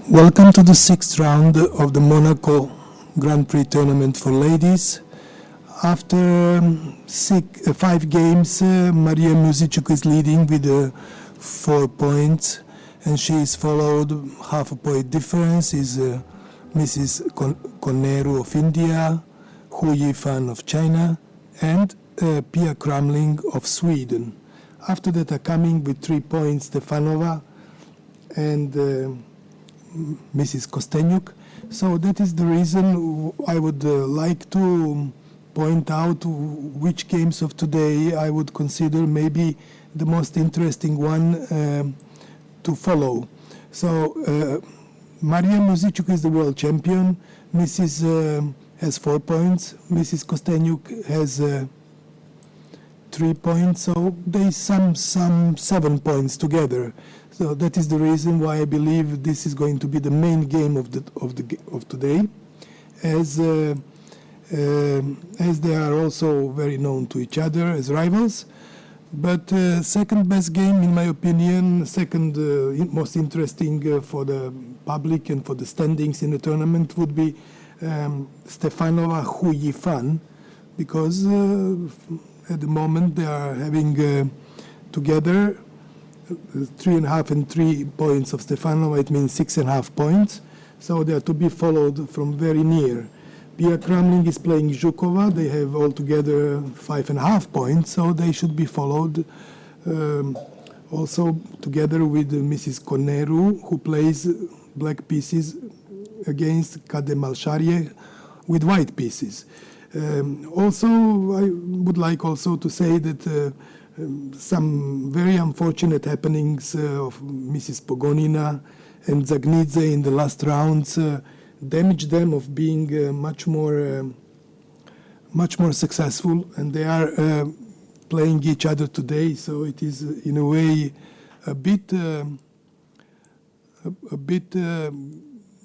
Welcome to the sixth round of the Monaco Grand Prix tournament for ladies. After 5 games, Maria Musiciuk is leading with 4 points, and she is followed half a point difference is Mrs. Koneru of India, Hu Yifan of China, and Pia Kramling of Sweden. After that are coming with 3 points Stefanova and Mrs. Kostenyuk. So that is the reason I would like to point out which games of today I would consider maybe the most interesting one to follow. So Maria Musiciuk is the world champion. Mrs. Has 4 points. Mrs. Kostenyuk has 3 points. So they sum 7 points together. So that is the reason why I believe this is going to be the main game of today, as they are also very known to each other as rivals. But second best game, in my opinion, second most interesting for the public and for the standings in the tournament would be Stefanova Hu Yifan, because at the moment they are having together 3.5 and 3 points of Stefanova. It means 6.5 points. So they are to be followed from very near. Pia Kramling is playing Zhukova. They have altogether 5.5 points, so they should be followed also together with Mrs. Koneru, who plays black pieces against Kademalsharie with white pieces. Also, I would like also to say that some very unfortunate happenings of Mrs. Pogonina and Zagnidze in the last rounds damaged them of being much more successful, and they are playing each other today. So it is in a way a bit the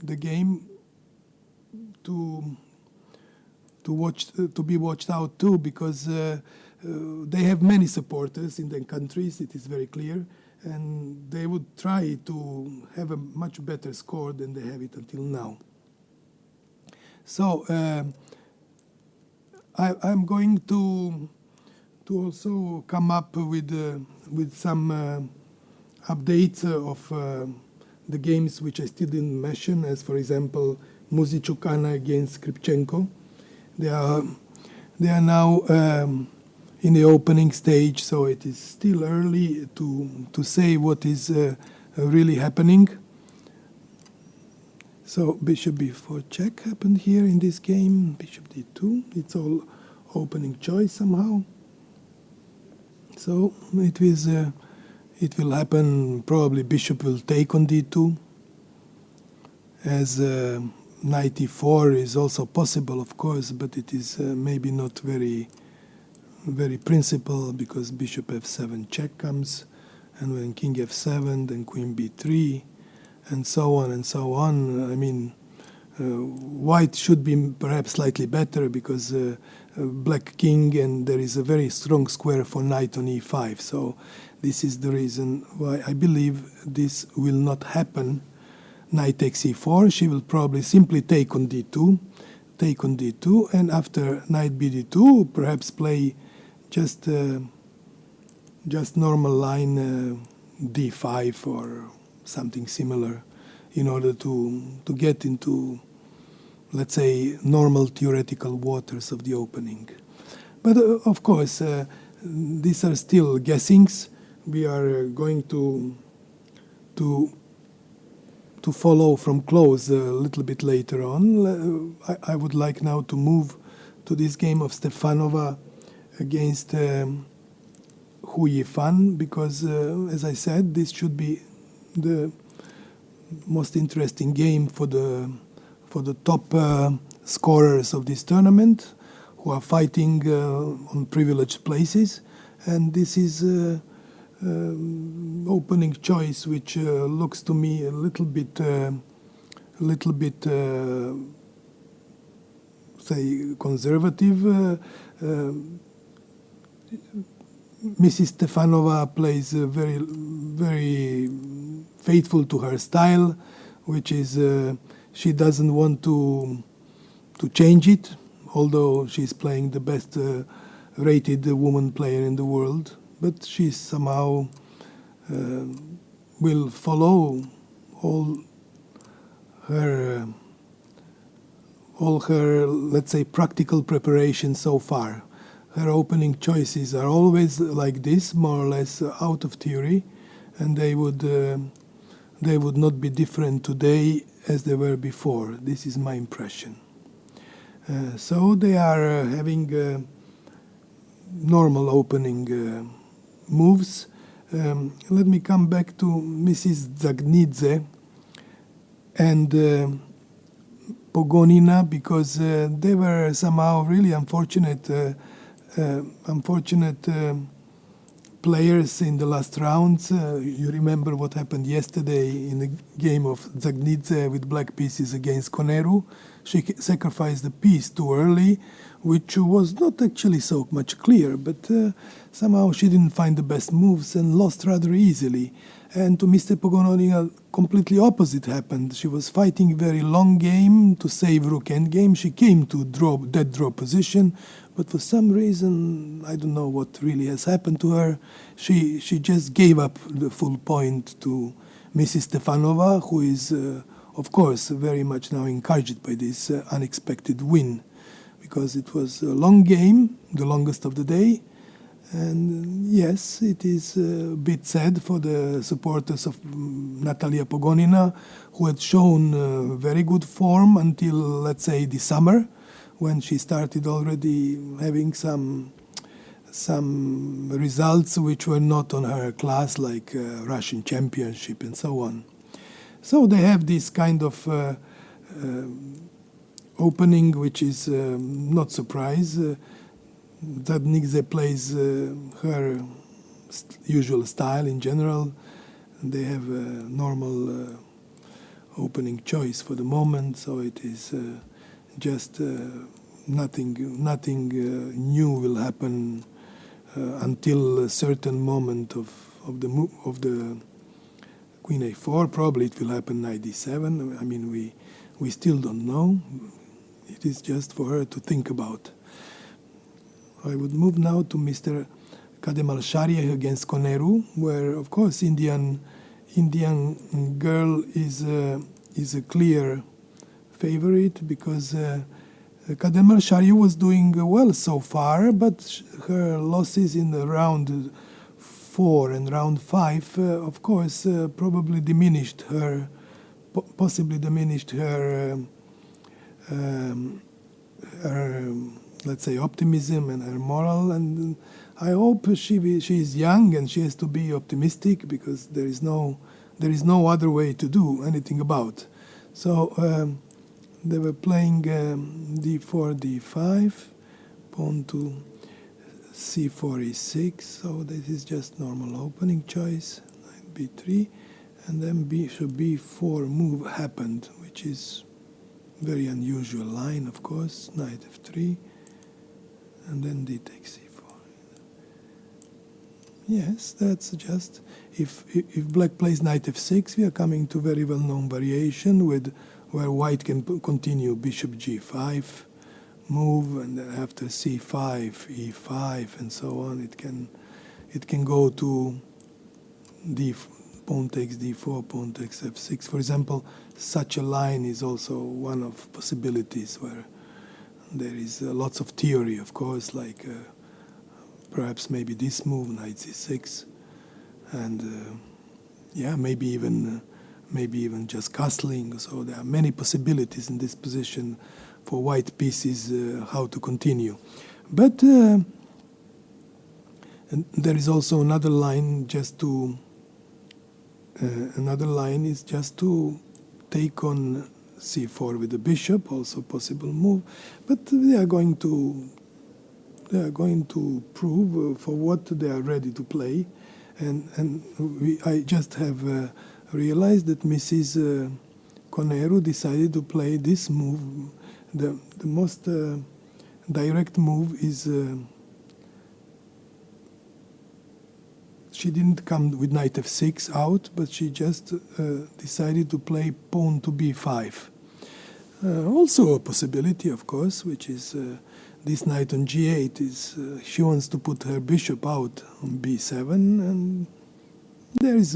game to watch, to be watched out too, because they have many supporters in their countries, it is very clear, and they would try to have a much better score than they have it until now. So I'm going to also come up with some updates of the games which I still didn't mention, as for example Musiciuk Anna against Skripchenko. They are now in the opening stage, so it is still early to say what is really happening. So bishop b4 check happened here in this game. Bishop d2. It's all opening choice somehow. So it will happen. Probably bishop will take on d2. As knight e4 is also possible, of course, but it is maybe not very principal, because bishop f7 check comes, and when king f7, then queen b3, and so on and so on. I mean, white should be perhaps slightly better, because black king, and there is a very strong square for knight on e5. So this is the reason why I believe this will not happen. Knight takes e4, she will probably simply take on d2, and after knight bd2, perhaps play just normal line d5 or something similar, in order to get into, let's say, normal theoretical waters of the opening. But of course, these are still guessings. We are going to follow from close a little bit later on. I would like now to move to this game of Stefanova against Hu Yifan, because, as I said, this should be the most interesting game for the top scorers of this tournament, who are fighting on privileged places, and this is opening choice, which looks to me a little bit, say, conservative. Mrs. Stefanova plays very faithful to her style, which is she doesn't want to change it, although she's playing the best rated woman player in the world. But she somehow will follow all her, let's say, practical preparation so far. Her opening choices are always like this, more or less out of theory, and they would not be different today as they were before. This is my impression. So they are having normal opening moves. Let me come back to Mrs. Zagnidze and Pogonina, because they were somehow really unfortunate players in the last rounds. You remember what happened yesterday in the game of Zagnidze with black pieces against Koneru. She sacrificed the piece too early, which was not actually so much clear, but somehow she didn't find the best moves and lost rather easily. And to Mr. Pogonina, completely opposite happened. She was fighting a very long game to save rook endgame. She came to dead draw position, but for some reason, I don't know what really has happened to her, she just gave up the full point to Mrs. Stefanova, who is, of course, very much now encouraged by this unexpected win, because it was a long game, the longest of the day. And yes, it is a bit sad for the supporters of Natalia Pogonina, who had shown very good form until, let's say, the summer, when she started already having some results which were not on her class, like Russian championship and so on. So they have this kind of opening, which is not surprise. Zagnidze plays her usual style in general. They have a normal opening choice for the moment, so it is just nothing new will happen until a certain moment of the Queen A4. Probably it will happen knight D7. I mean, we still don't know. It is just for her to think about. I would move now to Mr. Kademal-Sharieh against Koneru, where, of course, Indian girl is a clear favorite, because Kademal-Sharieh was doing well so far, but her losses in the round 4 and round 5, of course, probably diminished her, possibly diminished her let's say, optimism and her moral. And I hope she is young and she has to be optimistic, because there is no other way to do anything about. So they were playing d4, d5, pawn to c4, e6. So this is just normal opening choice. Knight b3, and then bishop b4 move happened, which is very unusual line, of course. Knight f3. And then d takes c4. Yes, that's just, if black plays knight f6, we are coming to very well-known variation where white can continue bishop g5 move, and then after c5, e5, and so on. It can go to pawn takes d4, pawn takes f6. For example, such a line is also one of possibilities where there is lots of theory, of course, like perhaps maybe this move, knight c6, and maybe even just castling. So there are many possibilities in this position for white pieces how to continue. But and there is also another line, is just to take on c4 with the bishop, also possible move. But they are going to prove for what they are ready to play, and I just have realized that Mrs. Koneru decided to play this move. The most direct move is she didn't come with knight f6 out, but she just decided to play pawn to b5. Also a possibility, of course, which is this knight on g8 is she wants to put her bishop out on b7, and there is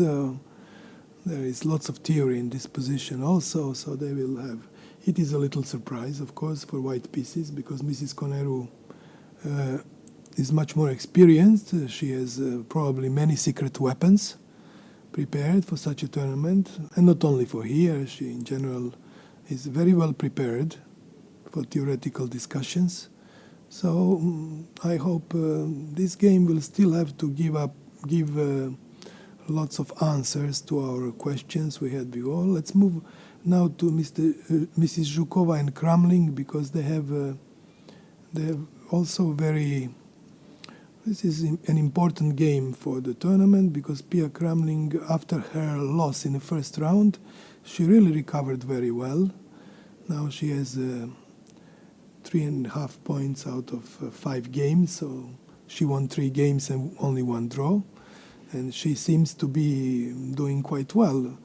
lots of theory in this position also, so they will have. It is a little surprise, of course, for white pieces because Mrs. Coneru is much more experienced. She has probably many secret weapons prepared for such a tournament, and not only for here. She, in general, is very well prepared for theoretical discussions. So I hope this game will still have to give lots of answers to our questions we had before. Let's move now to Mrs. Zhukova and Kramling, because they have also this is an important game for the tournament, because Pia Kramling, after her loss in the first round, she really recovered very well. Now she has 3.5 points out of 5 games, so she won 3 games and only 1 draw, and she seems to be doing quite well.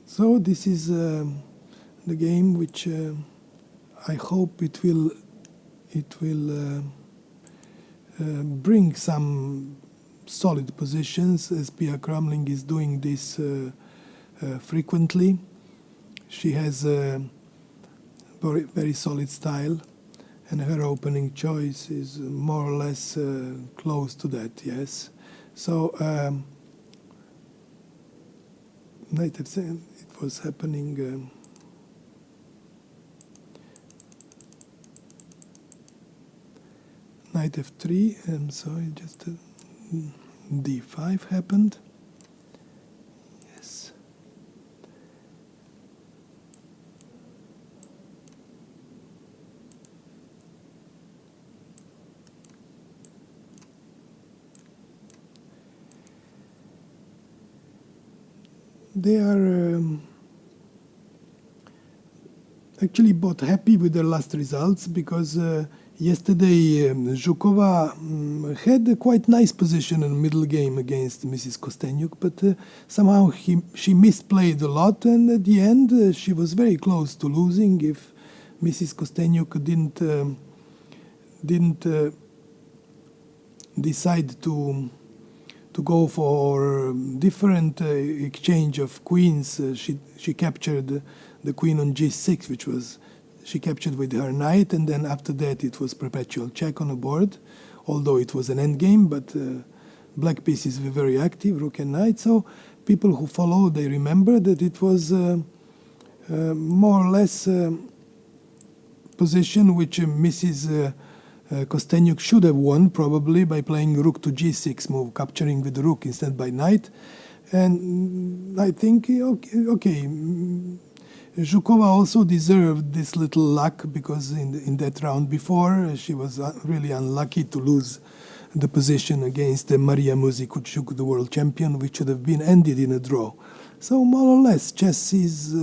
So this is the game which I hope it will bring some solid positions, as Pia Kramling is doing this frequently. She has a very, very solid style, and her opening choice is more or less close to that, yes. So knight f7, it was happening. Knight f3, I'm sorry, just d5 happened. Yes. They are actually both happy with their last results, because yesterday Zhukova had a quite nice position in the middle game against Mrs. Kostenyuk, but somehow she misplayed a lot, and at the end she was very close to losing if Mrs. Kostenyuk didn't decide to go for different exchange of queens. She captured the queen on g6, which was she captured with her knight, and then after that it was perpetual check on the board, although it was an endgame, but black pieces were very active, rook and knight. So people who follow, they remember that it was more or less position which Mrs. Kostenyuk should have won, probably by playing rook to g6 move, capturing with the rook instead by knight. And I think, okay, Zhukova also deserved this little luck, because in that round before, she was really unlucky to lose the position against Maria Muzikuchuk, the world champion, which should have been ended in a draw. So more or less, chess is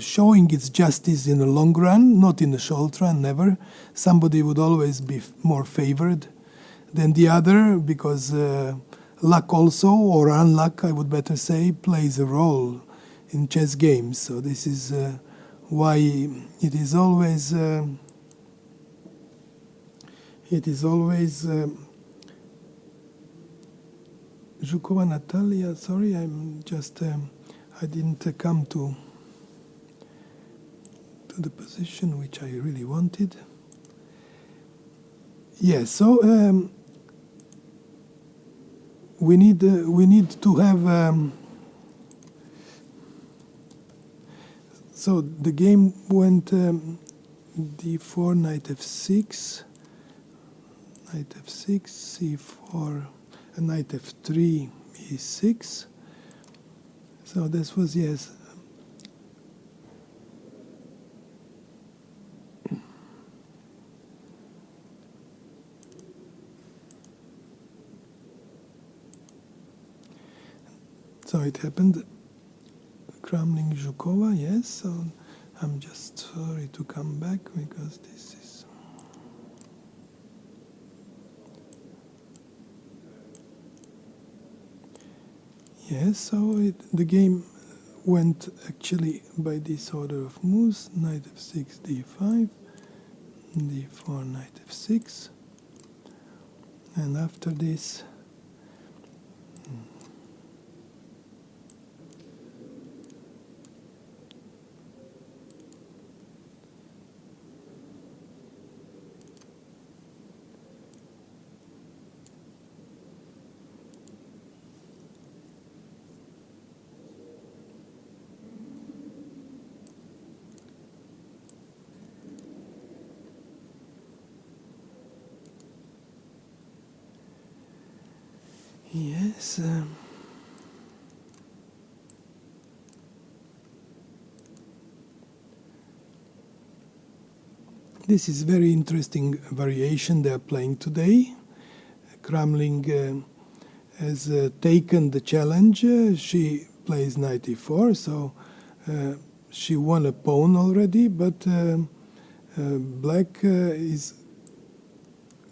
showing its justice in the long run, not in the short run, never. Somebody would always be more favored than the other, because luck also, or unluck, I would better say, plays a role in chess games. So this is why it is always Zhukova Natalia. Sorry, I'm just I didn't come to the position which I really wanted. Yes, so we need to have. So the game went d4, knight f6, c4, and knight f3, e6. So this was, yes. So it happened. Kramling Zhukova, yes. So I'm just sorry to come back, because this is. Yes, so the game went actually by this order of moves: knight f6, d5, d4, knight f6, and after this yes. This is very interesting variation they are playing today. Kramling has taken the challenge. She plays knight e4, so she won a pawn already, but black is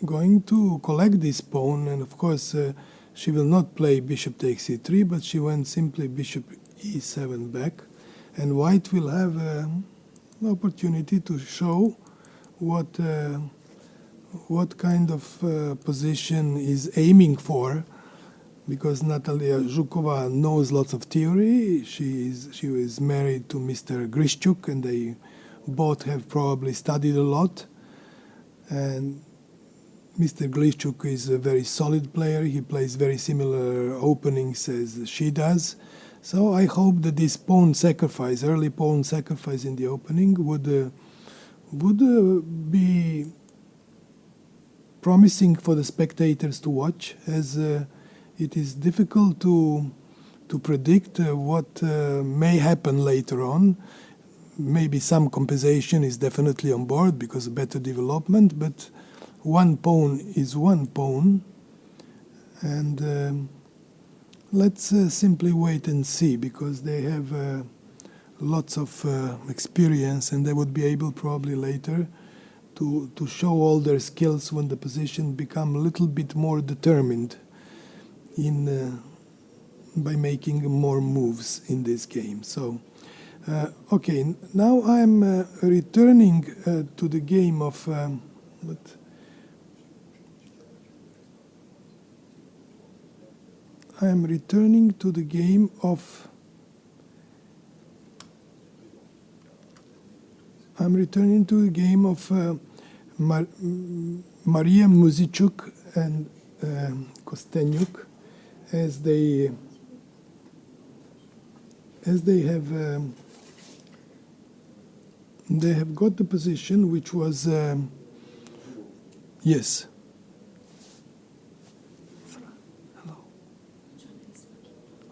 going to collect this pawn, and of course she will not play bishop takes e3, but she went simply bishop e7 back, and white will have an opportunity to show what kind of position is aiming for, because Natalia Zhukova knows lots of theory. She was married to Mr. Grishchuk, and they both have probably studied a lot. And Mr. Grishchuk is a very solid player. He plays very similar openings as she does. So I hope that this pawn sacrifice, early pawn sacrifice in the opening, would be promising for the spectators to watch, as it is difficult to predict what may happen later on. Maybe some compensation is definitely on board because of better development, but one pawn is one pawn, and let's simply wait and see, because they have lots of experience, and they would be able probably later to show all their skills when the position become a little bit more determined by making more moves in this game. So, okay, now I'm returning to the game of I am returning to the game of Maria Muzichuk and Kostenyuk, as they have got the position which was yes. Hello.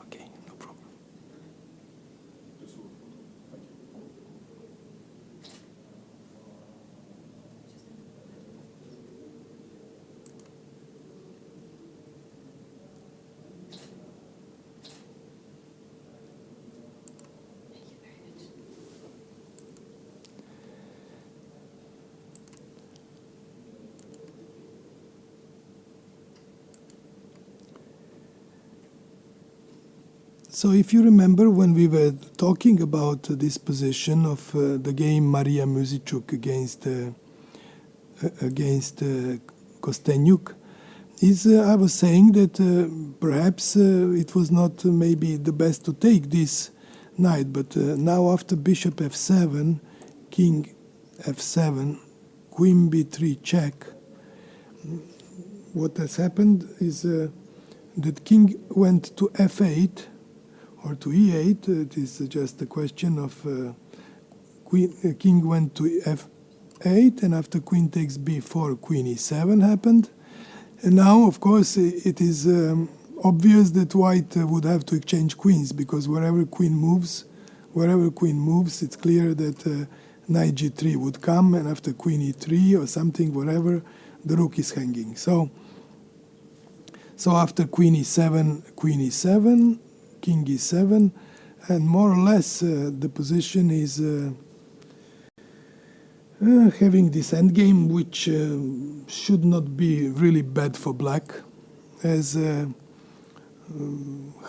Okay, no problem. So if you remember when we were talking about this position of the game Maria Muzichuk against Kostenyuk, I was saying that perhaps it was not maybe the best to take this knight, but now after bishop f7, king f7, queen b3 check, what has happened is that king went to f8, or to e8. It is just a question of king went to f8, and after queen takes b4, queen e7 happened. And now, of course, it is obvious that white would have to exchange queens, because wherever queen moves, it's clear that knight g3 would come, and after queen e3 or something, whatever, the rook is hanging. So after queen e7, king e7, and more or less the position is having this endgame, which should not be really bad for black, as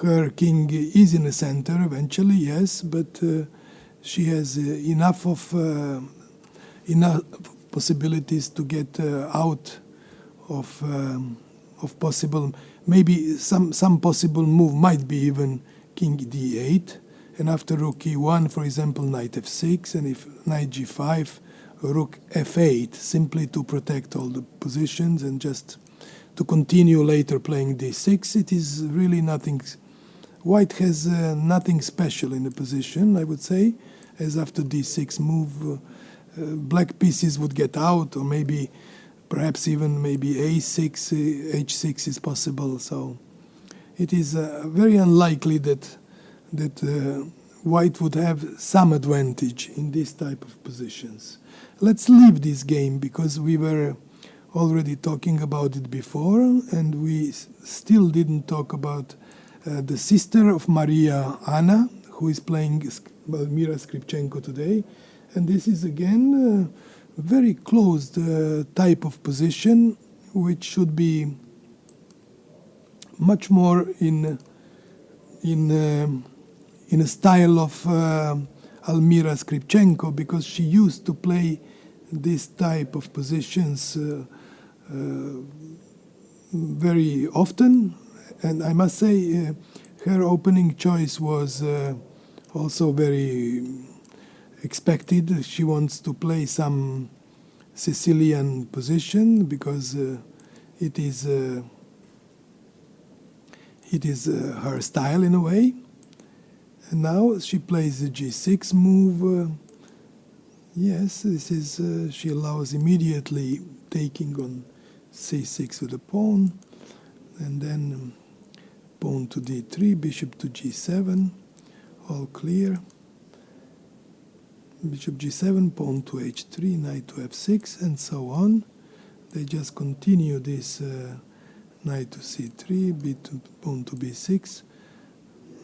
her king is in the center eventually, yes, but she has enough possibilities to get out of possible, maybe some possible move might be even king d8, and after rook e1, for example, knight f6, and if knight g5, rook f8, simply to protect all the positions and just to continue later playing d6. It is really nothing. White has nothing special in the position, I would say, as after d6 move, black pieces would get out, or maybe, perhaps even maybe a6, h6 is possible. So it is very unlikely that white would have some advantage in this type of positions. Let's leave this game because we were already talking about it before, and we still didn't talk about the sister of Maria, Anna, who is playing Valmira Skripchenko today. And this is again a very closed type of position, which should be much more in a style of Almira Skripchenko, because she used to play this type of positions very often. And I must say her opening choice was also very expected. She wants to play some Sicilian position because it is her style in a way. And now she plays the g6 move. Yes, this is she allows immediately taking on c6 with the pawn, and then pawn to d3, bishop to g7, all clear. Bishop g7, pawn to h3, knight to f6, and so on. They just continue this knight to c3, pawn to b6,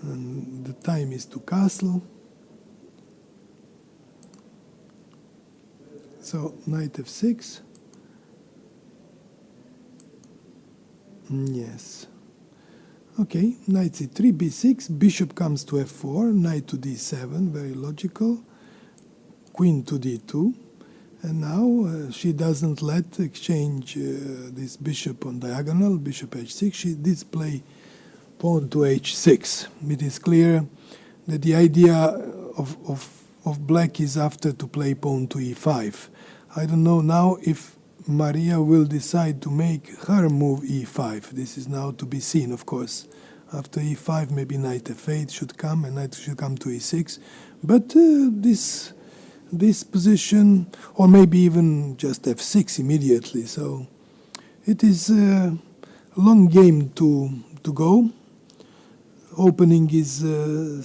and the time is to castle. So knight f6. Yes. Okay, knight c3, b6, bishop comes to f4, knight to d7, very logical. Queen to d2, and now she doesn't let exchange this bishop on diagonal, bishop h6. She did play pawn to h6. It is clear that the idea of black is after to play pawn to e5. I don't know now if Maria will decide to make her move e5. This is now to be seen, of course. After e5, maybe knight f8 should come, and knight should come to e6. But this position, or maybe even just f6 immediately. So it is a long game to go. Opening is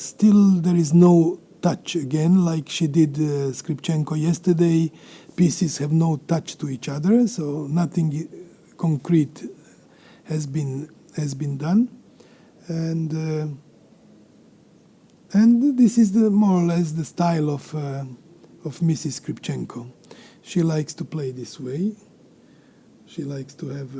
still, there is no touch again, like she did Skripchenko yesterday. Pieces have no touch to each other, so nothing concrete has been done. And this is more or less the style of Mrs. Skripchenko. She likes to play this way. She likes to have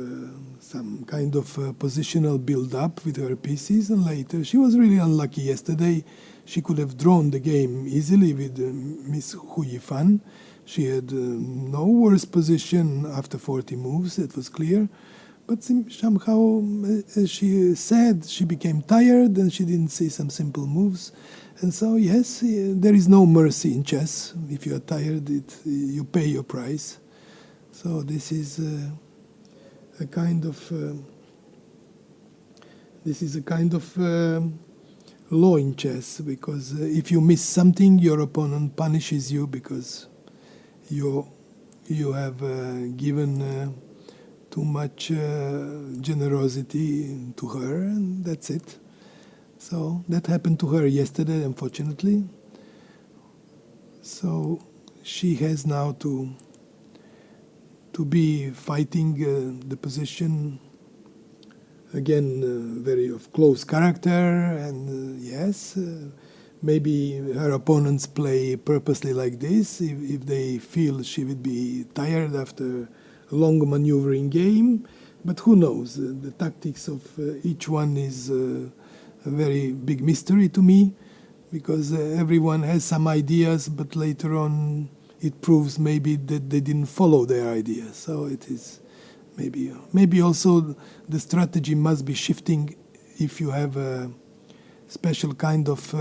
some kind of positional build-up with her pieces, and later she was really unlucky yesterday. She could have drawn the game easily with Miss Hu Yifan. She had no worse position after 40 moves, it was clear. But somehow, as she said, she became tired and she didn't see some simple moves. And so, yes, there is no mercy in chess. If you are tired, you pay your price. So this is a kind of law in chess, because if you miss something, your opponent punishes you because you have given too much generosity to her, and that's it. So that happened to her yesterday, unfortunately. So she has now to be fighting the position again, very of close character, and yes, maybe her opponents play purposely like this if they feel she would be tired after a long maneuvering game. But who knows? The tactics of each one is a very big mystery to me, because everyone has some ideas, but later on it proves maybe that they didn't follow their ideas. So it is maybe also the strategy must be shifting if you have a special kind of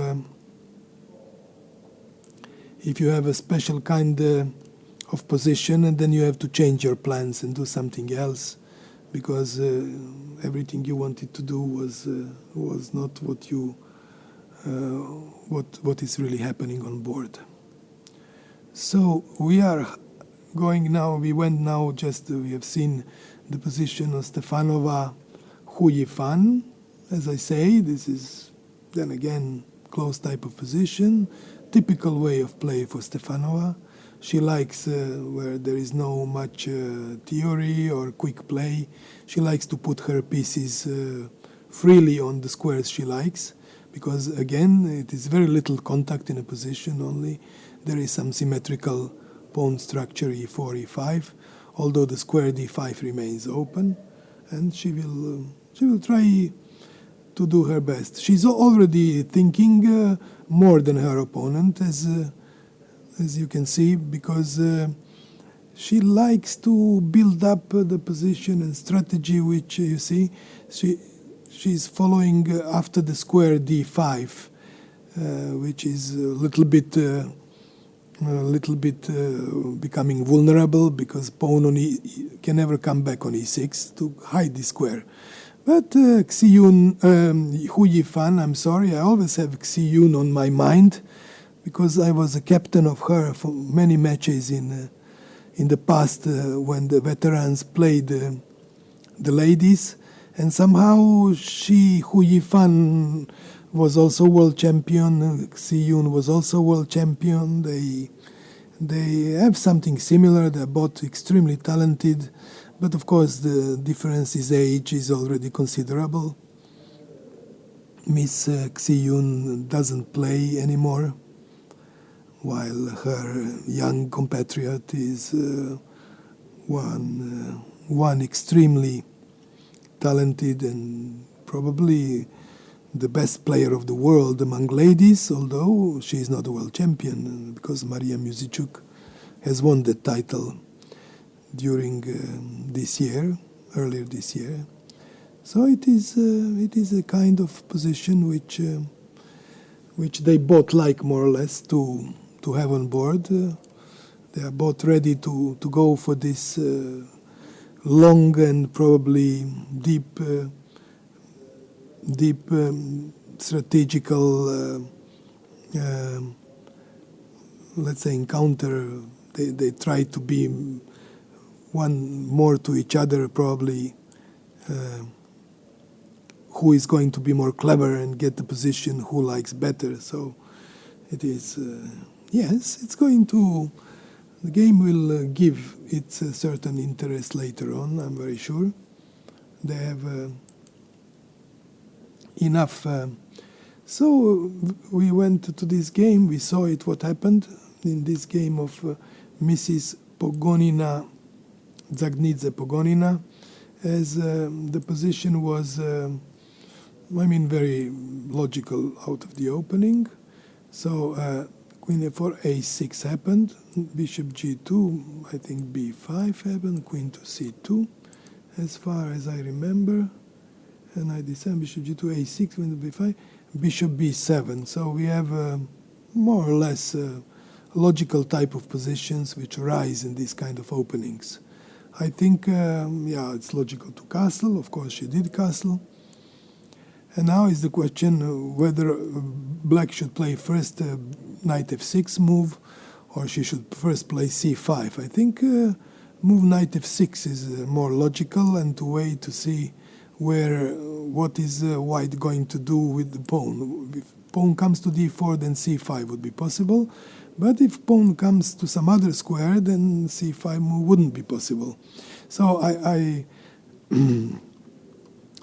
of position, and then you have to change your plans and do something else, because everything you wanted to do was not what you what is really happening on board. So we are going now. We have seen the position of Stefanova, Hu Yifan. As I say, this is then again close type of position, typical way of play for Stefanova. She likes where there is no much theory or quick play. She likes to put her pieces freely on the squares she likes, because again it is very little contact in a position only. There is some symmetrical pawn structure e4, e5, although the square d5 remains open, and she will try to do her best. She's already thinking more than her opponent, as you can see, because she likes to build up the position and strategy, which you see she's following after the square d5, which is a little bit becoming vulnerable, because pawn on can never come back on e6 to hide the square. But Hu Yifan, I'm sorry, I always have Xi-Yun on my mind, because I was a captain of her for many matches in the past when the veterans played the ladies, and somehow Hu Yifan was also world champion. Xi-Yun was also world champion. They have something similar. They're both extremely talented, but of course the difference is age is already considerable. Miss Xi-Yun doesn't play anymore, while her young compatriot is one extremely talented and probably the best player of the world among ladies, although she is not a world champion, because Maria Musiciuk has won the title during earlier this year. So it is a kind of position which they both like more or less to have on board. They are both ready to go for this long and probably deep strategical, let's say, encounter. They try to be one more to each other, probably. Who is going to be more clever and get the position who likes better. So it is, yes, it's going to, the game will give its a certain interest later on, I'm very sure. They have enough. So we went to this game, we saw it, what happened in this game of Mrs. Pogonina, Zagnidze Pogonina, as the position was very logical out of the opening. So Queen f4, a6 happened, Bishop g2, I think b5 happened, Queen to c2, as far as I remember. And I decided Bishop g2, a6, Queen to b5, Bishop b7. So we have more or less logical type of positions which arise in these kind of openings. I think, it's logical to castle. Of course, she did castle. And now is the question whether black should play first knight f6 move, or she should first play c5. I think move knight f6 is more logical, and to wait to see what is white going to do with the pawn. If pawn comes to d4, then c5 would be possible. But if pawn comes to some other square, then c5 move wouldn't be possible. So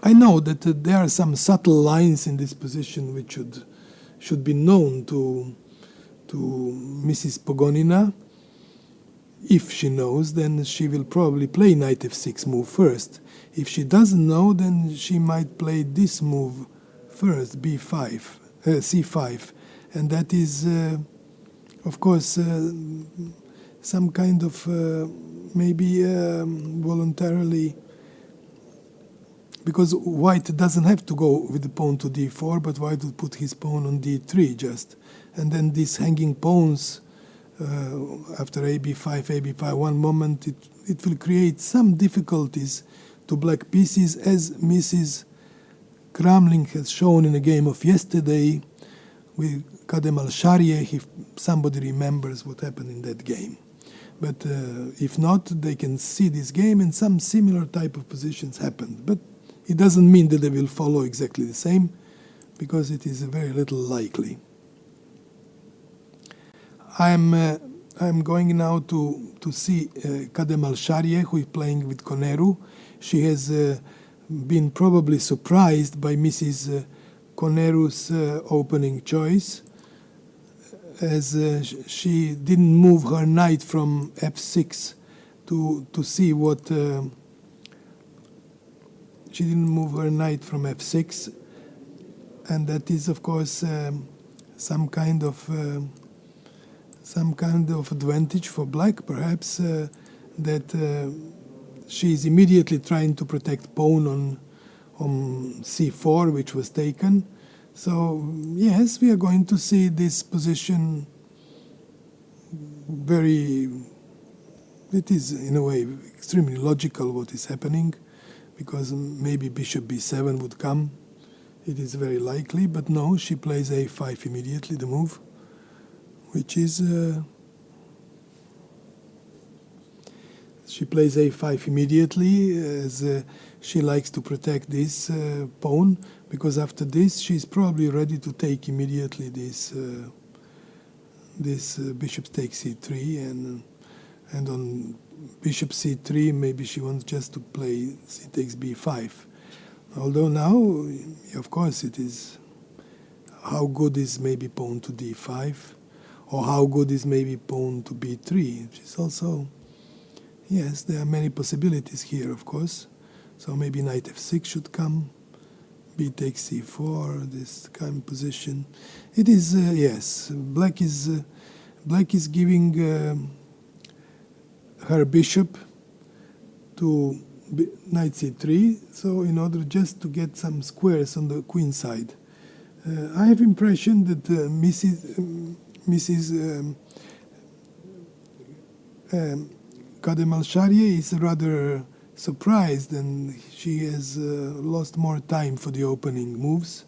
I know that there are some subtle lines in this position which should be known to Mrs. Pogonina. if she knows, then she will probably play knight f6 move first. If she doesn't know, then she might play this move first, b5, c5, and that is, of course, some kind of maybe voluntarily, because white doesn't have to go with the pawn to d4, but white would put his pawn on d3 just, and then these hanging pawns after ab5, one moment it will create some difficulties to black pieces, as Mrs. Kramling has shown in a game of yesterday with Kadem Al-Sharieh, if somebody remembers what happened in that game. But if not, they can see this game and some similar type of positions happened. But it doesn't mean that they will follow exactly the same, because it is very little likely. I'm going now to see Kadem Al-Sharieh, who is playing with Koneru. She has been probably surprised by Mrs. Koneru's opening choice, as she didn't move her knight from f6 to see what... she didn't move her knight from f6, and that is, of course, some kind of advantage for black, perhaps, that she is immediately trying to protect pawn on c4, which was taken. So yes, we are going to see this position very, it is in a way extremely logical what is happening, because maybe bishop b7 would come. It is very likely, but no, she plays a5 immediately, the move, which is she plays a5 immediately, as she likes to protect this pawn, because after this she's probably ready to take immediately this bishop takes c3, and on bishop c3 maybe she wants just to play c takes b5. Although now, of course, it is how good is maybe pawn to d5, or how good is maybe pawn to b3, which is also, yes, there are many possibilities here, of course. So maybe knight f6 should come, b takes c4, this kind of position. It is, yes, black is giving her bishop to knight c3, so in order just to get some squares on the queen side. I have impression that Mrs. Kadem Al-Sharieh is rather surprised, and she has lost more time for the opening moves,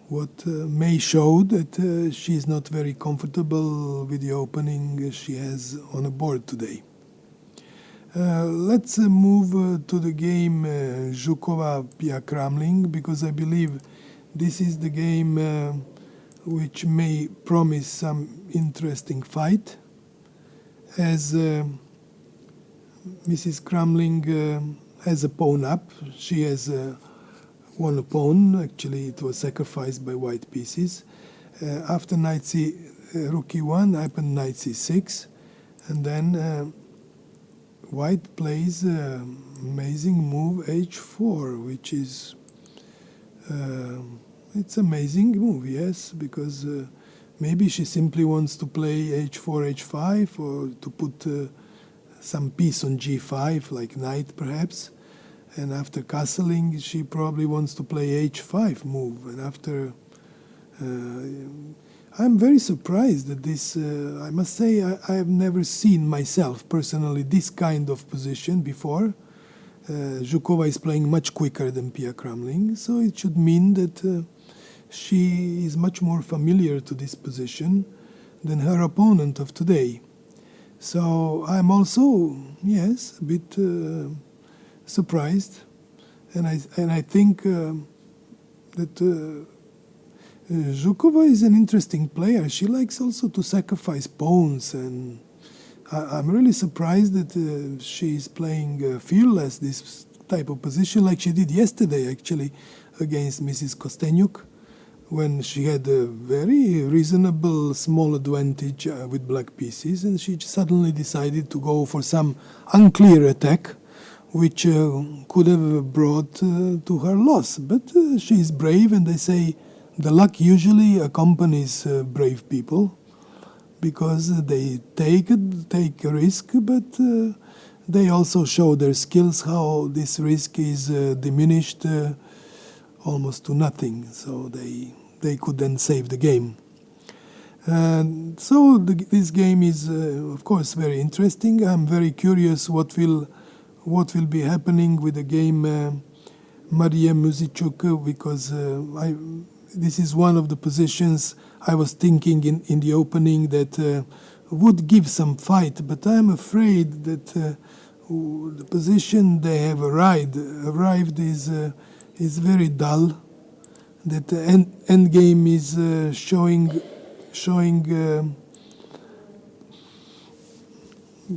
what may show that she is not very comfortable with the opening she has on a board today. Let's move to the game Zhukova-Pia Kramling, because I believe this is the game which may promise some interesting fight, as Mrs. Kramling has a pawn up. She has won a pawn. Actually, it was sacrificed by white pieces. After knight c, rook e1, happened knight c6, and then white plays amazing move h4, which is it's amazing move, yes, because maybe she simply wants to play h4, h5, or to put some piece on g5, like knight perhaps. And after castling, she probably wants to play h5 move. And after, I'm very surprised that this, I must say, I have never seen myself personally this kind of position before. Zhukova is playing much quicker than Pia Kramling, so it should mean that she is much more familiar to this position than her opponent of today. So I'm also, yes, a bit surprised, and I think that Zhukova is an interesting player. She likes also to sacrifice pawns, and I'm really surprised that she is playing fearless this type of position, like she did yesterday actually against Mrs. Kostenyuk, when she had a very reasonable small advantage with black pieces, and she suddenly decided to go for some unclear attack, which could have brought to her loss. But she is brave, and they say the luck usually accompanies brave people, because they take a risk, but they also show their skills, how this risk is diminished almost to nothing, so they could then save the game. And so this game is, of course, very interesting. I'm very curious what will be happening with the game Maria Muziciuk, because this is one of the positions I was thinking in the opening that would give some fight, but I'm afraid that the position they have arrived is very dull. That the end game is showing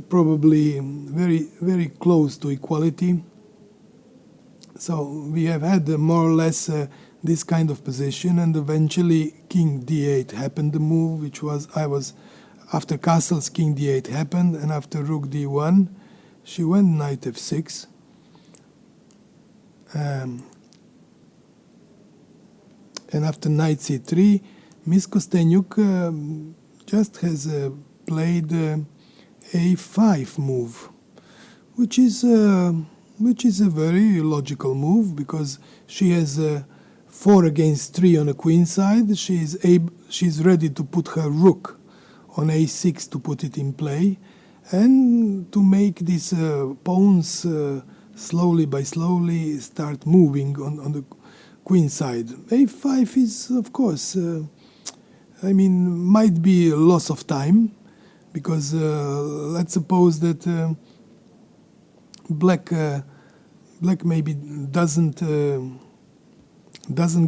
probably very close to equality. So we have had more or less this kind of position, and eventually King D8 happened, the move which was after castles. King D8 happened, and after Rook D1 she went Knight F6. And after Knight C3, Miss Kostenyuk just has played A5 move, which is a very logical move, because she has 4 against 3 on a queen side. She's ready to put her rook on A6 to put it in play, and to make these pawns slowly by slowly start moving on the queen side. A5 is, of course, might be a loss of time, because let's suppose that black maybe doesn't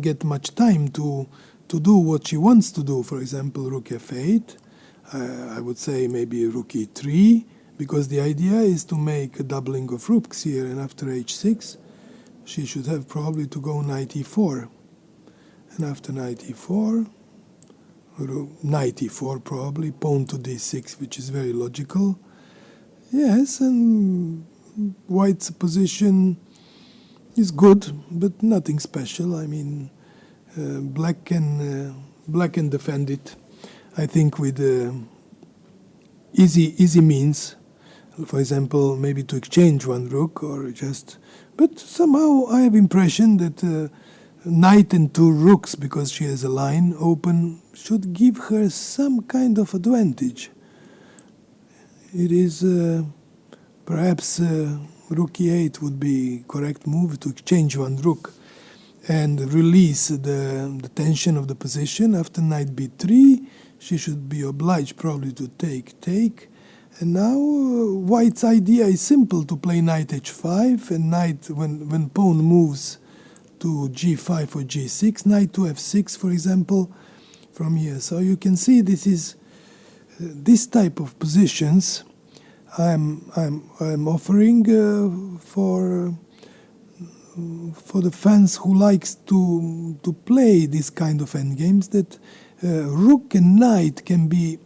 get much time to do what she wants to do. For example, Rook F8. I would say maybe Rook E3, because the idea is to make a doubling of rooks here, and after H6 she should have probably to go Knight E4, and after Knight E4, Knight E4 probably, pawn to D6, which is very logical. Yes, and White's position is good, but nothing special. Black can defend it, I think, with easy means. For example, maybe to exchange one rook, or just. But somehow I have impression that knight and 2 rooks, because she has a line open, should give her some kind of advantage. It is perhaps Rook E8 would be correct move, to exchange one rook and release the tension of the position. After Knight B3, she should be obliged probably to take. And now White's idea is simple, to play Knight H5, and Knight, when pawn moves to G5 or G6, Knight to F6, for example, from here. So you can see this is this type of positions I'm offering for the fans who likes to play this kind of endgames. That rook and knight can be.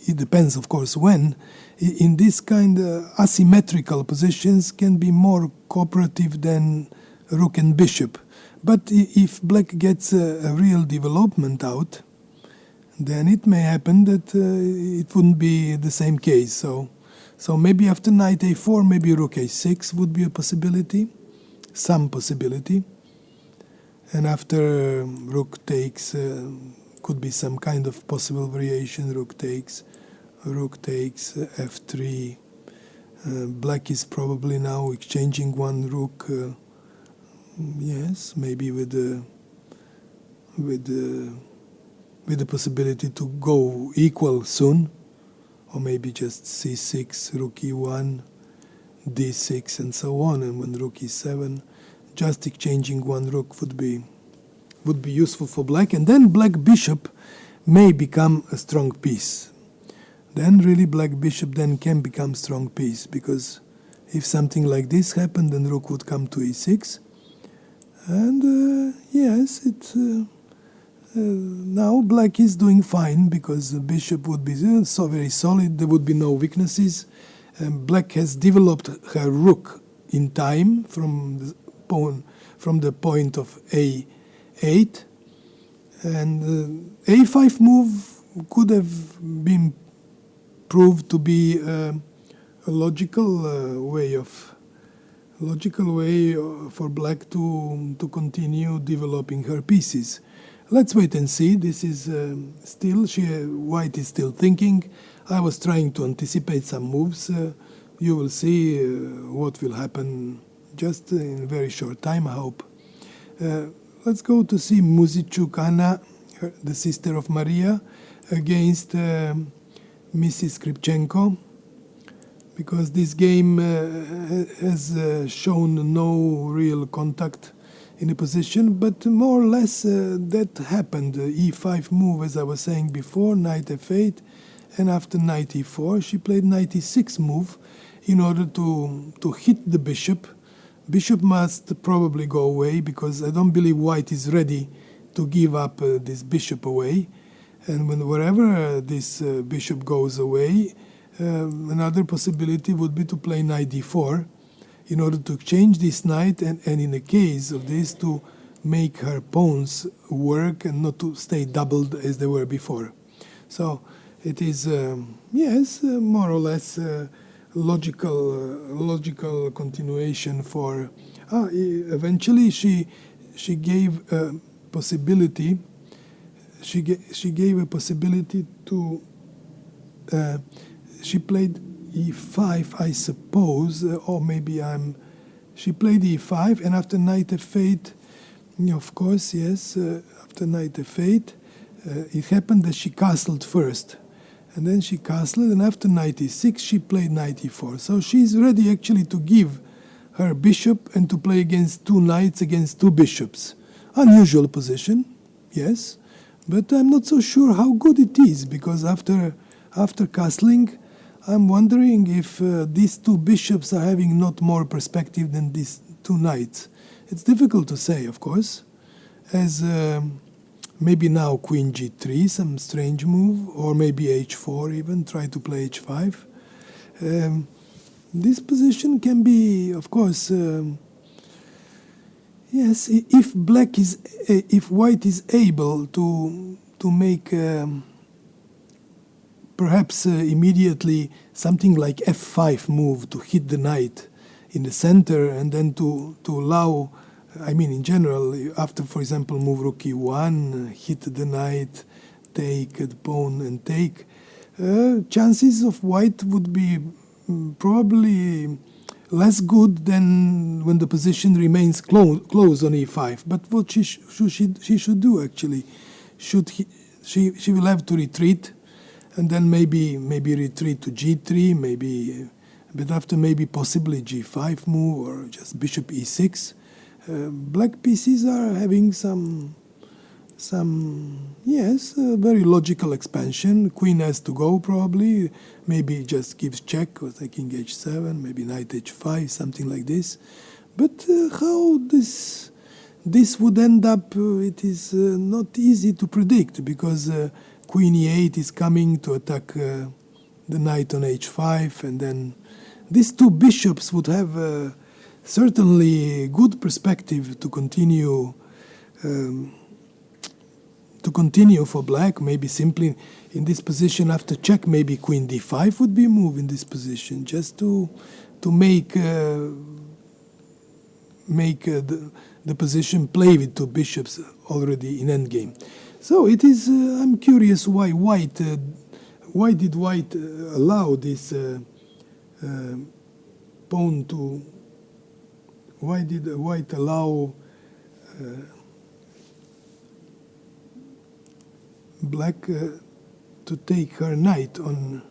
It depends, of course, when. In this kind of asymmetrical positions can be more cooperative than rook and bishop. But if black gets a real development out, then it may happen that it wouldn't be the same case. So maybe after Knight A4, maybe Rook A6 would be a possibility, some possibility. And after Rook takes, could be some kind of possible variation. Rook takes F3. Black is probably now exchanging one rook. Yes, maybe with the possibility to go equal soon, or maybe just C6, Rook E1, D6, and so on. And when Rook E7, just exchanging one rook would be useful for black. And then black bishop may become a strong piece. Then really black bishop then can become strong piece, because if something like this happened, then rook would come to E6. And yes, Now black is doing fine because the bishop would be so very solid. There would be no weaknesses. Black has developed her rook in time from the point of A8, and A5 move could have been proved to be a logical way for black to continue developing her pieces. Let's wait and see. This is white is still thinking. I was trying to anticipate some moves. You will see what will happen just in a very short time, I hope. Let's go to see Muzichuk Anna, the sister of Maria, against Mrs. Skripchenko, because this game has shown no real contact in a position, but more or less that happened. E5 move, as I was saying before, knight f8, and after knight e4, she played knight e6 move in order to hit the bishop. Bishop must probably go away, because I don't believe white is ready to give up this bishop away. And wherever this bishop goes away, another possibility would be to play knight d4 in order to exchange this knight, and in the case of this, to make her pawns work and not to stay doubled as they were before. So it is, more or less logical continuation for... eventually she gave a possibility. She gave a possibility to... she played e5, I suppose, or maybe she played e5, and after knight f8, of course, yes, after knight f8, it happened that she castled first, and then she castled, and after knight e6, she played knight e4. So she's ready actually to give her bishop and to play against two knights against two bishops. Unusual position, yes, but I'm not so sure how good it is, because after castling, I'm wondering if these two bishops are having not more perspective than these two knights. It's difficult to say, of course, as maybe now queen g3, some strange move, or maybe h4 even, try to play h5. This position can be, of course, yes, if white is able to make perhaps immediately something like f5 move to hit the knight in the center, and then to allow, I mean in general, after, for example, move rook e1, hit the knight, take the pawn and take, chances of white would be probably less good than when the position remains close on e5. But what she should do actually, she will have to retreat, and then maybe retreat to g3, but after maybe possibly g5 move, or just bishop e6. Black pieces are having some very logical expansion. Queen has to go probably, maybe just gives check or taking h7, maybe knight h5, something like this. But how this would end up, it is not easy to predict, because queen e8 is coming to attack the knight on h5, and then these two bishops would have certainly good perspective to continue for black. Maybe simply in this position after check, maybe queen d5 would be a move in this position, just to make the position play with two bishops already in endgame. So it is. I'm curious why did white allow this pawn to? Why did white allow black to take her knight on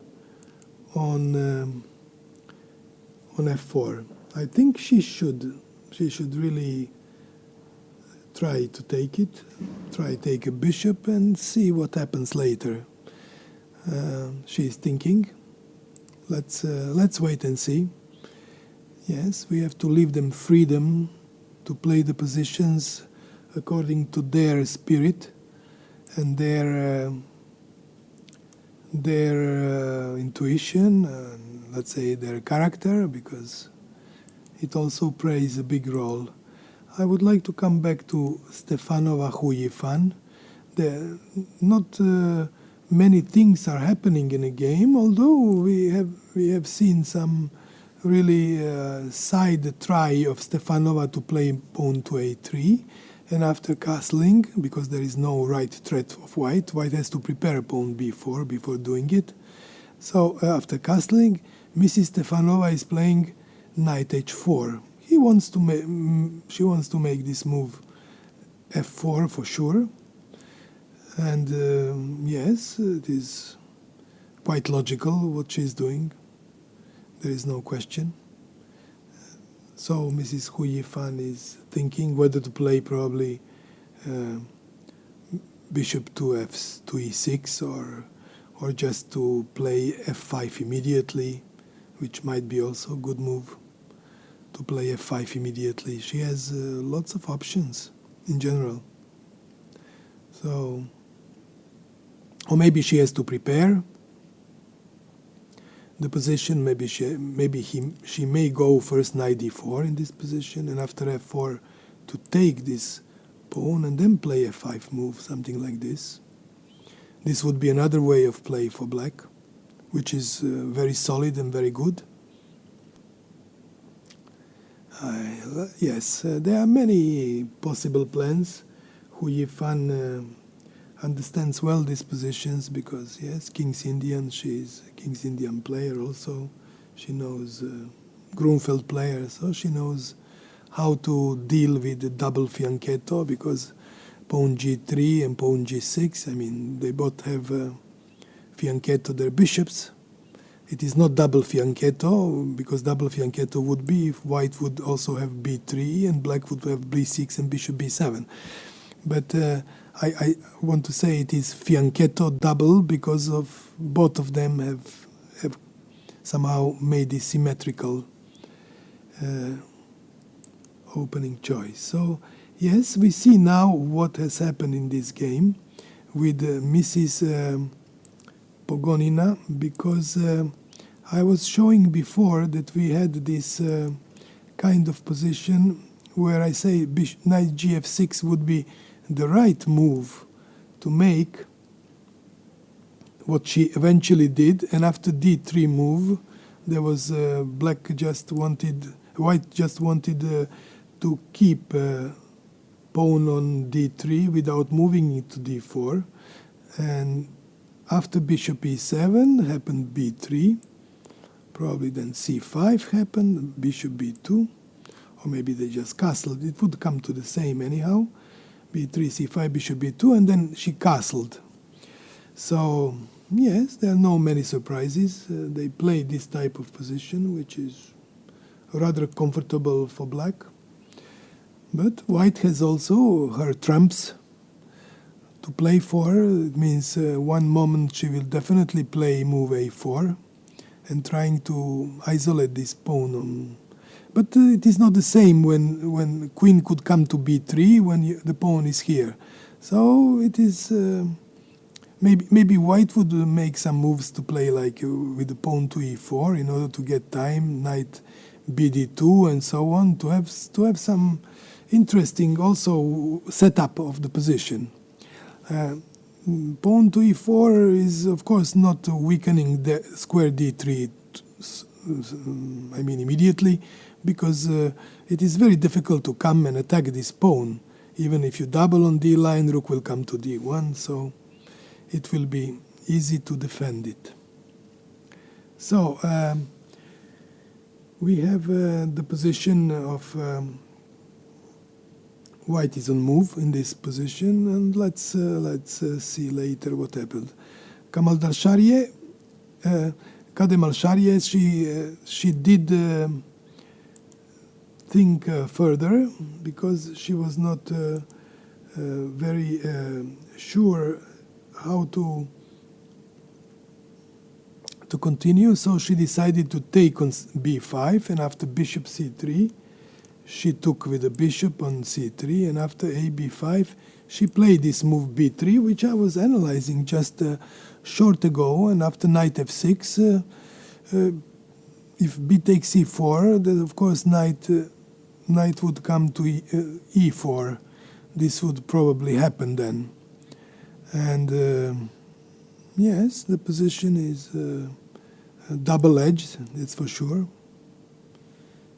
f4? I think she should really try to take it, take a bishop and see what happens later. She's thinking. Let's wait and see. Yes, we have to leave them freedom to play the positions according to their spirit. and their intuition, let's say their character, because it also plays a big role. I would like to come back to Stefanova Huyifan. Not many things are happening in a game, although we have seen some really side try of Stefanova to play pawn to a3, and after castling, because there is no right threat of white has to prepare pawn b4 before doing it. So after castling, Mrs. Stefanova is playing knight h4. She wants to make this move f4 for sure. And yes, it is quite logical what she's doing. There is no question. So Mrs. Huyifan is thinking whether to play probably bishop to e6 or just to play f5 immediately, which might be also a good move, to play f5 immediately. She has lots of options in general. So, or maybe she has to prepare the position. Maybe she may go first knight d4 in this position, and after f4 to take this pawn and then play f5 move, something like this. This would be another way of play for black, which is very solid and very good. Yes, there are many possible plans. Huyifan understands well these positions because, yes, King's Indian, she's a King's Indian player also. She knows Grunfeld player, so she knows how to deal with the double fianchetto, because pawn g3 and pawn g6, I mean, they both have fianchetto their bishops. It is not double fianchetto, because double fianchetto would be if white would also have b3 and black would have b6 and bishop b7. But I want to say it is fianchetto double because of both of them have somehow made this symmetrical opening choice. So yes, we see now what has happened in this game with Mrs. Pogonina, because I was showing before that we had this kind of position where I say knight gf6 would be the right move to make, what she eventually did, and after d3 move there was white just wanted to keep pawn on d3 without moving it to d4, and after bishop e7 happened b3, probably then c5 happened, bishop b2, or maybe they just castled. It would come to the same anyhow, b3, c5, bishop b2, and then she castled. So yes, there are no many surprises. They played this type of position, which is rather comfortable for black. But white has also her trumps to play for. It means one moment she will definitely play move a4 and trying to isolate this pawn on. But it is not the same when queen could come to b3 when the pawn is here. So it is maybe white would make some moves to play like with the pawn to e4 in order to get time, knight bd2 and so on, to have some interesting also setup of the position. Pawn to e4 is of course not weakening the square d3 I mean immediately, because it is very difficult to come and attack this pawn. Even if you double on d line, rook will come to d1, so it will be easy to defend it. So we have the position of white is on move in this position, and let's see later what happened. Kadem Al-Sharieh, she did think further, because she was not very sure how to continue, so she decided to take on b5, and after bishop c3 she took with the bishop on c3, and after a b5, she played this move b3, which I was analyzing just short ago, and after knight f6, if b takes c4, then of course knight would come to e4. This would probably happen then. And yes, the position is double-edged, that's for sure.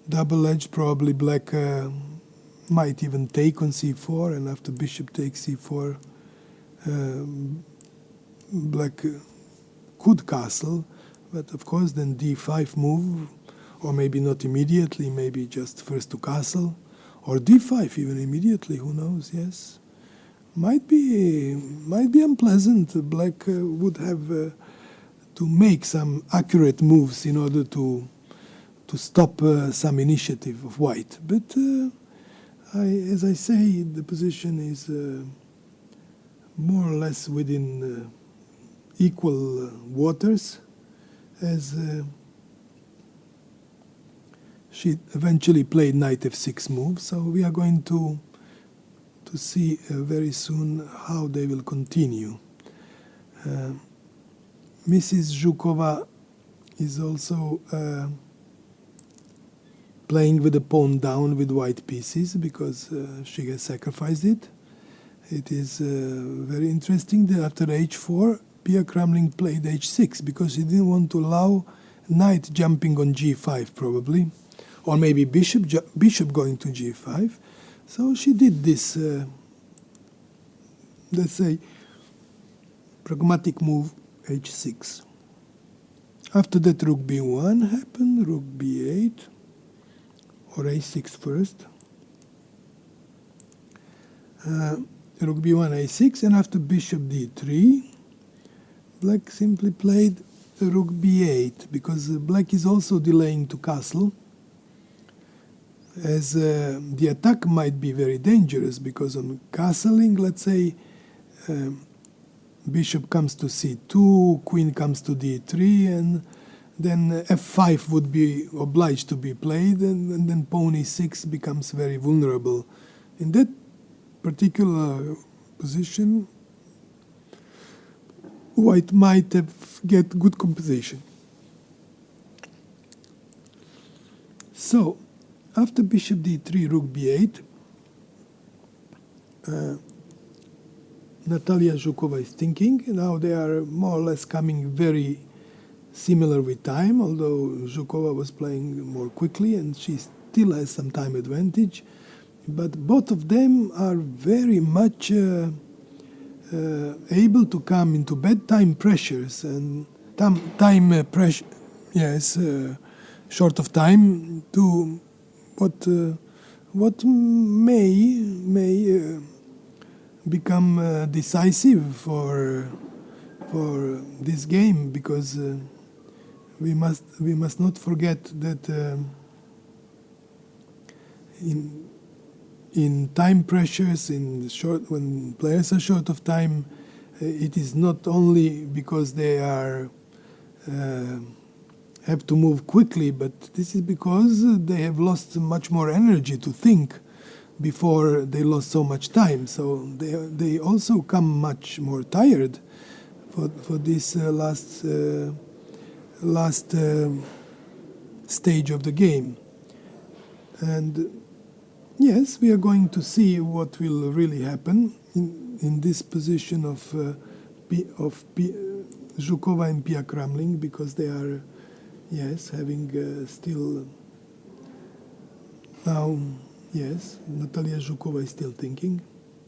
Double-edged, probably black might even take on c4, and after bishop takes c4, black could castle, but of course then d5 move, or maybe not immediately, maybe just first to castle, or d5 even immediately, who knows, yes. Might be unpleasant. Black would have to make some accurate moves in order to stop some initiative of white. But as I say, the position is more or less within equal waters, as she eventually played knight f6 move. So we are going to see very soon how they will continue. Mrs. Zhukova is also playing with the pawn down with white pieces because she has sacrificed it. It is very interesting that after h4, Pia Kramling played h6 because she didn't want to allow knight jumping on g5 probably, or maybe bishop going to g5. So she did this, let's say, pragmatic move, h6. After that, rook b1 happened, rook b8, or a6 first. Rook b1, a6, and after bishop d3, black simply played rook b8, because black is also delaying to castle, as the attack might be very dangerous, because on castling, let's say, bishop comes to c2, queen comes to d3, and then f5 would be obliged to be played, and then pawn e6 becomes very vulnerable. In that particular position, white might get good composition. So, after bishop d3, rook b8, Natalia Zhukova is thinking. Now they are more or less coming very similar with time, although Zhukova was playing more quickly and she still has some time advantage. But both of them are very much able to come into bedtime pressures and time pressure, yes, short of time to what may become decisive for this game, because we must not forget that in time pressures, when players are short of time, it is not only because they have to move quickly, but this is because they have lost much more energy to think before they lost so much time. So they also come much more tired for this last stage of the game. And yes, we are going to see what will really happen in this position of Zhukova and Pia Kramling, because they are, yes, having still now, yes, Natalia Zhukova is still thinking.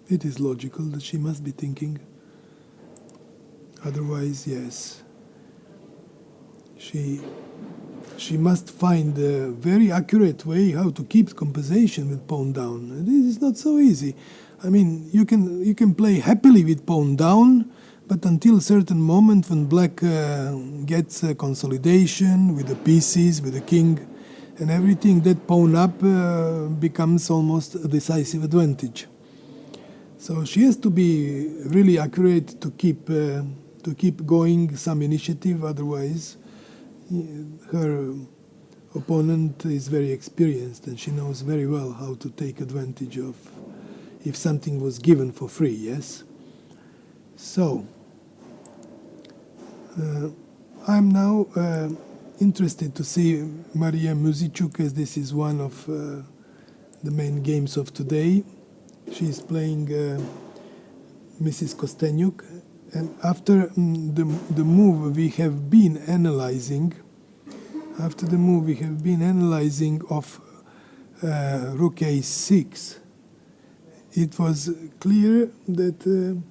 It is logical that she must be thinking. Otherwise, yes, she must find a very accurate way how to keep compensation with pawn down. This is not so easy. I mean, you can play happily with pawn down, but until a certain moment when black gets consolidation with the pieces, with the king and everything, that pawn up becomes almost a decisive advantage. So she has to be really accurate to keep going some initiative. Otherwise, her opponent is very experienced and she knows very well how to take advantage of if something was given for free, yes? So, I'm now interested to see Maria Muziciuk, as this is one of the main games of today. She's playing Mrs. Kostenyuk, and after the move we have been analyzing, of Rook A6, it was clear that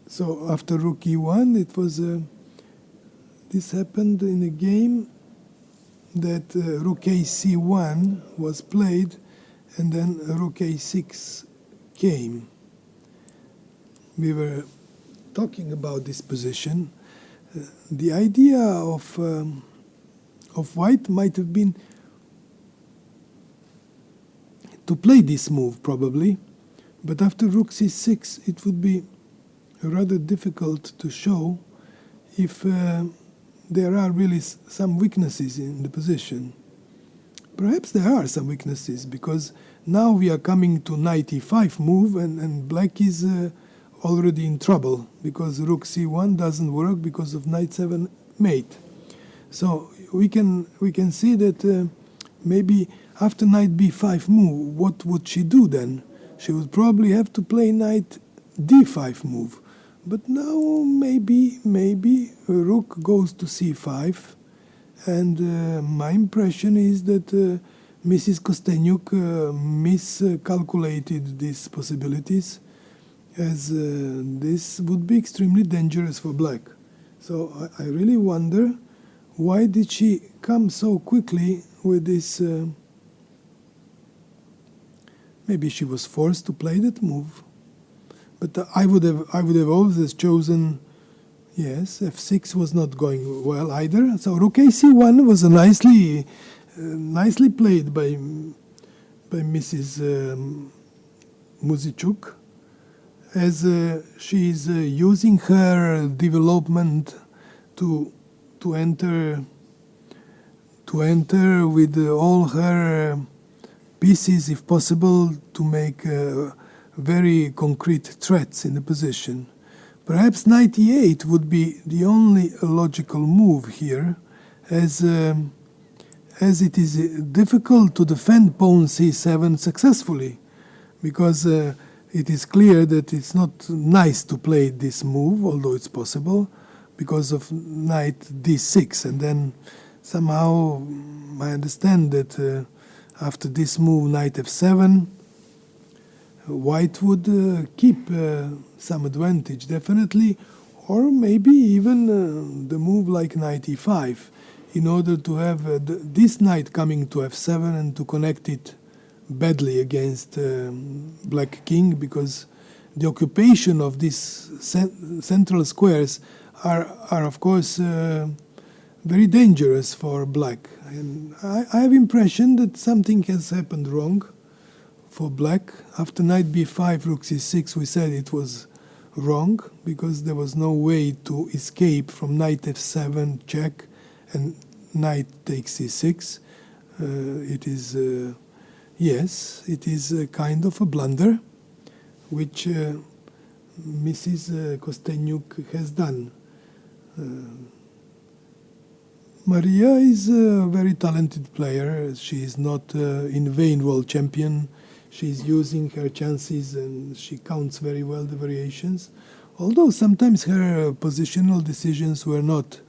so after Rook E1, it was this happened in a game that Rook AC1 was played, and then Rook A6 came. We were talking about this position. The idea of White might have been to play this move, probably, but after Rook C6, it would be rather difficult to show if there are really some weaknesses in the position. Perhaps there are some weaknesses, because now we are coming to knight e5 move, and black is already in trouble, because Rook C1 doesn't work because of knight 7 mate. So we can see that maybe after knight b5 move, what would she do then? She would probably have to play knight d5 move. But now maybe Rook goes to c5, and my impression is that Mrs. Kostenyuk miscalculated these possibilities, as this would be extremely dangerous for black. So I really wonder, why did she come so quickly with this? Maybe she was forced to play that move. But I would have always chosen, yes, f6 was not going well either. So Rook ac1 was a nicely played by Mrs. Muziciuk, as she is using her development to enter with all her pieces, if possible, to make very concrete threats in the position. Perhaps knight e8 would be the only logical move here, as it is difficult to defend pawn c7 successfully, because it is clear that it's not nice to play this move, although it's possible, because of knight d6. And then somehow I understand that after this move, knight f7, White would keep some advantage, definitely, or maybe even the move like knight e5, in order to have this knight coming to f7 and to connect it badly against black king, because the occupation of these central squares are of course very dangerous for black. And I have impression that something has happened wrong for black. After knight b5, rook c6, we said it was wrong, because there was no way to escape from knight f7 check and knight takes c6. It is, yes, it is a kind of a blunder, which Mrs. Kostenyuk has done. Maria is a very talented player. She is not in vain world champion. She is using her chances and she counts very well the variations. Although sometimes her positional decisions were not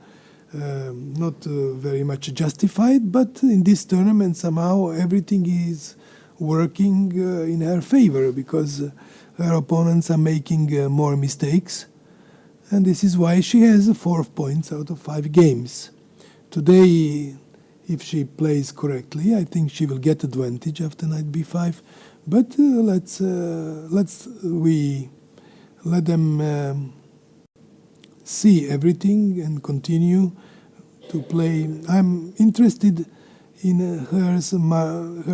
very much justified, but in this tournament somehow everything is working in her favor, because her opponents are making more mistakes, and this is why she has 4 points out of 5 games. Today, if she plays correctly, I think she will get advantage after knight b5. But let them see everything and continue to play. I'm interested in her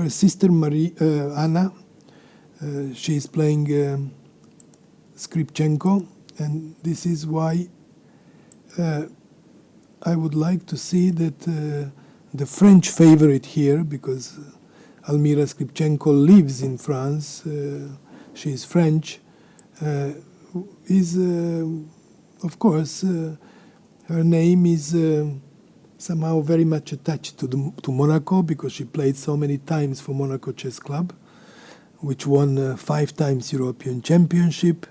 sister Anna. She is playing Skripchenko, and this is why I would like to see that the French favorite here, because Almira Skripchenko lives in France, she is French, is, of course, her name is somehow very much attached to Monaco, because she played so many times for Monaco Chess Club, which won 5 times European Championship.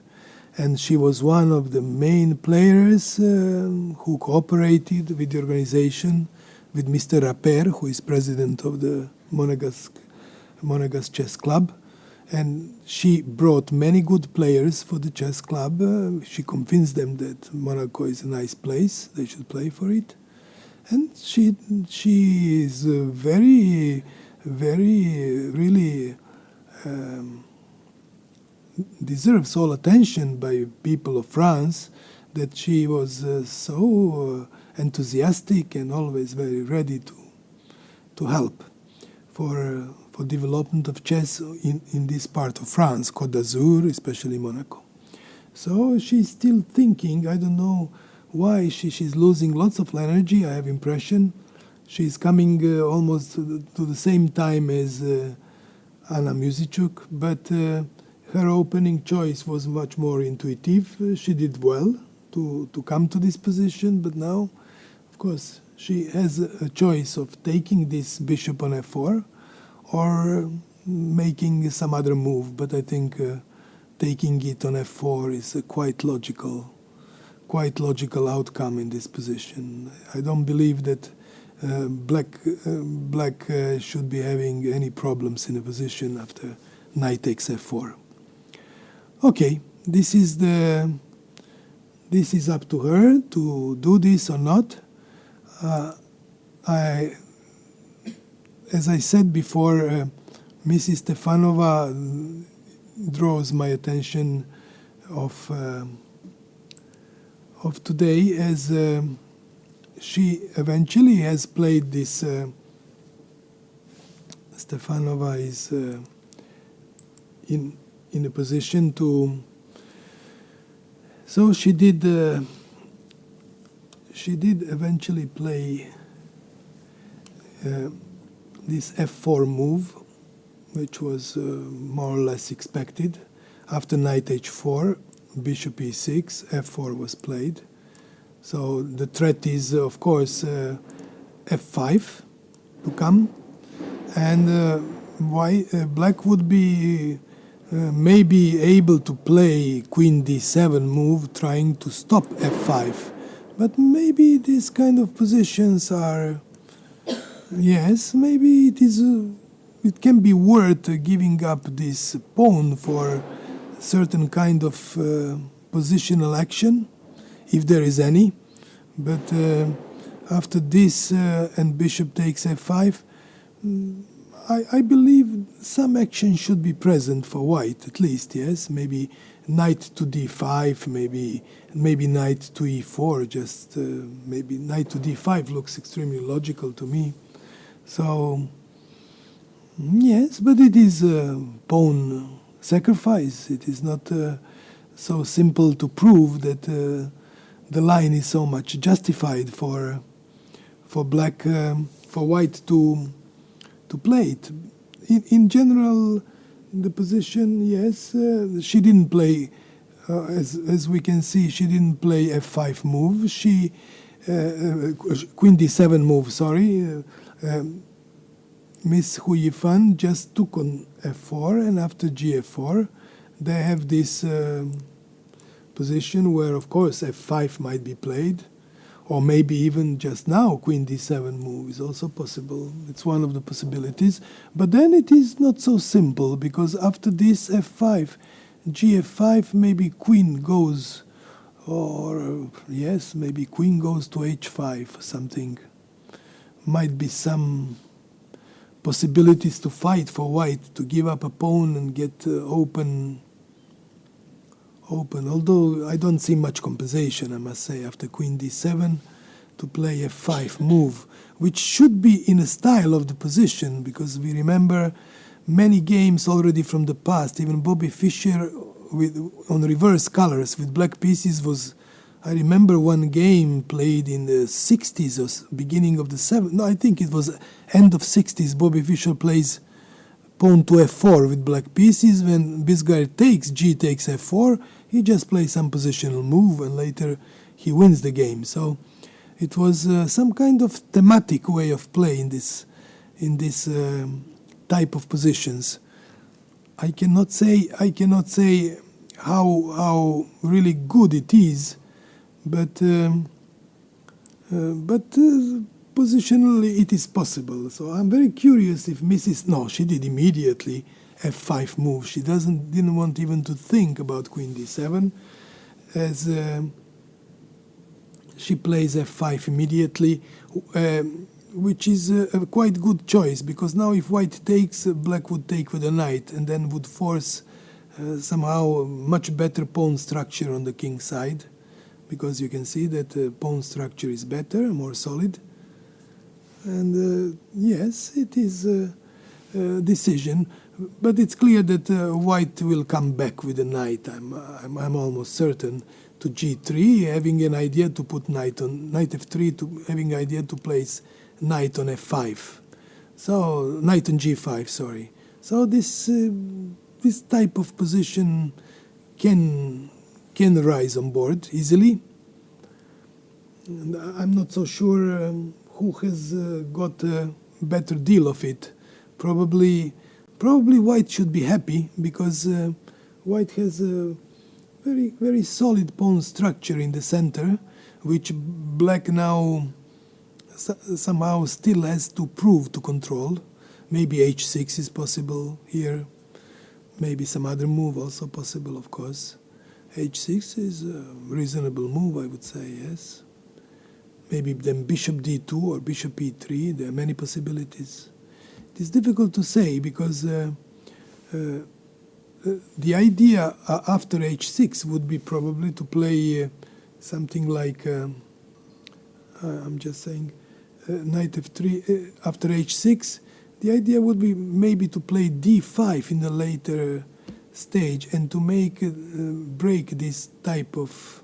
And she was one of the main players who cooperated with the organization, with Mr. Rapper, who is president of the Monagas Chess Club. And she brought many good players for the chess club. She convinced them that Monaco is a nice place, they should play for it. And she is very, very, really deserves all attention by people of France, that she was so enthusiastic and always very ready to help for development of chess in this part of France, Côte d'Azur, especially Monaco. So she's still thinking. I don't know why she's losing lots of energy. I have impression she's coming almost to the same time as Anna Musicuk, but her opening choice was much more intuitive. She did well to come to this position, but now, of course, she has a choice of taking this bishop on f4 or making some other move. But I think taking it on f4 is a quite logical outcome in this position. I don't believe that black should be having any problems in the position after knight takes f4. Okay, this is up to her to do this or not. As I said before, Mrs. Stefanova draws my attention of today, as she eventually has played this. Stefanova is in a position to. So she did eventually play this f4 move, which was more or less expected. After knight h4, bishop e6, f4 was played. So the threat is, of course, f5 to come. And black would be maybe able to play queen d7 move, trying to stop f5. But maybe these kind of positions are, yes, maybe it can be worth giving up this pawn for certain kind of positional action, if there is any. But after this and bishop takes f5, I believe some action should be present for white, at least, yes. Maybe knight to d5, maybe knight to e4, just maybe knight to d5 looks extremely logical to me. So, yes, but it is a pawn sacrifice. It is not so simple to prove that the line is so much justified for black, for white to play it. In general, the position, yes, she didn't play, as we can see, she didn't play f5 move. She queen d7 move, sorry. Miss Hu Yifan just took on f4, and after gf4, they have this position where, of course, f5 might be played, or maybe even just now queen d7 move is also possible. It's one of the possibilities. But then it is not so simple, because after this f5, gf5, maybe queen goes, or yes, maybe queen goes to h5 or something. Might be some possibilities to fight for white, to give up a pawn and get open. Although I don't see much compensation, I must say, after queen d7 to play f5 move, which should be in a style of the position, because we remember many games already from the past. Even Bobby Fischer on reverse colors with black pieces was I remember one game played in the 60s or beginning of the 70s. No, I think it was end of 60s. Bobby Fischer plays pawn to f4 with black pieces. When this guy takes g takes f4, he just plays some positional move and later he wins the game. So it was some kind of thematic way of play in this type of positions. I cannot say how really good it is, but positionally it is possible. So I'm very curious if Mrs. No, she did immediately f5 move. She didn't want even to think about queen d7, as she plays f5 immediately, which is a quite good choice, because now if white takes, black would take with a knight and then would force somehow a much better pawn structure on the king side, because you can see that the pawn structure is better, more solid. And yes, it is a decision, but it's clear that white will come back with a knight. I'm almost certain, to g3, having an idea to put knight on knight f3, to having an idea to place knight on f5. So knight on g5, sorry. So this type of position can rise on board easily. And I'm not so sure who has got a better deal of it. Probably white should be happy, because white has a very solid pawn structure in the center, which black now somehow still has to prove to control. Maybe h6 is possible here. Maybe some other move also possible, of course. h6 is a reasonable move, I would say, yes. Maybe then bishop d2 or bishop e3. There are many possibilities. It is difficult to say, because the idea after h6 would be probably to play something like, I'm just saying, knight f3 after h6. The idea would be maybe to play d5 in a later stage and to make break this type of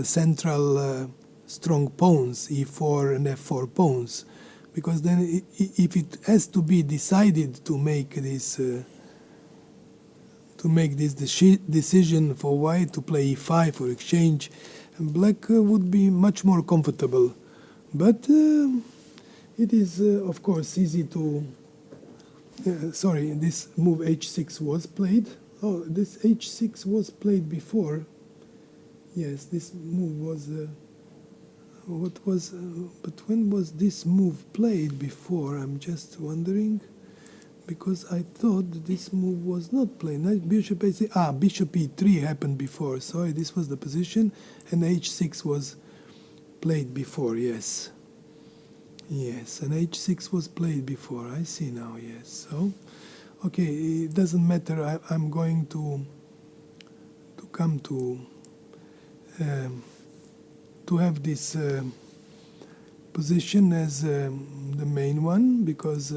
central strong pawns, e4 and f4 pawns, because then if it has to be decided to make this decision for white to play e5 or exchange, black would be much more comfortable. But it is of course easy to sorry, this move h6 was played. Oh, this h6 was played before. Yes, this move was but when was this move played before? I'm just wondering, because I thought that this move was not played. Bishop h6, bishop e3 happened before. Sorry, this was the position, and h6 was played before. Yes, and h6 was played before. I see now. Yes, so okay, it doesn't matter. I'm going to come to have this position as the main one, because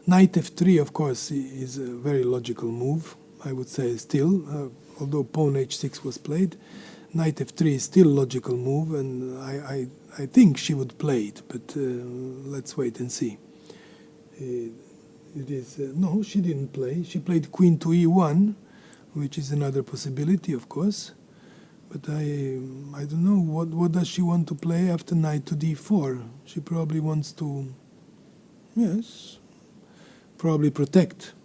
knight f3, of course, is a very logical move, I would say still, although pawn h6 was played. Knight f3 is still a logical move, and I think she would play it, but let's wait and see. It is no, she didn't play. She played queen to e1, which is another possibility, of course. But I don't know, what does she want to play after knight to d4? She probably wants to, yes, probably protect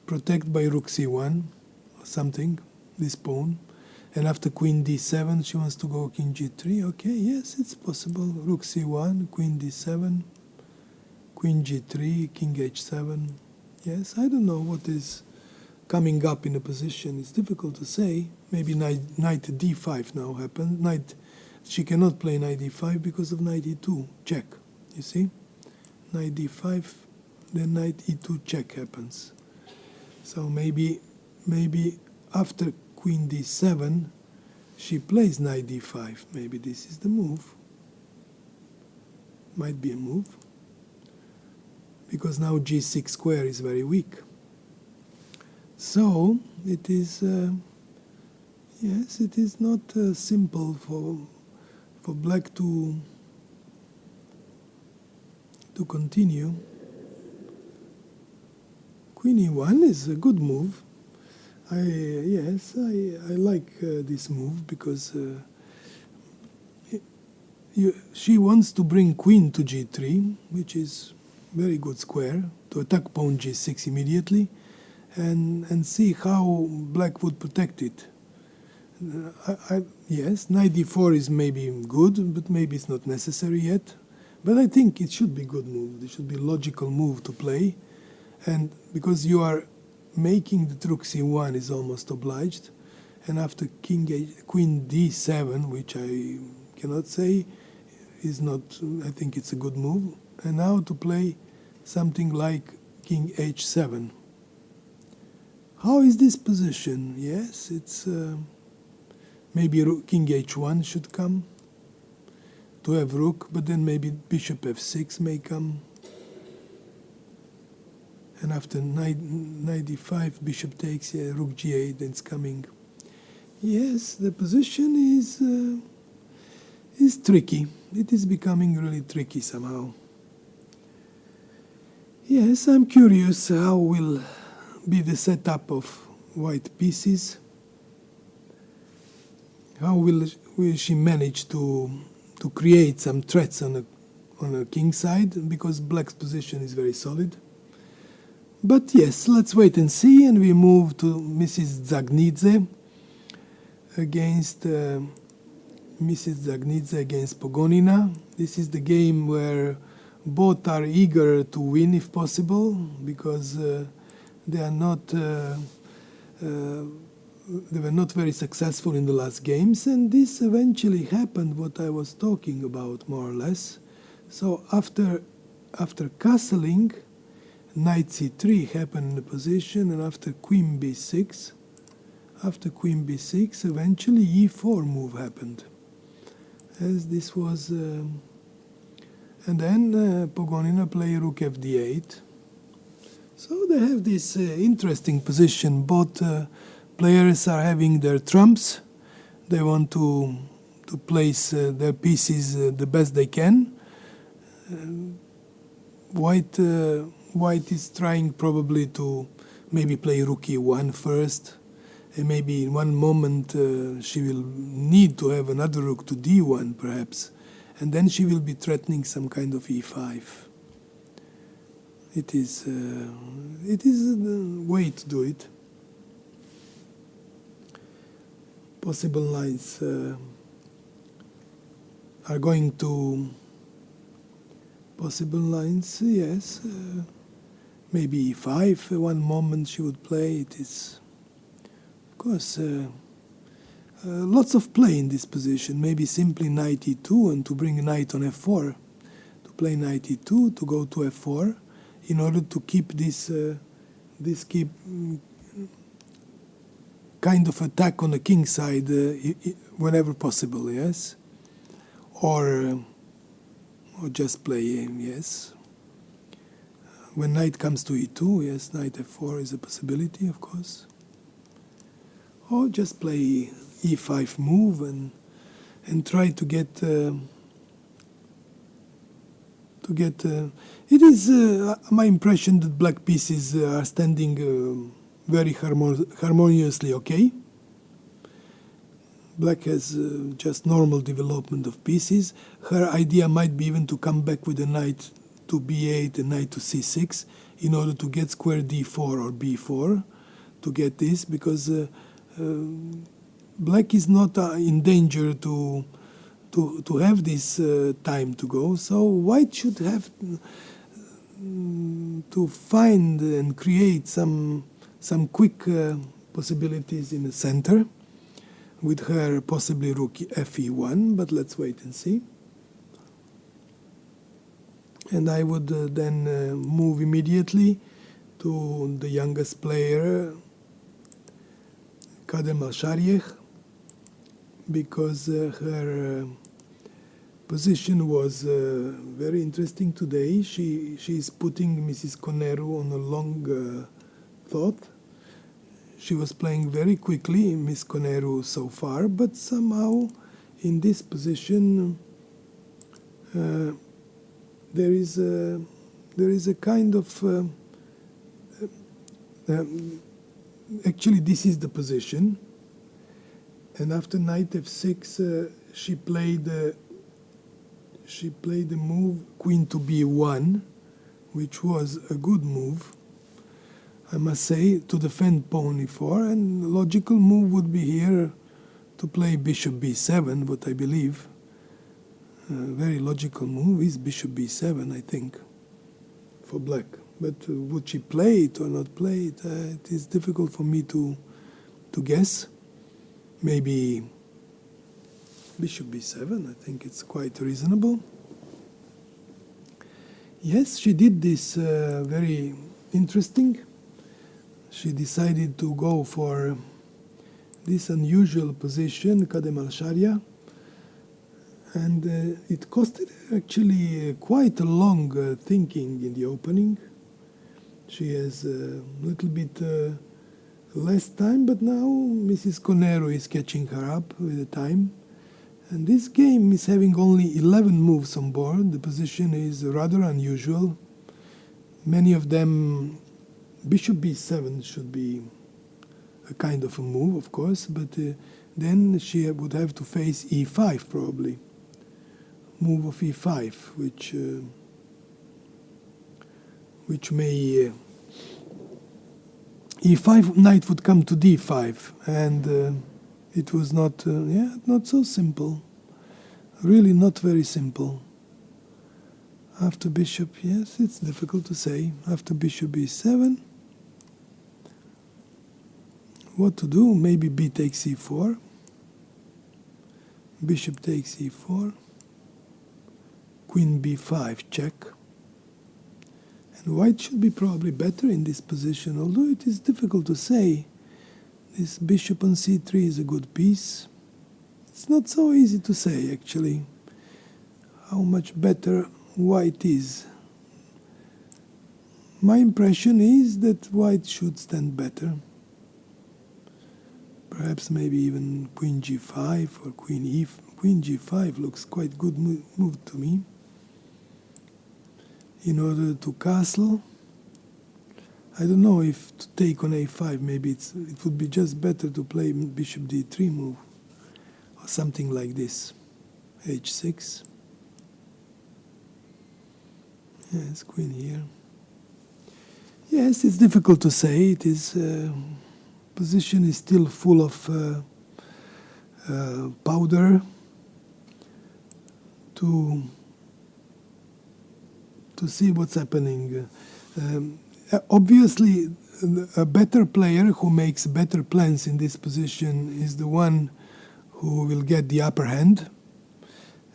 by rook c1 or something, this pawn. And after queen d7, she wants to go king g3. Okay, yes, it's possible. Rook c1, queen d7, queen g3, king h7. Yes, I don't know what is coming up in a position. It's difficult to say. Maybe knight d5 now happens. She cannot play knight d5 because of knight e2 check. You see, knight d5, then knight e2 check happens. So maybe after queen d7, she plays knight d5. Maybe this is the move. Might be a move, because now g6 square is very weak. So it is Yes, it is not simple for black to continue. Queen e1 is a good move. I like this move because she wants to bring queen to g3, which is very good square, to attack pawn g6 immediately, and see how black would protect it. Yes, knight d4 is maybe good, but maybe it's not necessary yet. But I think it should be a good move. It should be a logical move to play. And because you are making the rook c1 is almost obliged. And after queen d7, which I cannot say, is not, I think it's a good move. And now to play something like king h7. How is this position? Yes, it's maybe king h1 should come to have rook, but then maybe bishop f6 may come. And after knight d5, bishop takes, rook g8, then it's coming. Yes, the position is tricky. It is becoming really tricky somehow. Yes, I'm curious how will be the setup of white pieces. How will she manage to create some threats on a king side, because black's position is very solid. But yes, let's wait and see, and we move to Mrs. Zagnidze against Pogonina. This is the game where both are eager to win if possible, because they are not they were not very successful in the last games, and this eventually happened what I was talking about, more or less. So after castling, knight c3 happened in the position, and after queen b6, eventually e4 move happened. As this was, and then Pogonina play rook fd8. So they have this interesting position. Both players are having their trumps. They want to place their pieces the best they can. White is trying probably to maybe play rook e1 first, and maybe in one moment she will need to have another rook to d1 perhaps, and then she will be threatening some kind of e5. It is the way to do it. Possible lines are going to yes, maybe e5 one moment she would play. It is, of course, lots of play in this position. Maybe simply knight e2 and to bring a knight on f4, to play knight e2, to go to f4, in order to keep this kind of attack on the king side whenever possible, yes, or just play yes. When knight comes to e2, yes, knight f4 is a possibility, of course, or just play e5 move and try to get. It is my impression that black pieces are standing very harmoniously okay. Black has just normal development of pieces. Her idea might be even to come back with a knight to b8 and knight to c6 in order to get square d4 or b4 to get this, because black is not in danger to have this time to go. So white should have to find and create some quick possibilities in the center with her possibly rook fe1, but let's wait and see. And I would then move immediately to the youngest player, Kader Malsharieh, because her position was very interesting today. She is putting Mrs. Coneru on a long thought. she was playing very quickly, Miss Koneru so far, but somehow in this position there is a kind of actually this is the position, and after knight f6 she played the move queen to b1, which was a good move, I must say, to defend pawn e4, and the logical move would be here to play bishop b7, what I believe. A very logical move is bishop b7, I think, for black. But would she play it or not play it? It is difficult for me to guess. Maybe bishop b7, I think it's quite reasonable. Yes, she did this very interesting. She decided to go for this unusual position, Kadem al-Sharia, and it costed actually quite a long thinking in the opening. She has a little bit less time, but now Mrs. Koneru is catching her up with the time. And this game is having only 11 moves on board. The position is rather unusual. Many of them, bishop b7 should be a kind of a move, of course, but then she would have to face e5 probably. Move of e5, which may e5 knight would come to d5, and it was not not so simple, really not very simple. After bishop, yes, it's difficult to say. After bishop b7, what to do? Maybe b takes e4, bishop takes e4, queen b5 check. And white should be probably better in this position, although it is difficult to say. This bishop on c3 is a good piece. It's not so easy to say, actually, how much better white is. My impression is that white should stand better. Perhaps maybe even queen g5 or queen g5 looks quite good move to me. In order to castle, I don't know if to take on a5, maybe it would be just better to play bishop d3 move, or something like this, h6. Yes, queen here. Yes, it's difficult to say. It is position is still full of powder to see what's happening. Obviously, a better player who makes better plans in this position is the one who will get the upper hand.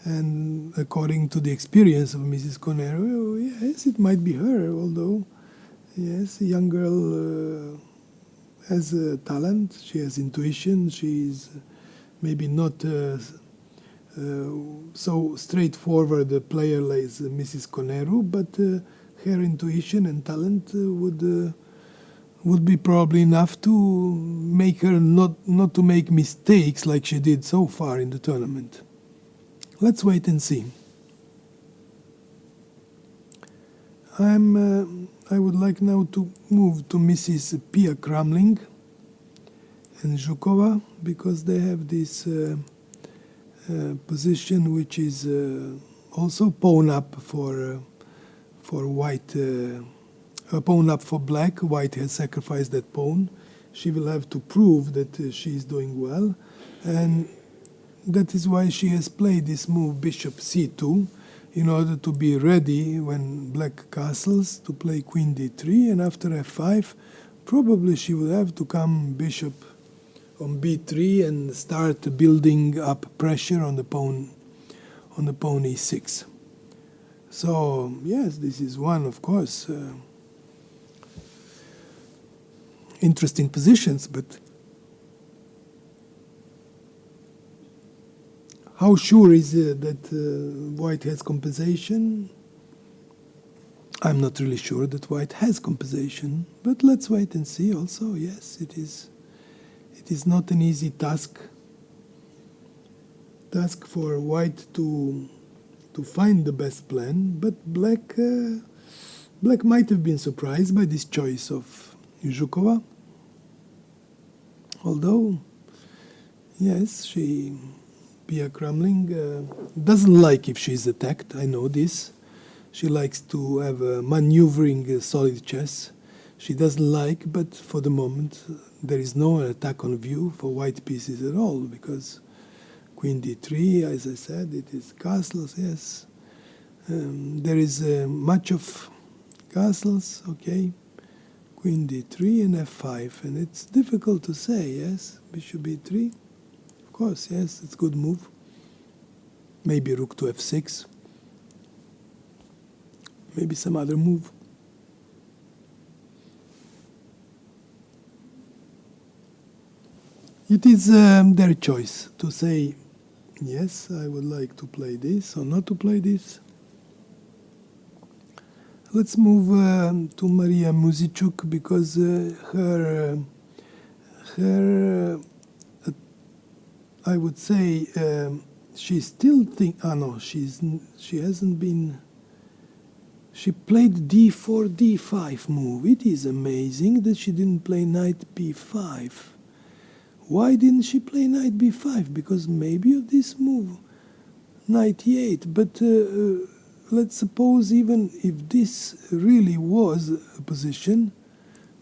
And according to the experience of Mrs. Koneru, yes, it might be her, although, yes, a young girl has talent, she has intuition, she's maybe not so straightforward a player like Mrs. Koneru, but her intuition and talent would be probably enough to make her not to make mistakes like she did so far in the tournament. Let's wait and see. I would like now to move to Mrs. Pia Kramling and Zhukova, because they have this position which is also pawn up for white, a pawn up for black. White has sacrificed that pawn. She will have to prove that she is doing well, and that is why she has played this move bishop c2, in order to be ready when black castles to play queen d3, and after f5 probably she will have to come bishop on b3 and start building up pressure on the pawn e6. So yes, this is one, of course, interesting positions, but how sure is it that white has compensation? I'm not really sure that white has compensation, but let's wait and see also. Yes, it is It is not an easy task for white to find the best plan, but black might have been surprised by this choice of Zhukova. Although, yes, Pia Kramling doesn't like if she's attacked, I know this. She likes to have a maneuvering solid chess. She doesn't like, but for the moment, there is no attack on view for white pieces at all, because Queen d3, as I said, it is castles, yes. There is much of castles, okay. Queen d3 and f5, and it's difficult to say, yes. Bishop b3, of course, yes, it's a good move. Maybe rook to f6. Maybe some other move. It is their choice to say, yes, I would like to play this or not to play this. Let's move to Maria Muzichuk, because her I would say she still think. No, she hasn't been. She played d4, d5 move. It is amazing that she didn't play knight b5. Why didn't she play knight b5? Because maybe of this move, knight e8. But let's suppose even if this really was a position,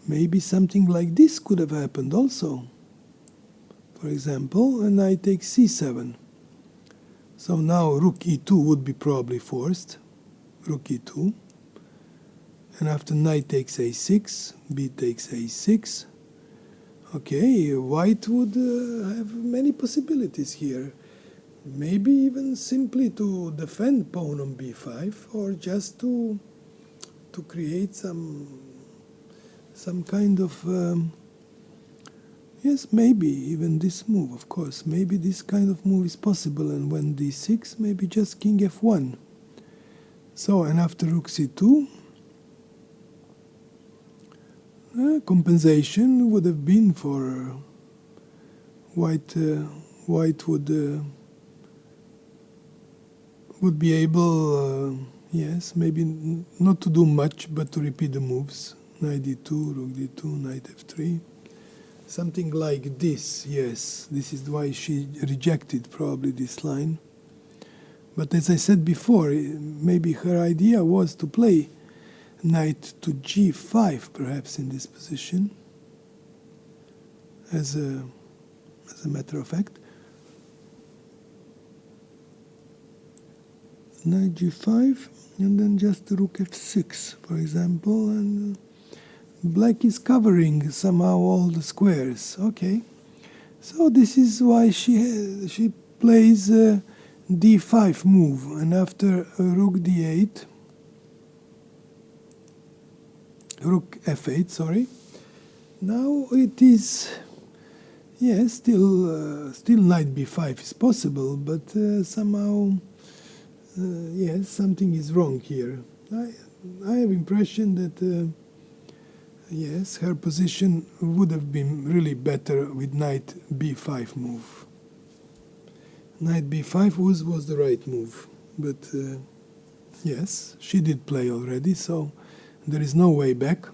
maybe something like this could have happened also. For example, a knight takes c7. So now rook e2 would be probably forced. Rook e2. And after knight takes a6, b takes a6. Okay, white would have many possibilities here. Maybe even simply to defend pawn on b5, or just to create some kind of yes, maybe even this move, of course. Maybe this kind of move is possible, and when d6, maybe just king f1. So, and after rook c2, compensation would have been for white. White would be able, yes, maybe not to do much, but to repeat the moves. Knight d2, rook d2, knight f3. Something like this, yes. This is why she rejected probably this line. But as I said before, maybe her idea was to play knight to g5, perhaps in this position, as a matter of fact. Knight g5, and then just rook f6, for example, and black is covering somehow all the squares. Okay, so this is why she plays d5 move, and after rook d8, rook f8, sorry. Now it is, yes, still knight b5 is possible, but somehow, yes, something is wrong here. I have impression that, yes, her position would have been really better with knight b5 move. Knight b5 was the right move, but yes, she did play already, so there is no way back.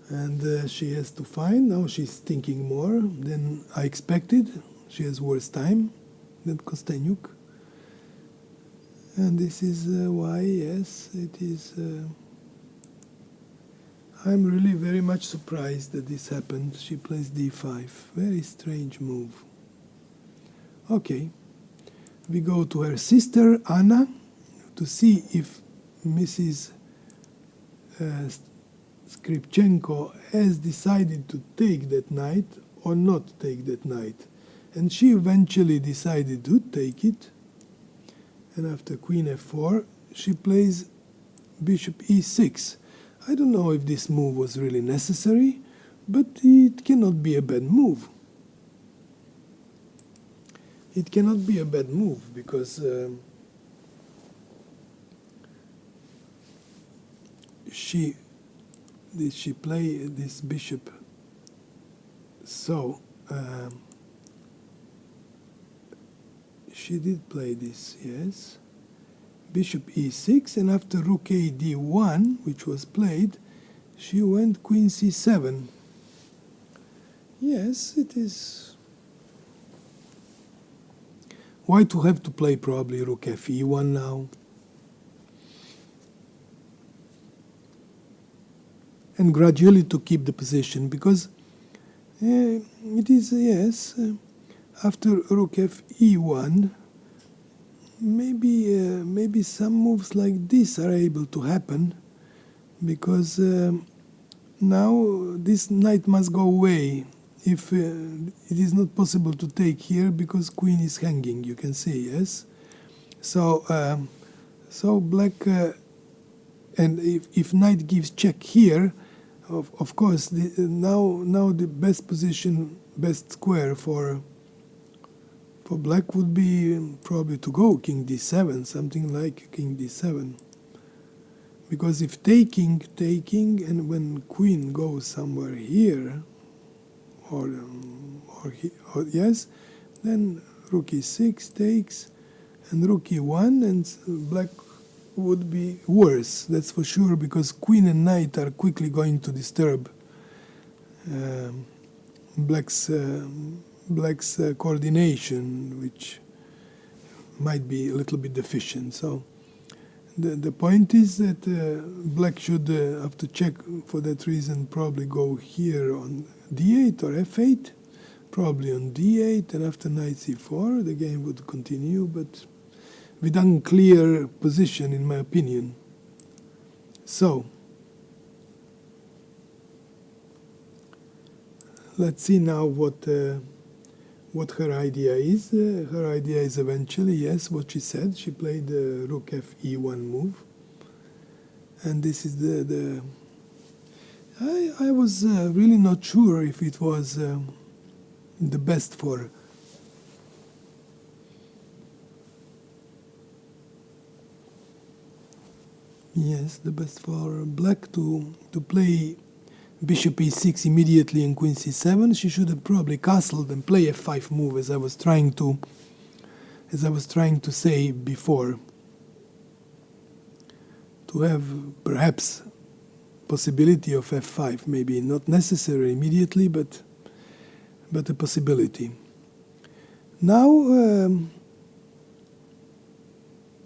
And she has to find, now she's thinking more than I expected. She has worse time than Kostenyuk. And this is why, yes, it is... I'm really very much surprised that this happened. She plays d5. Very strange move. Okay. We go to her sister, Anna, to see if Mrs. Skripchenko has decided to take that knight or not take that knight. And she eventually decided to take it. And after queen f4, she plays bishop e6. I don't know if this move was really necessary, but it cannot be a bad move. It cannot be a bad move, because did she play this bishop So she did play this, yes. Bishop e6, and after rook a d1, which was played, she went queen c7. Yes, it is. Why to have to play probably rook f e1 now? And gradually to keep the position, because it is, yes, after rook f e1, maybe some moves like this are able to happen, because now this knight must go away. If it is not possible to take here because queen is hanging, you can see, yes. So so black, and if knight gives check here, of course now the best position, best square for black would be probably to go king d7, something like king d7. Because if taking, and when queen goes somewhere here, or yes, then rook e6 takes, and rook e1, and black would be worse, that's for sure, because queen and knight are quickly going to disturb black's coordination, which might be a little bit deficient. So the point is that black should, after check, for that reason, probably go here on d8 or f8, probably on d8, and after knight c4, the game would continue, but with unclear position, in my opinion. So let's see now what her idea is. Her idea is eventually, yes, what she said. She played the rook f e1 move, and this is the I was really not sure if it was the best for. Yes, the best for black to play bishop e6 immediately and queen c7. She should have probably castled and play f5 move, as I was trying to say before, to have perhaps possibility of f5, maybe not necessary immediately, but a possibility. Now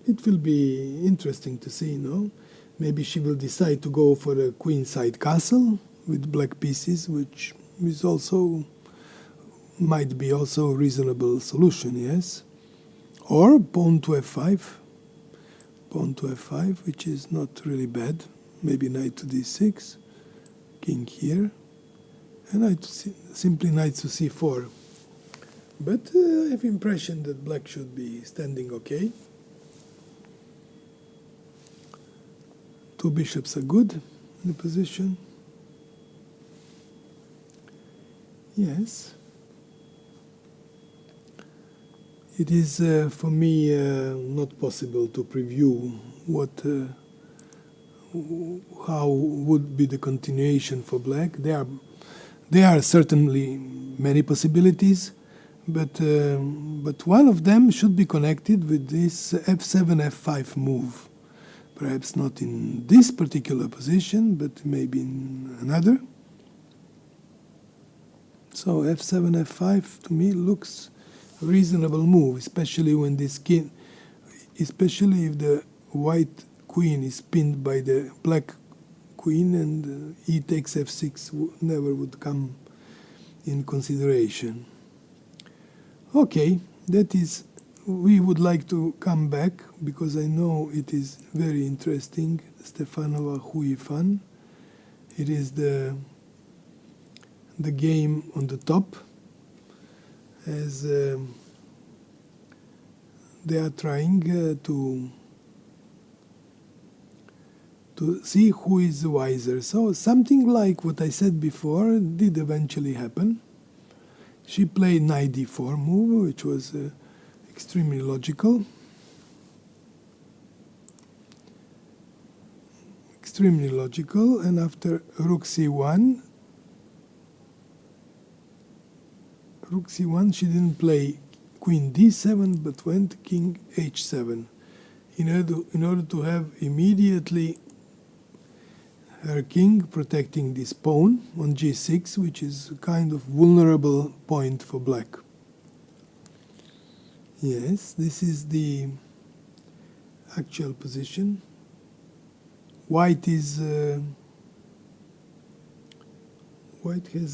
it will be interesting to see, no? Maybe she will decide to go for a queenside castle with black pieces, which is also might be also a reasonable solution, yes. Or pawn to f5, which is not really bad. Maybe knight to d6, king here, and simply knight to c4. But I have impression that black should be standing okay. Two bishops are good in the position. Yes. It is for me not possible to preview how would be the continuation for black. There are certainly many possibilities, but one of them should be connected with this f7 f5 move. Perhaps not in this particular position, but maybe in another. So f7 f5 to me looks a reasonable move, especially when this king, especially if the white queen is pinned by the black queen, and e takes f6 never would come in consideration. Okay, that is, we would like to come back, because I know it is very interesting, Stefanova Huifan. It is the game on the top, as they are trying to see who is wiser. So something like what I said before did eventually happen. She played knight d4 move, which was extremely logical. And after rook c1, rook c1, she didn't play queen d7, but went king h7. In order to have immediately her king protecting this pawn on g6, which is a kind of vulnerable point for black. Yes, this is the actual position. White has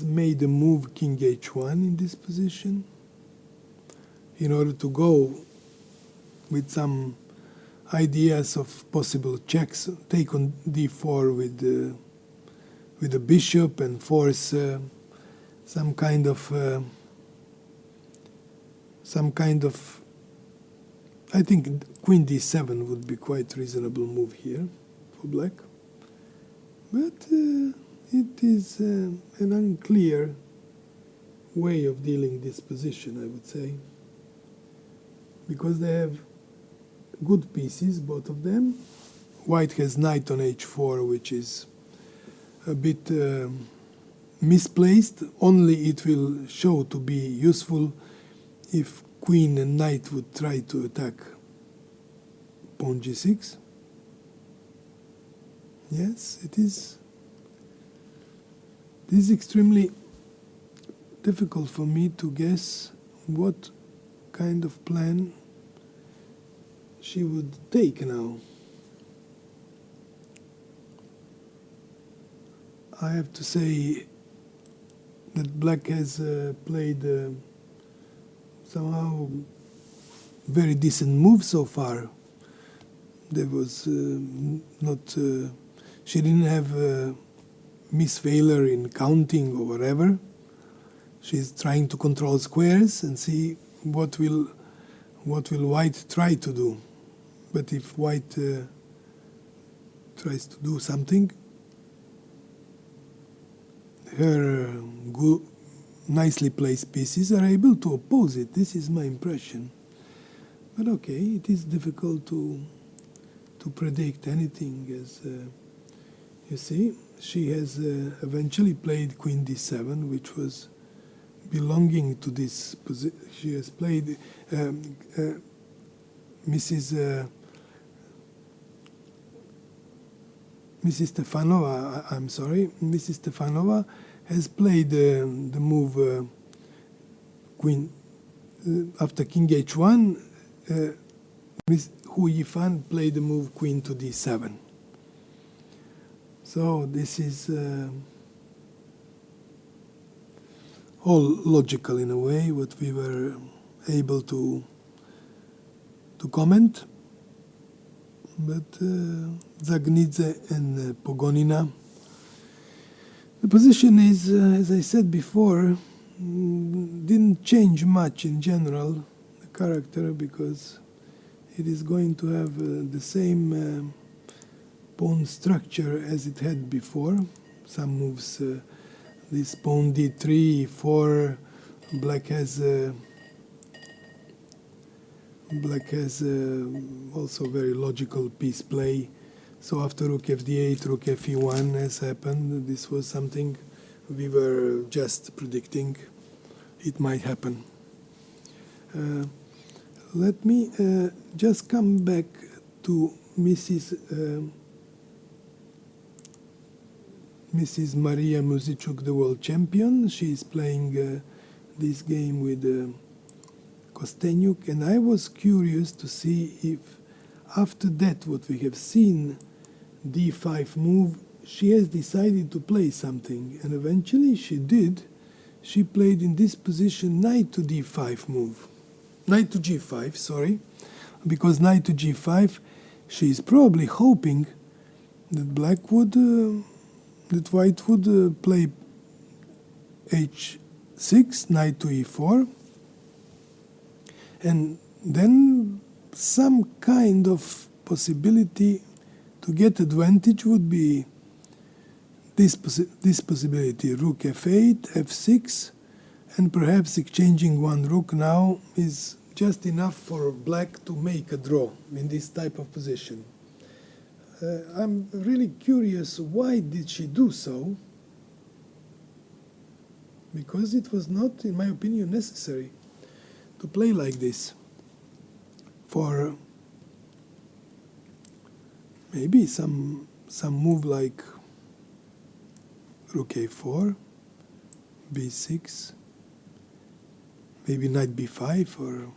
made a move king h1 in this position in order to go with some ideas of possible checks, take on d4 with the bishop and force some kind of I think queen d7 would be quite reasonable move here for black, but it is an unclear way of dealing this position, I would say, because they have good pieces, both of them. White has knight on h4, which is a bit misplaced. Only it will show to be useful if queen and knight would try to attack pawn g6. Yes, it is. It is extremely difficult for me to guess what kind of plan she would take now. I have to say that black has played somehow very decent move so far. There was she didn't have miss failure in counting or whatever. She's trying to control squares and see what will white try to do. But if white tries to do something, her nicely placed pieces are able to oppose it. This is my impression. But okay, it is difficult to predict anything. As you see, she has eventually played queen d7, which was belonging to this position. She has played Mrs. Stefanova, I'm sorry, Mrs. Stefanova has played the move queen after king h1. Miss Hu Yifan played the move queen to d7. So this is all logical in a way, what we were able to comment. But Zagnidze and Pogonina, the position is, as I said before, didn't change much in general, the character, because it is going to have the same pawn structure as it had before. Some moves, this pawn d3, e4, black has also very logical piece play. So after rook fd8, rook fe1 has happened. This was something we were just predicting. It might happen. Let me just come back to Mrs. Maria Muzichuk, the world champion. She is playing this game with Kostenyuk, and I was curious to see if after that what we have seen, d5 move, she has decided to play something, and eventually she did. She played in this position knight to d5 move. Knight to g5, sorry, because knight to g5, she is probably hoping that black would, that white would play h6, knight to e4, and then some kind of possibility to get advantage would be this possibility, rook f8, f6, and perhaps exchanging one rook now is just enough for black to make a draw in this type of position. I'm really curious, why did she do so? because it was not, in my opinion, necessary to play like this. For maybe some move like rook a4, b6, maybe knight b5, or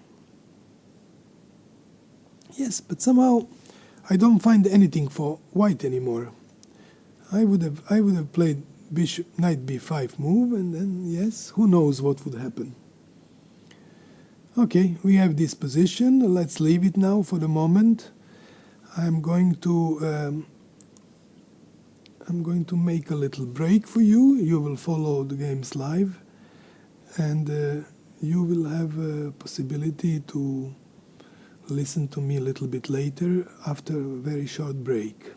yes, but somehow I don't find anything for white anymore. I would have played bishop knight b5 move, and then yes, who knows what would happen. Okay, we have this position. Let's leave it now for the moment. I'm going to make a little break for you. You will follow the games live, and you will have a possibility to listen to me a little bit later after a very short break.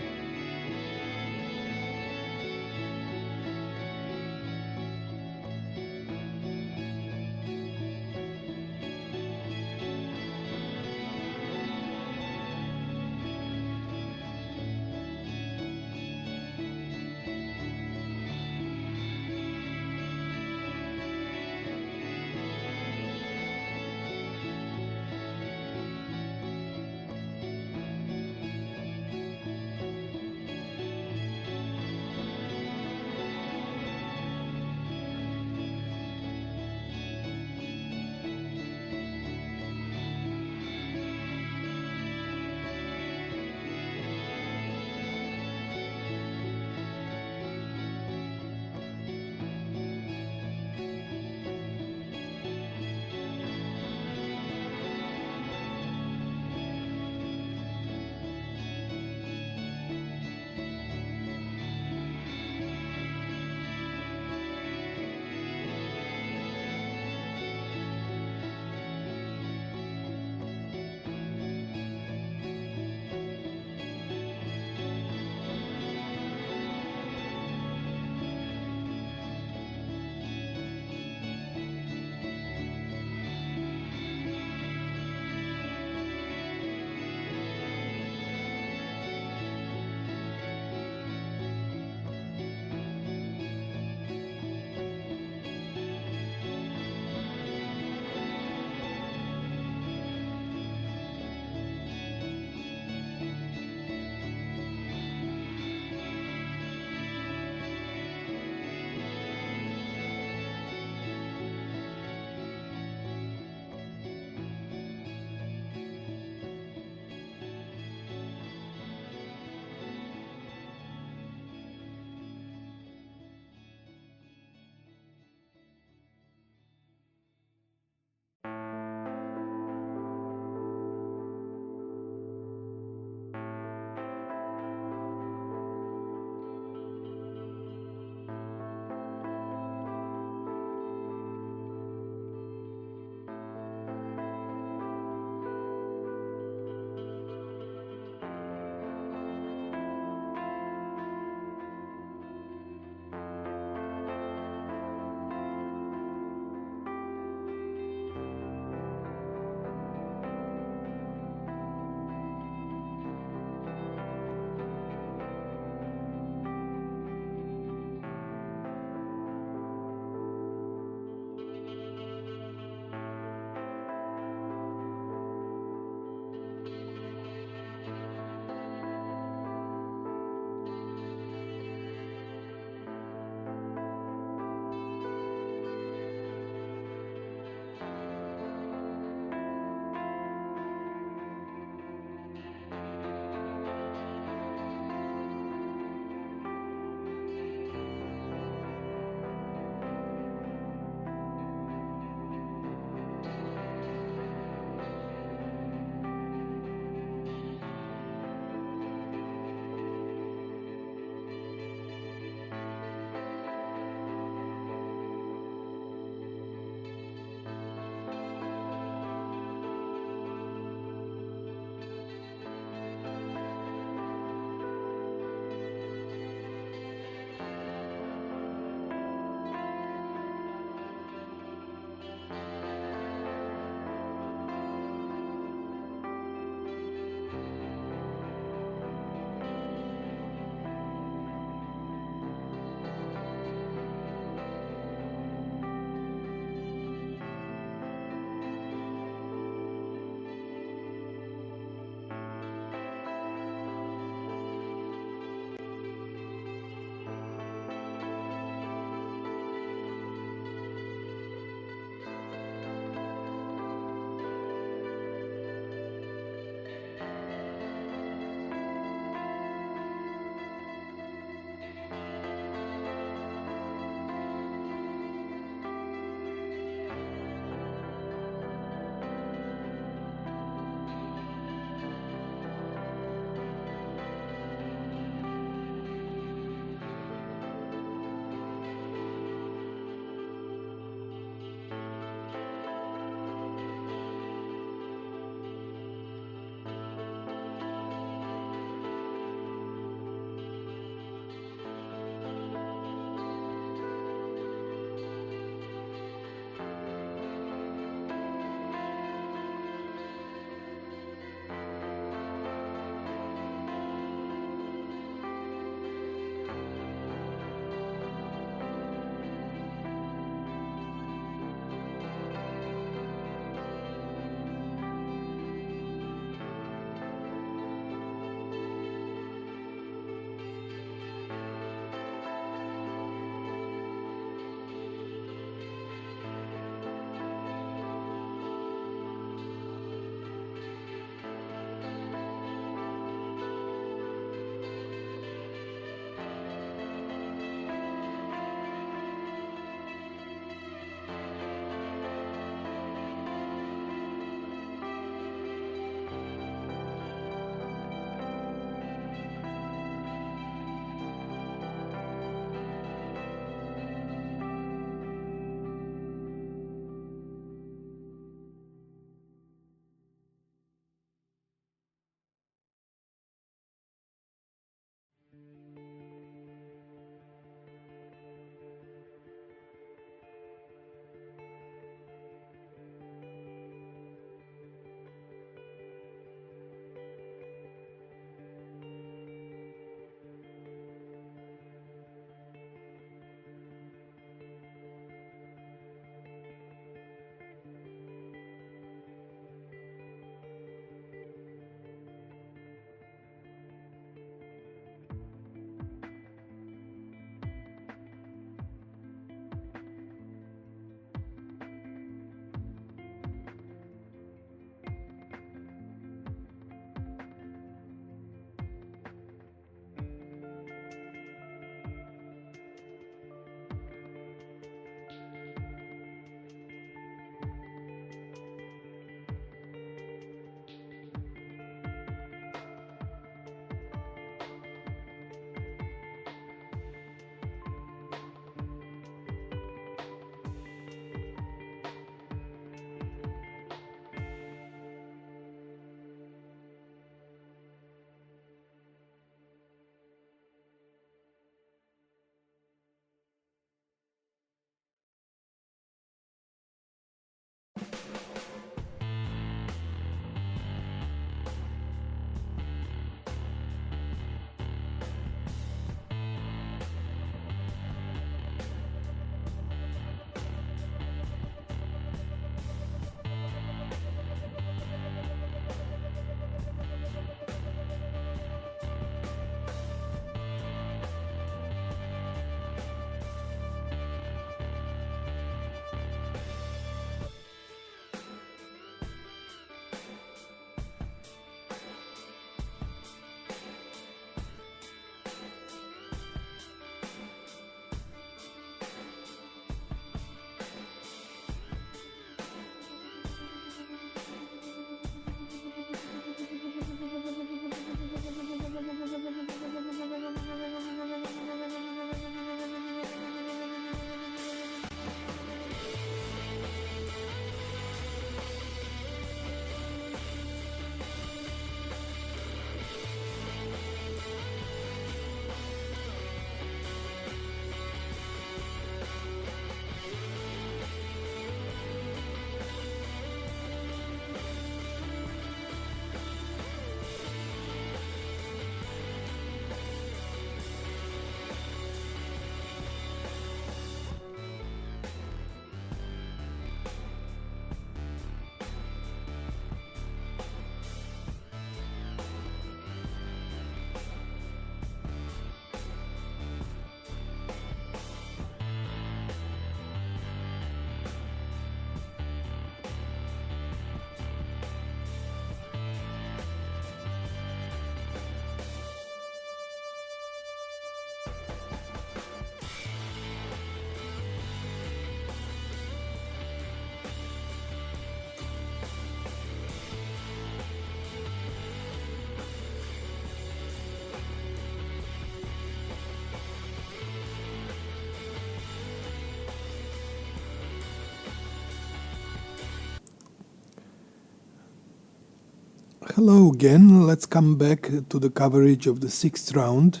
Hello again. Let's come back to the coverage of the sixth round.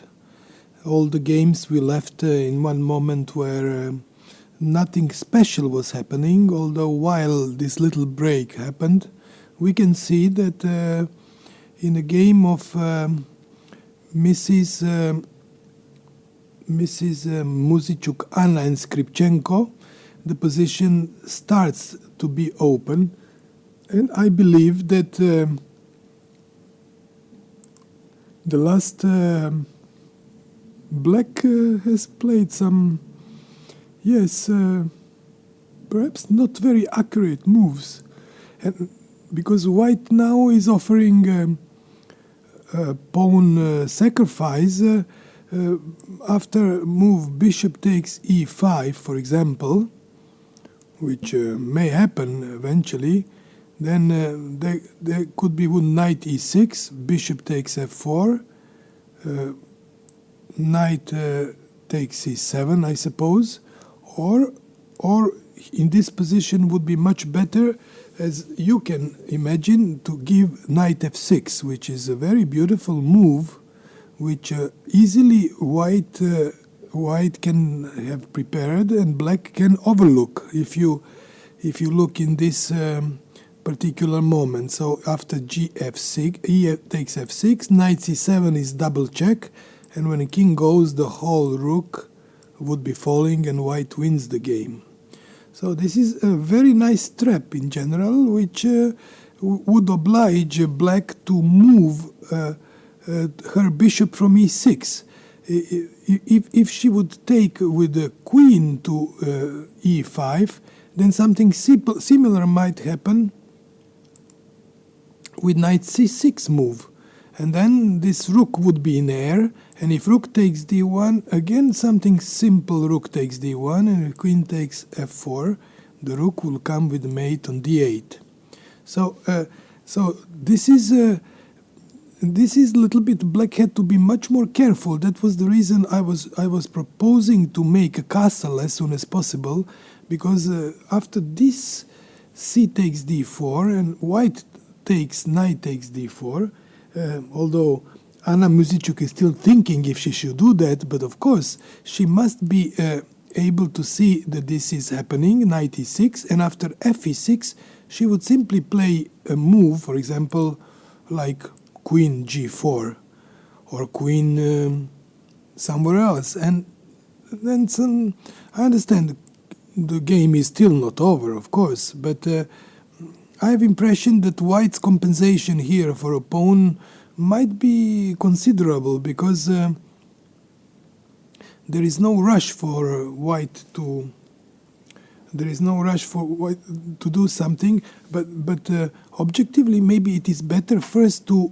All the games we left in one moment where nothing special was happening, although while this little break happened, we can see that in a game of Mrs. Muzichuk, Anna and Skripchenko, the position starts to be open, and I believe that the last black has played some, perhaps not very accurate moves, and because white now is offering a pawn sacrifice after move bishop takes e5, for example, which may happen eventually. Then there could be knight e6, bishop takes f4, knight takes c7, I suppose, or in this position would be much better, as you can imagine, to give knight f6, which is a very beautiful move, which easily white can have prepared and black can overlook if you look in this particular moment. So after gf6, e takes f6, knight c7 is double check, and when a king goes, the whole rook would be falling and white wins the game. So this is a very nice trap in general, which would oblige black to move her bishop from e6. If she would take with the queen to e5, then something similar might happen with knight c6 move, and then this rook would be in air, and if rook takes d1, again something simple, rook takes d1, and if queen takes f4, the rook will come with mate on d8. So this is a little bit, black had to be much more careful. That was the reason I was proposing to make a castle as soon as possible, because after this c takes d4 and white takes knight takes d4, although Anna Muzichuk is still thinking if she should do that, but of course she must be able to see that this is happening, knight e6, and after f e6 she would simply play a move, for example, like queen g4 or queen somewhere else, and then I understand the game is still not over, of course, but I have impression that white's compensation here for a pawn might be considerable, because there is no rush for white to do something, but objectively maybe it is better first to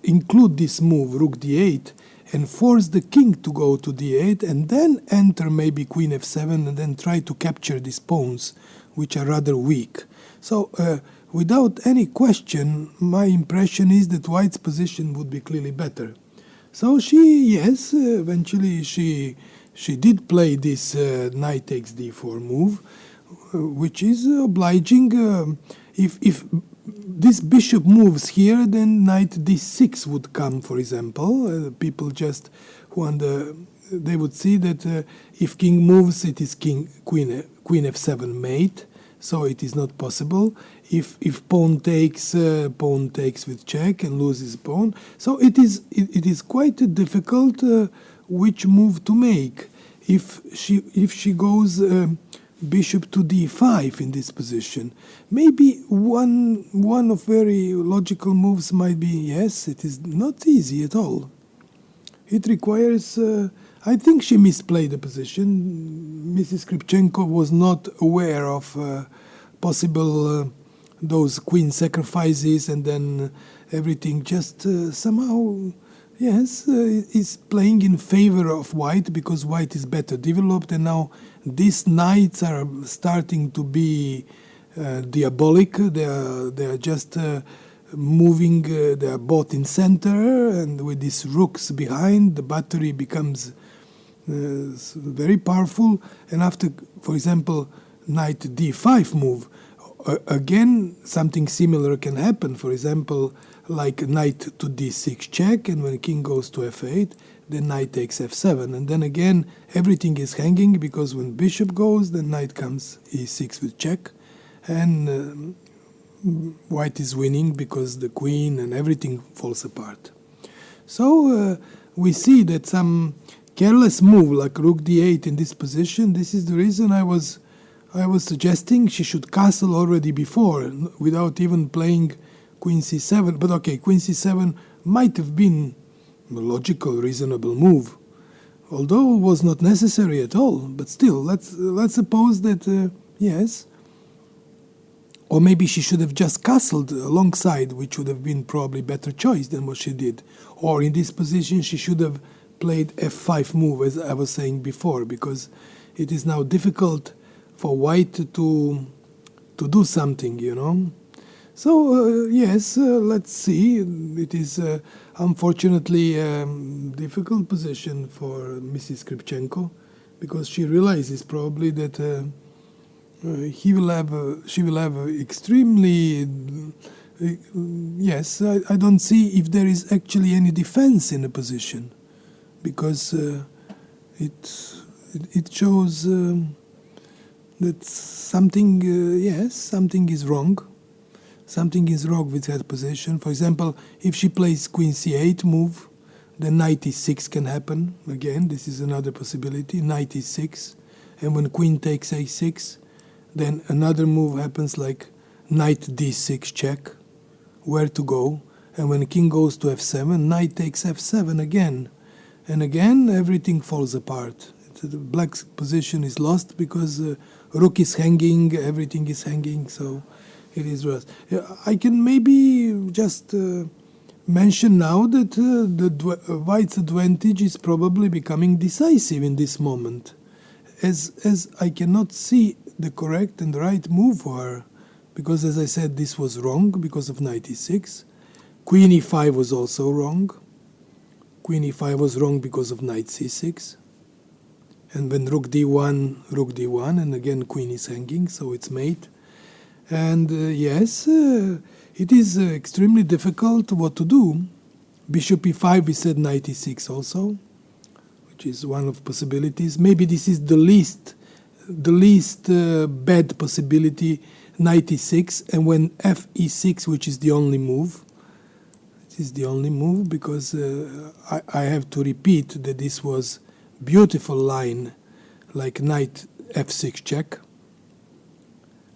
include this move rook d8 and force the king to go to d8, and then enter maybe queen f7 and then try to capture these pawns which are rather weak. So without any question, my impression is that white's position would be clearly better. So eventually she did play this knight takes d4 move, which is obliging. If this bishop moves here, then knight d6 would come, for example. People just they would see that if king moves, it is queen f7 mate, so it is not possible. If pawn takes with check and loses pawn, so it is quite difficult which move to make. If she goes bishop to d5 in this position, maybe one of very logical moves might be, yes, it is not easy at all. It requires, I think she misplayed the position. Mrs. Skripchenko was not aware of possible those queen sacrifices, and then everything just somehow, is playing in favor of white, because white is better developed, and now these knights are starting to be diabolic. They are just moving. They are both in center, and with these rooks behind, the battery becomes very powerful. And after, for example, knight d5 move, again, something similar can happen. For example, like knight to d6 check, and when king goes to f8, then knight takes f7. And then again, everything is hanging, because when bishop goes, then knight comes e6 with check. And white is winning because the queen and everything falls apart. So we see that some careless move like rook d8 in this position, this is the reason I was suggesting she should castle already before, without even playing queen c7. But okay, queen c7 might have been a logical, reasonable move, although it was not necessary at all. But still, let's suppose that yes. Or maybe she should have just castled alongside, which would have been probably better choice than what she did. Or in this position, she should have played f5 move, as I was saying before, because it is now difficult for white to do something, you know. So, yes, let's see. It is unfortunately a difficult position for Mrs. Skripchenko, because she realizes probably that she will have extremely, yes, I don't see if there is actually any defense in the position, because it shows that something, yes, something is wrong. Something is wrong with that position. For example, if she plays queen c8 move, then knight e6 can happen. Again, this is another possibility, knight e6. And when queen takes a6, then another move happens like knight d6 check, where to go. And when king goes to f7, knight takes f7 again. And again, everything falls apart. The black position is lost because rook is hanging, everything is hanging, so it is lost. I can maybe just mention now that the white's advantage is probably becoming decisive in this moment, as I cannot see the correct and right move for her, because as I said, this was wrong because of knight e6. Queen e5 was also wrong. Queen e5 was wrong because of knight c6. And when rook d1, and again queen is hanging, so it's mate. And yes, it is extremely difficult what to do. Bishop e5, we said knight e6 also, which is one of possibilities. Maybe this is the least bad possibility, knight e6, and when f e6, which is the only move. It is the only move because I have to repeat that this was beautiful line, like knight f6 check,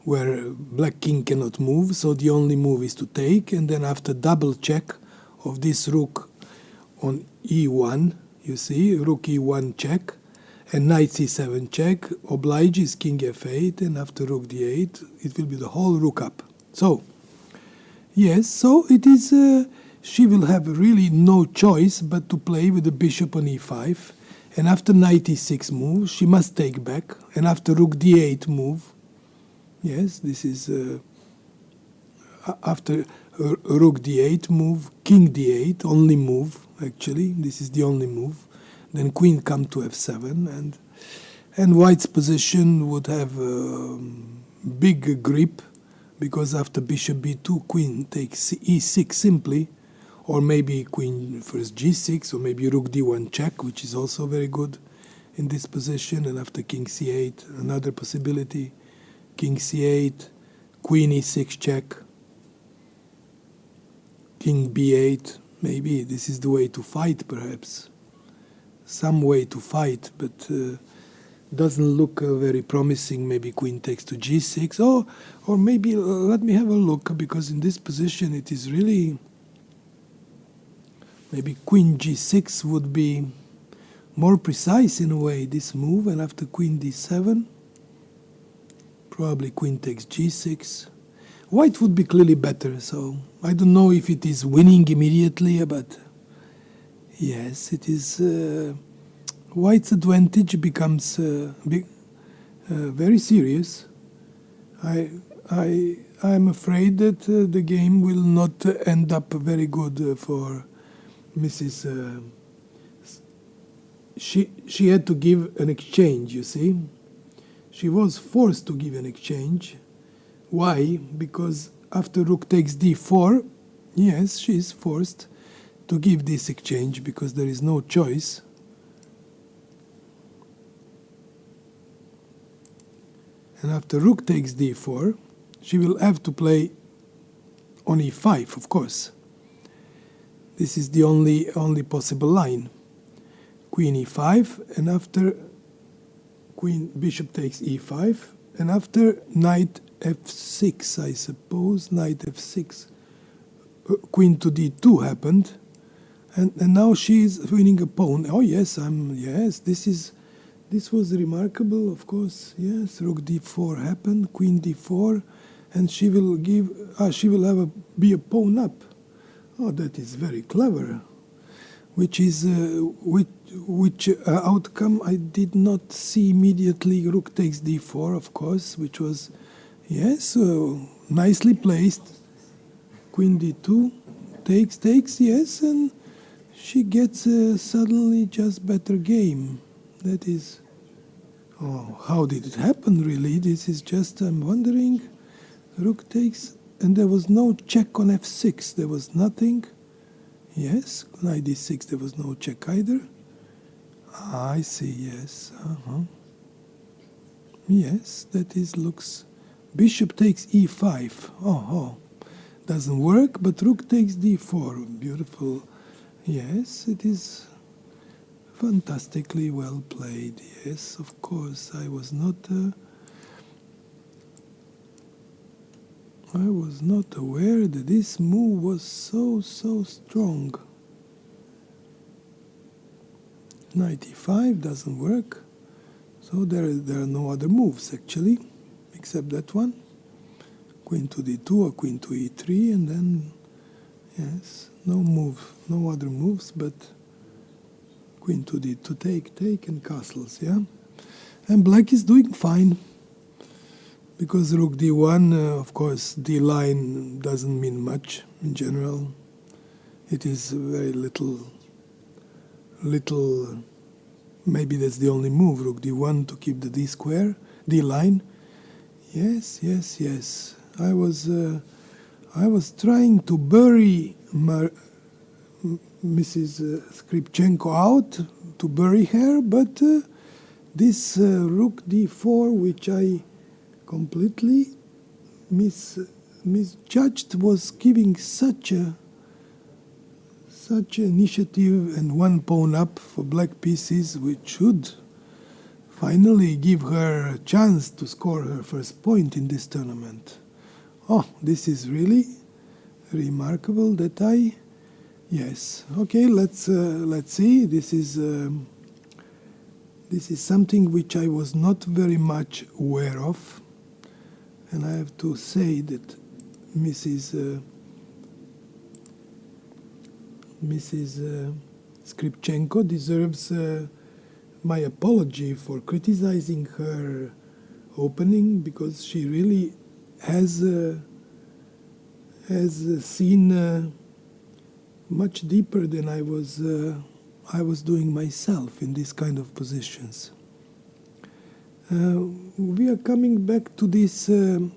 where black king cannot move, so the only move is to take, and then after double check of this rook on e1, you see, rook e1 check, and knight c7 check obliges king f8, and after rook d8, it will be the whole rook up. So, yes, so it is, she will have really no choice but to play with the bishop on e5, and after knight e6 move, she must take back, and after rook d8 move, yes, this is after rook d8 move, king d8, only move, actually, this is the only move. Then queen come to f7, and white's position would have big grip, because after bishop b2, queen takes e6 simply, or maybe queen first g6, or maybe rook d1 check, which is also very good in this position, and after king c8, another possibility, king c8, queen e6 check, king b8, maybe this is the way to fight, perhaps. Some way to fight, but doesn't look very promising. Maybe queen takes to g6, or maybe let me have a look, because in this position it is really, maybe queen g6 would be more precise in a way, this move, and after queen d7, probably queen takes g6. White would be clearly better, so I don't know if it is winning immediately, but yes, it is. White's advantage becomes very serious. I'm afraid that the game will not end up very good for Mrs. She had to give an exchange. You see, she was forced to give an exchange, Why? Because after rook takes d4, yes, she is forced to give this exchange because there is no choice. And after rook takes d4, she will have to play on e5, of course. This is the only possible line. Queen e5, and after bishop takes e5, and after knight f6, I suppose, knight f6, queen to d2 happened, and now she is winning a pawn. Oh yes, yes, this was remarkable, of course. Yes, rook d4 happened, queen d4, and she will be a pawn up. Oh, that is very clever. Which outcome I did not see immediately. Rook takes d4, of course, which was, yes, nicely placed. Queen d2 takes, yes, and she gets suddenly just better game. That is, oh, how did it happen, really? This is just, I'm wondering. Rook takes, and there was no check on f6. There was nothing. Yes, knight d6, there was no check either. I see, yes. Yes, that looks... Bishop takes e5. Oh, doesn't work, but rook takes d4. Beautiful. Yes, it is fantastically well played. Yes, of course, I was not aware that this move was so strong. Knight e5 doesn't work, so there are no other moves actually, except that one. Queen to d2 or queen to e3, and then, yes, no other moves, but queen to d2 take and castles, yeah? And black is doing fine. Because rook d1, of course, d line doesn't mean much in general. It is very little. Maybe that's the only move, rook d1 to keep the d line. Yes. I was trying to bury Mrs. Skripchenko out, to bury her, but this rook d4, which I completely misjudged, was giving such initiative and one pawn up for black pieces, which should finally give her a chance to score her first point in this tournament. Oh, this is really remarkable that yes. Okay, let's see. This is something which I was not very much aware of. And I have to say that Mrs. Skripchenko deserves my apology for criticizing her opening, because she really has seen much deeper than I was doing myself in these kind of positions. We are coming back to this game,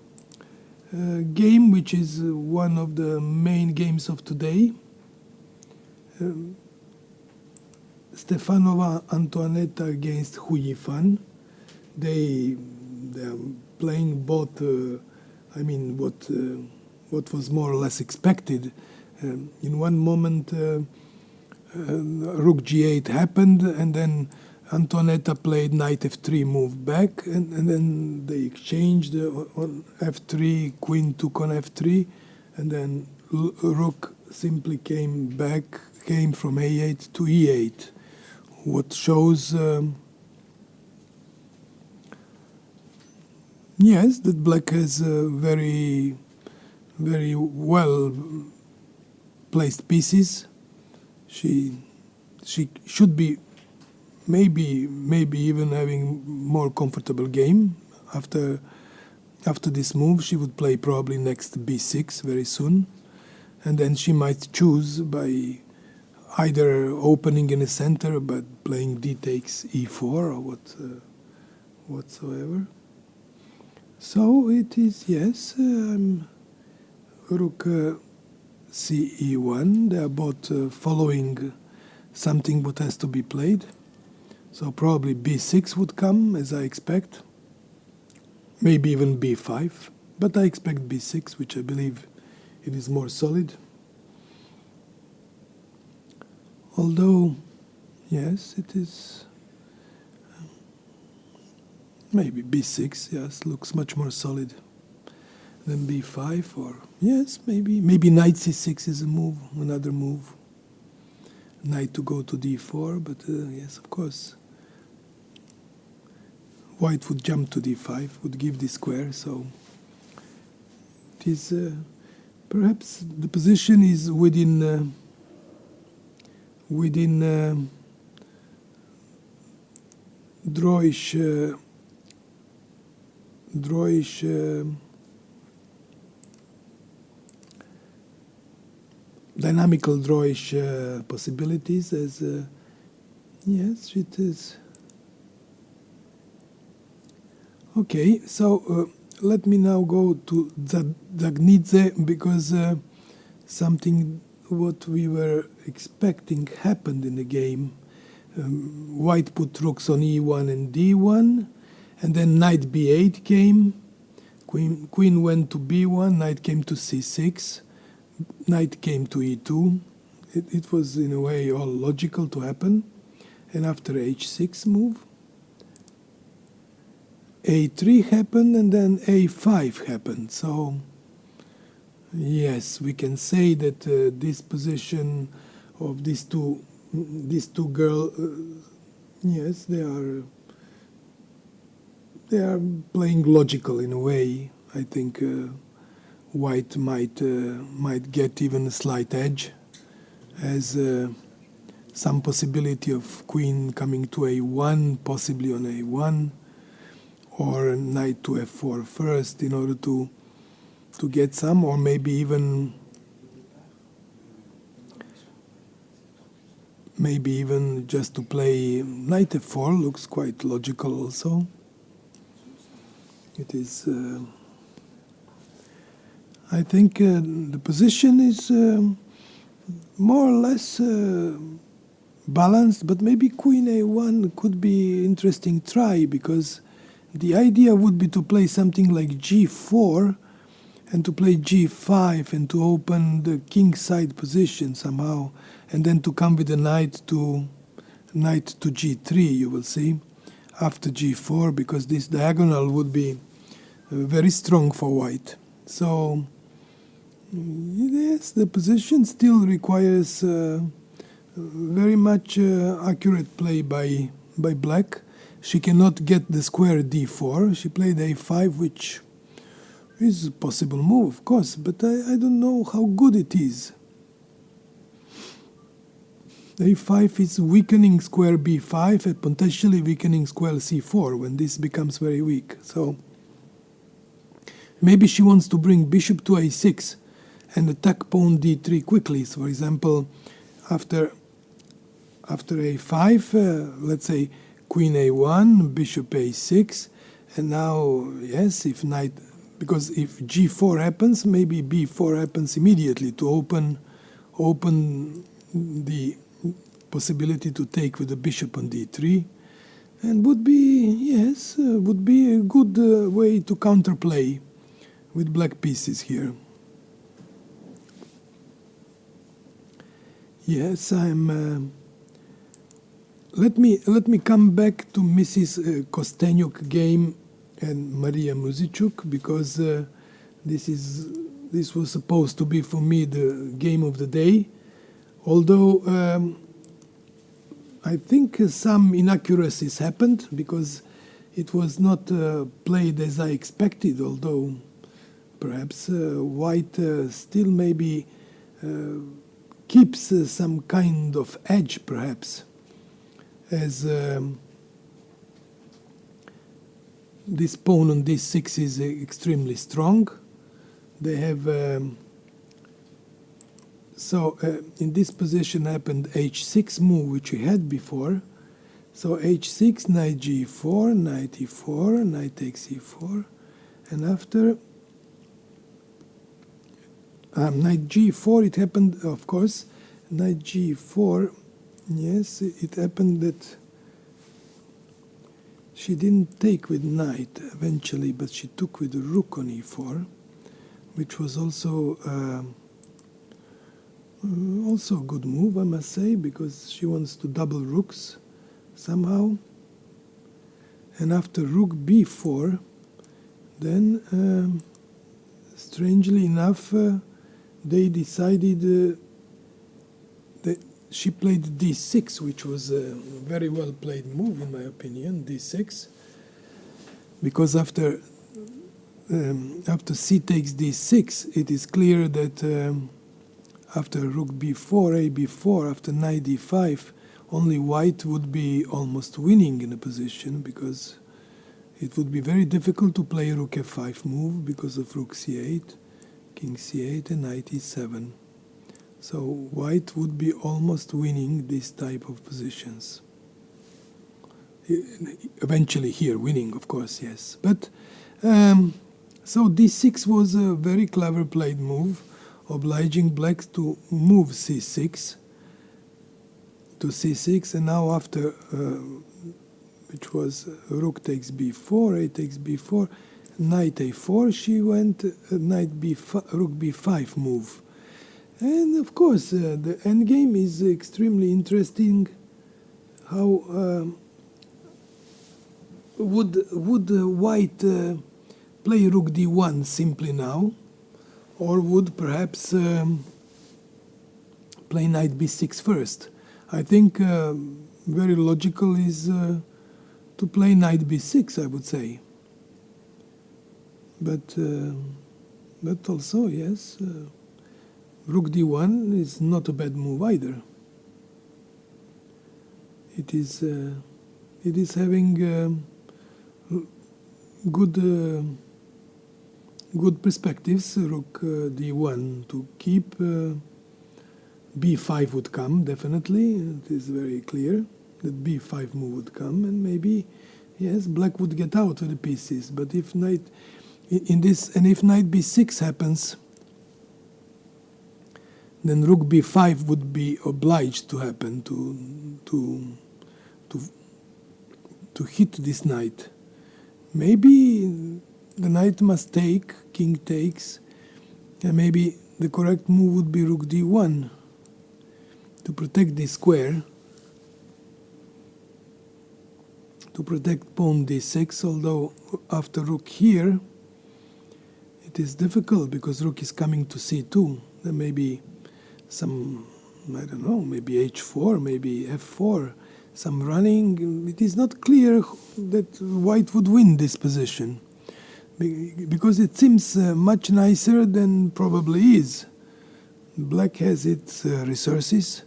which is one of the main games of today. Stefanova Antoaneta against Hu Yifan. They are playing both. What was more or less expected. In one moment, Rook G8 happened, and then Antoaneta played knight f3, move back, and then they exchanged on f3, queen took on f3, and then Rook simply came from a8 to e8, what shows, yes, that black has very, very well placed pieces. She should be maybe even having more comfortable game after this move. She would play probably next b6 very soon, and then she might choose by either opening in the center but playing d takes e4 or whatsoever. So it is, yes, rook ce1. They are both following something what has to be played. So probably b6 would come, as I expect. Maybe even b5. But I expect b6, which I believe it is more solid. Although, yes, it is... maybe b6, yes, looks much more solid than b5, or yes, maybe knight c6 is a move, another move. Knight to go to d4, but yes, of course. White would jump to d5, would give the square, so it is perhaps the position is within drawish dynamical drawish possibilities, as yes, it is. Okay, so let me now go to Zagnidze, because something what we were expecting happened in the game. White put rooks on e1 and d1, and then knight b8 came, queen went to b1, knight came to c6, knight came to e2. It was in a way all logical to happen. And after h6 move, a3 happened, and then a5 happened. So yes, we can say that this position of these two girls, yes, they are playing logical in a way. I think white might get even a slight edge, as some possibility of queen coming to a1, possibly on a1, or knight to f4 first in order to get some, or maybe even just to play knight f4 looks quite logical also. It is, I think the position is more or less balanced, but maybe queen a1 could be interesting try, because the idea would be to play something like g4 and to play g5 and to open the king side position somehow, and then to come with a knight to g3, you will see, after g4, because this diagonal would be very strong for white. So yes, the position still requires very much accurate play by black. She cannot get the square d4. She played a5, which is a possible move, of course, but I don't know how good it is. a5 is weakening square b5 and potentially weakening square c4 when this becomes very weak. So maybe she wants to bring bishop to a6 and attack pawn d3 quickly. So, for example, after a5, let's say queen a1, bishop a6, and now, yes, if knight, because if g4 happens, maybe b4 happens immediately to open the possibility to take with the bishop on d3, and would be a good way to counterplay with black pieces here. Yes, I'm. Let me come back to Mrs. Kostenyuk game and Maria Muzichuk, because this was supposed to be for me the game of the day. Although I think some inaccuracies happened, because it was not played as I expected. Although perhaps white still maybe keeps some kind of edge, perhaps, as this pawn on d6 is extremely strong. They have in this position happened h6 move, which we had before. So h6, knight g4, knight e4, knight takes e4, And after knight g4, it happened, of course, knight g4, yes, it happened that she didn't take with knight eventually, but she took with the rook on e4, which was also also a good move, I must say, because she wants to double rooks somehow. And after rook b4, then strangely enough, they decided that she played d6, which was a very well played move in my opinion, d6, because after c takes d6, it is clear that after rook b4, a b4, after knight d5, only white would be almost winning in a position, because it would be very difficult to play rook f5 move because of rook c8, king c8, and knight e7. So white would be almost winning this type of positions. Eventually here, winning, of course, yes. But so d6 was a very clever played move, obliging black to move c6 to c6, and now after which was rook takes b4, a takes b4, knight a4, she went knight b5, rook b5 move. And of course the endgame is extremely interesting. How would white play rook d1 simply now, or would perhaps play knight b6 first? I think very logical is to play knight b6, I would say. But also, yes, rook d1 is not a bad move either. It is having good perspectives. Rook d1 to keep. b5 would come, definitely. It is very clear that b5 move would come, and maybe, yes, black would get out with the pieces. But if knight if knight b6 happens, then rook b5 would be obliged to happen to hit this knight. Maybe the knight must take, king takes, and maybe the correct move would be rook d1 to protect this square, to protect pawn d6, although after rook here it is difficult because rook is coming to c2. There may be some, I don't know, maybe h4, maybe f4, some running. It is not clear that white would win this position, because it seems much nicer than probably is. Black has its resources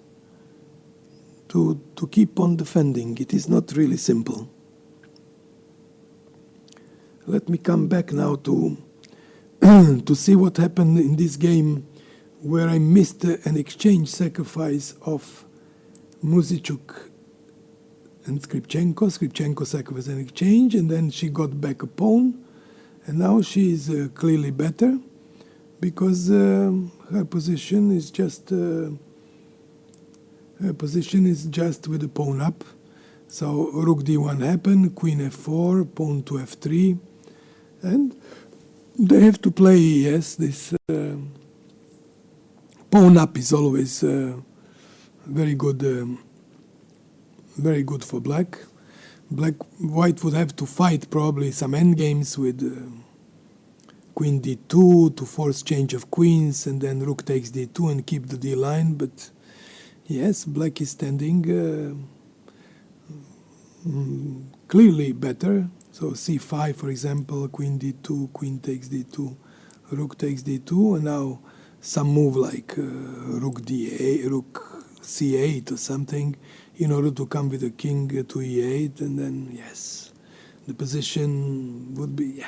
to keep on defending. It is not really simple. Let me come back now to to see what happened in this game, where I missed an exchange sacrifice of Muzichuk and Skripchenko. Skripchenko sacrificed an exchange, and then she got back a pawn, and now she is clearly better, because her position is just with the pawn up. So rook d1 happened, queen f4, pawn to f3, and they have to play, yes, this pawn up is always very good for black. White would have to fight probably some endgames with queen d2 to force change of queens, and then rook takes d2 and keep the d line. But yes, black is standing clearly better. So c5, for example, queen d2, queen takes d2, rook takes d2, and now some move like rook d8, rook c8 or something, in order to come with a king to e8, and then, yes, the position would be,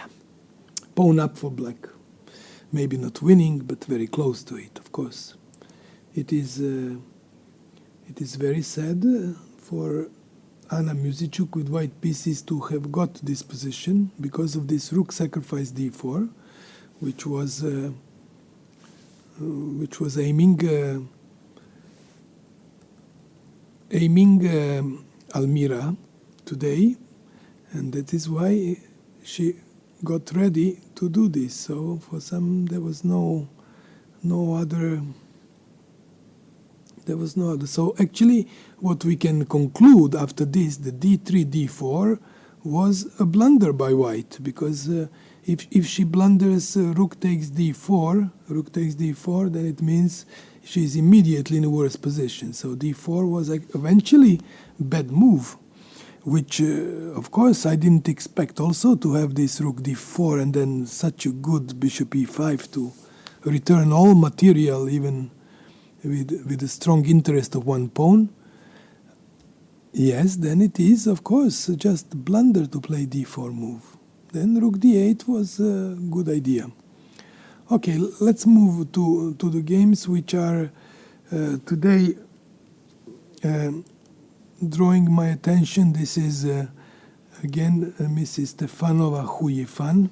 pawn up for black. Maybe not winning, but very close to it, of course. It is very sad for Anna Musiciuk with white pieces to have got this position because of this rook sacrifice d4, which was aiming Almira today, and that is why she got ready to do this. So for some there was no other. So actually what we can conclude after this, the d3, d4, was a blunder by white, because if she blunders rook takes d4, then it means she is immediately in a worse position. So d4 was eventually a bad move, which of course I didn't expect also to have this rook d4 and then such a good bishop e5 to return all material, even with a strong interest of one pawn. Yes, then it is, of course, just blunder to play d4 move. Then rook d8 was a good idea. Okay, let's move to the games which are today drawing my attention. This is again Mrs. Stefanova Huyifan,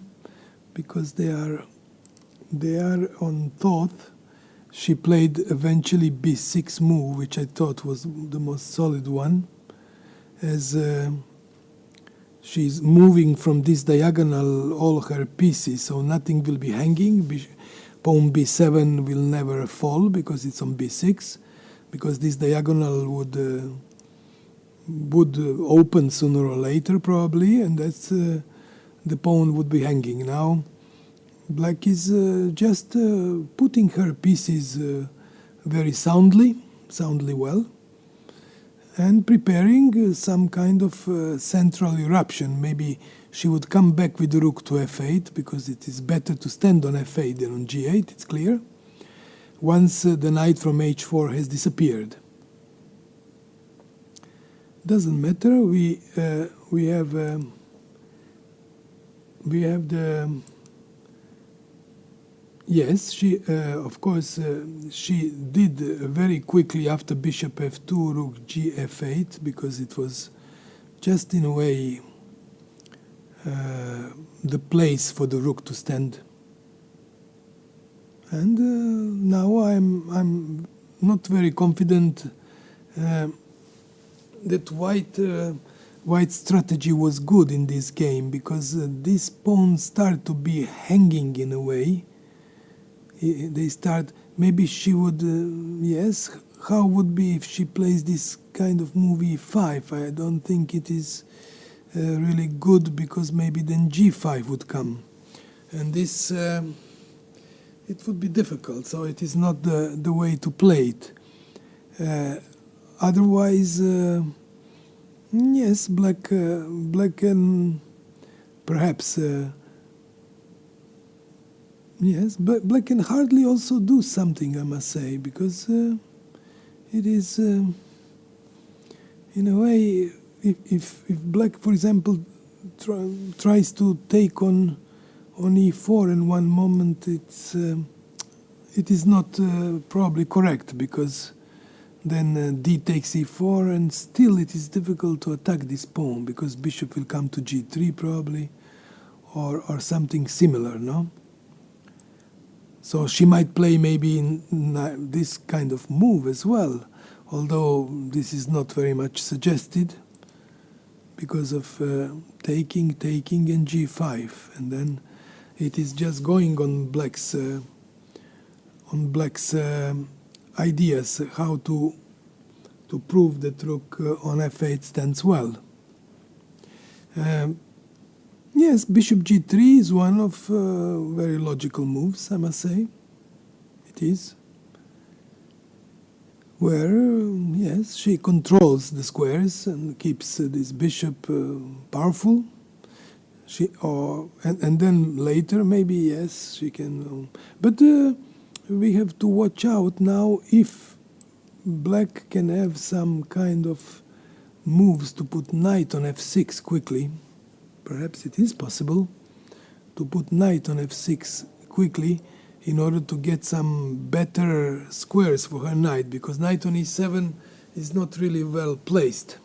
because they are on Thoth. She played eventually b6 move, which I thought was the most solid one, as she's moving from this diagonal all her pieces, so nothing will be hanging. Pawn b7 will never fall because it's on b6, because this diagonal would open sooner or later probably, and that's the pawn would be hanging. Now Black is just putting her pieces very soundly well, and preparing some kind of central eruption. Maybe she would come back with the rook to f8, because it is better to stand on f8 than on g8, it's clear, once the knight from h4 has disappeared. Doesn't matter, we have the... Yes, she, of course, she did very quickly after bishop f2, rook g f8, because it was just in a way the place for the rook to stand. And now I'm not very confident that white's strategy was good in this game, because these pawns start to be hanging in a way. They start, maybe she would, yes, how would be if she plays this kind of move e5? I don't think it is really good, because maybe then g5 would come. And this, it would be difficult, so it is not the way to play it. Otherwise, yes, black can perhaps... Yes, but Black can hardly also do something, I must say, because it is, in a way, if Black, for example, tries to take on e4 in one moment, it is not probably correct, because then d takes e4, and still it is difficult to attack this pawn, because bishop will come to g3 probably, or something similar, no? So she might play maybe in this kind of move as well, although this is not very much suggested, because of taking and g5, and then it is just going on Black's ideas how to prove that rook on f8 stands well. Yes, bishop g3 is one of very logical moves, I must say. It is. Where, yes, she controls the squares and keeps this bishop powerful. And then later, maybe, yes, she can... but we have to watch out now if Black can have some kind of moves to put knight on f6 quickly. Perhaps it is possible to put knight on f6 quickly in order to get some better squares for her knight, because knight on e7 is not really well placed.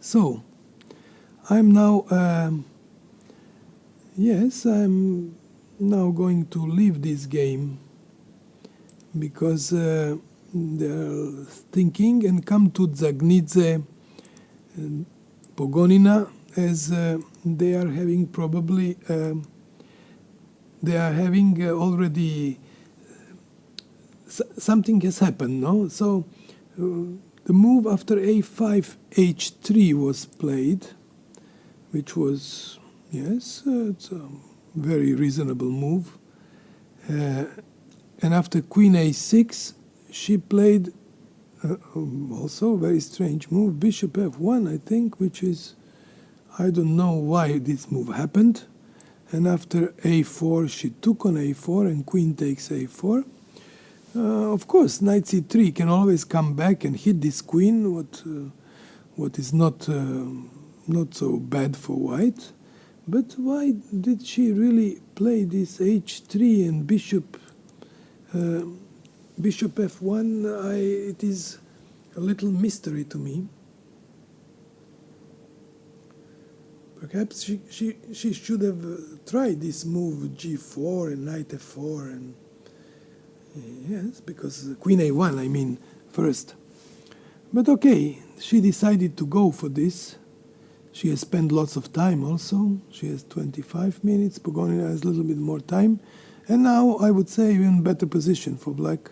So, I'm now, I'm now going to leave this game because they're thinking and come to Zagnidze Pogonina, as they are having probably, they are having already, something has happened, no? So the move after a5, h3 was played, which was, yes, it's a very reasonable move. And after queen a6, she played also a very strange move, bishop f1, I think, which is, I don't know why this move happened. And after a4, she took on a4, and queen takes a4. Of course, knight c3 can always come back and hit this queen, what is not so bad for white. But why did she really play this h3 and bishop f1? It is a little mystery to me. Perhaps she should have tried this move g4 and knight f4, and yes, because queen a1, I mean, first. But okay, she decided to go for this. She has spent lots of time also. She has 25 minutes. Pogonina has a little bit more time. And now I would say even better position for black,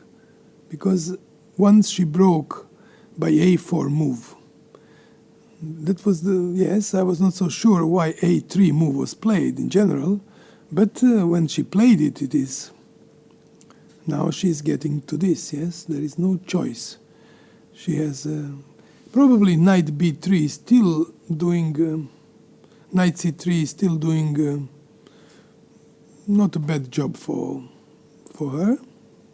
because once she broke by a4 move, that was yes, I was not so sure why a3 move was played in general, but when she played it, it is, now she's getting to this, yes, there is no choice. She has probably knight b3 is still doing, knight c3 is still doing not a bad job for her.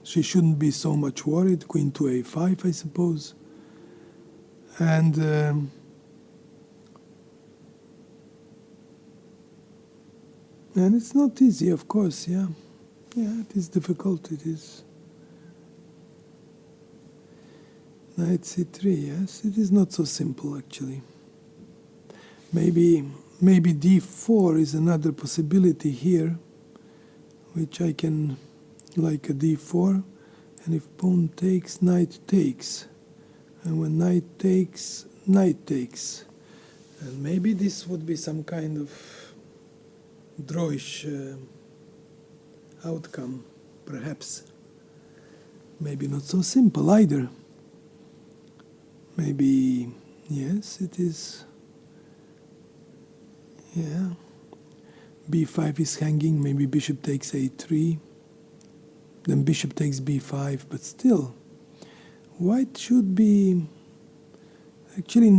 She shouldn't be so much worried. Queen to a5, I suppose. And it's not easy, of course, yeah. Yeah, it is difficult, it is. Knight c3, yes, it is not so simple, actually. Maybe d4 is another possibility here, which I can, like a d4, and if pawn takes, knight takes. And when knight takes, knight takes. And maybe this would be some kind of drawish outcome, perhaps. Maybe not so simple either. Maybe, yes, it is, yeah. b5 is hanging, maybe bishop takes a3, then bishop takes b5, but still, white should be, actually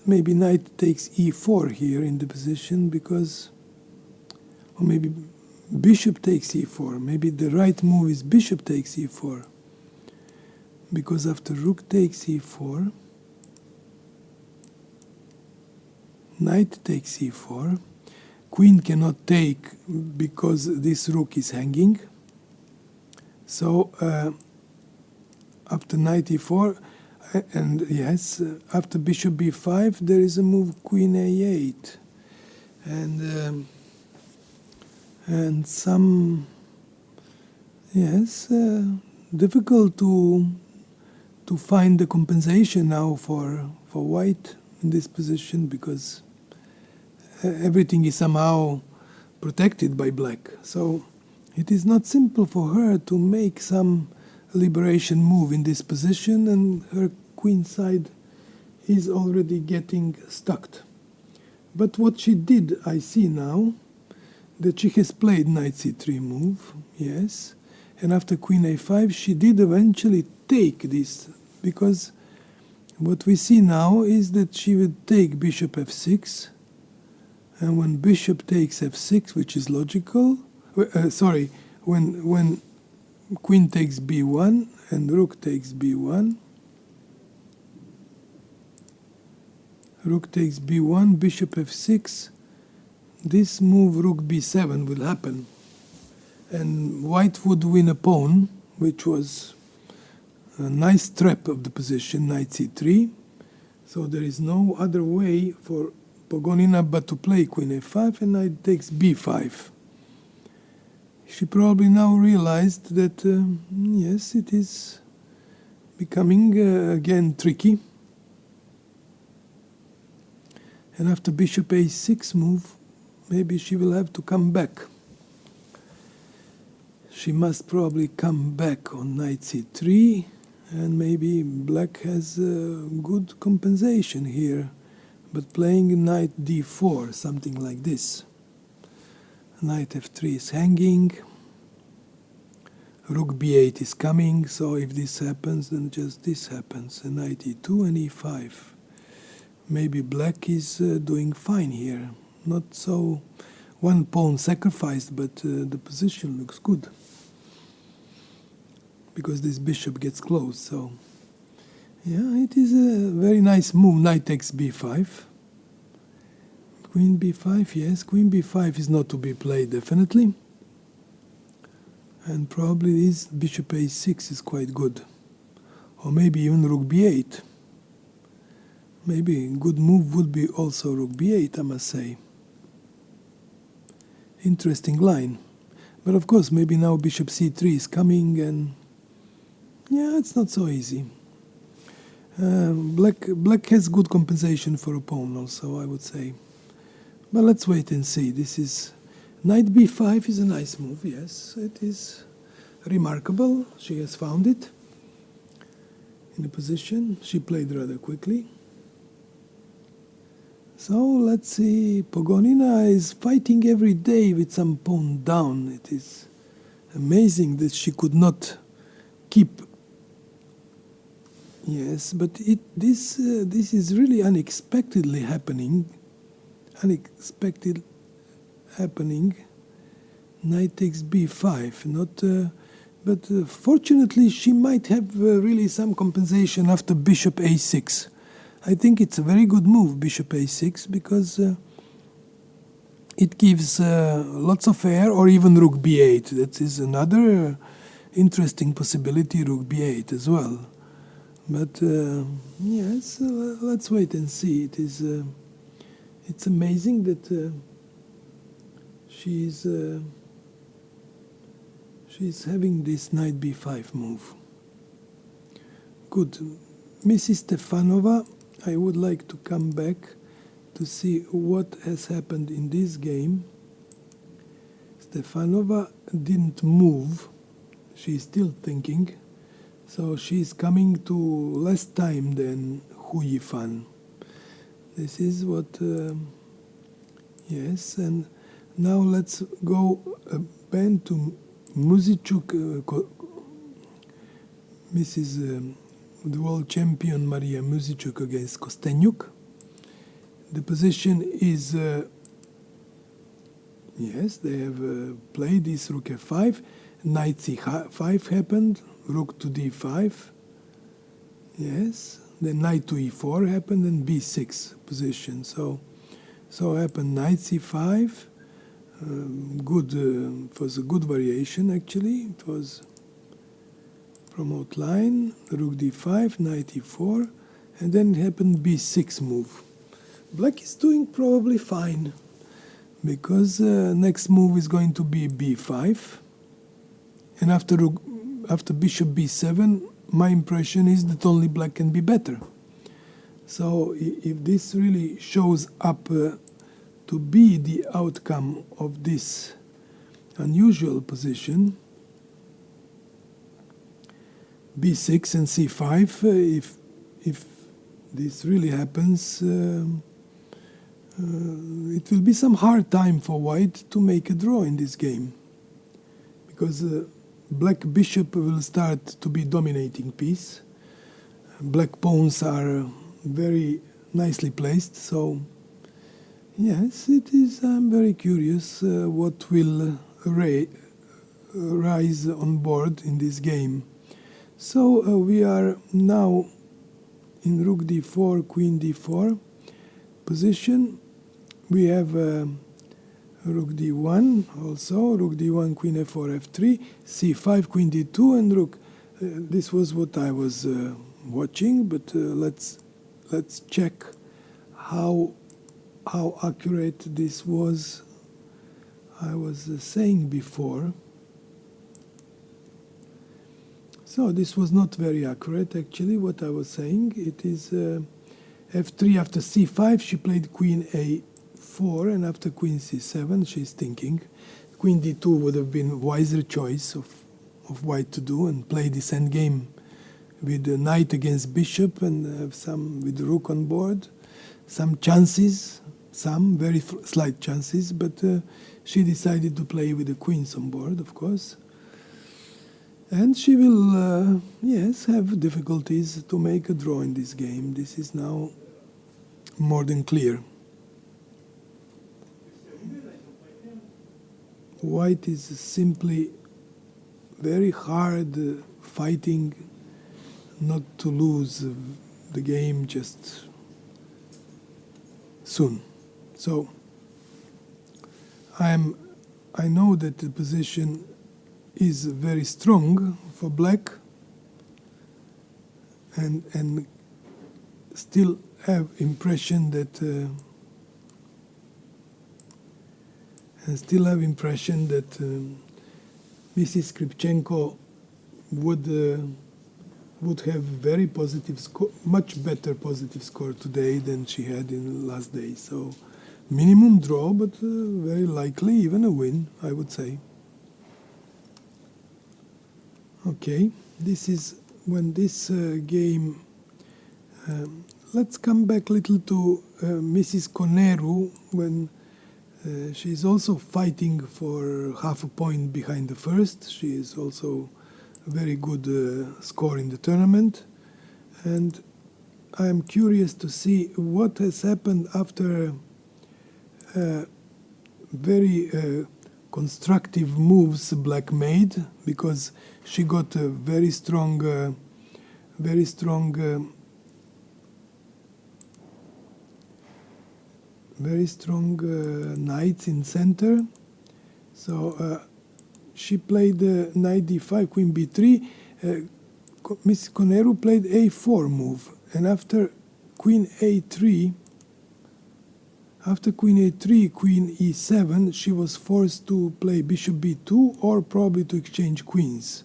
maybe knight takes e4 here in the position, because, or maybe bishop takes e4, maybe the right move is bishop takes e4, because after rook takes e4, knight takes e4, queen cannot take because this rook is hanging. So after knight e4, and yes, after bishop b5, there is a move queen a8, and some, yes, difficult to find the compensation now for white in this position, because everything is somehow protected by black. So it is not simple for her to make some liberation move in this position, and her queen side is already getting stuck. But what she did, I see now, that she has played knight c3 move, yes, and after queen a5 she did eventually take this, because what we see now is that she would take bishop f6, and when bishop takes f6, which is logical, when queen takes b1 and rook takes b1, rook takes b1, bishop f6, this move rook b7 will happen, and white would win a pawn, which was a nice trap of the position, knight c3, So there is no other way for Pogonina but to play queen a5, and knight takes b5. She probably now realized that, yes, it is becoming again tricky. And after bishop a6 move, maybe she will have to come back. She must probably come back on knight c3, and maybe black has good compensation here. But playing knight d4, something like this. Knight f3 is hanging. Rook b8 is coming, so if this happens, then just this happens. And knight e2 and e5. Maybe black is doing fine here. Not so one pawn sacrificed, but the position looks good. Because this bishop gets close, so... yeah, it is a very nice move. Knight takes b5. Queen b5, yes. Queen b5 is not to be played, definitely. And probably this bishop a6 is quite good. Or maybe even rook b8. Maybe a good move would be also rook b8, I must say. Interesting line. But of course, maybe now bishop c3 is coming, and... yeah, it's not so easy. Black has good compensation for a pawn also, I would say. But let's wait and see. This is... knight b5 is a nice move, yes. It is remarkable. She has found it in a position. She played rather quickly. So let's see. Pogonina is fighting every day with some pawn down. It is amazing that she could not keep... yes, but this is really unexpectedly happening. Unexpected happening. Knight takes b5. Not, but fortunately, she might have really some compensation after bishop a6. I think it's a very good move, bishop a6, because it gives lots of air, or even rook b8. That is another interesting possibility, rook b8 as well. But yes, let's wait and see. It's amazing that she's having this knight b5 move. Good. Mrs. Stefanova, I would like to come back to see what has happened in this game. Stefanova didn't move. She's still thinking. So she's coming to less time than Hu Yifan. This is what... yes, and now let's go back to Muzichuk, Mrs. The world champion Maria Muzichuk against Kostenyuk. The position is... yes, they have played this rook f5. Knight c5 happened. Rook to d5. Yes. Then knight to e4 happened, and b6 position. So happened knight c5. Good. It was a good variation, actually. It was from outline. Rook d5, knight e4, and then it happened b6 move. Black is doing probably fine, because next move is going to be b5, and after bishop b7, my impression is that only black can be better. So if this really shows up to be the outcome of this unusual position, b6 and c5, if this really happens, it will be some hard time for white to make a draw in this game, because black bishop will start to be dominating piece. Black pawns are very nicely placed, so yes, it is. I'm very curious what will rise on board in this game. So we are now in rook d4, queen d4 position. We have rook d1 also, rook d1, queen f4, f3, c5, queen d2, and rook. This was what I was watching, but let's let's check how accurate this was. I was saying before. So this was not very accurate, actually, what I was saying. It is f3 after c5. She played queen a4, and after queen c7, she's thinking. Queen d2 would have been a wiser choice of white to do, and play this endgame with the knight against bishop, and have some with the rook on board. Some chances, some very slight chances, but she decided to play with the queens on board, of course. And she will, yes, have difficulties to make a draw in this game. This is now more than clear. White is simply very hard fighting not to lose the game just soon. So I know that the position is very strong for black, and still have impression that Mrs. Skripchenko would have very positive score, much better positive score today than she had in the last day. So minimum draw, but very likely even a win, I would say. Okay, this is when this game. Let's come back a little to Mrs. Coneru, when she's also fighting for half a point behind the first. She is also a very good score in the tournament. And I'm curious to see what has happened after very constructive moves black made, because she got a very strong knights in center. So she played knight d5, queen b3. Miss Coneru played a4 move, and after queen a3, queen e7, she was forced to play bishop b2, or probably to exchange queens.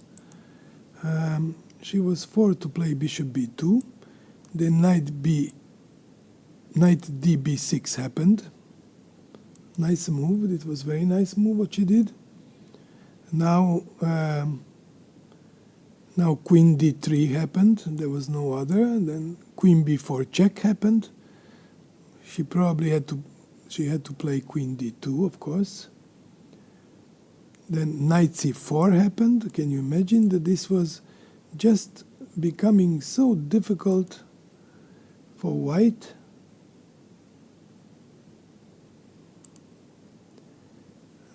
She was forced to play bishop b2. Then knight db6 happened. Nice move. It was very nice move what she did. Now queen d3 happened. There was no other. And then queen b4 check happened. She probably had to play queen d2, of course. Then knight c4 happened. Can you imagine that this was just becoming so difficult for white?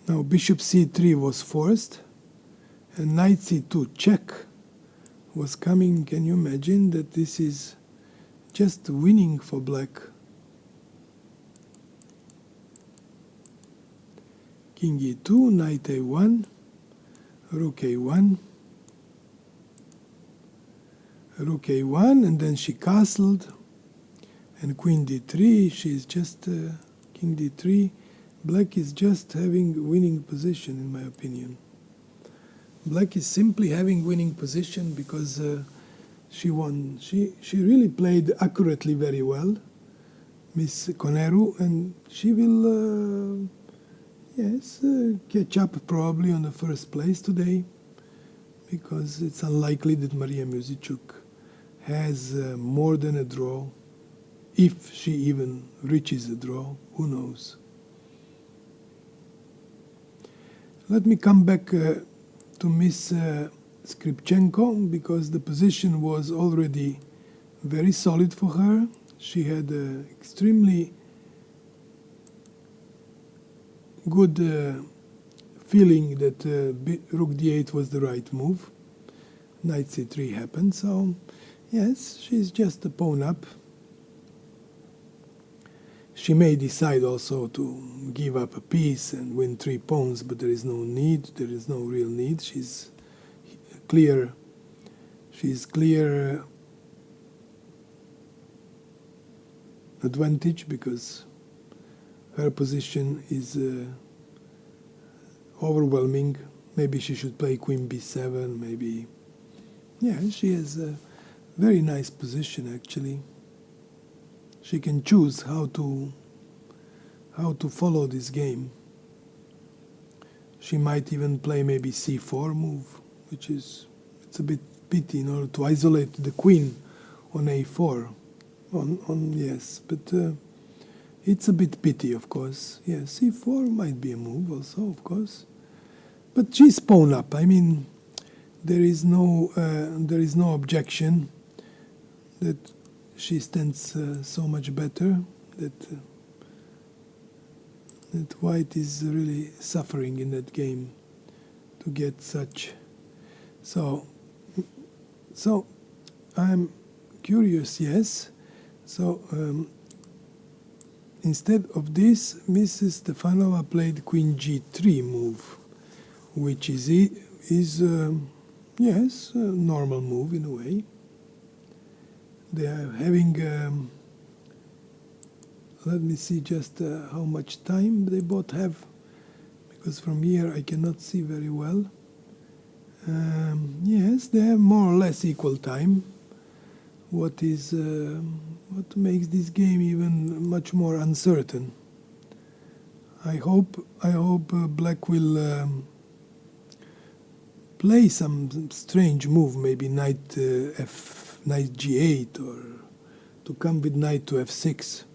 Now bishop c3 was forced, and knight c2 check was coming. Can you imagine that this is just winning for black? King e2, knight a1, rook a1, rook a1, and then she castled, and queen d3. She's just king d3. Black is just having winning position, in my opinion. Black is simply having winning position because she won. She really played accurately very well, Miss Coneru, and she will catch up probably on the first place today, because it's unlikely that Maria Muzichuk has more than a draw. If she even reaches a draw, who knows? Let me come back to Miss Skripchenko, because the position was already very solid for her. She had an extremely good feeling that rook d8 was the right move. Knight c3 happened, so yes, she's just a pawn up. She may decide also to give up a piece and win 3 pawns, but there is no need. There is no real need. She's clear advantage because her position is overwhelming. Maybe she should play queen b7, maybe. Yeah, she has a very nice position actually. She can choose how to follow this game. She might even play maybe c4 move, which is, it's a bit pity in order to isolate the queen on a4. Yes, but it's a bit pity, of course. Yes, c4 might be a move also, of course. But she's pawn up. I mean, there is no objection that she stands so much better that white is really suffering in that game to get such. So I'm curious. Yes. So instead of this, Mrs. Stefanova played queen g3 move, which is yes, a normal move in a way. They are having, let me see just how much time they both have, because from here I cannot see very well. Yes, they have more or less equal time. What makes this game even much more uncertain. I hope Black will play some strange move, maybe knight g8, or to come with knight to f6,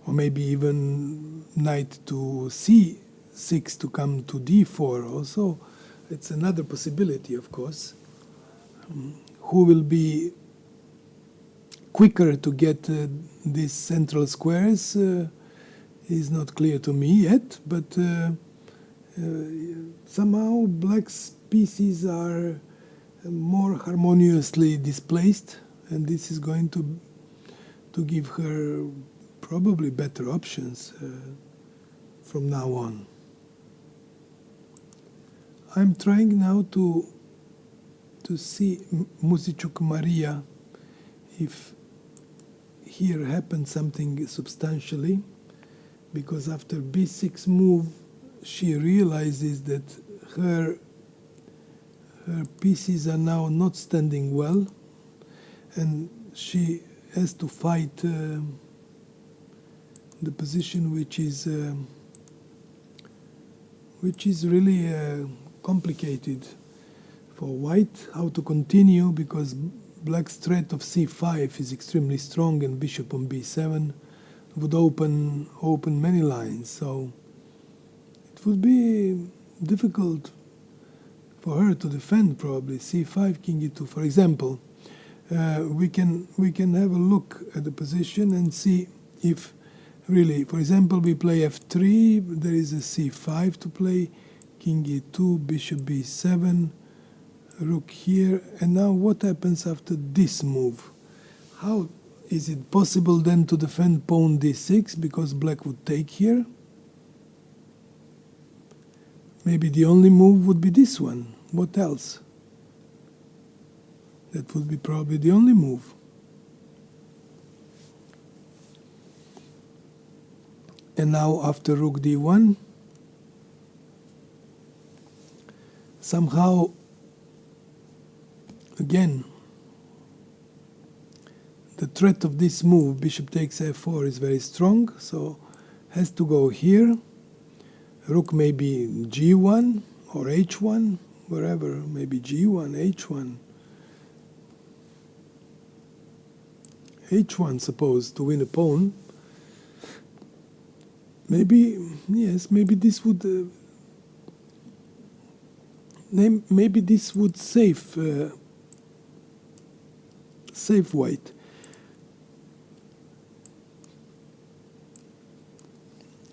or maybe even knight to c6 to come to d4 also. It's another possibility, of course. Who will be quicker to get these central squares is not clear to me yet, but somehow Black's pieces are more harmoniously displaced, and this is going to give her probably better options from now on. I'm trying now to see Musicuk Maria, if here happened something substantially, because after b6 move she realizes that her pieces are now not standing well, and she has to fight the position which is really complicated for white, how to continue, because Black's threat of c5 is extremely strong, and bishop on b7 would open many lines. So it would be difficult for her to defend, probably. c5, king e2, for example. We can have a look at the position and see if really, for example, we play f3, there is a c5 to play, king e2, bishop b7, rook here, and now what happens after this move? How is it possible then to defend pawn d6, because Black would take here? Maybe the only move would be this one. What else? That would be probably the only move. And now after rook d1, somehow again the threat of this move, bishop takes f4, is very strong, so has to go here. Rook maybe g1 or h1, wherever, maybe g1, h1. h1, suppose, to win a pawn. Maybe, yes, maybe this would save white.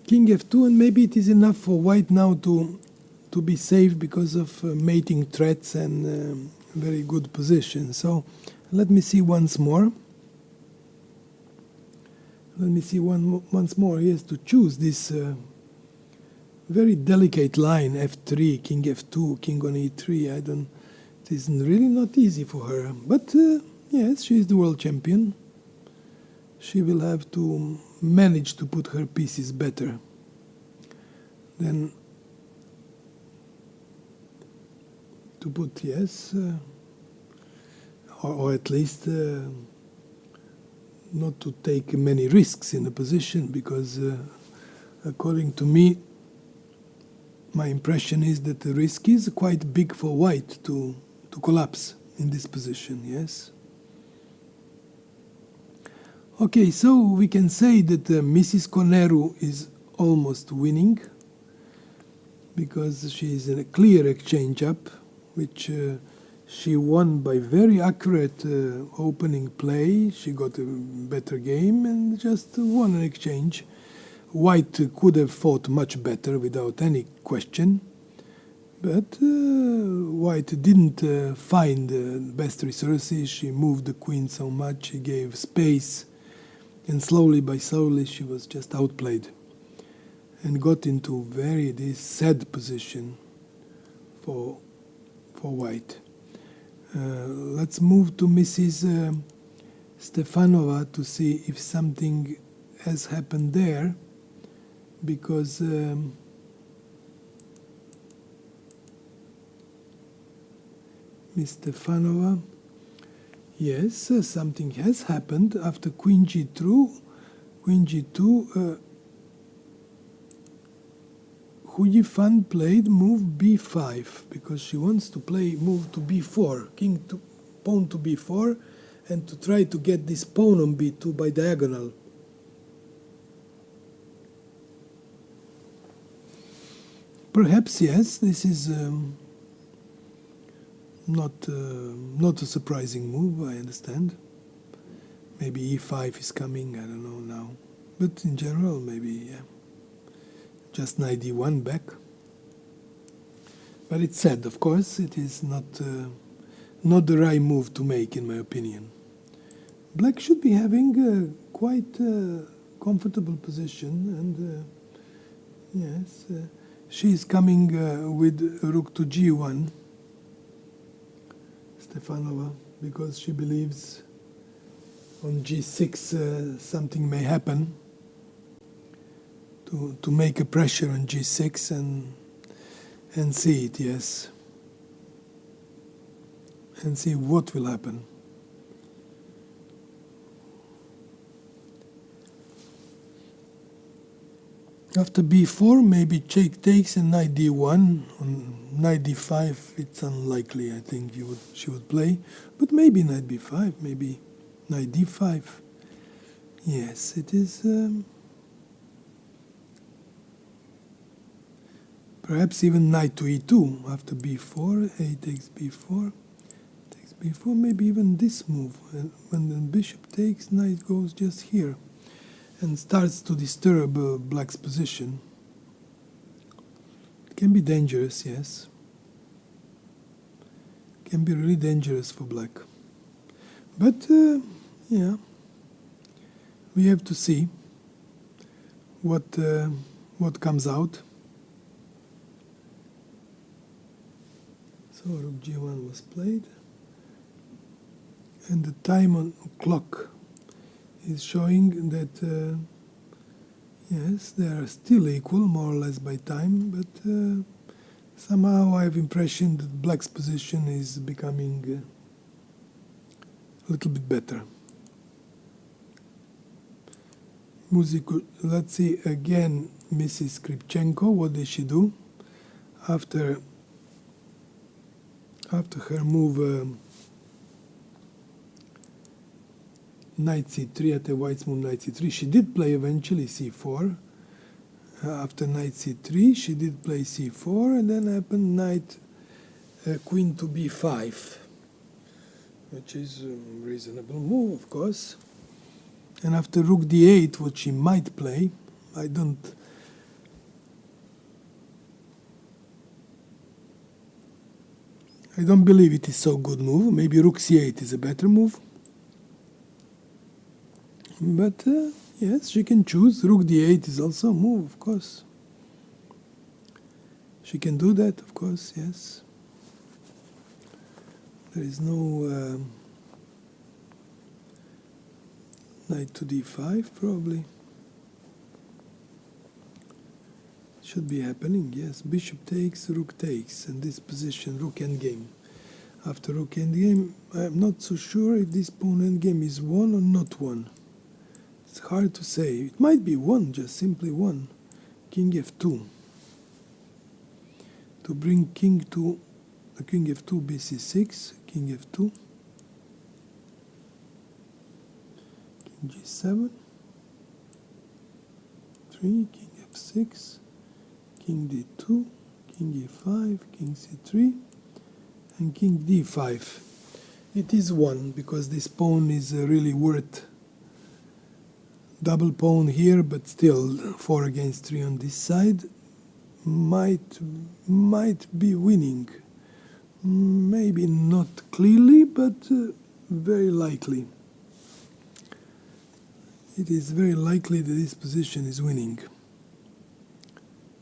King f2, and maybe it is enough for white now to be safe because of mating threats and very good position. So let me see once more. Let me see once more. He has to choose this very delicate line, f3, king f2, king on e3. It is really not easy for her. But yes, she is the world champion. she will have to manage to put her pieces better. Then to put, yes, or at least not to take many risks in the position, because according to me, my impression is that the risk is quite big for white to collapse in this position, yes? Okay, so we can say that Mrs. Coneru is almost winning, because she is in a clear exchange up, which she won by very accurate opening play. She got a better game and just won an exchange. White could have fought much better without any question, but White didn't find the best resources. She moved the queen so much, she gave space, and slowly by slowly she was just outplayed and got into this sad position for White. Let's move to Mrs. Stefanova to see if something has happened there, because Miss Stefanova, yes, something has happened after Queen G2. Queen G2, Hu Yifan played move B5 because she wants to play move to B4, pawn to B4, and to try to get this pawn on B2 by diagonal. Perhaps, yes, this is not a surprising move, I understand. Maybe E5 is coming, I don't know now. But in general, maybe, yeah. Just knight D1 back. But it's sad, of course. It is not the right move to make, in my opinion. Black should be having a quite comfortable position, and yes, she is coming with rook to G1, Stefanova, because she believes on G6 something may happen, to make a pressure on G6 and see it, yes, and see what will happen. After B4, maybe check takes and knight D1. On knight D5, it's unlikely, I think she would play. But maybe knight B5, maybe knight D5. Yes, it is... perhaps even knight to E2 after B4. A takes B4. Takes B4, maybe even this move. And when the bishop takes, knight goes just here and starts to disturb black's position. It can be dangerous, yes. It can be really dangerous for black. But, yeah, we have to see what comes out. So rook G1 was played. And the time on clock is showing that, yes, they are still equal, more or less by time, but somehow I have the impression that black's position is becoming a little bit better. Let's see again Mrs. Skripchenko, what did she do after her move knight c3, at the white's move knight c3. She did play eventually c4. After knight c3, she did play c4, and then happened knight queen to b5, which is a reasonable move, of course. And after rook d8, what she might play, I don't believe it is so good move. Maybe rook c8 is a better move. But yes, she can choose. Rook d8 is also a move, of course. She can do that, of course, yes. There is no Knight to d5, probably. Should be happening, yes. Bishop takes, rook takes, and this position, rook endgame. After rook endgame, I'm not so sure if this pawn endgame is won or not won. It's hard to say. It might be won, just simply won. King f2. To bring king to the king f2, bc6, king f2. King g7. 3, king f6. King d2, king e5, king c3, and king d5. It is won because this pawn is really worth double pawn here, but still 4 against 3 on this side. Might be winning. Maybe not clearly, but very likely. It is very likely that this position is winning,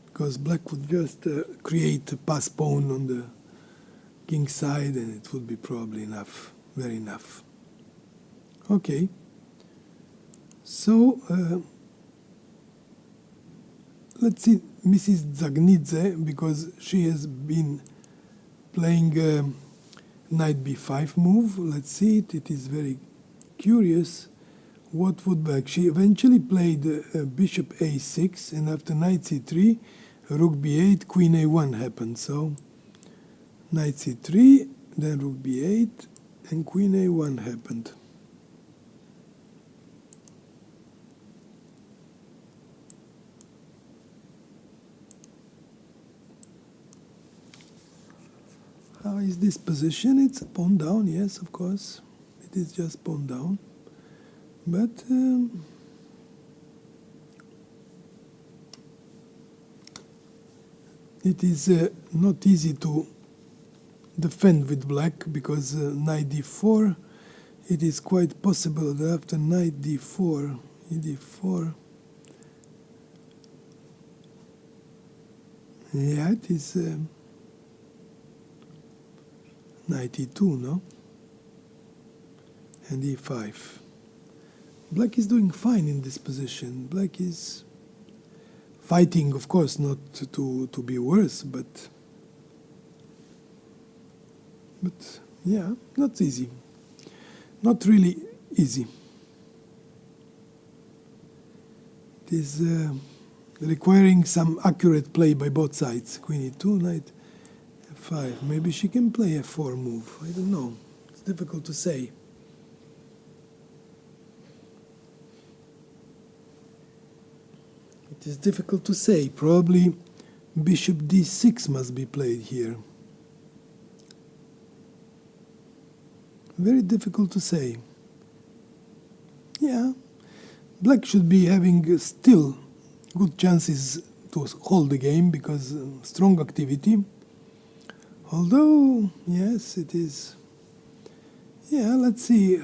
because black would just create a pass pawn on the king side, and it would be probably enough, very enough. Okay, so let's see Mrs. Zagnidze, because she has been playing knight b5 move. Let's see it. It is very curious. What would black? She eventually played bishop a6, and after knight c3, rook b8, queen a1 happened. So knight c3, then rook b8, and queen a1 happened. How is this position? It's pawn down, yes, of course. It is just pawn down. But it is not easy to defend with black, because knight d4, it is quite possible that after knight d4, e4, yeah, it is knight e2, no? And e5. Black is doing fine in this position. Black is fighting, of course, not to be worse, but yeah, not easy. Not really easy. It is requiring some accurate play by both sides. Queen e2, knight f5. Maybe she can play a f4 move. I don't know. It's difficult to say. It is difficult to say. Probably bishop d6 must be played here. Very difficult to say. Yeah, black should be having still good chances to hold the game, because strong activity. Although, yes, it is. Yeah, let's see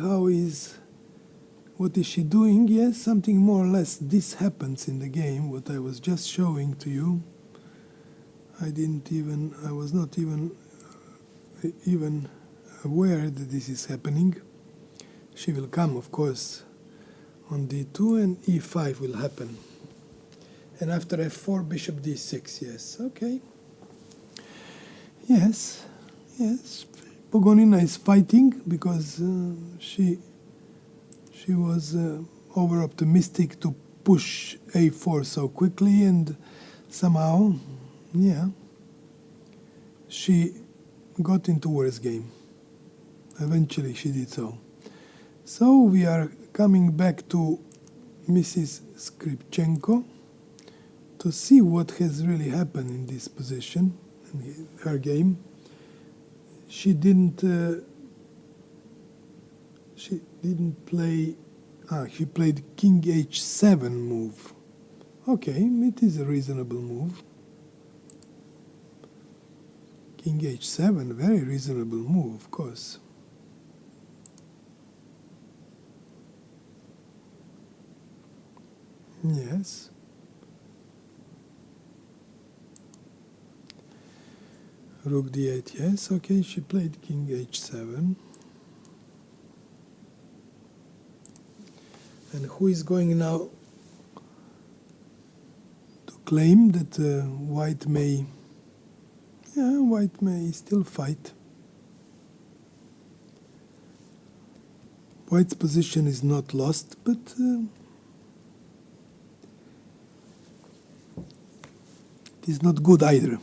what is she doing? Yes, something more or less this happens in the game, what I was just showing to you. I was not even aware that this is happening. She will come, of course, on d2, and e5 will happen. And after f4, bishop d6, yes, okay. Yes, Pogonina is fighting, because she was over-optimistic to push a4 so quickly, and somehow, yeah, she got into worse game. Eventually she did so. So we are coming back to Mrs. Skripchenko to see what has really happened in this position, in her game. She didn't play. She played king h7 move. Okay, it is a reasonable move. King h7, very reasonable move, of course. Yes. Rook d8, yes, okay, she played king h7. And who is going now to claim that white may still fight. White's position is not lost, but it is not good either.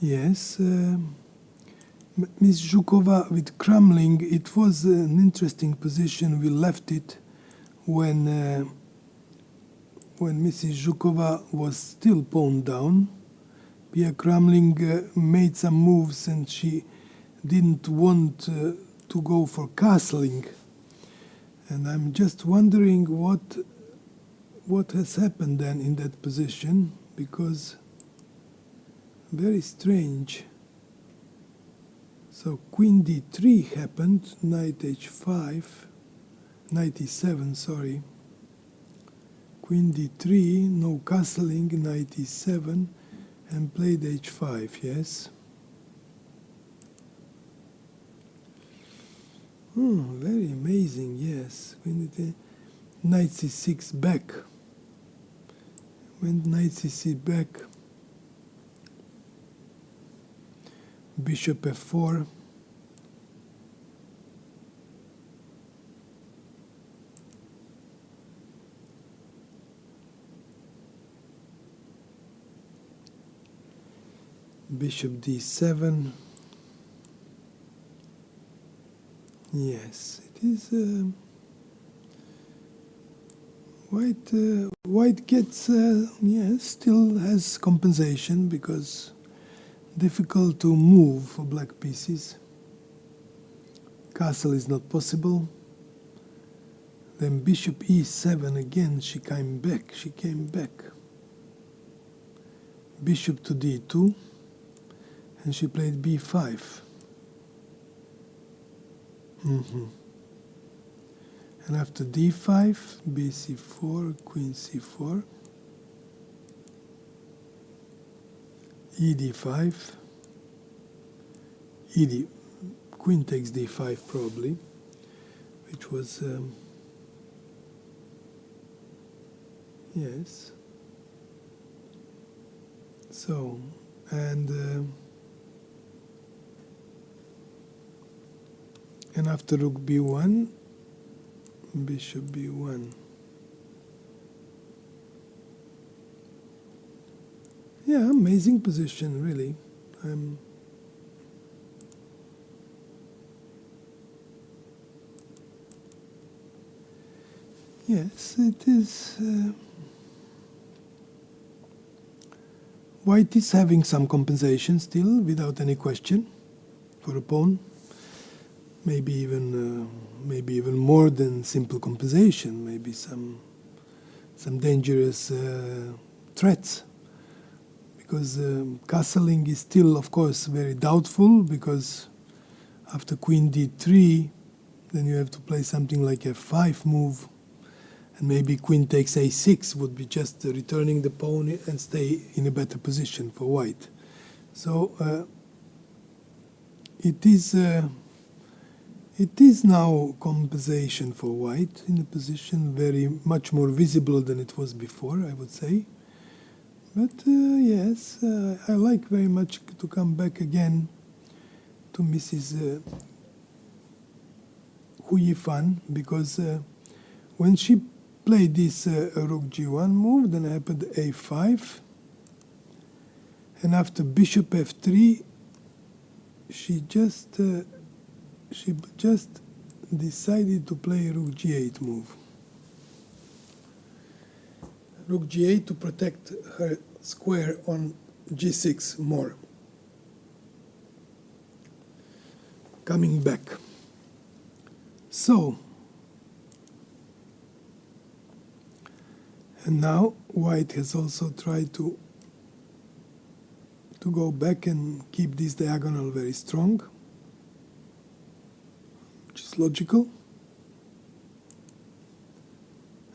Yes, Miss Zhukova with crumbling, it was an interesting position. We left it when Mrs. Zhukova was still pawn down. Pia Kramling made some moves and she didn't want to go for castling. And I'm just wondering what has happened then in that position, because very strange. So queen d3 happened, knight h5, knight e7, sorry. Queen d3, no castling, knight e7, and played h5, yes. Very amazing, yes. Queen d3, knight c6 back. Went knight c6 back. Bishop f4. Bishop d7. Yes, it is. White gets, yes, still has compensation because difficult to move for black pieces. Castle is not possible. Then bishop e7 again. She came back. Bishop to d2. And she played b5. And after d5, bc4, queen c4, ed5, queen takes d5 probably, which was, yes. So, and after rook b1, bishop b1. Yeah, amazing position, really. Yes, it is. White is having some compensation still, without any question, for a pawn. Maybe even more than simple compensation. Maybe some dangerous threats. Because castling is still, of course, very doubtful. Because after queen d3, then you have to play something like a f5 move. And maybe queen takes a6 would be just returning the pawn and stay in a better position for white. So it is now compensation for white in a position very much more visible than it was before, I would say. But yes, I like very much to come back again to Mrs. Hu Yifan, because when she played this rook g1 move, then happened a5, and after bishop f3, she just decided to play rook g8 move. Rook g8 to protect her square on g6 more. Coming back. So, and now white has also tried to go back and keep this diagonal very strong, which is logical.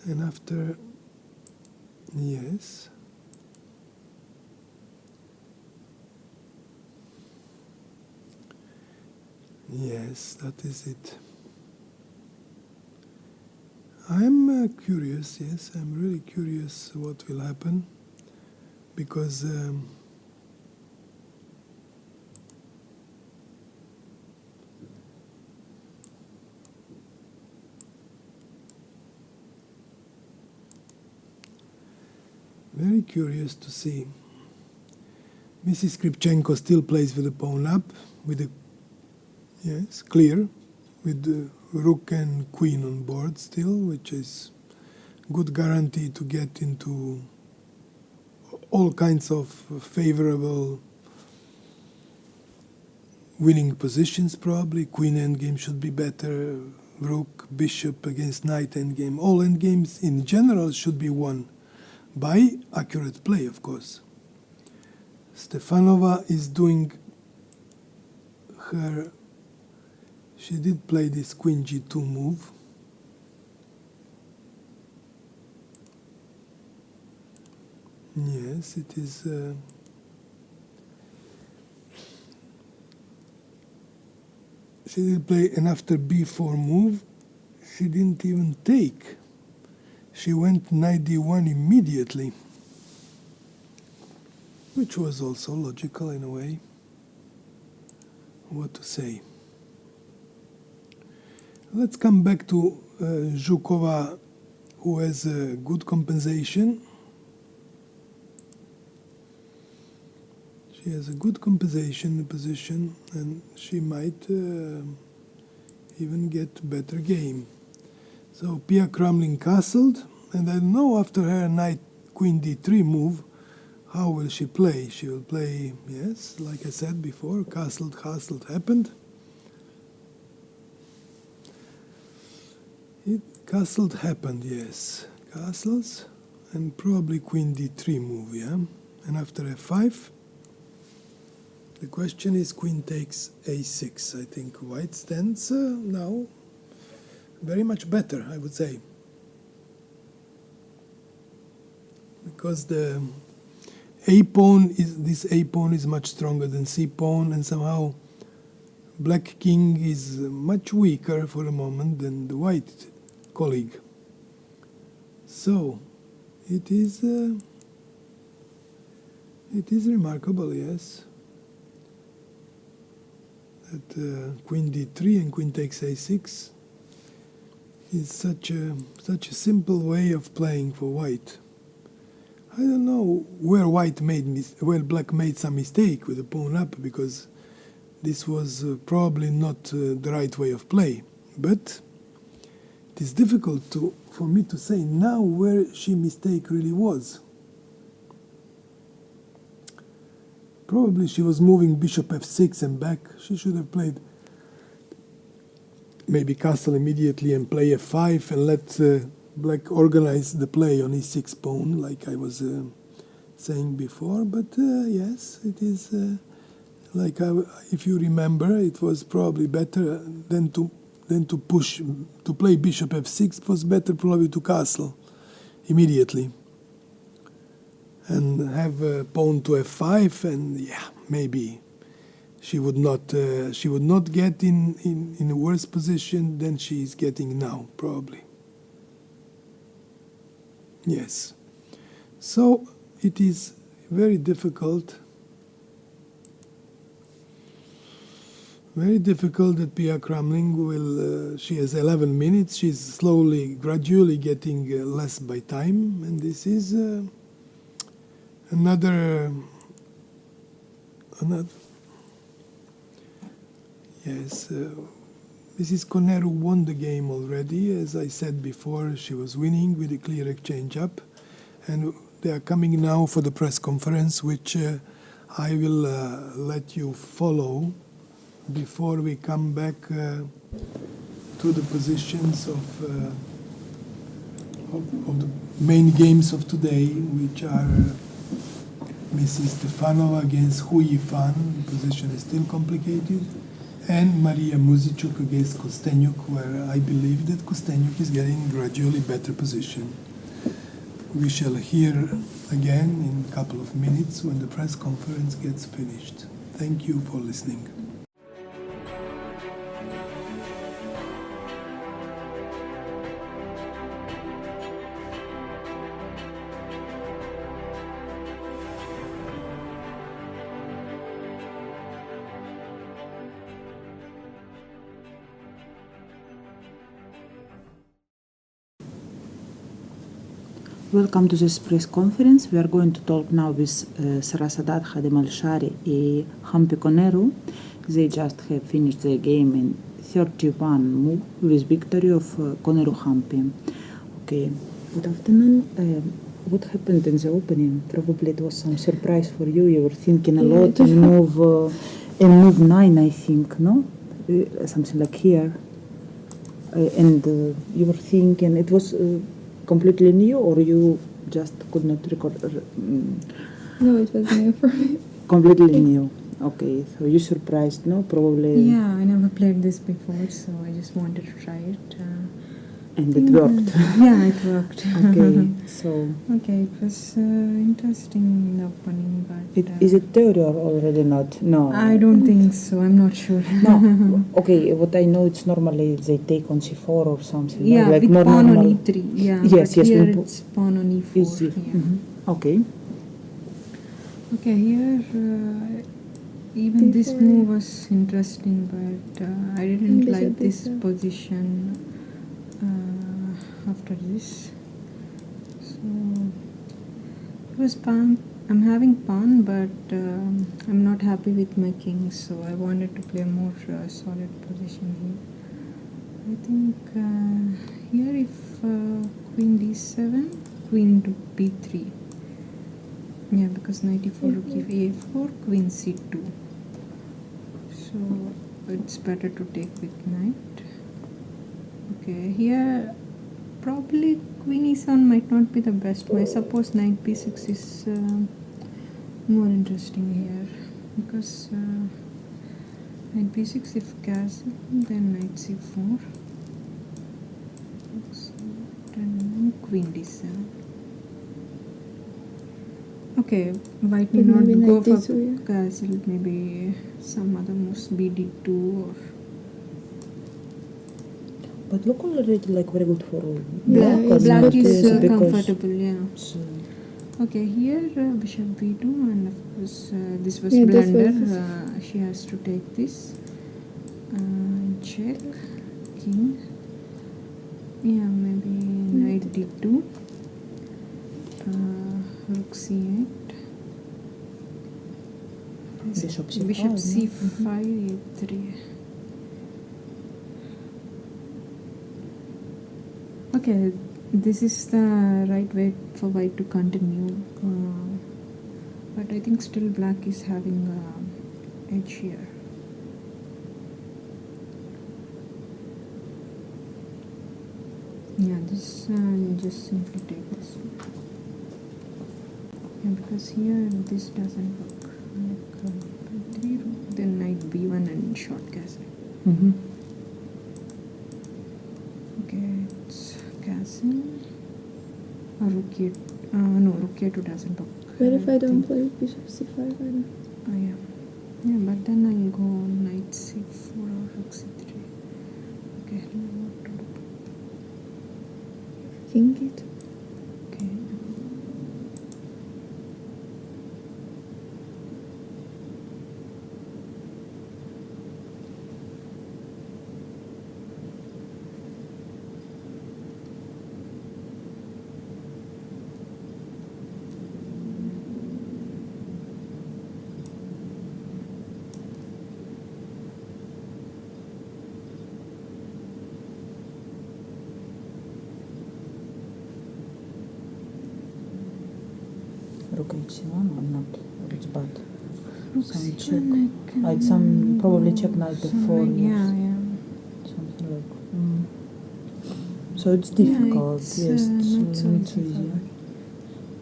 And after, yes, Yes, that is it. I'm curious, yes, I'm really curious what will happen, because very curious to see. Mrs. Skripchenko still plays with the pawn up, with the, yes, clear, with the rook and queen on board still, which is good guarantee to get into all kinds of favorable winning positions probably. Queen endgame should be better, rook, bishop against knight endgame. All endgames in general should be won by accurate play, of course. Stefanova is doing her... She did play this queen g2 move. Yes, it is... she did play, and after b4 move, she didn't even take. She went knight d1 immediately, which was also logical in a way. What to say? Let's come back to Zhukova, who has a good compensation. She has a good compensation position, and she might even get better game. So Pia Kramling castled, and I don't know after her knight queen d3 move, how will she play? She will play, yes, like I said before, castled happened. Castled happened, yes. Castles, and probably queen d3 move, yeah? And after f5, the question is queen takes a6. I think white stands now very much better, I would say. Because the a-pawn is, this a-pawn is much stronger than c-pawn, and somehow black king is much weaker for a moment than the white colleague. So it is remarkable, yes, that queen d3 and queen takes a6 is such a simple way of playing for white. I don't know where black made some mistake with the pawn up, because this was probably not the right way of play. But it is difficult for me to say now where she mistake really was. Probably she was moving bishop f6 and back. She should have played maybe castle immediately and play f5 and let black organize the play on e6 pawn, like I was saying before. But yes, it is like if you remember, it was probably better than to play bishop f6. It was better probably to castle immediately and have pawn to f5, and yeah, maybe she would not get in a worse position than she is getting now, probably. Yes. So it is very difficult that Pia Kramling will, she has 11 minutes, she's gradually getting less by time, and this is another, yes, Mrs. Koneru won the game already. As I said before, she was winning with a clear exchange up, and they are coming now for the press conference, which I will let you follow before we come back to the positions of the main games of today, which are Mrs. Stefanova against Hu Yifan. The position is still complicated. And Maria Muzicuk against Kostenyuk, where I believe that Kostenyuk is getting gradually better position. We shall hear again in a couple of minutes when the press conference gets finished. Thank you for listening. Welcome to this press conference. We are going to talk now with Sarasadat Hademalshari and Hampi Koneru. They just have finished their game in 31 move with victory of Koneru Hampi. Okay, good afternoon. What happened in the opening? Probably it was some surprise for you. You were thinking a lot and move 9, I think, no? Something like here. And you were thinking it was completely new, or you just could not record? No, it was new for me. Completely new. Okay, so you surprised, no? Probably. Yeah, I never played this before, so I just wanted to try it. And it worked. Yeah, it worked. Okay, so. Okay, it was interesting in the opening, but. Is it theory or already not? No. I don't think so. I'm not sure. No. Okay, what I know, it's normally they take on c4 or something. Yeah, like with more pawn normal. on e3. Yeah, Yes, but yes. here it's pawn on e4. Easy. Yeah. Mm-hmm. Okay. Okay, here even this move was interesting, but I didn't like this position after this. So it was pawn. I'm having pawn, but I'm not happy with my king, so I wanted to play a more solid position here. I think here if queen d7, queen to b3. Yeah, because knight e4, rook e4, queen c2. So it's better to take with knight. Okay, here probably queen e7 might not be the best. I suppose knight b6 is more interesting here, because knight b6 if castle, then knight c4, and then queen d7. Okay, white need not go for castle, maybe some other moves, bd2 or... But look already like very good for black. Black is comfortable, yeah. So okay, here bishop b2, and of course this was blunder. She has to take this. Check, king. Yeah, maybe knight d2. Rook c8. Bishop c5, a3. Okay, this is the right way for white to continue, but I think still black is having edge here. Yeah, this just simply take this one. Yeah, because here this doesn't work. Like 3 rook, then knight b1 and short castle. mm-hmm. Okay, it's castle. Rook a no, rook a2 doesn't work. What if I don't play bishop c5? I don't. Yeah, but then I'll go knight c4 or rook c3. Okay, I don't know what to do. King it. Okay. Rook h1 or not? Or it's bad. Some check. It's some probably check knight before. Yeah. Something like. So it's difficult. It's, yes, not so easy.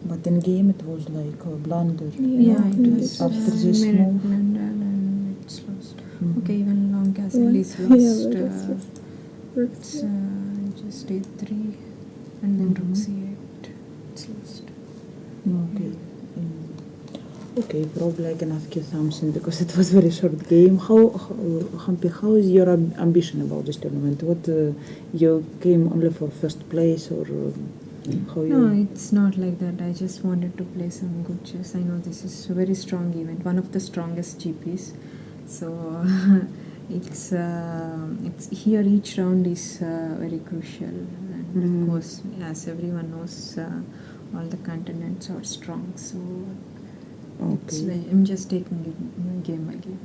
But in game it was like a blunder. Yeah, it was after this move. Blunder and it's lost. Mm-hmm. Okay, even long castle is lost. It's just a3 and then rook c8. It's lost. Okay. Okay, probably I can ask you something because it was very short game. Hampi, how is your ambition about this tournament? What you came only for first place or how you? No, it's not like that. I just wanted to play some good chess. I know this is a very strong event, one of the strongest GPs. So it's here each round is very crucial. And of course, as everyone knows, all the continents are strong. So Okay. I'm just taking it game by game.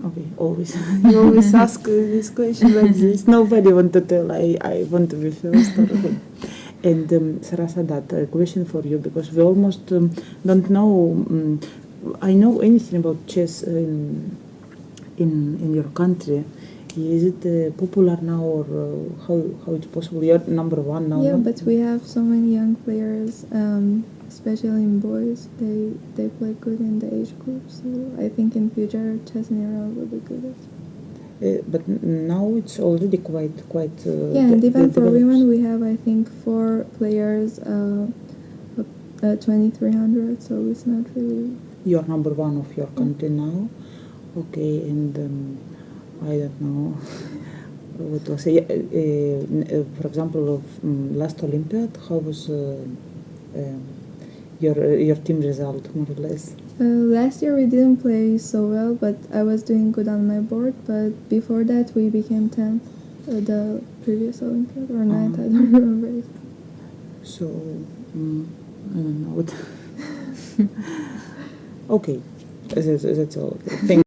Okay, always. You always ask this question like this. Nobody want to tell. I want to be first. And Sarasadat, a question for you, because we almost don't know. I know anything about chess in your country. Is it popular now, or how it's possible? You're number one now. Yeah, no? but we have so many young players, especially in boys. They play good in the age group, so I think in future chess in Iran will be good. But now it's already quite. Yeah, and even for women, we have I think 4 players, 2300. So it's not really. You're number one of your country now. Okay, and I don't know what to say. For example, of last Olympiad, how was your team result, more or less? Last year we didn't play so well, but I was doing good on my board. But before that, we became 10th the previous Olympiad, or 9th, I don't remember. So, I don't know what. Okay, that's all. Thank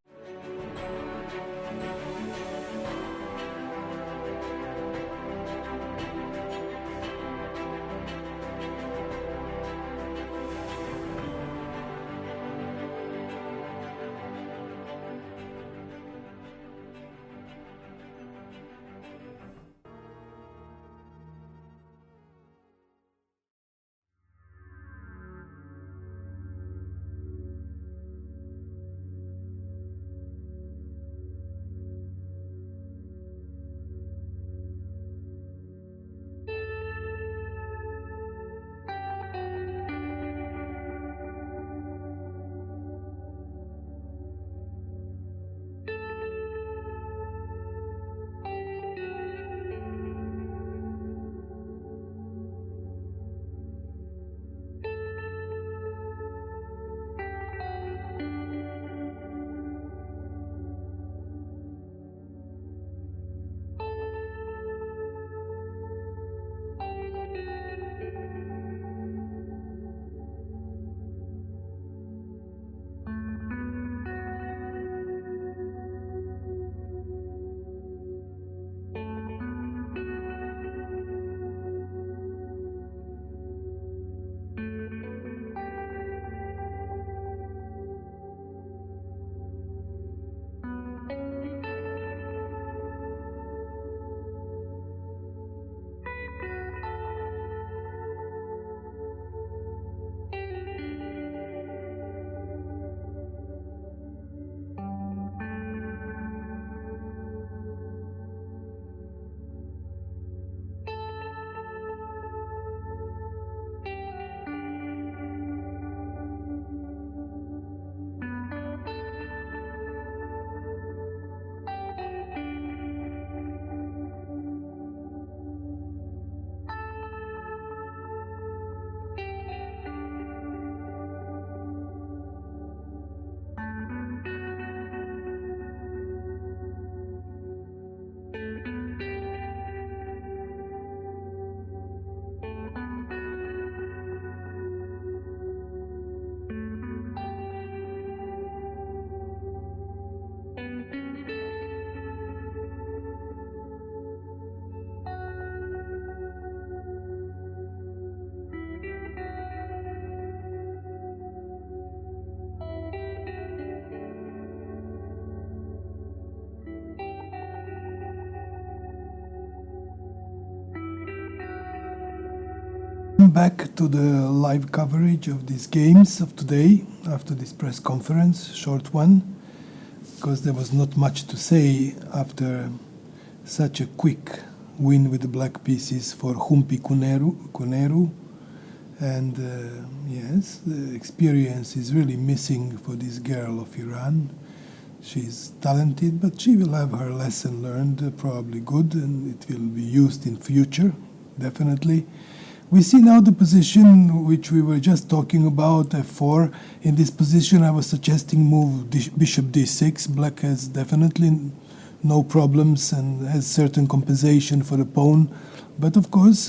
Back to the live coverage of these games of today after this press conference, short one, because there was not much to say after such a quick win with the black pieces for Humpi Kuneru. And yes, the experience is really missing for this girl of Iran. She's talented, but she will have her lesson learned, probably good, and it will be used in future, definitely. We see now the position which we were just talking about, f4. In this position, I was suggesting move bishop d6. Black has definitely no problems and has certain compensation for the pawn. But of course,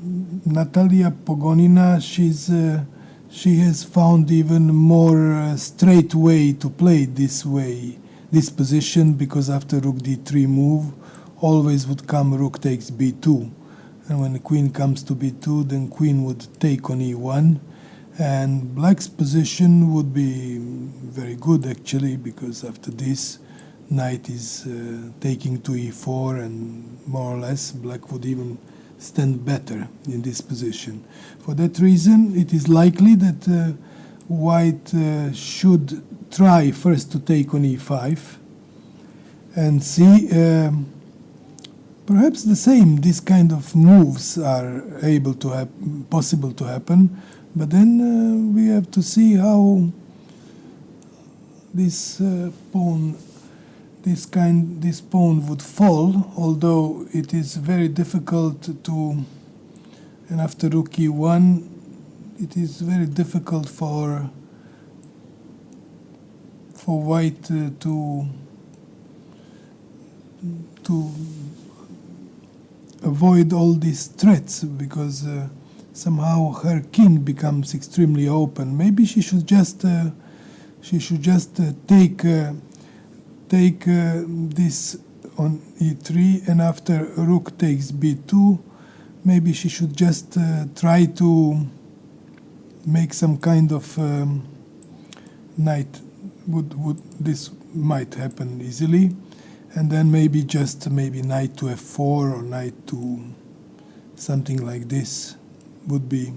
Natalia Pogonina, she has found even more straight way to play this position, because after rook d3 move, always would come rook takes b2. And when the queen comes to b2, then queen would take on e1. And black's position would be very good, actually, because after this, knight is taking to e4, and more or less black would even stand better in this position. For that reason, it is likely that white should try first to take on e5 and see perhaps the same. This kind of moves are possible to happen, but then we have to see how this pawn would fall, although it is very difficult to, and after rook e1, it is very difficult for white to avoid all these threats, because somehow her king becomes extremely open. Maybe she should just take this on e3, and after rook takes b2, maybe she should just try to make some kind of knight. This might happen easily, and then maybe knight to f4 or knight to something like this would be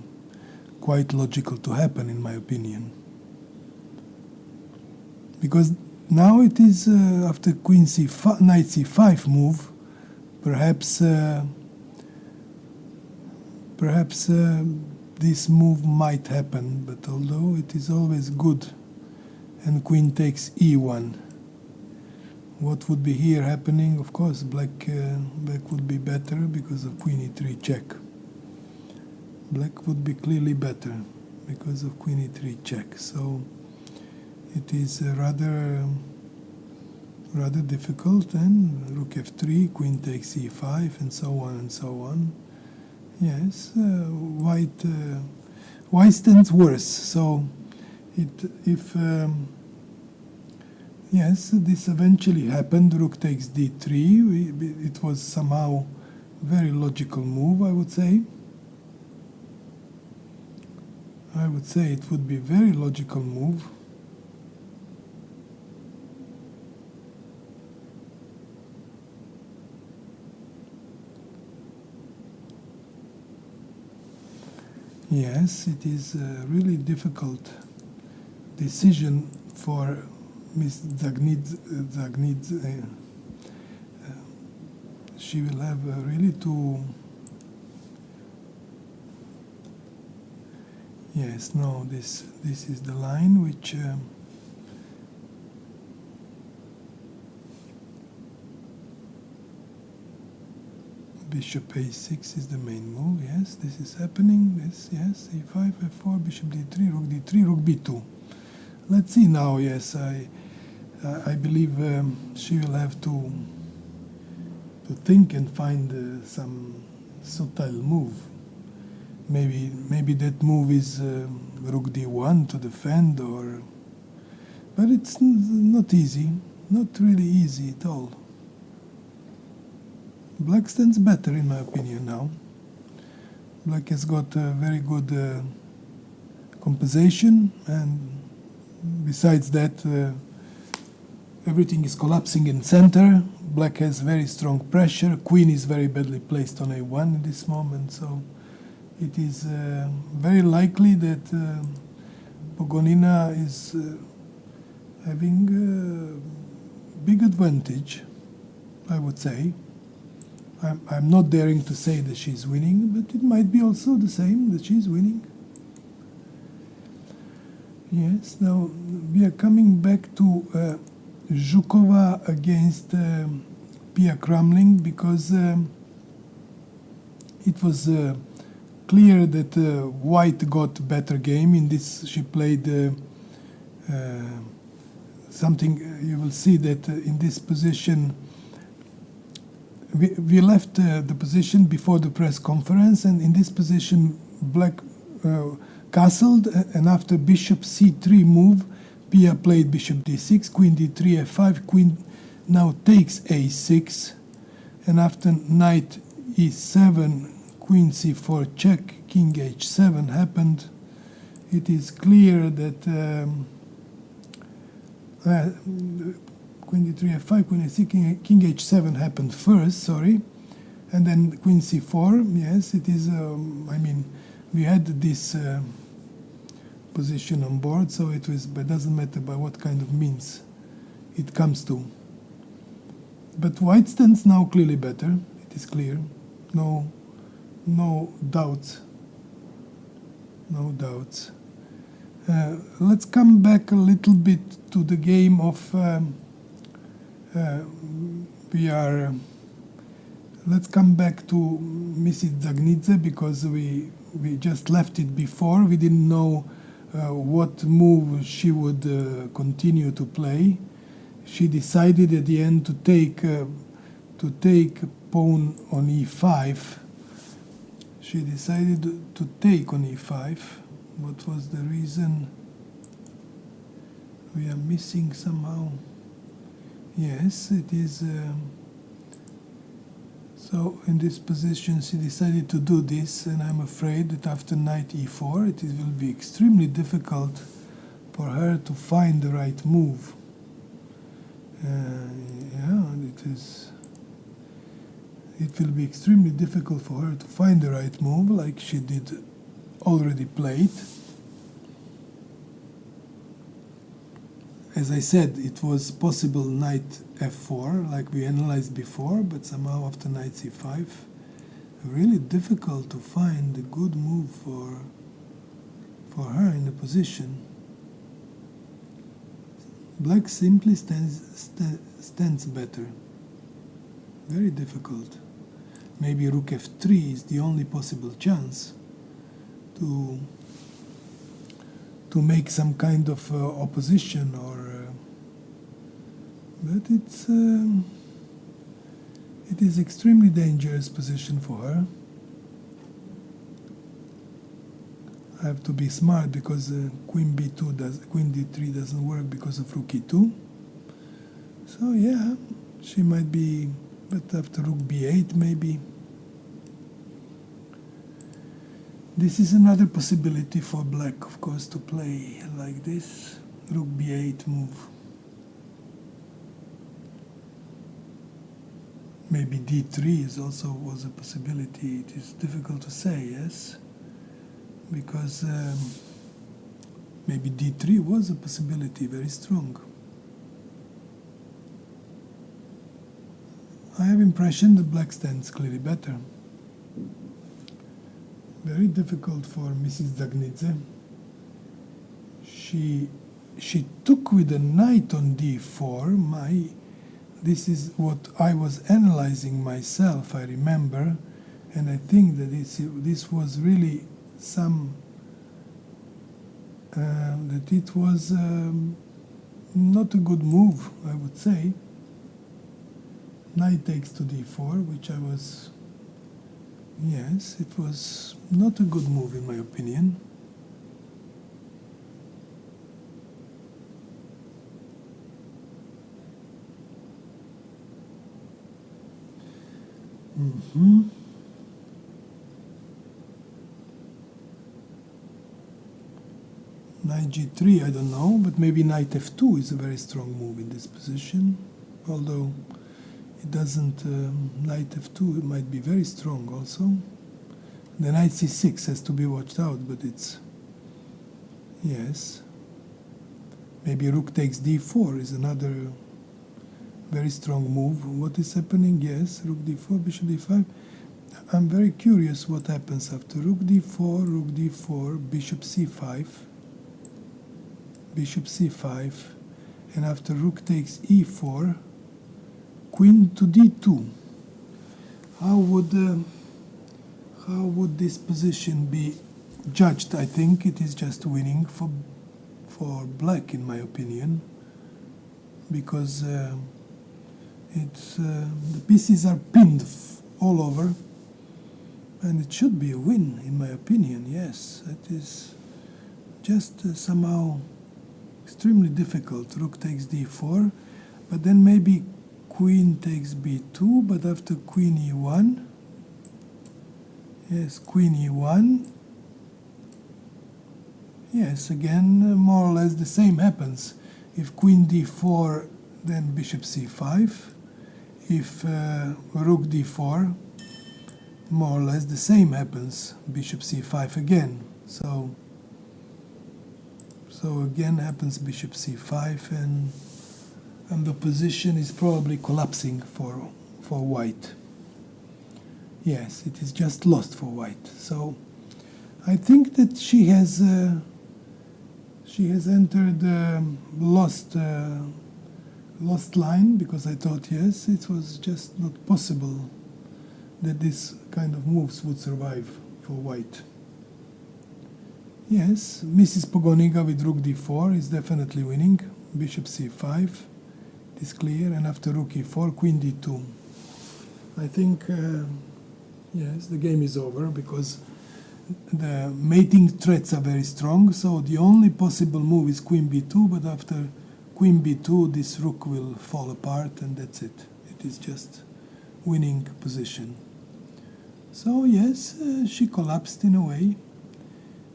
quite logical to happen, in my opinion. Because now it is after queen c5, knight c5 move, perhaps this move might happen, but although it is always good, and queen takes e1. What would be here happening? Of course, black would be better because of queen e3 check. Black would be clearly better because of queen e3 check. So it is rather difficult. And rook f3, queen takes e5, and so on and so on. Yes, white stands worse. So yes, this eventually happened. Rook takes d3. It was somehow very logical move, I would say. I would say it would be a very logical move. Yes, it is a really difficult decision for Miss Zagnidze. She will have really to... Yes, no, this is the line which... Bishop a6 is the main move, yes, this is happening, this, yes, e5, f4, bishop d3, rook b2. Let's see now, yes, I believe she will have to think and find some subtle move. Maybe that move is rook d1 to defend, but it's not easy, not really easy at all. Black stands better, in my opinion, now. Black has got a very good compensation, and besides that, everything is collapsing in center. Black has very strong pressure. Queen is very badly placed on a1 in this moment, so it is very likely that Pogonina is having a big advantage, I would say. I'm not daring to say that she's winning, but it might be also the same, that she's winning. Yes, now we are coming back to Zhukova against Pia Kramling, because it was clear that White got better game. In this, she played something, you will see that in this position, we left the position before the press conference, and in this position, black castled, and after bishop c3 move, Pia played bishop d6, queen d3, f5, queen now takes a6, and after knight e7, queen c4 check, king h7 happened. It is clear that queen d3, f5, queen a6, king h7 happened first, sorry, and then queen c4. Yes, it is, I mean, we had this position on board, so it was, but doesn't matter by what kind of means it comes to. But white stands now clearly better. It is clear, no doubts, no doubts. Let's come back a little bit to the game of let's come back to Mrs. Zagnidze, because we just left it before. We didn't know what move she would continue to play. She decided at the end to take pawn on e5. She decided to take on e5. What was the reason? We are missing somehow. Yes, it is. So in this position, she decided to do this, and I'm afraid that after knight e4, it will be extremely difficult for her to find the right move. Yeah, it is. It will be extremely difficult for her to find the right move, like she did already played. As I said, it was possible knight f4, like we analyzed before, but somehow after knight c5, really difficult to find a good move for her in the position. Black simply stands better. Very difficult. Maybe rook f3 is the only possible chance to make some kind of opposition, or but it is extremely dangerous position for her. I have to be smart, because queen d3 doesn't work because of rook e2. So yeah, she might be, but after rook b8 maybe. This is another possibility for black, of course, to play like this, rook b8 move. Maybe d3 was a possibility. It is difficult to say, yes, because maybe d3 was a possibility, very strong. I have impression that black stands clearly better. Very difficult for Mrs. Zagnidze. She took with a knight on d4. This is what I was analyzing myself, I remember, and I think that this was really some that it was not a good move, I would say. Knight takes to d4, which I was. Yes, it was not a good move in my opinion. Knight g3, I don't know, but maybe knight f2 is a very strong move in this position, although it doesn't. Knight f2 it might be very strong also. The knight c6 has to be watched out, but it's, yes. Maybe rook takes d4 is another very strong move. What is happening? Yes, rook d4, bishop d5. I'm very curious what happens after rook d4, bishop c5, and after rook takes e4, queen to d2. How would this position be judged? I think it is just winning for black, in my opinion, because The pieces are pinned all over, and it should be a win, in my opinion. Yes, it is just somehow extremely difficult. Rook takes d4, but then maybe queen takes b2, but after queen e1, yes, queen e1, yes, again, more or less the same happens. If queen d4, then bishop c5. If rook d4, more or less the same happens. Bishop c5 again. So again happens bishop c5, and the position is probably collapsing for white. Yes, it is just lost for white. So I think that she has entered lost line, because I thought, yes, it was just not possible that this kind of moves would survive for white. Yes, Mrs. Pogoniga with rook d4 is definitely winning. Bishop c5, it is clear, and after rook e4, queen d2. I think, yes, the game is over, because the mating threats are very strong, so the only possible move is queen b2, but after queen b2, this rook will fall apart, and that's it. It is just winning position. So yes, she collapsed in a way.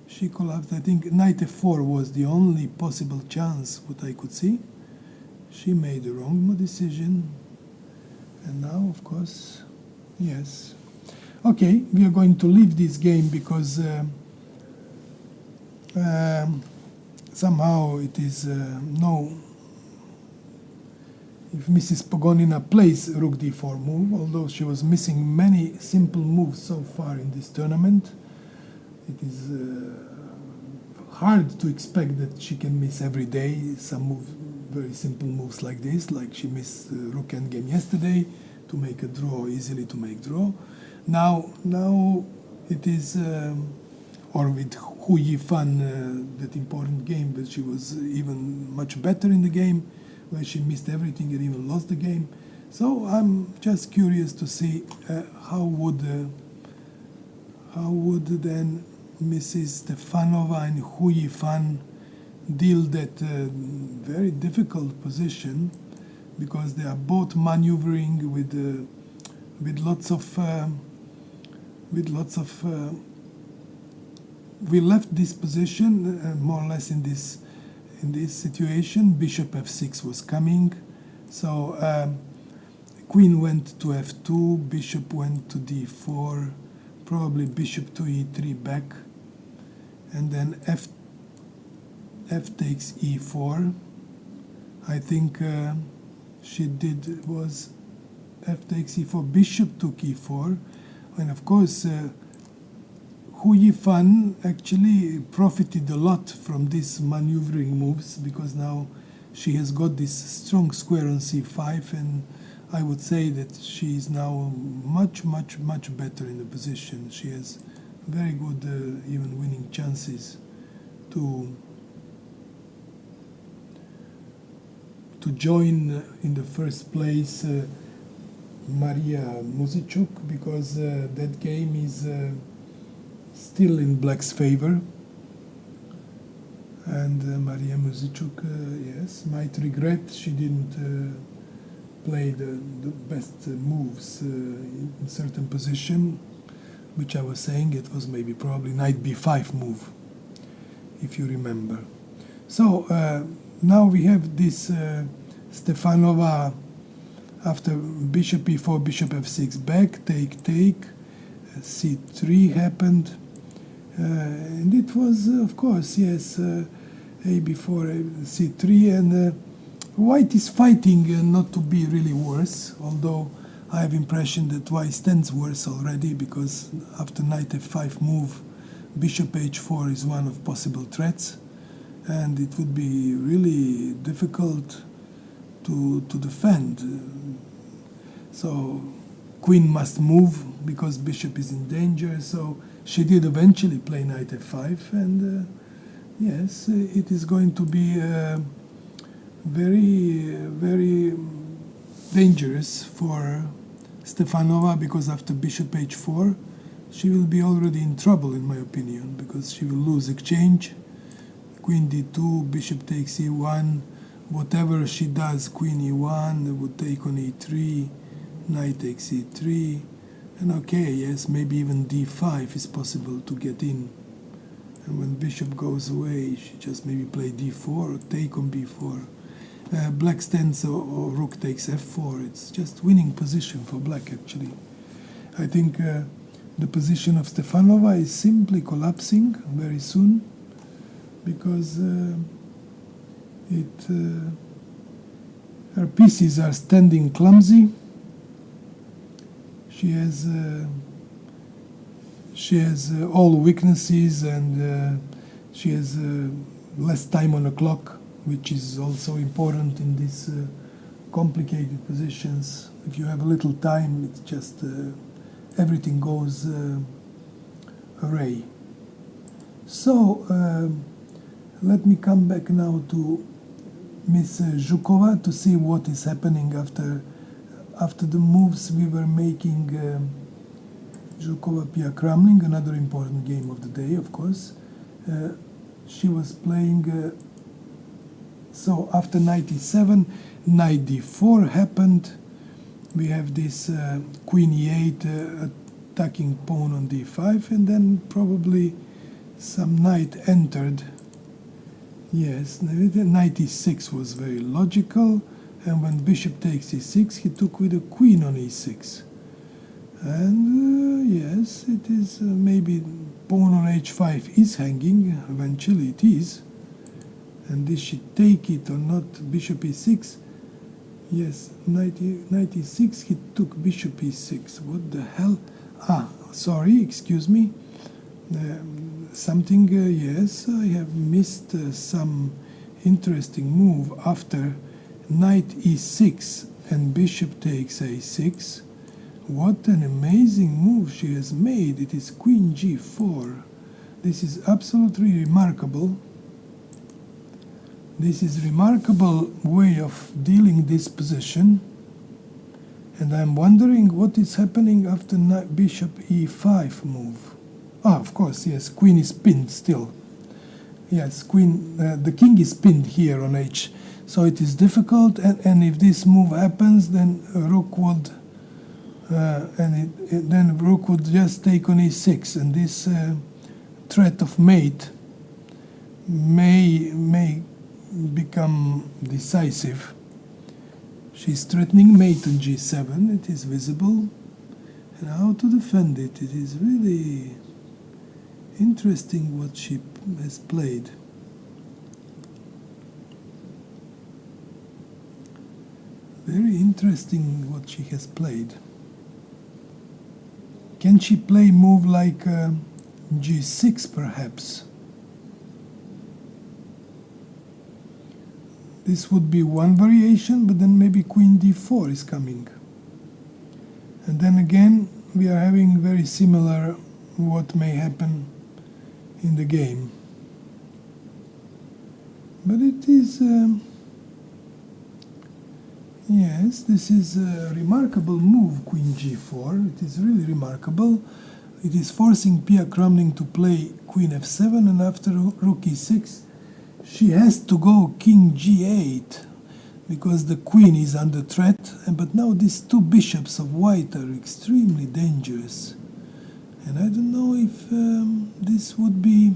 She collapsed. I think knight f4 was the only possible chance what I could see. She made the wrong decision, and now, of course, yes. Okay, we are going to leave this game, because somehow it is if Mrs. Pogonina plays rook d4 move, although she was missing many simple moves so far in this tournament, it is hard to expect that she can miss every day some very simple moves like this, like she missed rook endgame yesterday to make a draw, easily to make draw. Now it is, or with Hu Yifan, that important game, but she was even much better in the game, where she missed everything and even lost the game. So I'm just curious to see how would then Mrs. Stefanova and Hu Yifan deal that very difficult position, because they are both maneuvering with lots of we left this position more or less in this situation. Bishop f6 was coming, so queen went to f2, bishop went to d4, probably bishop to e3 back, and then f takes e4. I think she did was f takes e4, bishop took e4, and of course Hu Yifan actually profited a lot from these maneuvering moves, because now she has got this strong square on c5, and I would say that she is now much better in the position. She has very good even winning chances to join in the first place Maria Muzichuk, because that game is still in black's favor, and Maria Muzichuk, yes, might regret she didn't play the best moves in certain position, which I was saying it was maybe probably knight b5 move, if you remember. So now we have this Stefanova after bishop e4, bishop f6 back, take, c3 happened, and it was, of course, yes, a before c3, and white is fighting not to be really worse, although I have impression that white stands worse already, because after knight f5 move, bishop h4 is one of possible threats, and it would be really difficult to defend. So queen must move because bishop is in danger, so she did eventually play knight f5, and yes, it is going to be very dangerous for Stefanova, because after bishop h4 she will be already in trouble, in my opinion, because she will lose exchange. Queen d2, bishop takes e1, whatever she does, queen e1 would take on e3, knight takes e3, and okay, yes, maybe even d5 is possible to get in. And when bishop goes away, she just maybe play d4 or take on b4. Black stands or rook takes f4. It's just winning position for black, actually. I think the position of Stefanova is simply collapsing very soon, because her pieces are standing clumsy. She has all weaknesses, and she has less time on the clock, which is also important in these complicated positions. If you have a little time, it's just everything goes awry. So let me come back now to Miss Zhukova to see what is happening after the moves we were making. Zhukova Pia Kramling, another important game of the day, of course. She was playing, so after knight e7, knight d4 happened. We have this queen e8 attacking pawn on d5, and then probably some knight entered. Yes, knight e6 was very logical, and when bishop takes e6, he took with a queen on e6. And yes, it is maybe pawn on h5 is hanging, eventually it is. And this should take it or not, bishop e6. Yes, knight e6, he took bishop e6. What the hell? Ah, sorry, excuse me. Something, yes, I have missed some interesting move after knight e6 and bishop takes a6. What an amazing move she has made. It is queen g4. This is absolutely remarkable. This is a remarkable way of dealing this position. And I'm wondering what is happening after bishop e5 move. Ah, of course, yes, queen is pinned still. Yes, queen, the king is pinned here on h. So it is difficult, and if this move happens, then rook would... then rook would just take on e6, and this threat of mate may become decisive. She's threatening mate on g7, it is visible, and how to defend it. It is really interesting what she has played. Very interesting what she has played. Can she play move like g6 perhaps? This would be one variation, but then maybe queen d4 is coming. And then again, we are having very similar what may happen in the game. But it is... yes, this is a remarkable move, queen g4. It is really remarkable. It is forcing Pia Kramling to play queen f7, and after rook e6, she has to go king g8, because the queen is under threat. But now these two bishops of white are extremely dangerous. And I don't know if this would be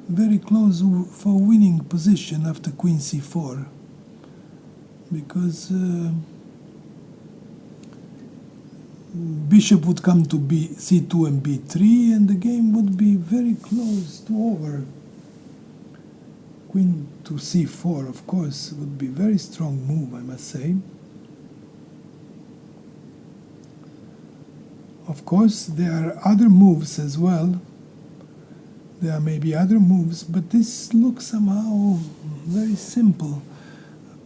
very close for winning position after queen c4. Because bishop would come to c2 and b3, and the game would be very close to over. Queen to c4, of course, would be a very strong move, I must say. Of course, there are other moves as well. There may be other moves, but this looks somehow very simple.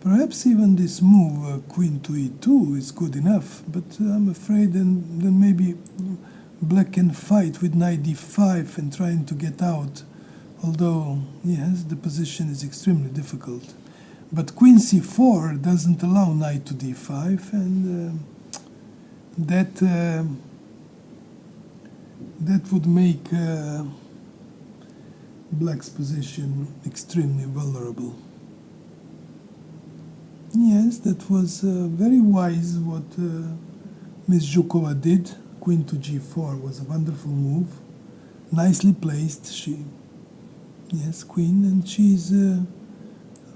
Perhaps even this move, queen to e2, is good enough, but I'm afraid then maybe black can fight with knight d5 and trying to get out. Although, yes, the position is extremely difficult. But queen c4 doesn't allow knight to d5, and that would make black's position extremely vulnerable. Yes, that was very wise what Ms. Zhukova did. Queen to g4 was a wonderful move, nicely placed. Yes, queen, and she's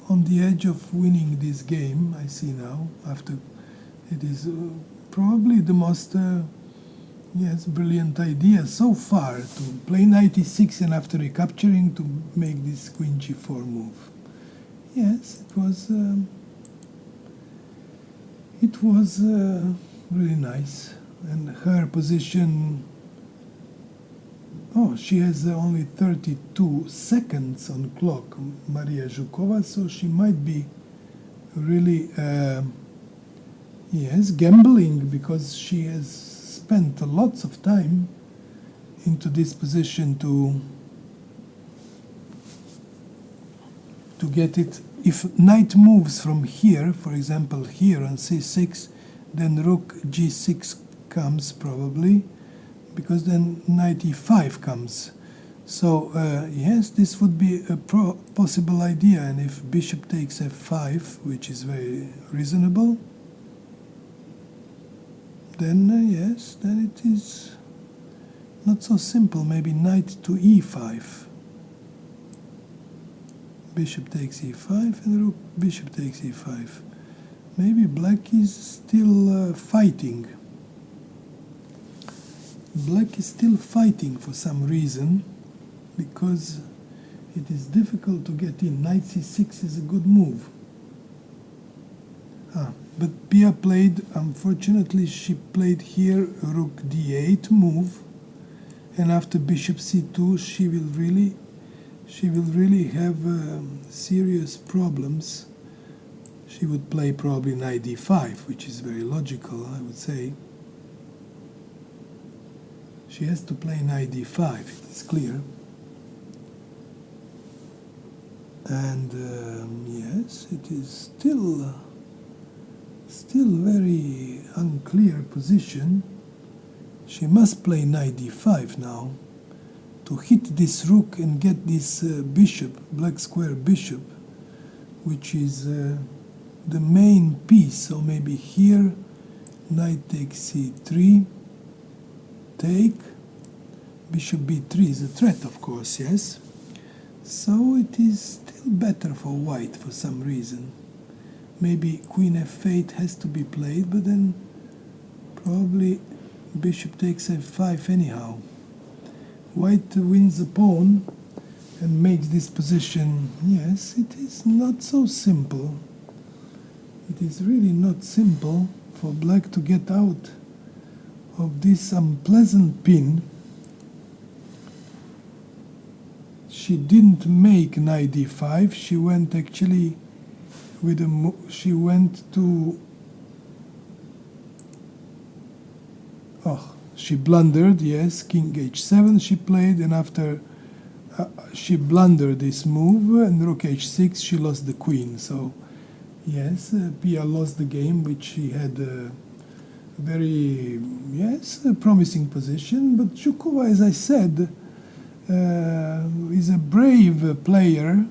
on the edge of winning this game, I see now. After it is probably the most brilliant idea so far to play knight e6 and after recapturing to make this queen g4 move. Yes, it was really nice, and her position. Oh, she has only 32 seconds on clock, Maria Zhukova, so she might be really, gambling, because she has spent lots of time into this position to get it. If knight moves from here, for example, here on c6, then rook g6 comes probably, because then knight e5 comes. So, yes, this would be a possible idea, and if bishop takes f5, which is very reasonable, then, yes, then it is not so simple. Maybe knight to e5. Bishop takes e5, and rook, bishop takes e5. Maybe black is still fighting. Black is still fighting for some reason, because it is difficult to get in. Knight c6 is a good move. But Pia played, unfortunately, she played here rook d8 move, and after bishop c2 she will really have serious problems. She would play probably knight d5, which is very logical, I would say. She has to play knight d5, it is clear. And yes, it is still very unclear position. She must play knight d5 now to hit this rook and get this bishop, black square bishop, which is the main piece. So maybe here knight takes c3, take, bishop b3 is a threat, of course, yes. So it is still better for white for some reason. Maybe queen f8 has to be played, but then probably bishop takes f5 anyhow. White wins a pawn and makes this position. Yes, it is not so simple. It is really not simple for black to get out of this unpleasant pin. She didn't make knight d5. She went actually with a. She went to. Oh, she blundered. Yes, king h7 she played, and after she blundered this move, and rook h6 she lost the queen. So yes, Pia lost the game, which she had a very promising position. But Zhukova, as I said, is a brave player.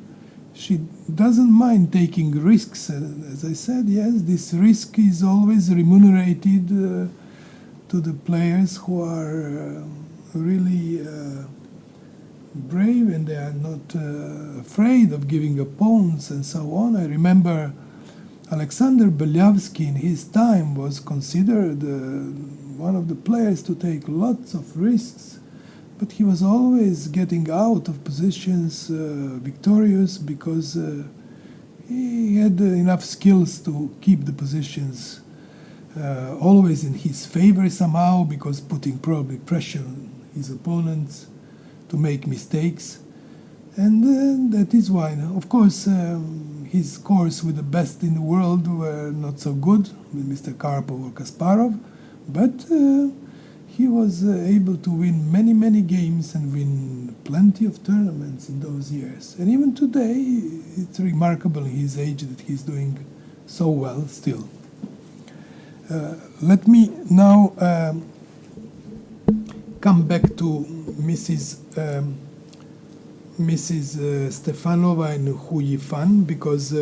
She doesn't mind taking risks. As I said, yes, this risk is always remunerated to the players who are really brave, and they are not afraid of giving up pawns and so on. I remember Alexander Belyavsky in his time was considered one of the players to take lots of risks, but he was always getting out of positions victorious because he had enough skills to keep the positions always in his favor somehow, because putting probably pressure on his opponents to make mistakes. And that is why, of course, his scores with the best in the world were not so good, with Mr. Karpov or Kasparov, but he was able to win many games and win plenty of tournaments in those years. And even today, it's remarkable in his age that he's doing so well still. Let me now come back to Mrs. Stefanova and Hu Yifan, because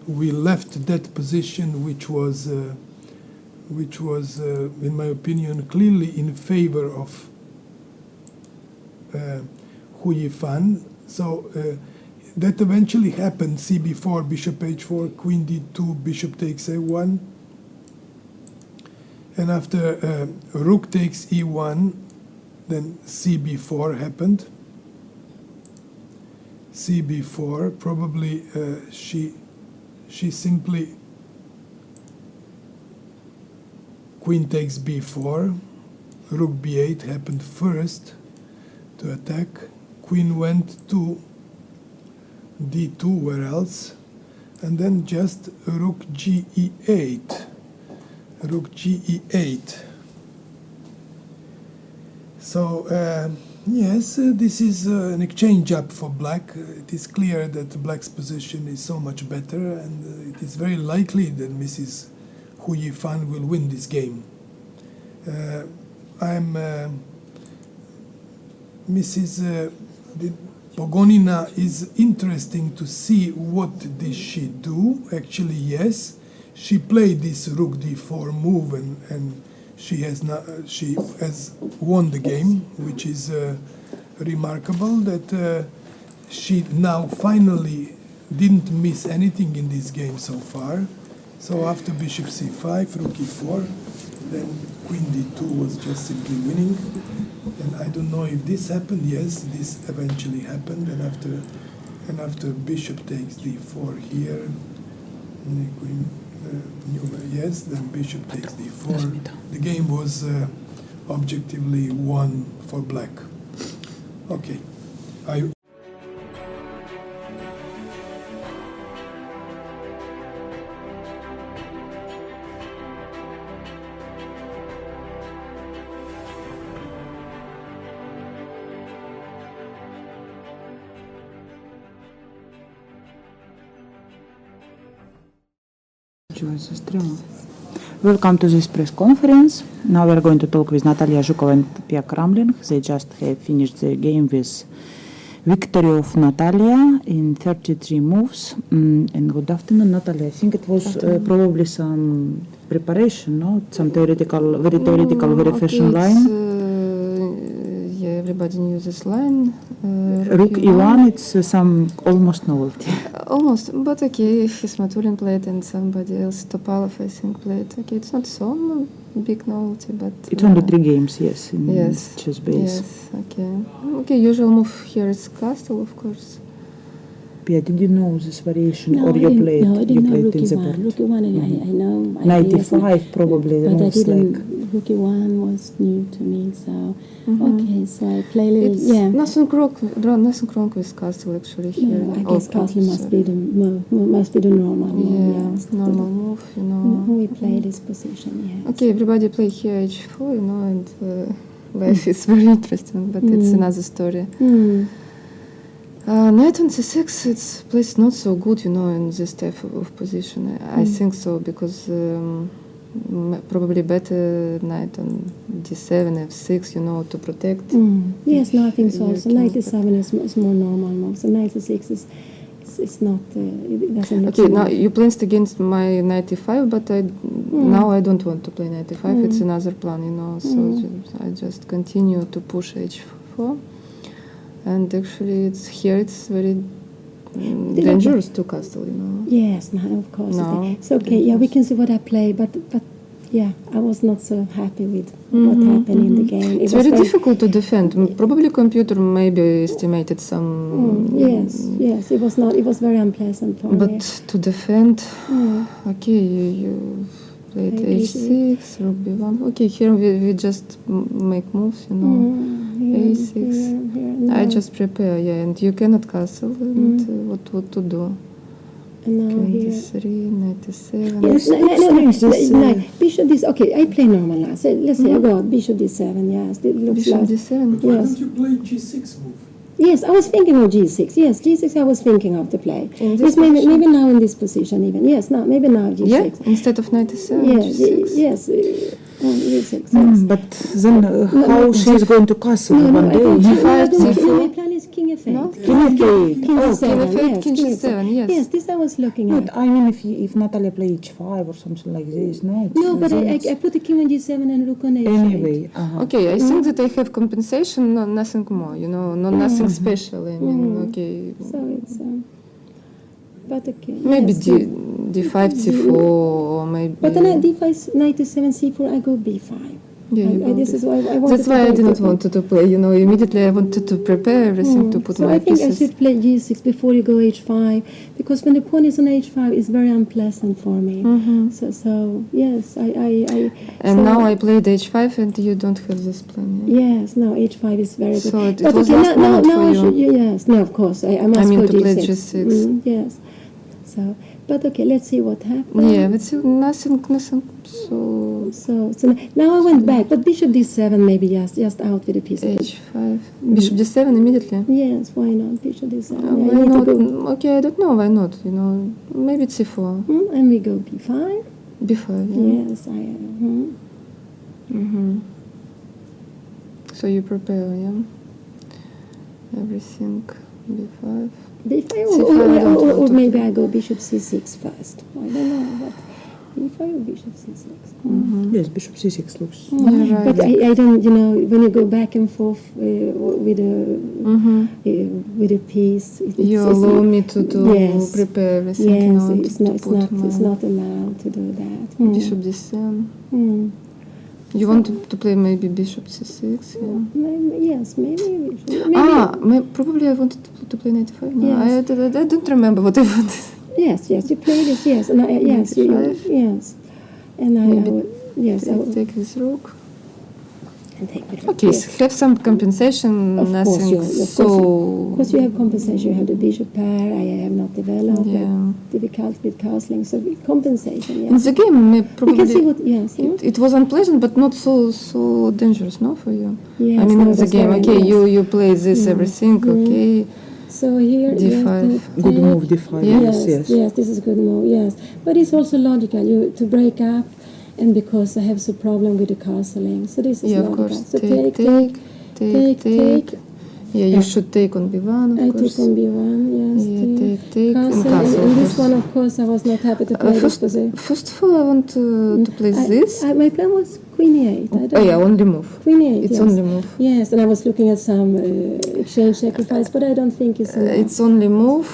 we left that position, which was, in my opinion, clearly in favor of Hu Yifan. So that eventually happened. CB4, bishop h4, queen d2, bishop takes a1. And after rook takes e1, then CB4 happened. CB4, probably she simply queen takes b4, rook b8 happened first to attack. Queen went to d2, where else? And then just rook ge8. Rook ge8. So yes, this is an exchange up for black. It is clear that black's position is so much better, and it is very likely that Mrs. Hu Yifan will win this game. Mrs. Pogonina is interesting to see what did she do. Actually, yes, she played this rook d4 move, and she has won the game, which is remarkable that she now finally didn't miss anything in this game so far. So after bishop c5, rook e4, then queen d2 was just simply winning. And I don't know if this happened. Yes, this eventually happened. And after bishop takes d4 here, queen. Yes, then bishop takes d4. The game was objectively won for black. Okay. Welcome to this press conference. Now we are going to talk with Natalia Zhukova and Pia Kramling. They just have finished the game with victory of Natalia in 33 moves. And good afternoon, Natalia. I think it was probably some preparation, no? Some very theoretical, very fashion line. Yeah, everybody knew this line. Rook e1, it's some almost novelty. Almost, but okay, Hismaturin played and somebody else, Topalov, I think, played. Okay, it's not so big novelty, but... It's only 3 games, yes, in chess base. Yes, okay. Okay, usual move here is castle, of course. Pia, did you know this variation, No, or you played? No, I didn't know rook in the e1. board? Rook e1, I know. 95 probably, the but most I didn't. like. Rook e1 was new to me, so okay. So I play a little. It's nothing wrong with castle actually here. No, I guess castle must be the normal move. Yeah, it's normal move, you know. We play this position. Yeah. Okay, everybody play here h4, you know, and life is very interesting, but it's another story. Knight on c6, it's placed not so good, you know, in this type of position. I think so, because probably better knight on d7, f6, you know, to protect. Yes, no, I think so. So knight e7 is more normal move. So knight e6 is not. It doesn't look. Okay, now you placed against my knight e5, but now I don't want to play knight e5. It's another plan, you know. So I just continue to push h4. And actually, it's very dangerous to castle, you know. Yes, no, of course. No, it's okay. Yeah, we can see what I play, but yeah, I was not so happy with what happened in the game. It's very difficult to defend. Probably computer maybe estimated some. Yes, it was not. It was very unpleasant for me. But to defend, okay, you played h6, rook b1. Okay, here we just make moves, you know. a6. Here, I just prepare, and you cannot castle. And what to do? And now here. 23, 97. Yes, bishop this. Okay, I play normal now. So let's say I go bishop d7. Yes, it looks Bishop like. d7. Why Yes. don't you play G6 move? Yes, I was thinking of g6. Yes, g6 I was thinking of to play. In this Yes, maybe now in this position even. Yes, now maybe now g6. Yeah, instead of 97, Yeah, G6. yes, g6. Yes. But then how she is going to castle No, one I day? don't. G5, No, C4. my plan is king f8. No? King f8. King Oh, f7. king f8, Yes, king G7, yes. Yes, this I was looking Not, at. I mean, if Natalia play h5 or something like this, no? No, but I put the king on g7 and rook on h8. Anyway, Okay, I think that I have compensation, no, nothing more, nothing special. I mean, okay. So it's. But okay. Maybe yes, D5, C4, or maybe. But then at d5, knight d7, c4, I go b5. Yeah, you go This B5. is why I wanted That's why I to play didn't b5. want to play. Immediately I wanted to prepare everything to put So my I think I pieces. should play g6 before you go h5, because when the pawn is on h5, it's very unpleasant for me. So yes, I And so- now I played H5, and you don't have this plan. Yeah? Yes, no, h5 is very good. So it But was okay, last now moment for I you. should, yes, no, of course, I must mean go to g6. play G6. Yes, so, but okay, let's see what happens. Yeah, but still nothing. So So now I went back, but bishop d7 maybe just out with a piece of it. H5, Bishop D7 immediately. Yes, why not bishop d7? I Why need to not? go. Okay, I don't know why not. Maybe C4, And we go b5. B5. Yeah. Yes, I So you prepare, yeah. Everything B5. b5 C5 I don't want or to maybe play. I go bishop c6 first. I don't know, but b5 or bishop c6. yes, bishop c6 looks. Yeah, right. But I don't, when you go back and forth with a piece, You allow me to yes, prepare everything. yes, to put it's my not allowed to do that. Bishop D7. Mm. You want to play maybe Bishop C6? Yeah. Maybe. Probably I wanted to play knight 5. No, Yes. I don't remember what I wanted. Yes, you play this. Yes, and yes, yes, and I would, yes, I would Take this rook. and take it. Okay, Yes. so have some compensation. Of course, Nothing of course you have compensation. You have the bishop pair. I have not developed. I Yeah. have difficult with castling, so compensation. In Yes. the game, We probably can see what. Yes. it was unpleasant, but not so dangerous, no, for you. Yes, I mean, no, in the that's game, very okay, nice. you play this everything, okay. So here, D5. yes, Good move, d5. Yeah. Yes, this is good move. Yes, but it's also logical. You to break up, and because I have some problem with the castling, so this is Yeah, of logical. course. So Take. Yeah, you should take on B1, of I course. take on b1. Yes. Yeah, take, and Castle. castle. And of this course. one, of course, I was not happy to play this First position. of all, I want to play this. My plan was queen e8. I don't Oh yeah, know. only move. Queen e8. It's yes. only move. Yes, and I was looking at some exchange sacrifice, but I don't think it's enough. It's only move.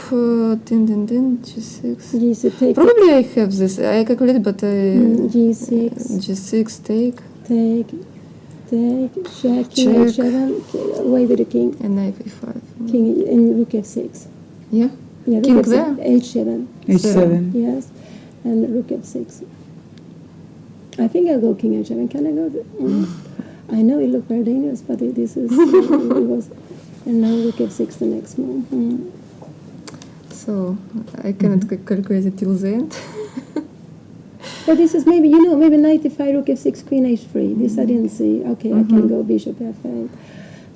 G6. G6, take Probably I have this. I calculated, but I G6, G6 take check, king Check. h7, away with the king, and knight E5. king and rook f6. Yeah. Yeah, rook King f6, there? h7, h7. yes, and rook f6. I think I'll go king h7. Can I go? I know it looked very dangerous, but this is it was. And now rook f6 the next move. So I cannot calculate it till the end. But this is maybe, maybe knight e5, rook f6, queen h3. This I didn't see. Okay, I can go bishop f8.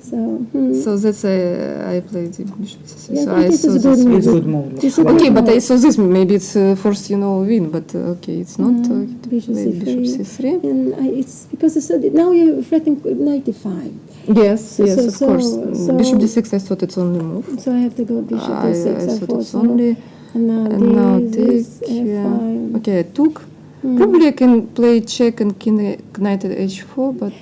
So, So that's I played the bishop C6. Yeah, So I think I this saw is a good this. move. It's good move. this is a Okay, good but I move. saw this. Maybe it's force, win. But okay, it's not. Bishop Play c3. bishop C3. And it's because it's now you're threatening knight e5. Yes, yes, so- of course. so- Bishop D6. I thought it's only move. So I have to go bishop I d6. I thought thought it's so. only. And now And now this take. f5. Okay, I took. Probably I can play check and knight at h4, but.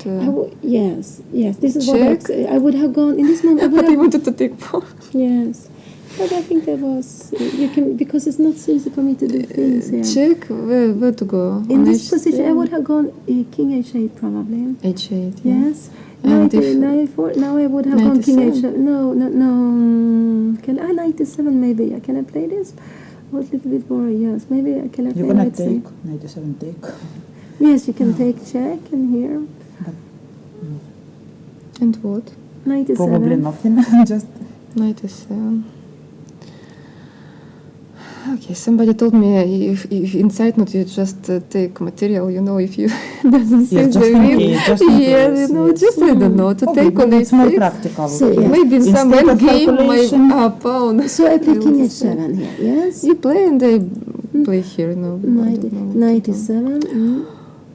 Yes. This is Check. what I would have gone in this moment. I would But I have, wanted to take pawn. yes, but I think that was you can because it's not so easy for me to do things here. Check where to go. In On this H7? position, I would have gone king h8 probably. H8. Yeah. Yes. And if- Knight 4. Now I would have gone king 97. h8. No. Can I knight 7 maybe? Can I play this? I was a little bit worried. Yes, maybe can I play You're gonna knight take 6? 97 take. Yes, you can take check and here And what? knight Probably 7. nothing. Just 97. Okay, somebody told me if inside not you just take material, you know, if you doesn't Yes, see just the in wind. case, just in Yeah, case, you know, yes. just I don't know, to Okay, take on it's more a6. practical. So, yeah. Maybe in some Instead of end game, calculation- my pawn. So I play will king decide. h7 here, yes? You play and I play here, you know. I don't know what to do. 97.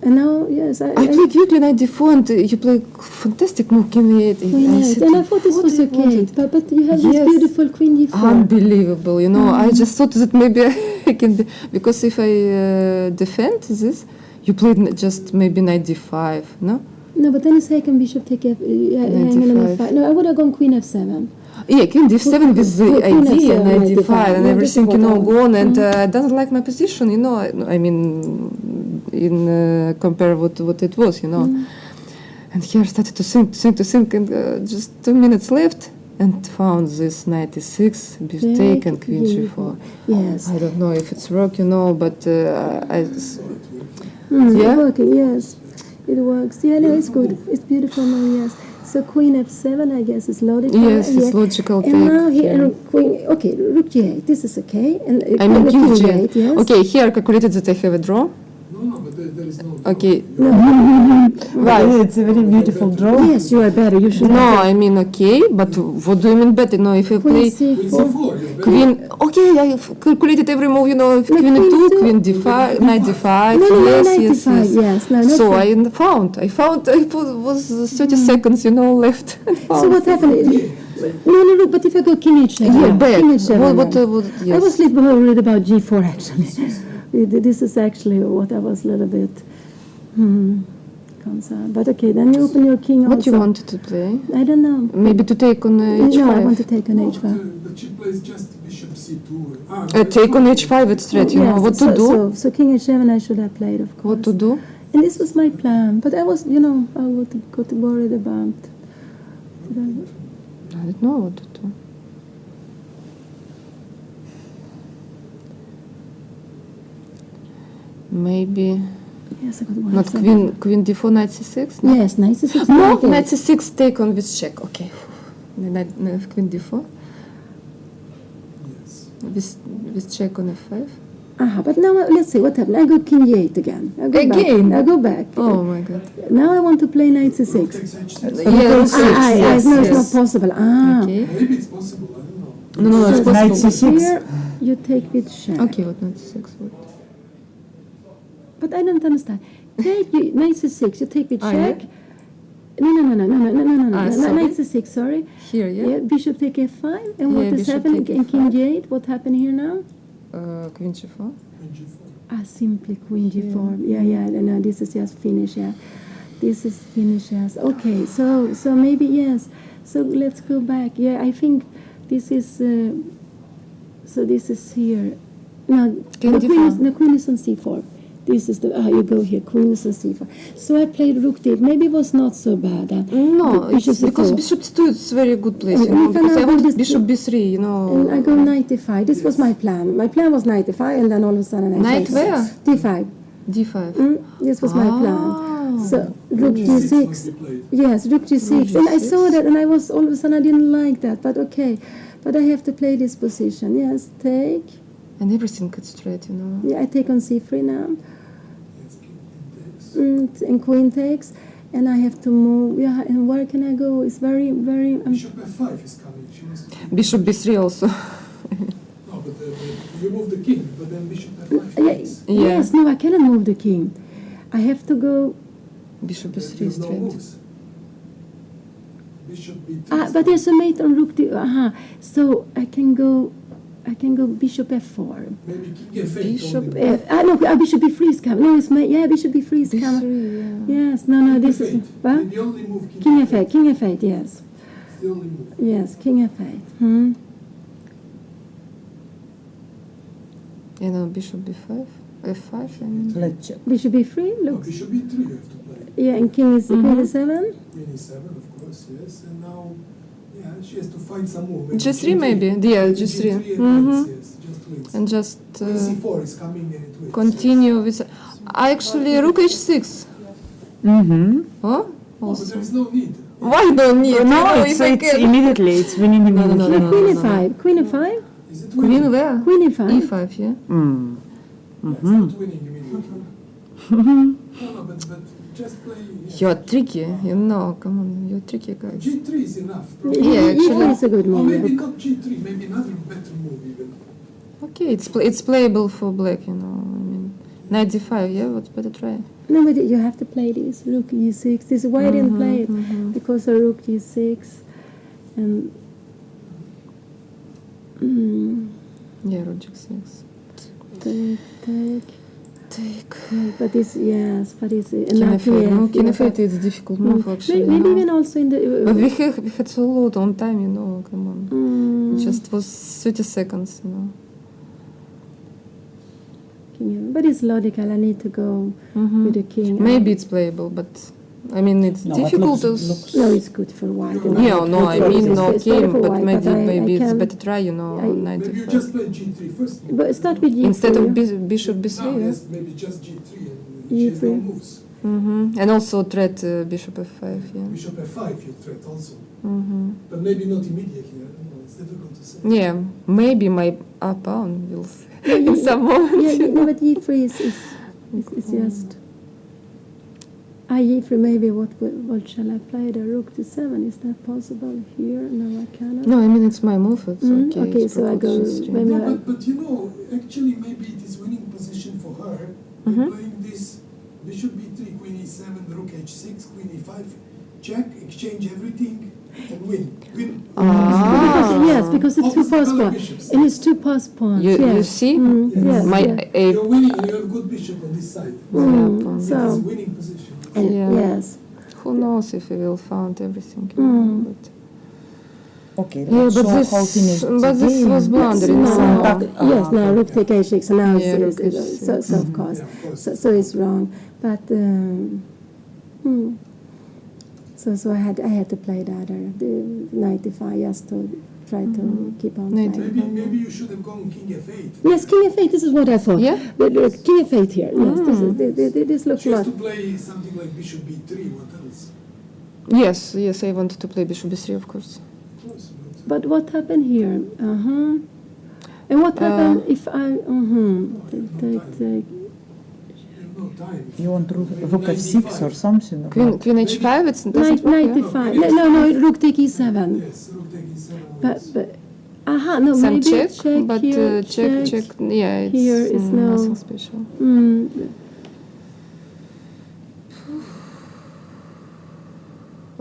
And now, yes, I play quickly knight d4 and you play fantastic move, king e8. Queen said, e8. And I thought this what was I okay. wanted. But you have this Yes. beautiful queen d4. Unbelievable, you know. I just thought that maybe I can be, because if I defend this, you played just maybe knight d5, no? No, but then you say I can bishop take f. Yeah, Knight hanging on d5. f5. No, I would have gone queen f7. Yeah, queen d7 with the Queen idea, f7, knight knight d5 d5, and yeah, everything, this you is know, what I gone and doesn't like my position, you know. I mean, in compare what it was, you know. And here I started to think, and just 2 minutes left, and found this knight e6, bishop take, and queen g4. Yes. I don't know if it's work, you know, but yeah. Working, yes. It works. Yeah, no, it's good. It's beautiful now, yes. So queen f7, I guess, is logical. Yes, it's logical And take. now here, Yeah. and queen, okay, rook g8, this is okay. And I mean, king king g8. g8, yes. Okay, here I calculated that I have a draw. No, but there is no. Okay. Right. It's a very beautiful draw. Yes, you are better. You should No, I mean, okay, but what do you mean better? No, if you Queen play c4. queen, okay, I calculated every move, you know, queen queen e2, two. queen d5, knight d5, No, yes, knight yes, d5, yes. yes. No, not So that. I found, it was 30 seconds, you know, left. So what happened? No, look, but if I go king h7. Yeah, back. King h7. What, I was yes. a little worried about g4, actually. This is actually what I was a little bit concerned. But okay, then you open your king What also. you wanted to play? I don't know. Maybe to take on h5. No, I want to take an h5. But she plays just bishop c2. Take on h5 it's straight, you know, what to do? So king h7 I should have played, of course. What to do? And this was my plan. But I was, you know, I got worried about. I don't know what to do. Maybe Yes, I got worried. not queen d4, knight c6. No? Yes, knight c6. No, knight c6 take on with check. Okay, queen d4 Yes. with check on f5. But now let's see what happened. I go king e8 again. I go Again? Back. I go back. Oh my god. Now I want to play knight c6. Yes, Yes, no, it's not possible. Okay. Maybe it's possible. I don't know. No, it's Knight possible. c6. Here you take with check. Okay, what knight c6? What? But I don't understand. Take knight c6. You take with Ah, check. No. sorry. Knight c6. Sorry. Here, yeah. Bishop take f5. And what Yeah, is bishop happening? take And king f5. g8. What happened here now? Queen g4. Simply queen g4. Yeah. No, this is just finish. Yeah, this is finish. Yes. Okay. So maybe yes. So let's go back. Yeah, I think this is. So this is here. No, King the queen is on c4. This is the you go here. Queen is on c4. So I played rook d8. Maybe it was not so bad. No, it's Bishop because c4. bishop c2 is very good place, you And know, if I because now I go want this- bishop b3, you know. And I go knight d5. This was my plan. My plan was knight d5, and then all of a sudden I Knight take where? d5. d5. This was my plan. So rook g6. Played. Yes, rook g6. And I saw that, and I was all of a sudden I didn't like that. But okay, but I have to play this position. Yes, take. And everything gets straight, you know. Yeah, I take on c3 now, Yes, king takes. and queen takes, and I have to move. Yeah, and where can I go? It's very. Bishop f5 is coming. She wants to. Bishop b3 also. No, but you move the king, but then bishop f5 comes. Yeah. Yes, no, I cannot move the king. I have to go. Bishop b3 There's no straight. moves. Bishop b3. But there's a mate on rook d. So I can go. Bishop f4. Maybe king f8. Bishop only. No, bishop b3 is coming. No, it's my bishop b3 is coming. b3, yeah. Yes, no, this King is f8. what? The only move King f8. King f8. Yes, It's the only move. yes, king f8. You know, bishop b5, f5, and Let's check. Bishop b3 No, looks. bishop b3 you have to play. Yeah, and king is queen e7. Queen e7, of course, yes. And now, yeah, she has to find some move. G3 maybe. Yeah, Maybe G3. G3 and Mhm. wins, yes, just wins. and just Queen c4 is coming and it wins. continue with. Actually, rook h6. Mm-hmm. Oh, But also. there is no need. Why don't need? No, You know, it's, if I it's can. immediately. It's winning immediately. no. Queen e5. Queen e5. Is it Queen where? Queen e5. E5, yeah? It's not winning immediately. No, but just play. You're tricky, you know, come on, you're tricky guys. G3 is enough. Yeah, actually. E4 is a good Or move. maybe Yeah. not G3, maybe another better move even. Okay, it's playable for black, you know, I mean, knight d5, yeah, what's better try? No, but you have to play this rook e6. This is why I didn't play it because of rook g6 and Yeah, rook g6. take. But this yes, but it's King f8, no, King f8 is difficult move actually. Maybe you know. even also in the. But we had so lot on time, you know, come on. It just was 30 seconds, you know. But it's logical. I need to go with the king. Maybe it's playable, but I mean it's No, difficult to. No, it's good for white. Yeah, no, I mean no It's better game, for but white, maybe I it's can- better try, you know, knight Maybe you d5. just play G3 first. But start with g3. Instead of bishop b3, No, yeah? yes, maybe just G3 and she has no E3. moves. And also threat bishop f5, yeah. Bishop F5 you threat also. But maybe not immediately, I don't know, it's difficult to say. Yeah, maybe my pawn will in some moment. Yeah, no, but e3 is just. E3 maybe what shall I play? The rook to 7. Is that possible here? No, I cannot. No, I mean it's my move. It's okay. Okay, it's so I go. proposed history. Maybe No, I, but you know, actually maybe it is winning position for her. By playing this bishop b3, queen e7, rook h6, queen e5, check, exchange everything, and win. because it's two Opposite pass color pawns, bishops. and it's two pass pawns. You yes. see? Yes, My yeah. a You're winning and you have good bishop on this side. It So is winning position. and Yeah. yes, who knows if we will find everything. You know, but Okay, yeah, let's but show this how finished but the this game. was blundering. no, So. yes, now rook take h6, and now Yeah, rook it's h6. so of course, Yeah, of course. so it's wrong. But so I had to play the 95 just to try to keep on Knight playing. Maybe you should have gone king f8. Yes, king f8. This is what I thought. Yeah? The king f8 here. Yes, this looks Just like. to play something like bishop b3, what else? Yes, I wanted to play bishop b3, of course. Of course, But what happened here? And what happened if I? Take. you have no time. You want Maybe rook knight f6 d5. or something? Queen h5, it doesn't work. Knight Yeah? d5. No, rook take e7. Yes, rook taking 7. But no, Some maybe check, but here, check. Yeah, it's Here is no- nothing special.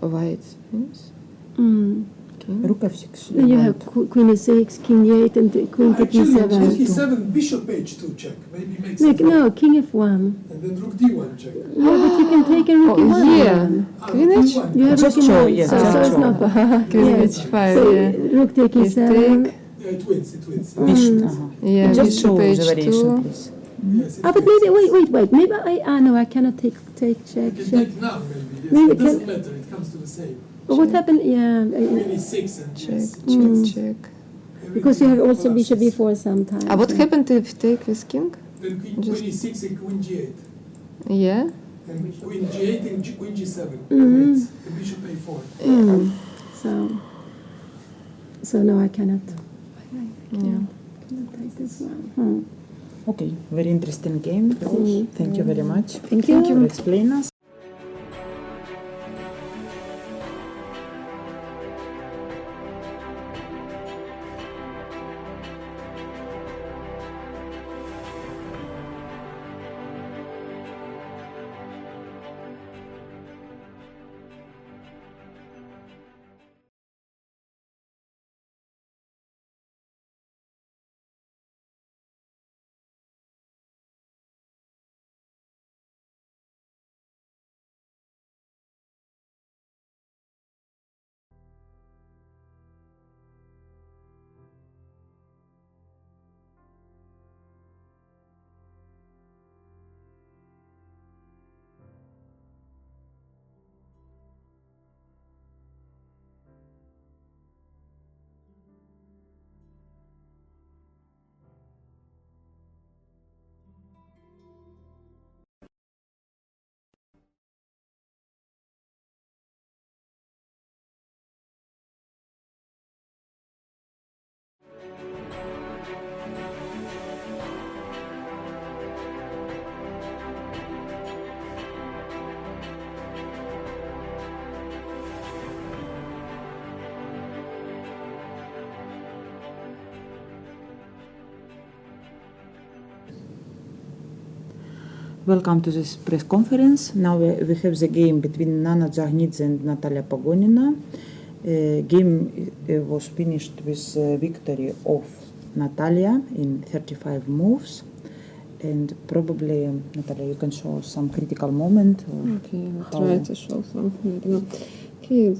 White wins. King. Rook f6. Then you have queen e6, king e8, and queen take Actually, e7. rook e7, bishop h2 check. Maybe makes Like, it no, king f1. And then rook d1 check. Yeah, but you can take a rook Oh, e1. yeah. then. Queen rook h. d1. You have Just rook show, e1, yes, so just it's show. not. Queen Yes. h5, So yeah. rook take Is e7. Yeah, it wins. Bishop. Yeah, Just bishop show the variation, h2. please. Yes, it But wins. maybe wait. Maybe no, I cannot take check. You can check. take now, maybe. Yes. Maybe It doesn't can- matter. It comes to the same. But what happened? Yeah, Queen e6 and Check, yes, check. because you have also collapses. bishop before sometimes. What happened if take with king? Then queen Just- e6 and queen g8. Yeah. And queen g8 and queen g7. Mates. And bishop a4. So no, I cannot. Yeah. Cannot take this one. Okay, very interesting game. Thank you very much. Thank you. For explaining us. Welcome to this press conference. Now we have the game between Nana Dzaghnidze and Natalia Pogonina. Game was finished with victory of Natalia in 35 moves. And probably, Natalia, you can show some critical moment. Okay, I'll try to show something. I don't know. Okay, it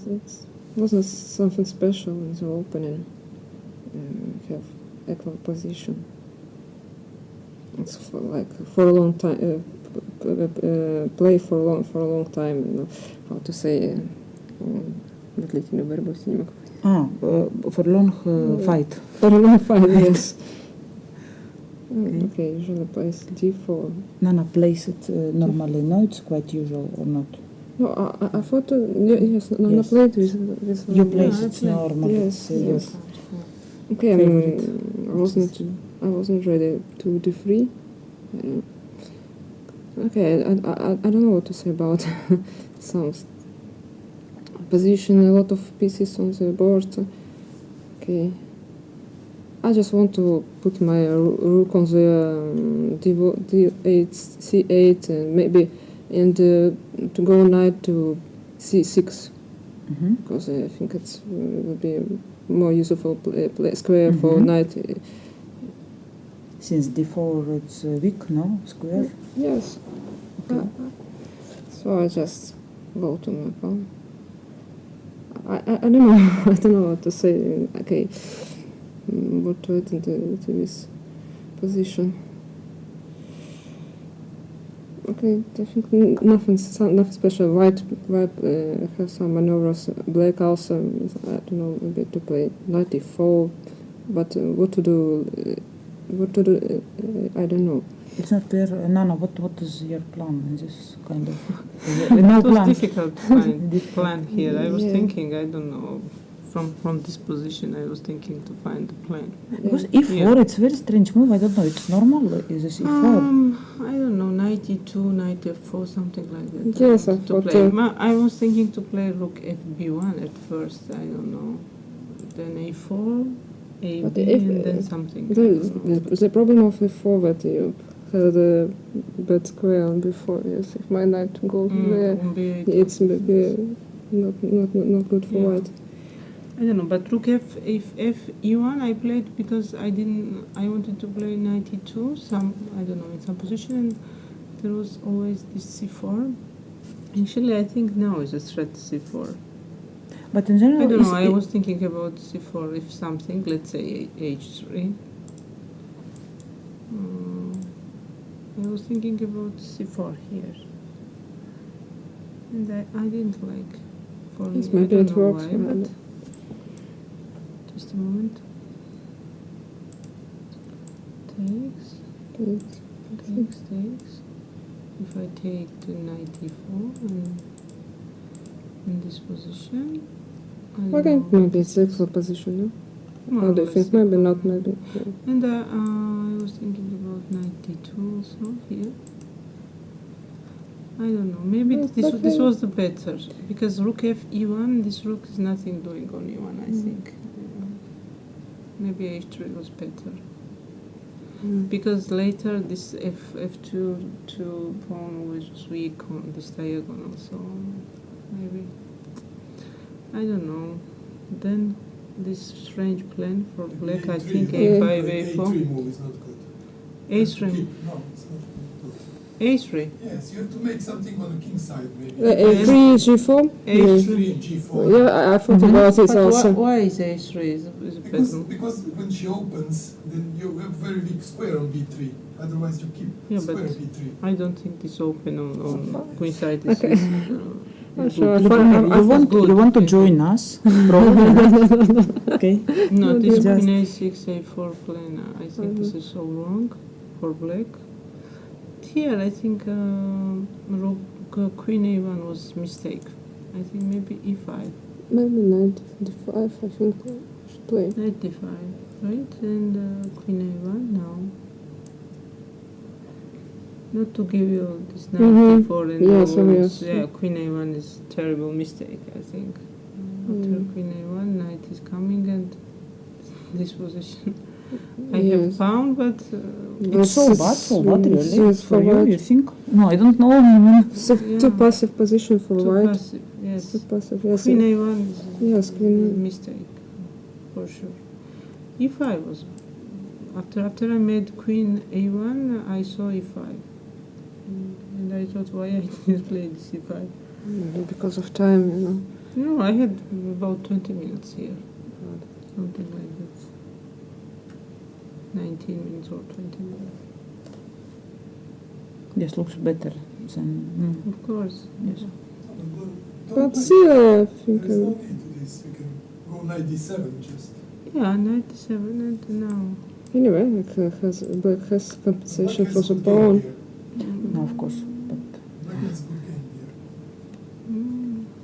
wasn't something special in the opening. Have equal position. It's for a long time. Play for a long time. You know, how to say? Длительную борьбу, если не могу. For long fight. For a long fight, yes. Okay, usually plays d4. Nana plays it normally. No, it's quite usual or not? No, I thought yes, Nana played with you played it normally. Yes, yes. Okay, I wasn't ready to d3. Okay, I don't know what to say about some position. A lot of pieces on the board. Okay. I just want to put my rook on the d8, c8, and maybe to go knight to c6, because I think it will be more useful play square for knight. Since d4 it's weak, no square. Yes. Okay. So I just go to my pawn. I don't know. I don't know what to say. Okay. What to add into this position. Okay, I think nothing special. White has some maneuvers. Black also, I don't know, maybe to play knight e4, but what to do, I don't know. It's not clear. Nana, what is your plan in this kind of? It was difficult to find the plan here. I was thinking, I don't know. From this position, I was thinking to find the plan. Because e4, it's a very strange move. I don't know. It's normal. Is this e4? I don't know. Knight e2, knight f4, something like that. Yes, I thought. I was thinking to play rook fb1 at first. I don't know. Then a4, ab, and then something. The problem of e4 that you had a bad square on before. Yes, if my knight goes there, it's maybe not good for white. I don't know, but rook f e1 I played because I wanted to play knight e2, I don't know, in some position, and there was always this c4. Actually, I think now is a threat c4. But in general, I don't know, I was thinking about c4, if something, let's say h3. I was thinking about c4 here. And I didn't like, for me, I maybe don't it know works. why, but just a moment. Takes. If I take to knight e4 and in this position. Okay, maybe it's excellent position, no? How do you think? Maybe not, maybe. Yeah. And I was thinking about knight d2 also here. I don't know, maybe this was the better, because rook f e1, this rook is nothing doing on e1, I think. Maybe h3 was better. Because later this f2 pawn was weak on this diagonal, so maybe, I don't know. Then this strange plan for black, I think a5, a4. A3 move is not good. A3. No, it's not good. A3. Yes, you have to make something on the king side, maybe. A3, g4? A3 and g4. Yeah, I thought about it also. Why is a3 is Because when she opens, then you have very weak square on b3. Otherwise, you keep square b3. I don't think this open on queen side. Okay. You want to join us? Probably. Okay. No, this queen a6, a4 plan, I think this is so wrong for black. Here, I think queen a1 was mistake. I think maybe e5. Maybe knight d5, I think I should play. Knight d5. right? And queen a1 now. Not to give you this knight d4 and Yes, all yes. this. Yeah, queen a1 is terrible mistake, I think. After queen a1, knight is coming and this position. I have found, but It's so bad, really, yes, for you, white. you think? No, I don't know. I mean, It's a too passive position for too white. passive. Yes, Too passive, yes. queen a1 is Yes, a queen. mistake for sure. e5 was after I made queen a1, I saw e5, and I thought, why I didn't play this e5. Because of time, you know. No, I had about 20 minutes here, something like that. 19 minutes or 20 minutes. this looks better than. Of course. Yes. But still, I think. There is no need to this. You can go knight d7 just. Yeah, 97 and now. Anyway, black has compensation Black for has the good game pawn. here. No, of course, but Black has good game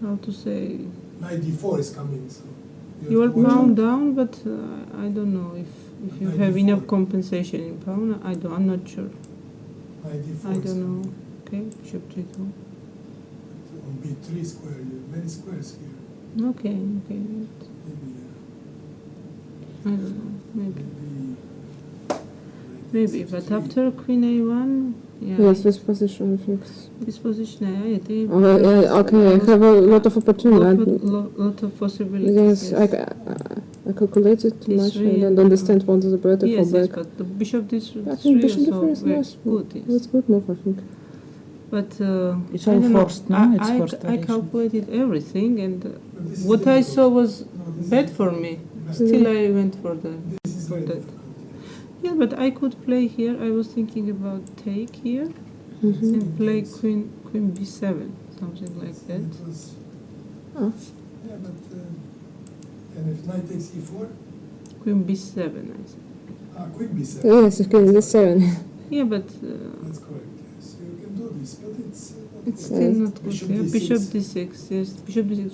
here. How to say? Knight d4 is coming, so You are have to watch pawn out. down, but I don't know if you have 94. enough compensation in pawn. I'm not sure. Knight d4 I is don't know. coming. Okay, bishop g2. On b3 square, you have many squares here. Okay. Maybe, I don't know. Maybe. maybe But after queen a1, yeah. Yes, this position, I think. This position, I think. Okay, I have a lot of opportunity. Lot of possibilities. Yes, I calculated too This much. I three don't and- understand what is better Yes, for yes, black. but the bishop this I think bishop so d4 is very nice. good. Yes. That's good move, I think. But it's I all don't know. forced now. It's I forced variation. calculated everything, and But this is what I difficult. saw was No, this bad is for me. Still, I went for the. This is for very that. difficult. Yeah, but I could play here. I was thinking about take here and play queen b7, something like that. It was, Oh. yeah, but and if knight takes e4, Queen b7, I think. queen b7. Yes, you can d7. Yeah, but That's correct. Yes, you can do this, but it's not it's good. still not good. Bishop Yeah, d6. bishop d6. Yes, bishop d6.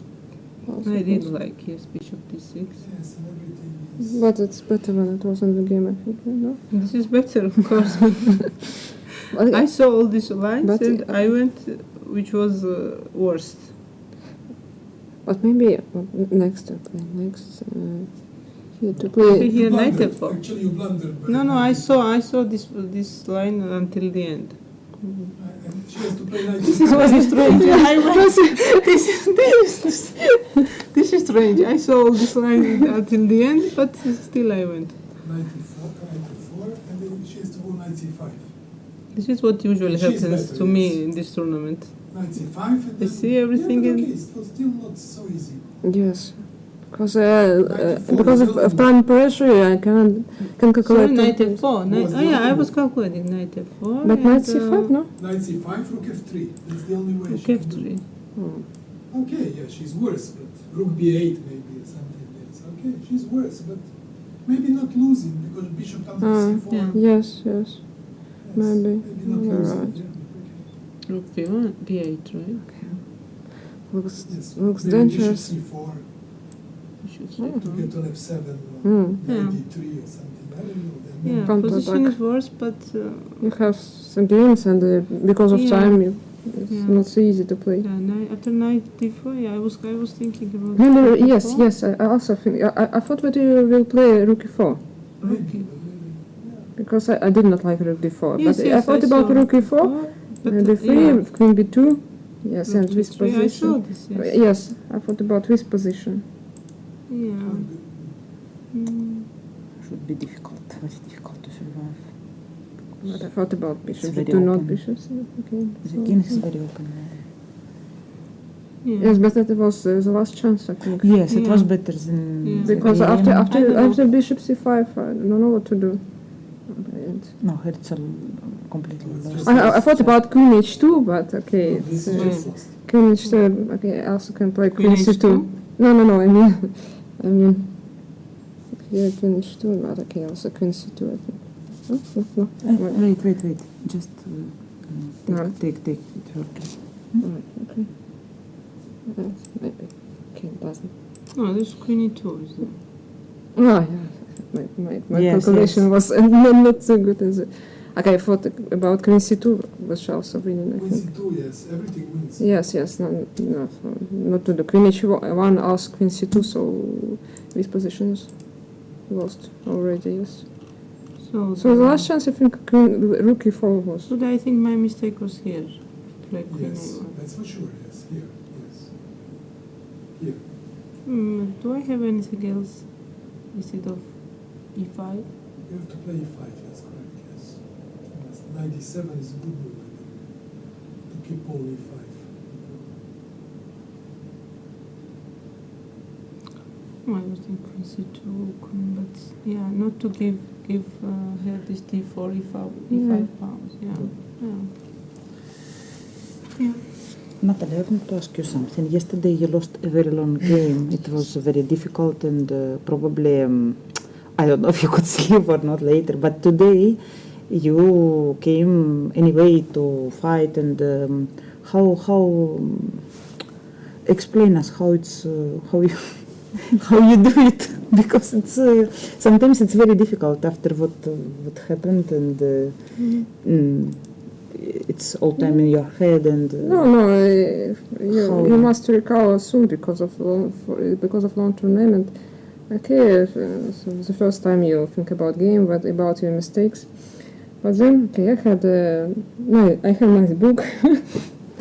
I did like yes, bishop d6. Yes, and everything is. But it's better when it was in the game, I think. No? This is better, of course. But I saw all these lines But- and I went, which was worst. But maybe next, here to Okay, play. here You knight blundered. f4. Actually, you blundered. by No, knight I f4. saw this line until the end. And she has to play knight This e4. is strange. I went, this is strange. I saw all this line until the end, but still I went. Knight e4, and then she has to go knight c5. This is what usually She's happens better, to me yes. in this tournament. Knight c5, and I then, see everything yeah, in- but okay, it was still not so easy. Yes. Because of time pressure, I can calculate. Sorry, knight time. f4. Was the Yeah, I other was one. calculating knight f4. But and, knight c5, no? Knight c5, rook f3. That's the only way Rook she can do f3. it. Oh. Okay, yeah, she's worse, but rook b8 maybe or something else. Okay, she's worse, but maybe not losing because bishop comes to c4. yeah. Yes, yes. Yes, Maybe. Maybe not You're losing. right. Yeah, okay. Rook b1, b8, right? Looks Yes, looks maybe dangerous. bishop c4 Bishop to c4. get on f7 or Hmm. knight Yeah. d3 or something. I don't know. Then Yeah, Counter position attack. is worse, but You have some games, and because of Yeah. time, it's Yeah. not so easy to play. yeah, after knight d4, yeah, I was thinking about. No, rook yes, e4. yes. I also think I thought that you will play rook e4 maybe, Okay. but maybe, yeah. because I did not like rook d4. Yes, but I yes, thought about saw rook e4, but b3, yeah, queen b2. Yes, and rook this b3, I saw position. this. Yes. Yes, I thought about this position. Yeah. Mm. Should be difficult. Very difficult to survive. But I thought about bishop very b2, not open. bishop c. Okay. The king is very open. Yeah. Yes, but that was the last chance, I think. Yes, it Yeah. was better than. Yeah. the Because game. I don't after know. bishop c5, I don't know what to do. And No, Herzl completely lost. I thought about queen h2, but okay, No, this it's, is uh, just lost. queen h2. Okay, I also can play Queen queen c2. h2? No. I mean, yeah, queen h2, but okay, also queen c2. I think. No. Wait. Just No. take it further. Right, okay. Maybe. Okay, doesn't. No, this queen e2 is there. Oh, yeah. my Yes, calculation yes. was not so good as. Okay, I thought about Queen C2 was also winning. I Queen think. C2, yes, everything wins. Yes, no, not to the Queen H1, also Queen C2, so this position is lost already. Yes. So, So the last chance, I think, Rook E4 was. So I think my mistake was here. Play Queen Yes, A1. that's for sure, yes, here, yes. Here. Do I have anything else instead of E5? You have to play E5, that's correct, yes. Yes, 97 is a good move, I think, to keep only E5. I was thinking C2, but yeah, not to give her this D4, E5 pawns. Yeah. Natalie, I want to ask you something. Yesterday you lost a very long game. It was very difficult and probably, I don't know if you could sleep or not later, but today you came anyway to fight and how explain us how it's, how you, how you do it, because it's sometimes it's very difficult after what happened and it's all time in your head and you must recover soon because of long tournament. Okay, so the first time you think about game, but about your mistakes. But then, okay, I had my book.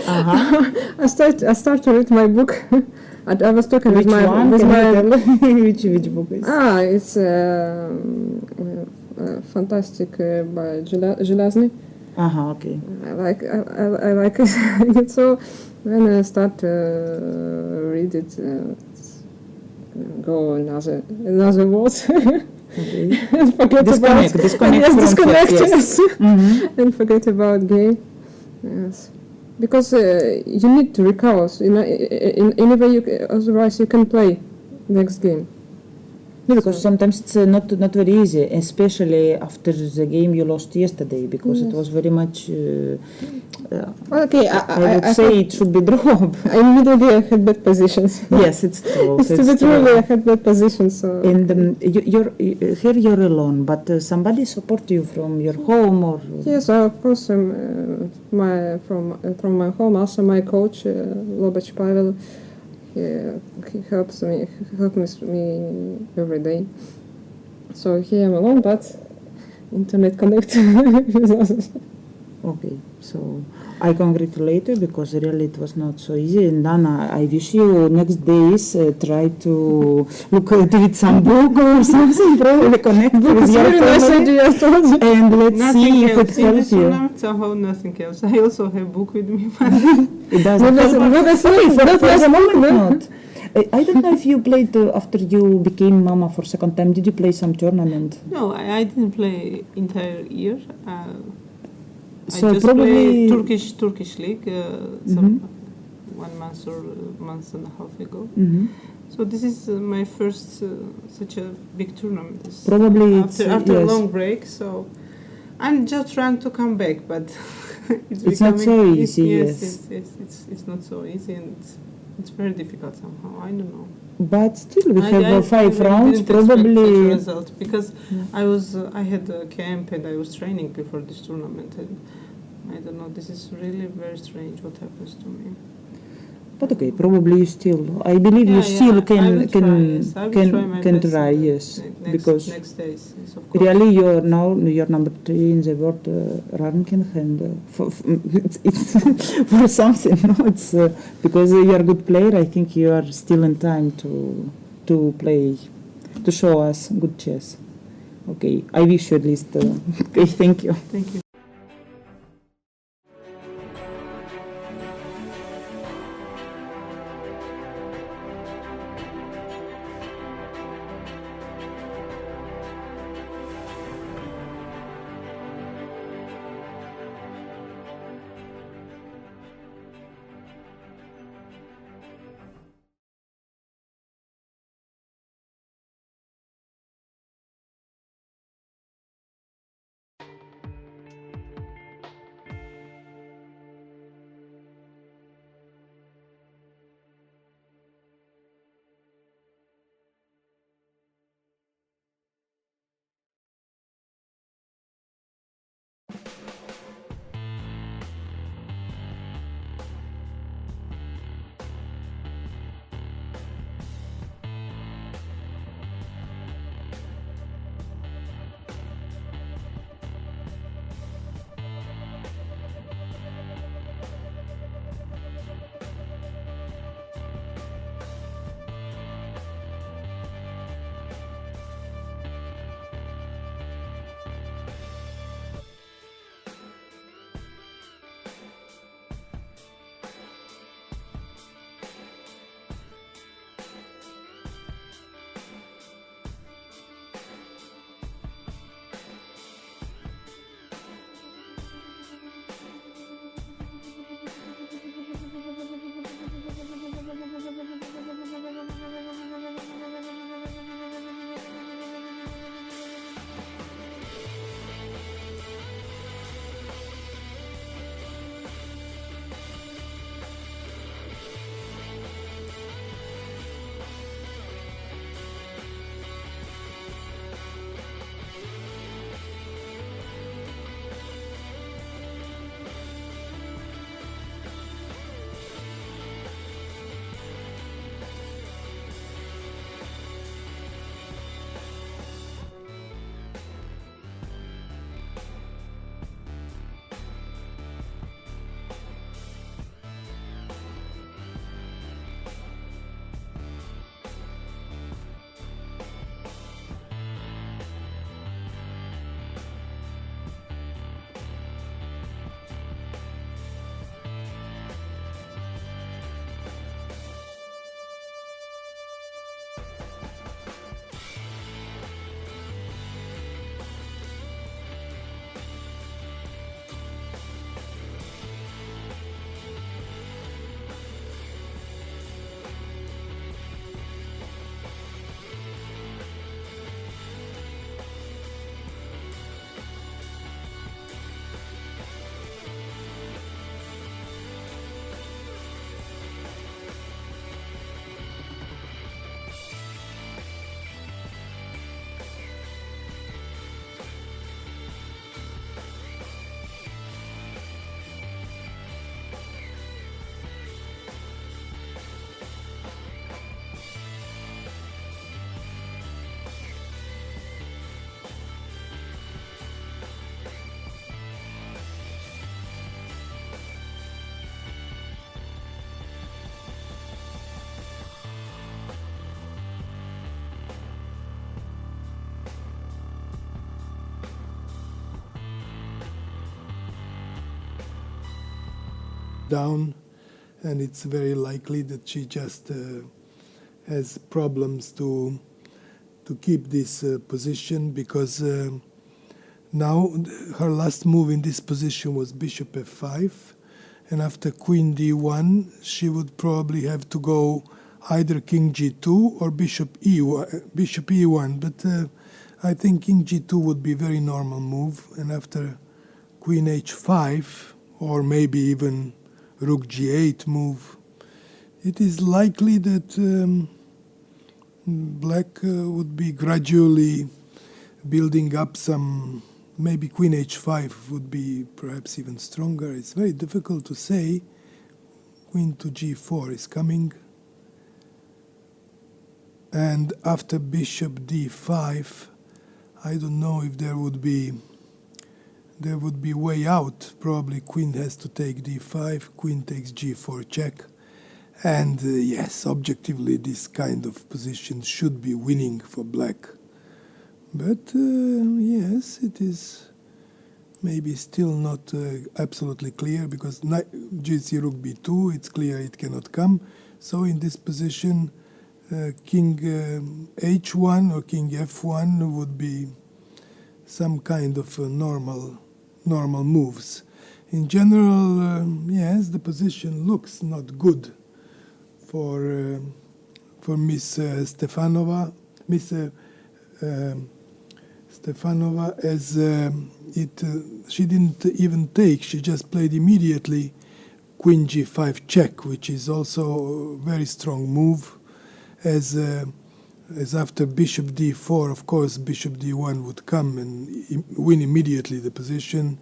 I start to read my book, and I was talking which with my one? with Can my you tell? which book is? It's fantastic by Железny. Okay. I like it. So when I start to read it, go another words. Okay. And forget Disconnect from yes. Mm-hmm. And forget about game. Yes, because you need to recover. In any way, otherwise you can play next game. No, because sometimes it's not very easy, especially after the game you lost yesterday, because it was very much. Okay, I would say it should be drop. Immediately I had bad positions. Yes, it's true. It's to be true, I had bad positions. So. And here you're alone, but somebody support you from your home or. Yes, of course. From my home, also my coach, Ljubojevic Pavel. He helps me every day. So here I'm alone, but internet connect with others. Okay, so I congratulate you because really it was not so easy. And Anna, I wish you next days try to look with some book or something, probably connect with your very nice family. idea, I told you. And let's Nothing see if else. it helps you. Somehow nothing else. I also have book with me. It doesn't help. For the moment, not. I don't know if you played after you became mama for second time. Did you play some tournament? No, I didn't play entire year. So I just probably played Turkish league some 1 month or month and a half ago. So this is my first such a big tournament. Probably after a long break. So I'm just trying to come back, but it's not so easy. Yes, it's not so easy, and it's very difficult somehow. I don't know. But still, we have 5 rounds. Didn't Probably expect such a result because I had a camp and I was training before this tournament, and I don't know. This is really very strange what happens to me. But okay, probably you still. I believe you still can try. Yes, because next days, yes, of course. really you're number 3 in the world ranking, and it's for something. No, it's because you're a good player. I think you are still in time to play, to show us good chess. Okay, I wish you at least. Okay, thank you. Thank you. down, and it's very likely that she just has problems to keep this position, because now her last move in this position was bishop f5, and after queen d1 she would probably have to go either king g2 or bishop e1, but I think king g2 would be a very normal move, and after queen h5 or maybe even rook g8 move, it is likely that black would be gradually building up some, maybe queen h5 would be perhaps even stronger. It's very difficult to say. Queen to g4 is coming. And after bishop d5, I don't know if there would be way out. Probably queen has to take d5, queen takes g4 check. And yes, objectively this kind of position should be winning for black. But yes, it is maybe still not absolutely clear, because gc rook b2, it's clear it cannot come. So in this position, king h1 or king f1 would be some kind of normal moves. In general, yes, the position looks not good for Miss Stefanova. Miss Stefanova, as she didn't even take, she just played immediately queen g5 check, which is also a very strong move. As after bishop d4, of course, bishop d1 would come and win immediately the position.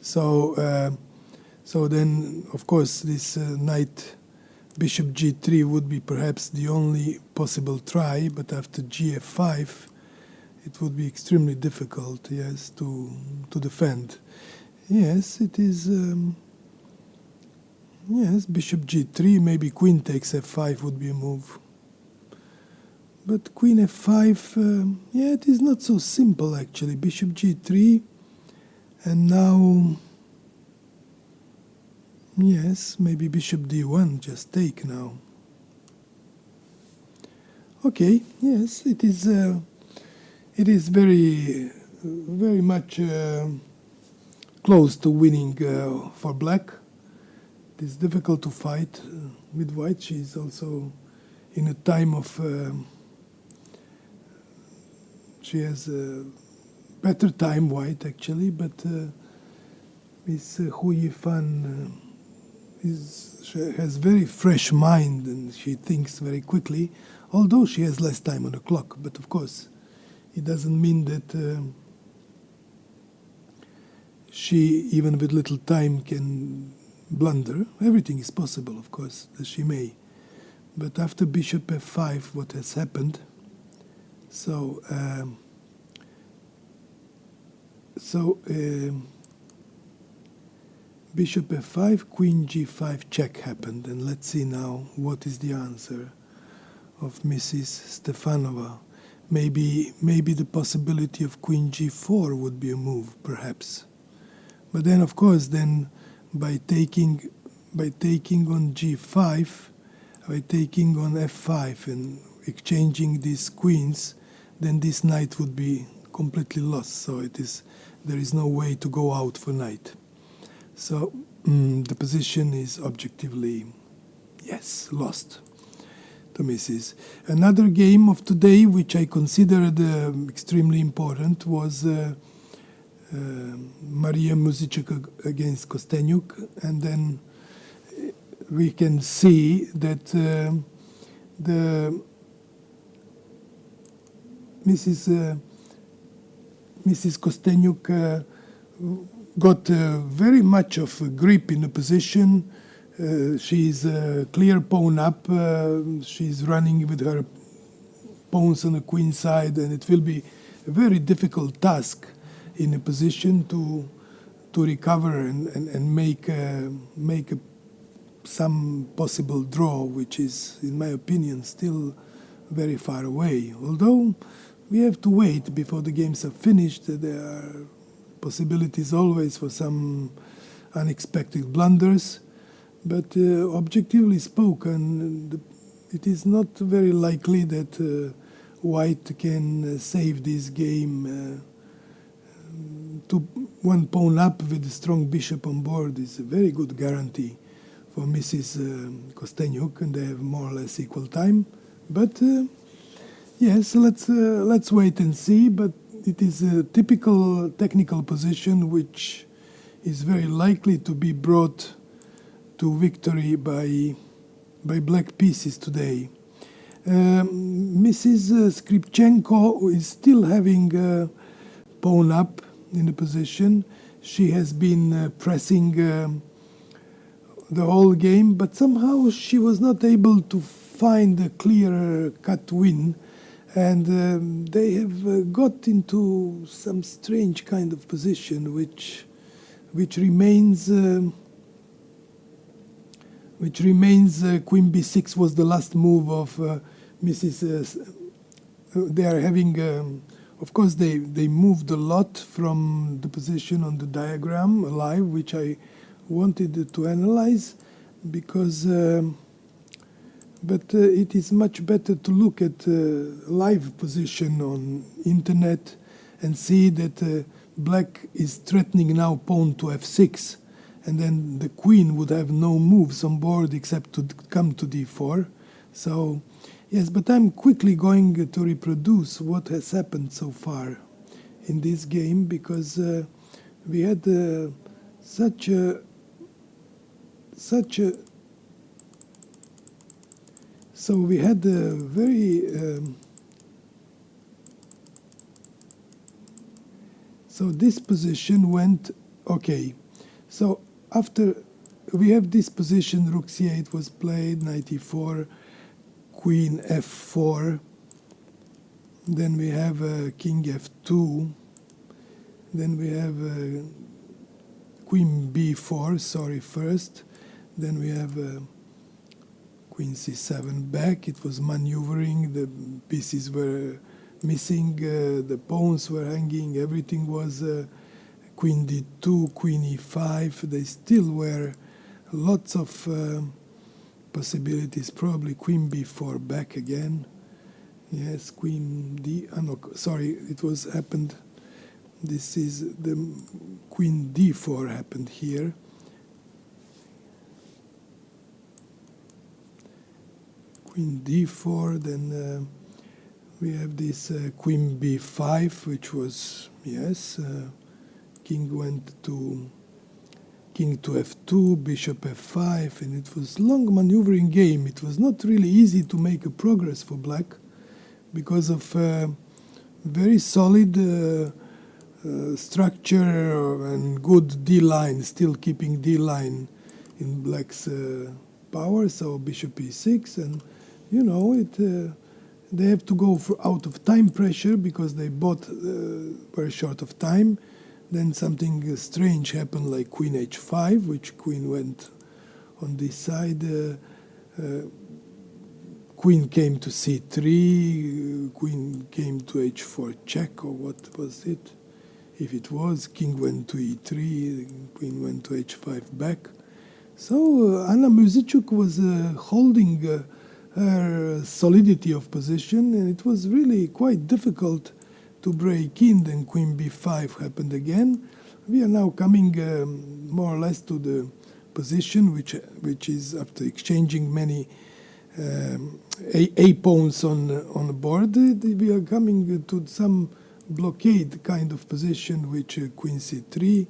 So then, of course, this knight bishop g3 would be perhaps the only possible try, but after gf5, it would be extremely difficult, yes, to defend. Yes, it is. Yes, bishop g3, maybe queen takes f5 would be a move. But queen f5, yeah, it is not so simple actually. Bishop g3, and now, yes, maybe bishop d1, just take now. Okay, yes, it is very much close to winning for black. It is difficult to fight with white. She is also in a time of she has a better time, white actually, but Miss Hu Yifan has very fresh mind, and she thinks very quickly, although she has less time on the clock. But of course, it doesn't mean that she, even with little time, can blunder. Everything is possible, of course, that she may. But after bishop f5, what has happened? So bishop f5, queen g5 check happened, and let's see now what is the answer of Mrs. Stefanova. Maybe the possibility of queen g4 would be a move, perhaps. But then, of course, then by taking on g5, by taking on f5 and exchanging these queens, then this knight would be completely lost. So there is no way to go out for knight. So the position is objectively, yes, lost to Mrs. Another game of today, which I considered extremely important, was Maria Muzicek against Kostenyuk, and then we can see that the Mrs. Kostenyuk got very much of a grip in the position. She's a clear pawn up. She's running with her pawns on the queen side, and it will be a very difficult task in a position to recover and make some possible draw, which is, in my opinion, still very far away. Although we have to wait before the games are finished. There are possibilities always for some unexpected blunders. But objectively spoken, it is not very likely that White can save this game. To one pawn up with a strong bishop on board is a very good guarantee for Mrs. Kostenyuk, and they have more or less equal time. But yes, let's wait and see. But it is a typical technical position which is very likely to be brought to victory by black pieces today. Mrs. Skripchenko is still having pawn up in the position. She has been pressing the whole game, but somehow she was not able to find a clear cut win, and they have got into some strange kind of position which remains Queen b6 was the last move of Mrs. They are having of course they moved a lot from the position on the diagram live, which I wanted to analyze, because but it is much better to look at live position on internet and see that black is threatening now pawn to f6, and then the queen would have no moves on board except to come to d4. So yes, but I'm quickly going to reproduce what has happened so far in this game, because we had such a so we had a very so this position went okay. So after we have this position, rook c8 was played, knight e4, queen f4, then we have king f2, then we have queen b4, sorry, first, then we have queen c7 back. It was maneuvering, the pieces were missing, the pawns were hanging, everything was queen d2, queen e5. They still were lots of possibilities, probably queen b4 back again. Yes, queen d, no, sorry, it was happened, this is the queen d4 happened here. Queen d4, then we have this queen b5, which was, yes, king went to king to f2, bishop f5, and it was long maneuvering game. It was not really easy to make a progress for black because of very solid structure and good d-line, still keeping d-line in black's power. So bishop e6, and you know they have to go out of time pressure because they both were short of time. Then something strange happened, like queen h5, which queen went on this side. Queen came to c3, queen came to h4 check, or what was it? If it was, king went to e3, queen went to h5 back. So Anna Muzichuk was holding her solidity of position, and it was really quite difficult to break in. Then queen b5 happened again. We are now coming more or less to the position which is, after exchanging many a pawns on the board, we are coming to some blockade kind of position, which queen c3,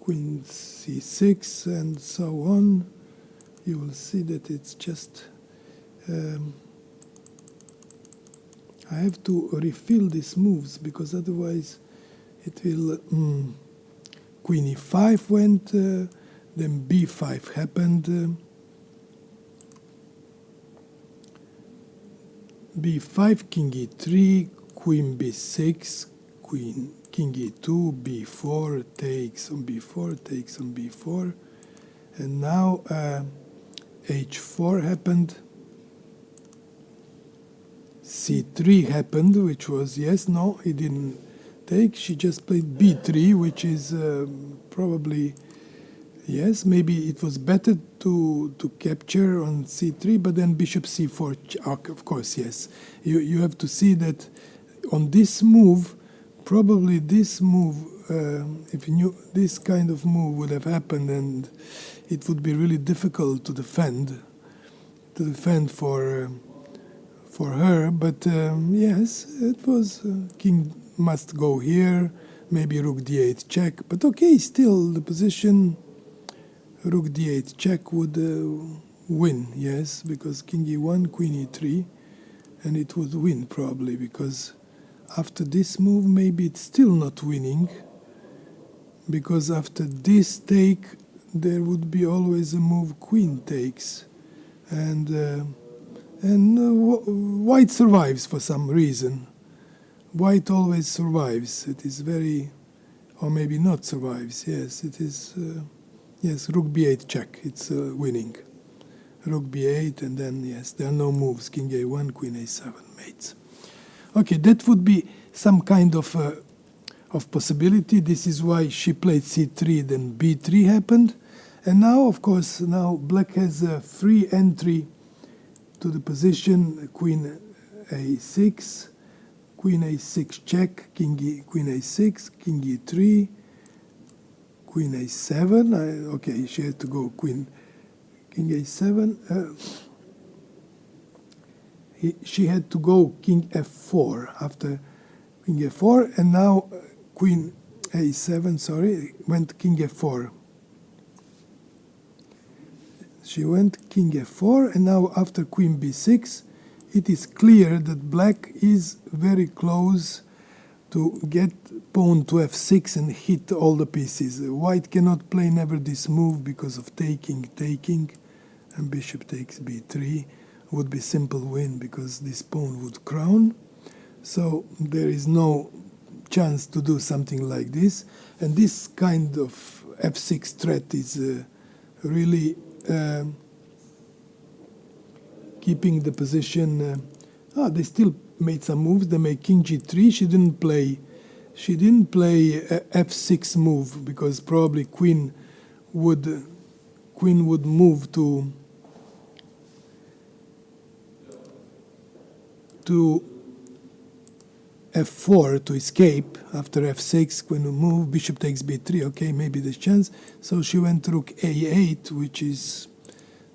queen c6, and so on. You will see that it's just I have to refill these moves, because otherwise it will queen e5 went, then b5 happened, b5, king e3, queen b6, king e2, b4 takes on b4, takes on b4, and now h4 happened, c3 happened, which was, yes, no, he didn't take, she just played b3, which is probably Yes, maybe it was better to capture on c3, but then bishop c4. Of course, yes. You have to see that on this move, probably this move, if you knew this kind of move would have happened, and it would be really difficult to defend for her. But yes, it was king must go here, maybe rook d8 check. But okay, still the position. Rook d8 check would win, yes, because king e1, queen e3, and it would win probably, because after this move maybe it's still not winning, because after this take there would be always a move queen takes, and white survives for some reason. White always survives. It is very, or maybe not survives. Yes, it is. Yes, rook b8 check, it's winning. Rook b8, and then, yes, there are no moves. King a1, queen a7, mates. Okay, that would be some kind of possibility. This is why she played c3, then b3 happened. And now, of course, now black has a free entry to the position, queen a6, queen a6 check, queen a6, king e3, queen a7. Okay, she had to go king a7. She had to go king f4 after king f4, and now queen a7, sorry, went king f4. She went king f4, and now after queen b6, it is clear that black is very close to get pawn to f6 and hit all the pieces. White cannot play never this move because of taking, and bishop takes b3 would be simple win because this pawn would crown. So there is no chance to do something like this. And this kind of f6 threat is really keeping the position. They still made some moves. They made king g3. She didn't play f6 move because probably queen would move to f4 to escape. After f6, queen will move, bishop takes b3. Okay, maybe there's chance. So she went rook a8, which is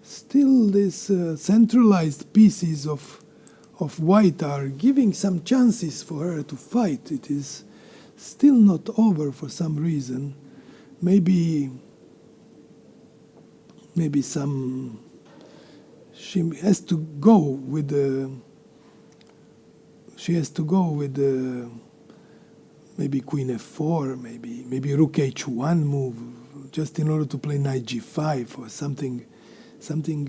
still this centralized pieces of white are giving some chances for her to fight. It is still not over for some reason. Maybe some. She has to go with the. She has to go with the. Maybe queen f4, maybe rook h1 move, just in order to play knight g5 or something.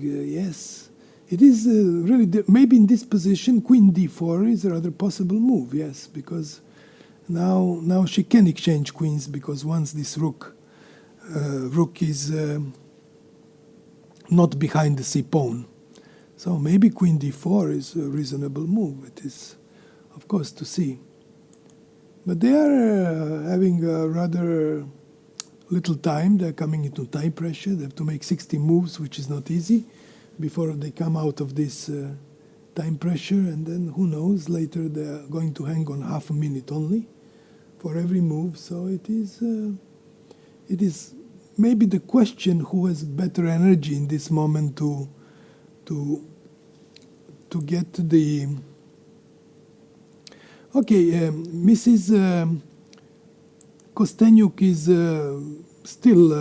Yes. It is really, maybe in this position, queen d4 is a rather possible move, yes, because now she can exchange queens, because once this rook is not behind the c-pawn. So maybe queen d4 is a reasonable move. It is, of course, to see. But they are having a rather little time. They're coming into time pressure. They have to make 60 moves, which is not easy, before they come out of this time pressure. And then who knows, later they're going to hang on half a minute only for every move. So it is maybe the question who has better energy in this moment to get the. Okay, Mrs. Kostenyuk is still,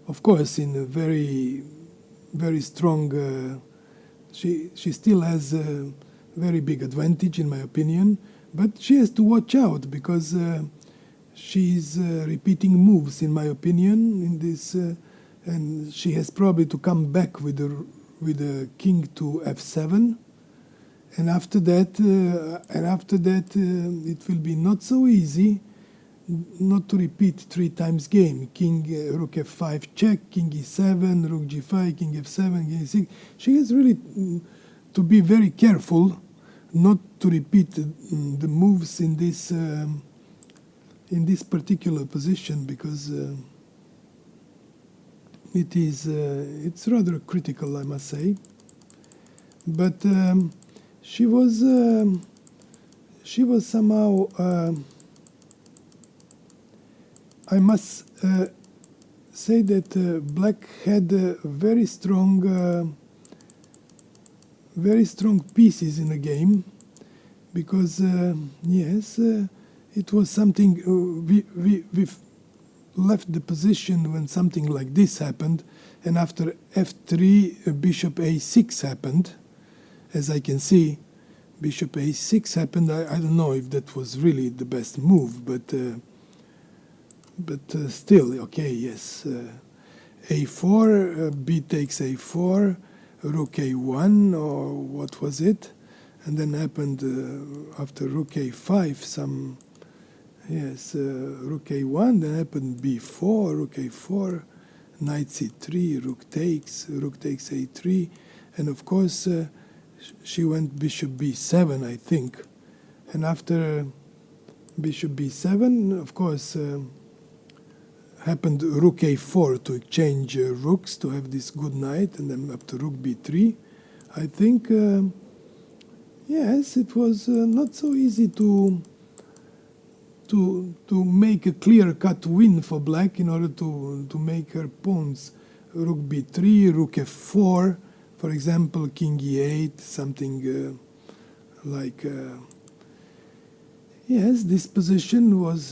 of course, in a very, very strong. She still has a very big advantage, in my opinion, but she has to watch out because she's repeating moves, in my opinion, in this, and she has probably to come back with the king to f7. And after that, it will be not so easy not to repeat 3 times game. King, rook f5 check, king e7, rook g5, king f7, king e6. She has really to be very careful not to repeat the moves in this particular position, because it's rather critical, I must say. But she was somehow, I must say that black had very strong pieces in the game, because yes, it was something we've left the position when something like this happened, and after f3 bishop a6 happened, as I can see. Bishop a6 happened. I don't know if that was really the best move, but still, okay, yes. a4, b takes a4, rook a1, or what was it? And then happened after rook a5 some, yes, rook a1, then happened b4, rook a4, knight c3, rook takes a3, and of course she went bishop b7, I think. And after bishop b7, of course, happened rook a4 to exchange rooks to have this good knight, and then after rook b3, I think, yes, it was not so easy to make a clear-cut win for black in order to make her pawns rook b3, rook f4, for example, king e8, something like, yes, this position was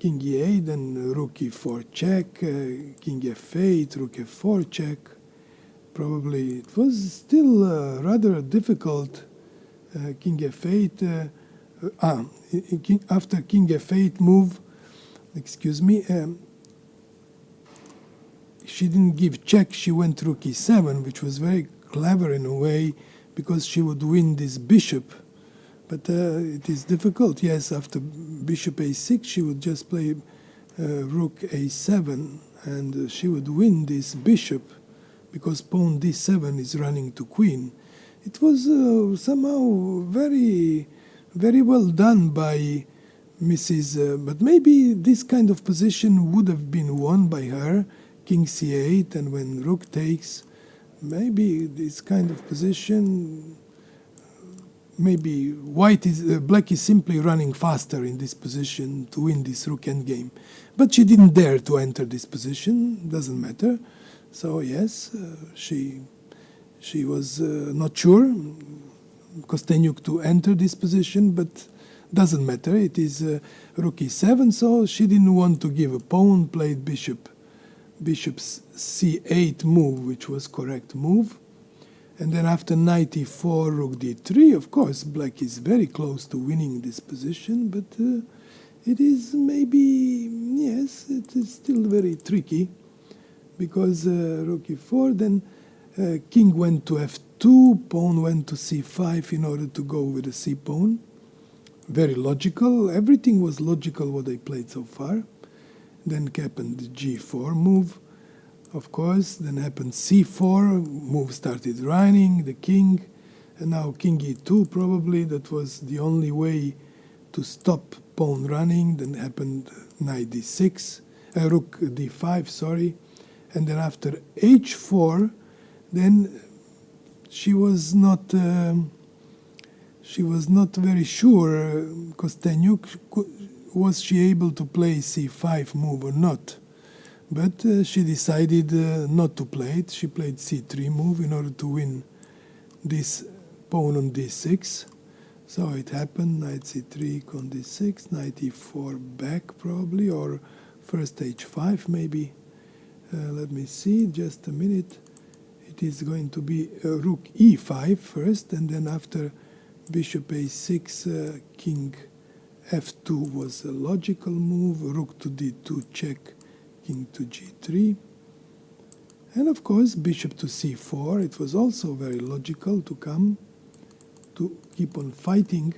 king e8, then rook e4 check, king f8, rook f4 check. Probably it was still rather difficult. King f8, after king f8 move, excuse me, she didn't give check, she went rook e7, which was very clever in a way, because she would win this bishop. But it is difficult. Yes, after bishop a6, she would just play rook a7, and she would win this bishop, because pawn d7 is running to queen. It was somehow very, very well done by Mrs. But maybe this kind of position would have been won by her, king c8, and when rook takes, maybe this kind of position, maybe black is simply running faster in this position to win this rook endgame. But she didn't dare to enter this position, doesn't matter. So yes, she was not sure, Kostenyuk, to enter this position, but doesn't matter. It is rook e7, so she didn't want to give a pawn, played bishop c8 move, which was correct move. And then after knight e4, rook d3, of course, black is very close to winning this position, but it is maybe, yes, it is still very tricky, because rook e4, then king went to f2, pawn went to c5 in order to go with the c pawn. Very logical. Everything was logical what I played so far. Then happened the g4 move, of course. Then happened c4, move started running, the king. And now king e2 probably. That was the only way to stop pawn running. Then happened knight d6, rook d5, sorry. And then after h4, then she was not very sure, Kostenyuk, was she able to play c5 move or not. But she decided not to play it. She played c3 move in order to win this pawn on d6. So it happened, knight c3, on d6, knight e4 back probably, or first h5 maybe. Let me see, just a minute. It is going to be rook e5 first, and then after bishop a6, king f2 was a logical move, rook to d2 check, king to g3. And of course, bishop to c4, it was also very logical to come, to keep on fighting.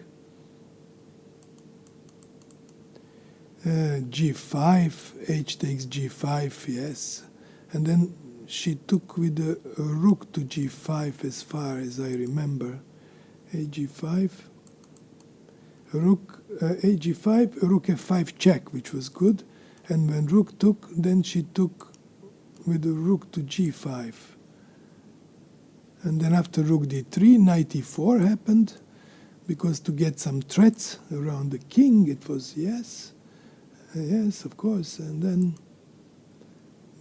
G5, h takes g5, yes. And then she took with the rook to g5 as far as I remember. Ag5, rook, Ag5, rook f5 check, which was good. And when rook took, then she took with the rook to g5. And then after rook d3, knight e4 happened, because to get some threats around the king, it was yes, yes, of course, and then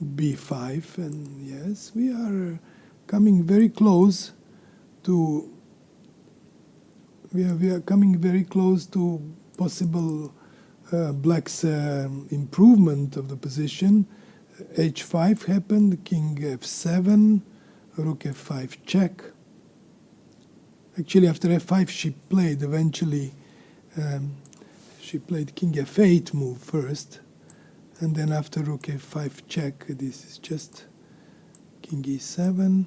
b5, and yes, we are coming very close to, we are coming very close to possible black's improvement of the position. h5 happened, king f7, rook f5 check. Actually, after f5 she played eventually, she played king f8 move first, and then after rook f5 check, this is just king e7,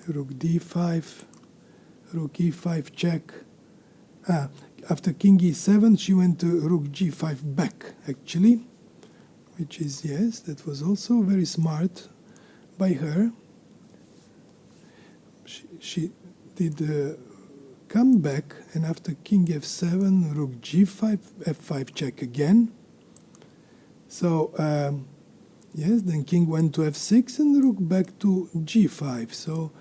rook d5, rook e5 check. After king e7 she went to rook g5 back, actually, which is, yes, that was also very smart by her. She did come back, and after king f7, rook g5, f5 check again. So, yes, then king went to f6 and rook back to g5. So,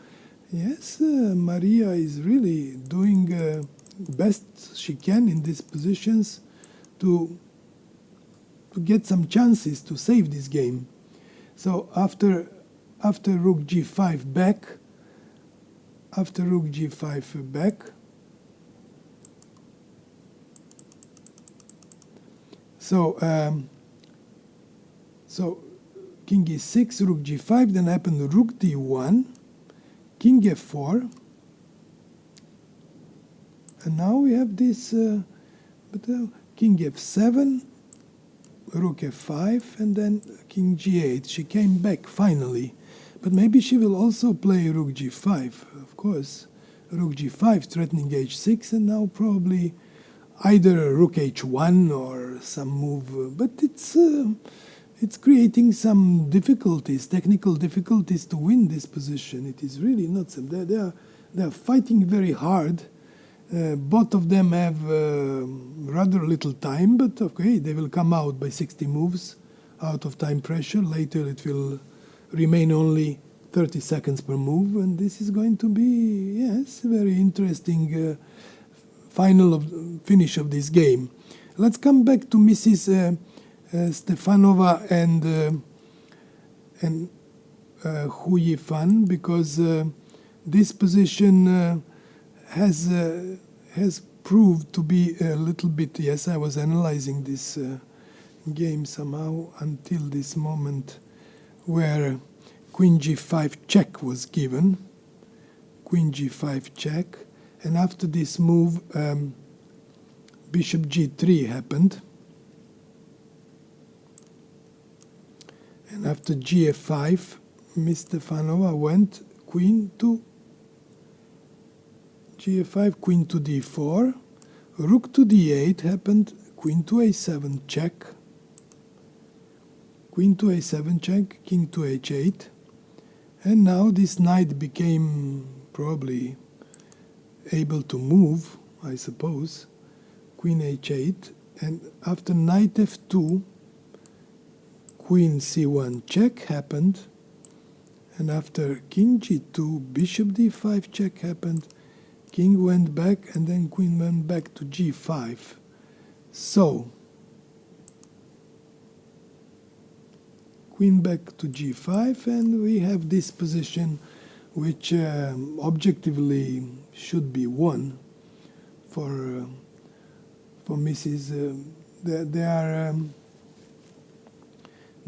yes, Maria is really doing best she can in these positions to get some chances to save this game. So after rook g5 back, after rook g5 back, so king e6, rook g5, then happened rook d1, king f4, and now we have this king f7, rook f5, and then king g8. She came back finally, but maybe she will also play rook g5, of course. Rook g5 threatening h6, and now probably either rook h1 or some move, but it's creating some difficulties, technical difficulties to win this position. It is really not some. They are fighting very hard. Both of them have rather little time, but okay, they will come out by 60 moves out of time pressure. Later it will remain only 30 seconds per move, and this is going to be, yes, a very interesting finish of this game. Let's come back to Mrs. Stefanova and Hu Yifan, because this position has proved to be a little bit, yes, I was analyzing this game somehow until this moment where queen g5 check was given, queen g5 check, and after this move bishop g3 happened, and after gf5 Miss Stefanova went queen to gf5, queen to d4, rook to d8 happened, queen to a7 check, queen to a7 check, king to h8, and now this knight became probably able to move, I suppose, queen h8, and after knight f2, queen c1 check happened, and after king g2, bishop d5 check happened, king went back, and then queen went back to g5. So, queen back to g5, and we have this position which objectively should be won for Mrs.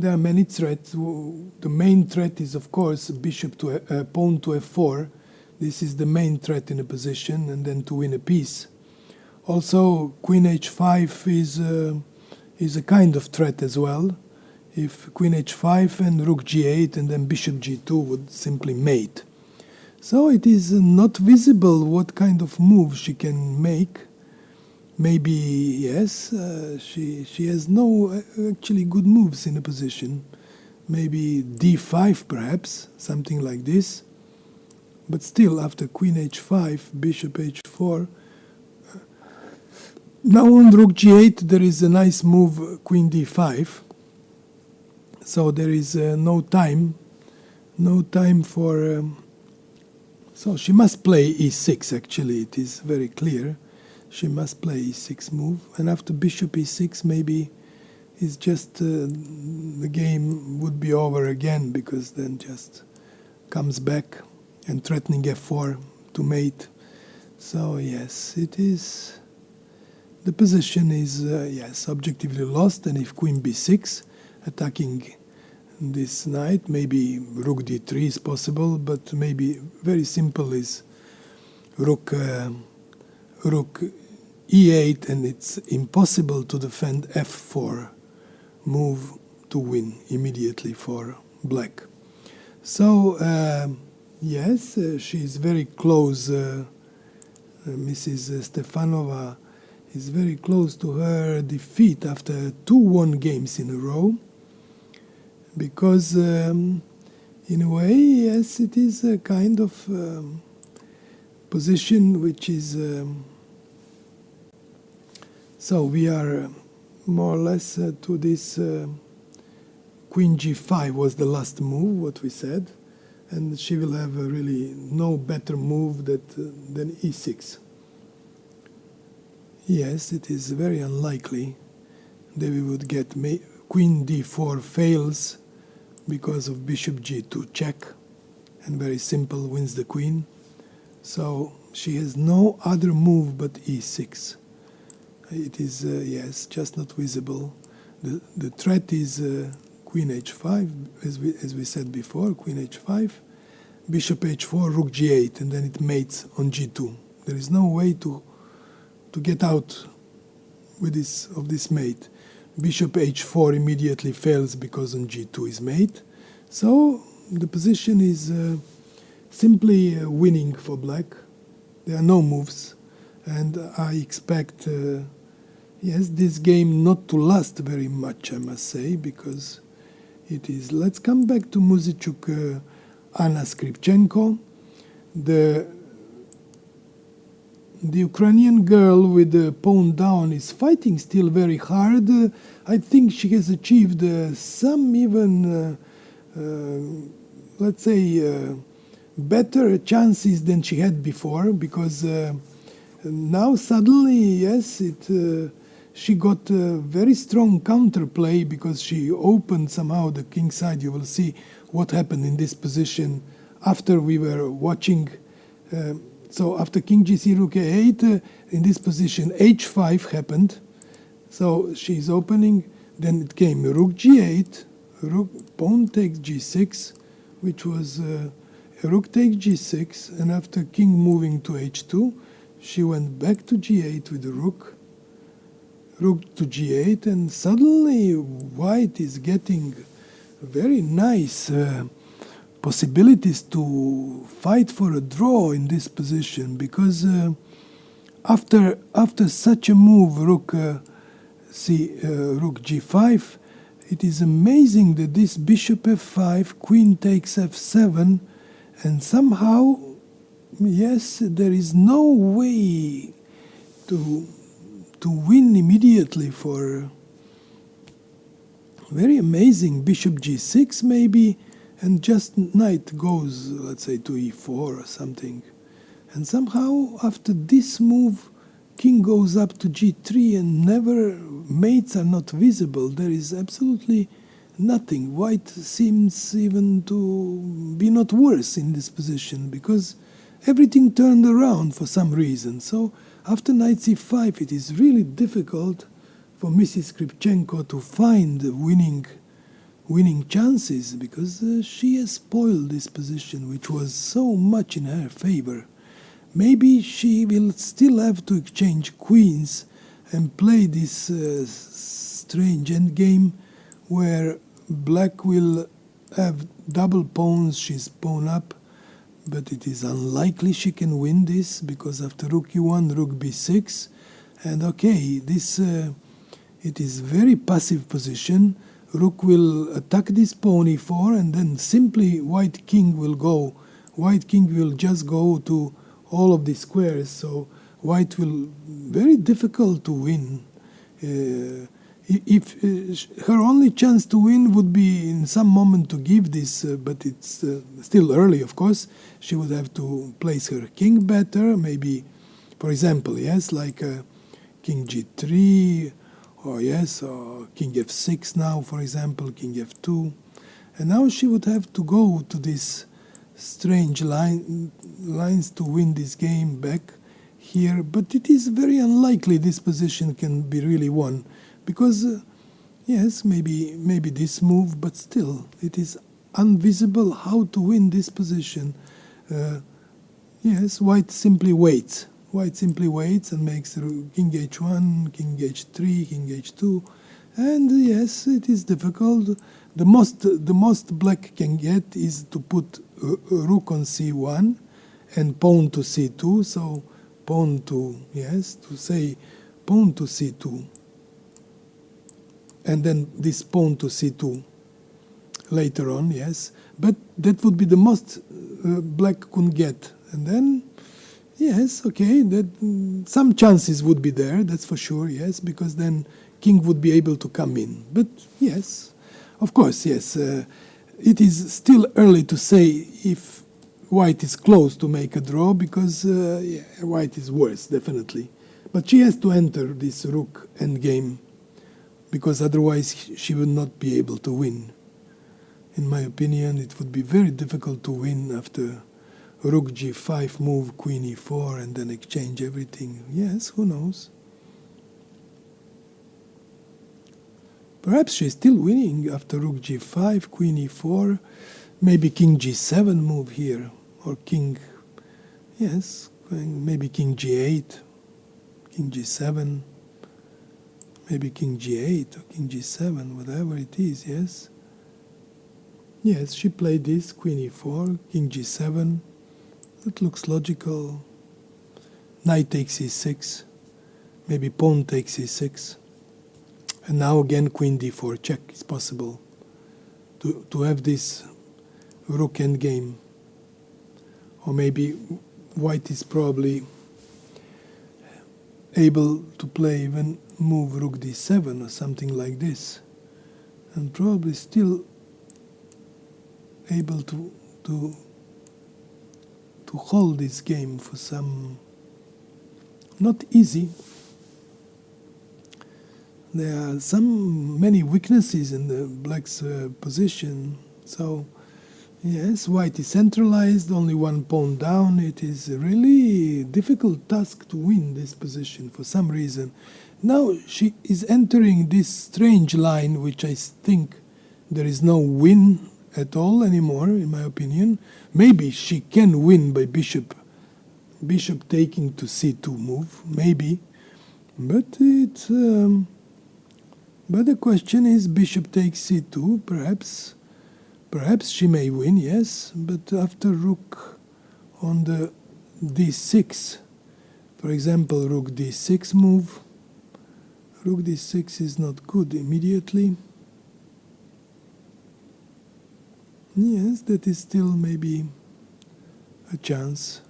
There are many threats. The main threat is, of course, bishop to pawn to f4. This is the main threat in a position, and then to win a piece. Also, queen h5 is a kind of threat as well. If queen h5 and rook g8 and then bishop g2 would simply mate. So it is not visible what kind of move she can make. Maybe, yes, she has no actually good moves in a position. Maybe d5 perhaps, something like this. But still, after queen h5, bishop h4, now on rook g8 there is a nice move, queen d5. So there is no time for. So she must play e6. Actually, it is very clear. She must play e6 move, and after bishop e6, maybe it's just the game would be over again, because then just comes back and threatening f4 to mate. So yes, it is. The position is yes, objectively lost, and if queen b6, attacking this knight, maybe rook d3 is possible, but maybe very simple is rook e8, and it's impossible to defend f4 move to win immediately for black. So yes, she's very close. Mrs. Stefanova is very close to her defeat after 2-1 games in a row, because in a way, yes, it is a kind of position which is so we are more or less to this queen g5 was the last move, what we said, and she will have really no better move than e6. Yes, it is very unlikely that we would get queen d4 fails because of bishop g2 check, and very simple, wins the queen. So she has no other move but e6. It is, yes, just not visible. The threat is queen h5, as we said before, queen h5, bishop h4, rook g8, and then it mates on g2. There is no way to get out with this mate. Bishop h4 immediately fails because on g2 is mate. So the position is simply winning for black. There are no moves, and I expect yes, this game not to last very much, I must say, because it is. Let's come back to Muzychuk, Anna Skripchenko. The Ukrainian girl with the pawn down is fighting still very hard. I think she has achieved some even, let's say, better chances than she had before, because now suddenly, yes, she got a very strong counterplay, because she opened somehow the king side. You will see what happened in this position after we were watching. So after king gc rook a8, in this position h5 happened. So she's opening, then it came rook g8, pawn takes g6, which was rook takes g6, and after king moving to h2, she went back to g8 with the rook to g8, and suddenly white is getting very nice possibilities to fight for a draw in this position, because after such a move, rook g5, it is amazing that this bishop f5, queen takes f7, and somehow, yes, there is no way to win immediately for very amazing bishop g6 maybe, and just knight goes, let's say, to e4 or something. And somehow, after this move, king goes up to g3, and never mates are not visible. There is absolutely nothing. White seems even to be not worse in this position, because everything turned around for some reason. So after knight c5, it is really difficult for Mrs. Skripchenko to find winning chances, because she has spoiled this position, which was so much in her favor. Maybe she will still have to exchange queens and play this strange endgame where black will have double pawns, she's pawn up, but it is unlikely she can win this, because after rook e1, rook b6, and okay, this it is very passive position. Rook will attack this pawn e4, and then simply white king will just go to all of the squares, so white will very difficult to win If her only chance to win would be in some moment to give this, but it's still early, of course. She would have to place her king better, maybe, for example, yes, like king g3, or yes, or king f6 now, for example, king f2. And now she would have to go to these strange lines to win this game back here. But it is very unlikely this position can be really won. Because, yes, maybe this move, but still, it is invisible how to win this position. Yes, white simply waits. White simply waits and makes king h1, king h3, king h2. And yes, it is difficult. The most black can get is to put rook on c1 and pawn to c2. So pawn to, yes, to say pawn to c2. And then this pawn to c2 later on, yes. But that would be the most black could get. And then, yes, okay, that some chances would be there, that's for sure, yes, because then king would be able to come in. But yes, of course, yes, it is still early to say if white is close to make a draw, because yeah, white is worse, definitely. But she has to enter this rook endgame, because otherwise she would not be able to win. In my opinion, it would be very difficult to win after rook g5 move, queen e4, and then exchange everything. Yes, who knows? Perhaps she's still winning after rook g5, queen e4, maybe king g7 move here, or king, yes, maybe king g8, king g7, maybe king g8 or king g7, whatever it is, yes. Yes, she played this, queen e4, king g7. It looks logical. Knight takes e6, maybe pawn takes e6. And now again queen d4 check is possible to have this rook endgame. Or maybe white is probably able to play even move rook d7 or something like this, and probably still able to hold this game for some, not easy. There are many weaknesses in the black's position, so yes, white is centralized, only one pawn down. It is a really difficult task to win this position for some reason. Now she is entering this strange line, which I think there is no win at all anymore, in my opinion. Maybe she can win by bishop taking to c2 move, maybe. But it's but the question is bishop takes c2, perhaps she may win, yes, but after rook on the d6, for example, rook d6 move, rook d6 is not good immediately. Yes, that is still maybe a chance.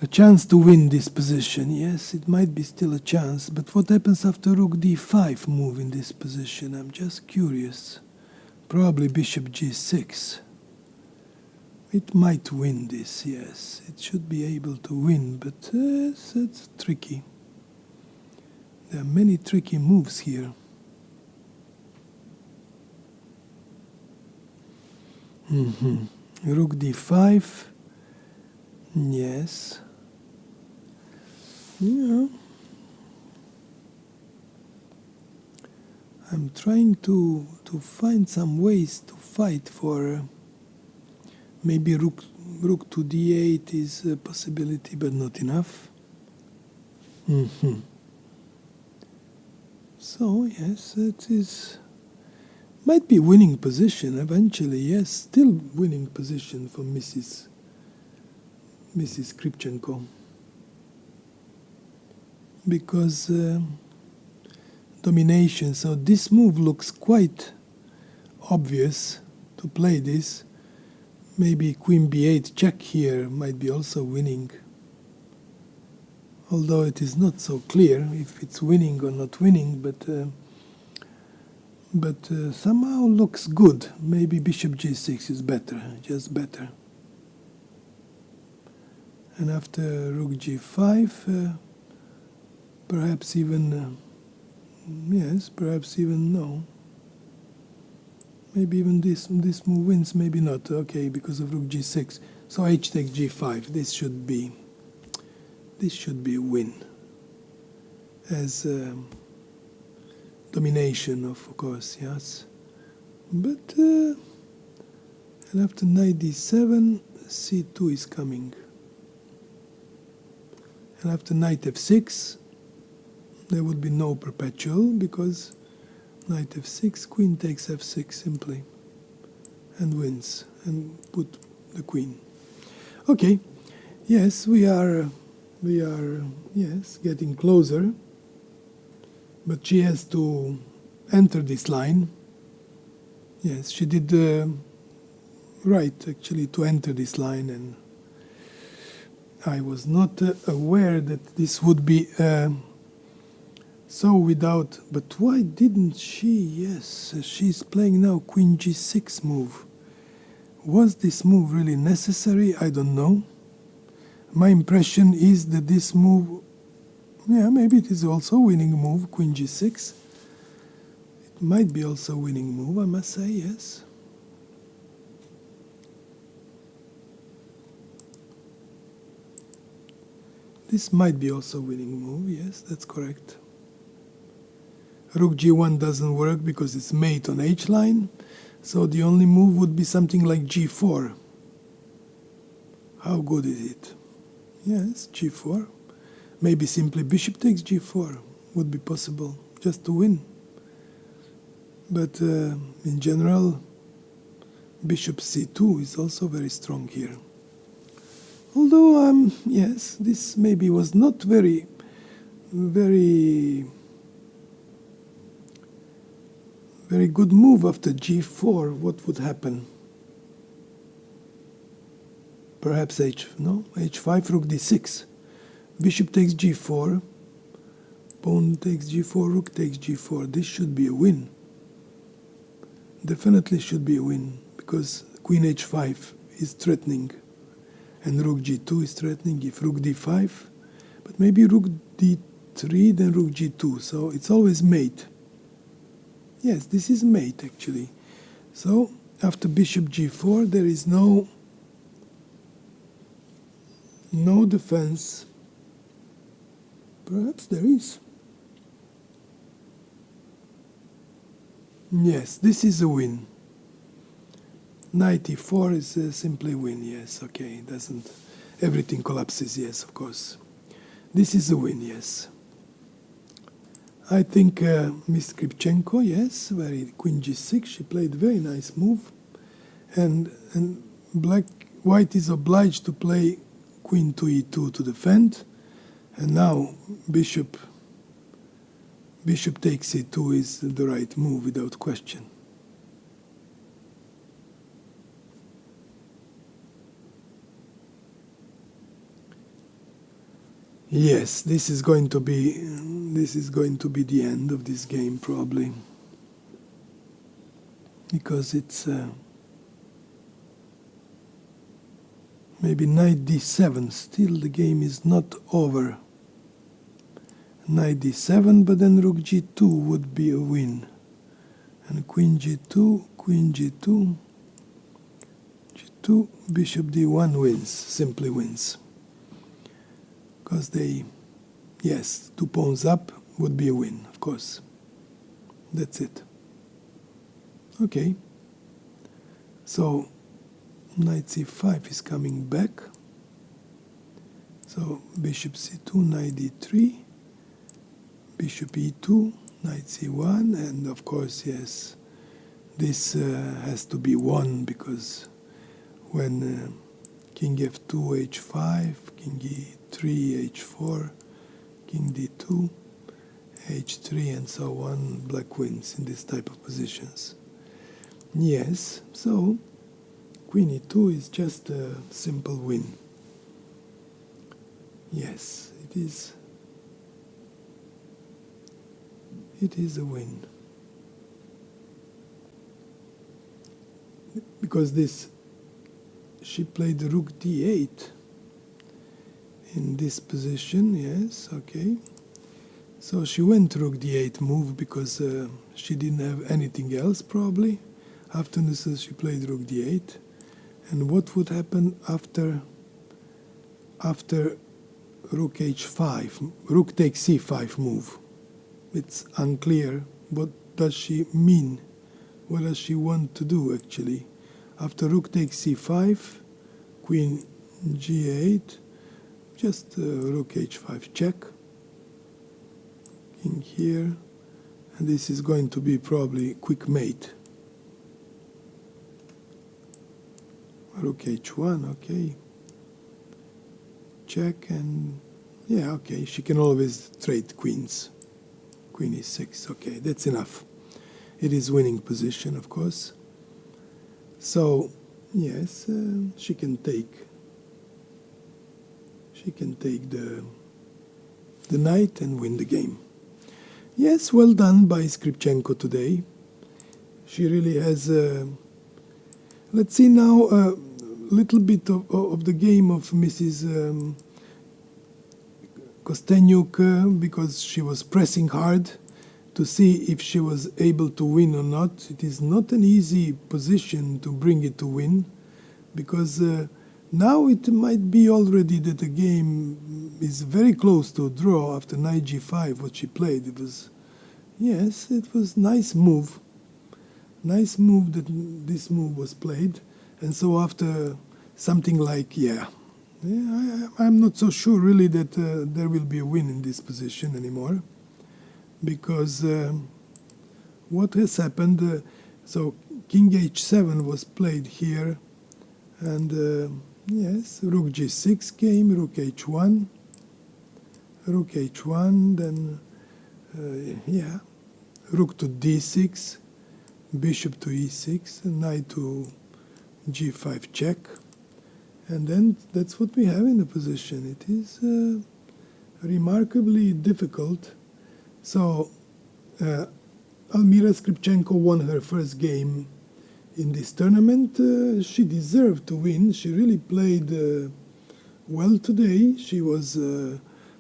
A chance to win this position, yes, it might be still a chance. But what happens after rook d5 move in this position? I'm just curious. Probably bishop g6. It might win this, yes. It should be able to win, but it's tricky. There are many tricky moves here. Rook d5. Yes. Yeah. I'm trying to find some ways to fight for maybe rook to d8 is a possibility, but not enough. So yes, it is might be winning position eventually. Yes, still winning position for Mrs. Kripchenko, because domination. So this move looks quite obvious to play this. Maybe queen b8 check here might be also winning. although it is not so clear if it's winning or not winning, but somehow looks good. Maybe bishop g6 is better, just better. And after rook g5, perhaps even, yes, perhaps even no. Maybe even this move wins, maybe not. Okay, because of rook g6. So h takes g5. This should be a win. As domination, of course, yes. But and after knight d7, c2 is coming. And after knight f6, there would be no perpetual, because knight f6, queen takes f6 simply, and wins, and put the queen. Okay, yes, we are yes, getting closer, but she has to enter this line. Yes, she did right, actually, to enter this line, and I was not aware that this would be so without. But why didn't she? Yes, she's playing now queen g6 move. Was this move really necessary? I don't know. My impression is that this move, yeah, maybe it is also a winning move, queen g6. It might be also a winning move, I must say, yes. This might be also a winning move, yes, that's correct. Rook g1 doesn't work because it's mate on h line, so the only move would be something like g4. How good is it? Yes, g4. Maybe simply bishop takes g4 would be possible, just to win. But in general, bishop c2 is also very strong here. Although, yes, this maybe was not very good move after g4. What would happen? Perhaps h5, rook d6. Bishop takes g4. Pawn takes g4, rook takes g4. This should be a win. Definitely should be a win, because queen h5 is threatening, and rook g2 is threatening if rook d5. But maybe rook d3, then rook g2. So it's always mate. Yes, this is mate, actually. So after bishop g4, there is no defense. Perhaps there is. Yes, this is a win. Knight e4 is simply a win, yes, okay. Doesn't, everything collapses, yes, of course. This is a win, yes. I think Miss Kripchenko, yes, queen g6, she played a very nice move. And white is obliged to play queen to e2 to defend. And now bishop takes e2 is the right move without question. Yes, this is going to be the end of this game, probably, because it's maybe knight d7. Still, the game is not over. Knight d7, but then rook g2 would be a win, and queen g2, g2, bishop d1 wins, simply wins. Because yes, 2 pawns up would be a win, of course. That's it. Okay. So, knight c5 is coming back. So, bishop c2, knight d3, bishop e2, knight c1, and of course, yes, this has to be won, because when king f2, h5, king e3, h4, king d2, h3, and so on, black wins in this type of positions. Yes, so queen e2 is just a simple win. Yes, it it is a win. Because she played rook d8 in this position, yes, okay. So she went rook d8 move because she didn't have anything else probably. After this she played rook d8. And what would happen after rook h5, rook takes c5 move? It's unclear. What does she mean? What does she want to do actually? After rook takes c5, queen g8, just rook h5 check, king here, and this is going to be probably quick mate. Rook h1, okay, check, and yeah, okay, she can always trade queens. Queen e6, okay, that's enough. It is winning position, of course. So yes, she can take the knight and win the game. Yes, well done by Skripchenko today. She really has. Let's see now a little bit of the game of Mrs. Kostenyuk, because she was pressing hard to see if she was able to win or not. It is not an easy position to bring it to win, because now it might be already that the game is very close to a draw after knight g5, what she played. It was, yes, it was nice move. Nice move that this move was played. And so after something like, I'm not so sure really that there will be a win in this position anymore. Because what has happened, so king h7 was played here, and yes, rook g6 came, rook h1, then rook to d6, bishop to e6, knight to g5 check, and then that's what we have in the position. It is remarkably difficult. So Almira Skripchenko won her first game in this tournament. She deserved to win. She really played well today. She was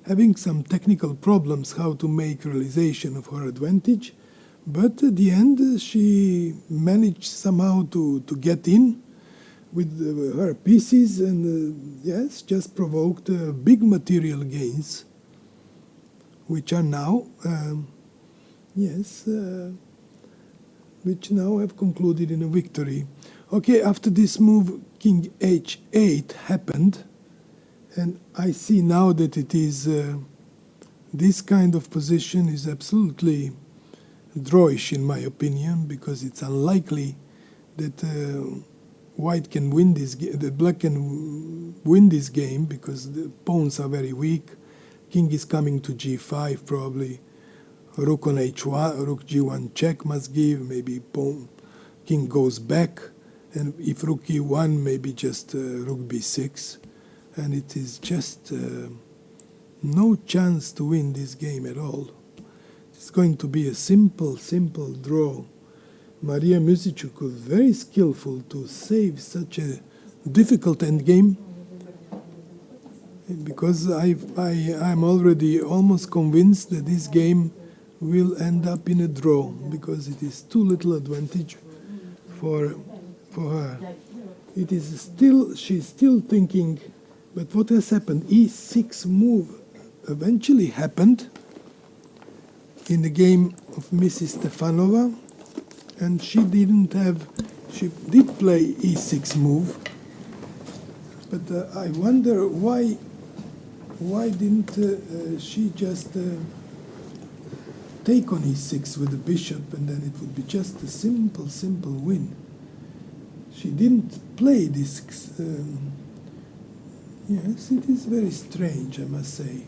having some technical problems how to make realization of her advantage, but at the end she managed somehow to get in with her pieces, and yes, just provoked big material gains, which are now, which now have concluded in a victory. Okay, after this move, king h8 happened, and I see now that it is, this kind of position is absolutely drawish in my opinion, because it's unlikely that white can win this game, that black can win this game, because the pawns are very weak. King is coming to g5 probably. Rook on h1, rook g1 check must give, maybe pawn, king goes back, and if rook e1, maybe just rook b6. And it is just no chance to win this game at all. It's going to be a simple draw. Maria Musiciuk was very skillful to save such a difficult endgame, because I'm already almost convinced that this game will end up in a draw, because it is too little advantage for her. It is still, she's still thinking, but what has happened? E6 move eventually happened in the game of Mrs. Stefanova, and she did play E6 move, but I wonder why didn't she just take on E6 with the bishop, and then it would be just a simple win. She didn't play this. Yes, it is very strange, I must say.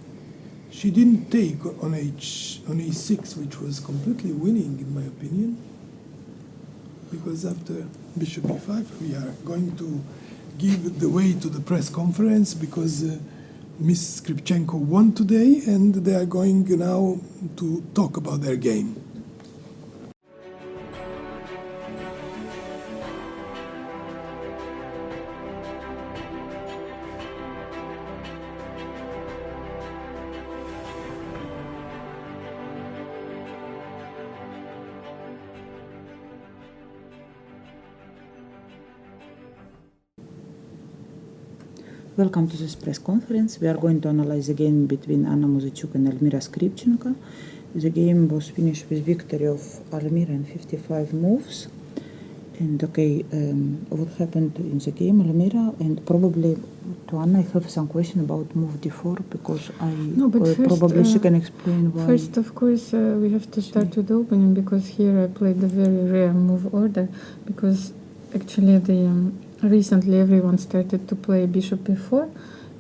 She didn't take on E6, which was completely winning, in my opinion. Because after bishop e5, we are going to give the way to the press conference, because Miss Skripchenko won today, and they are going now to talk about their game. Welcome to this press conference. We are going to analyze the game between Anna Muzychuk and Elmira Skripchenko. The game was finished with victory of Elmira in 55 moves. And what happened in the game, Elmira, and probably to Anna, I have some question about move d4 because probably she can explain why. First, of course, we have to start with opening because here I played a very rare move order because actually recently everyone started to play bishop b4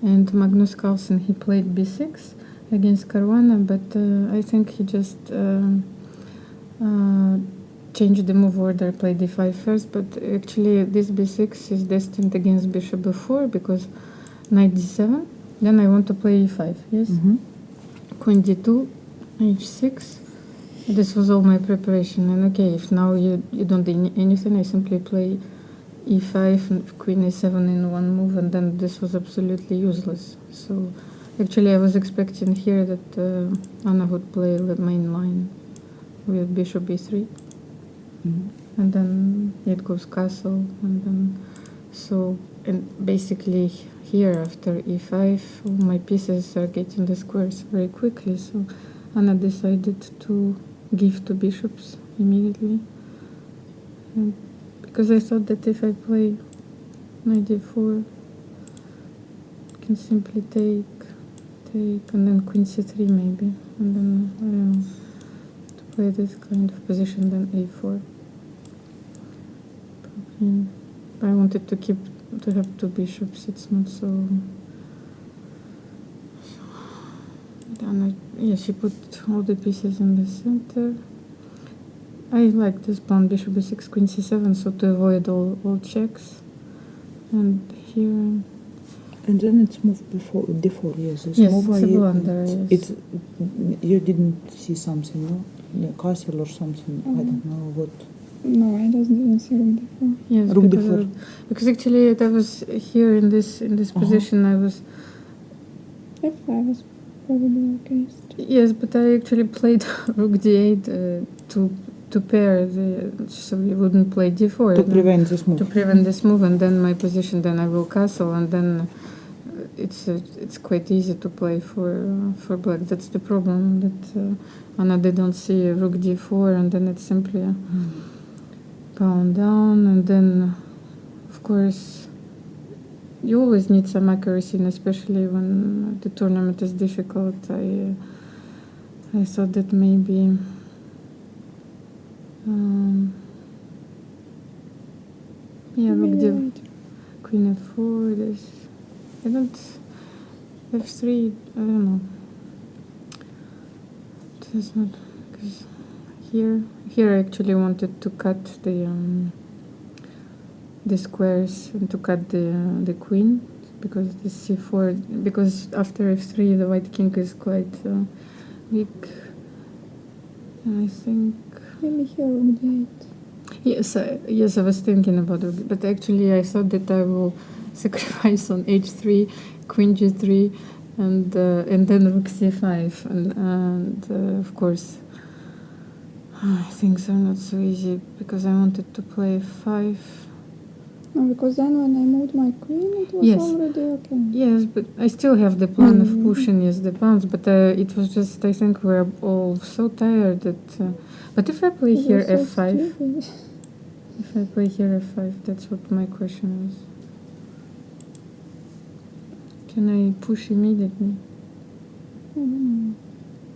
and Magnus Carlsen, he played b6 against Caruana, but I think he just changed the move order, played d5 first, but actually this b6 is destined against bishop b4 because knight d7, then I want to play e5, yes? Queen d2, h6, this was all my preparation, and okay, if now you don't do anything, I simply play e5 and queen a7 in one move, and then this was absolutely useless. So actually I was expecting here that Anna would play the main line with bishop b3, and then it goes castle, and then and basically here after e5 all my pieces are getting the squares very quickly, so Anna decided to give two bishops immediately. Because I thought that if I play knight d4, I can simply take, and then queen c3 maybe, and then, I don't know, to play this kind of position, then a4. Probably, I wanted to have two bishops, it's not so... Yeah, she put all the pieces in the center. I like this pawn bishop b6 queen c7, so to avoid all checks. And here. And then it's move before d4. Yes, this yes, move. It's a blunder. Yes. You didn't see something, no? The castle or something. I don't know what. No, I just didn't see rook d4. Yes, rook d4. Because actually, I was here in this position. I was. f5 was probably okay. Yes, but I actually played rook d8 to pair so we wouldn't play d4 to prevent this move. To prevent this move, and then my position, then I will castle, and then it's quite easy to play for black. That's the problem, that Anna didn't see rook d4, and then it's simply a pawn down, and then of course you always need some accuracy, and especially when the tournament is difficult. I thought that maybe rook d, queen f4, this, I don't, f3, I don't know, it's not, because here I actually wanted to cut the squares and to cut the queen, because the c4, because after f3 the white king is quite weak, and I think maybe here rook d8. Yes, I was thinking about it, but actually I thought that I will sacrifice on h3, queen g3, and then rook c5, and of course things are not so easy because I wanted to play f5. No, because then when I moved my queen, it was already okay. Yes, but I still have the plan of pushing the pawns, but it was just, I think we're all so tired that. But if I play here f5, if I play here f5, that's what my question is. Can I push immediately?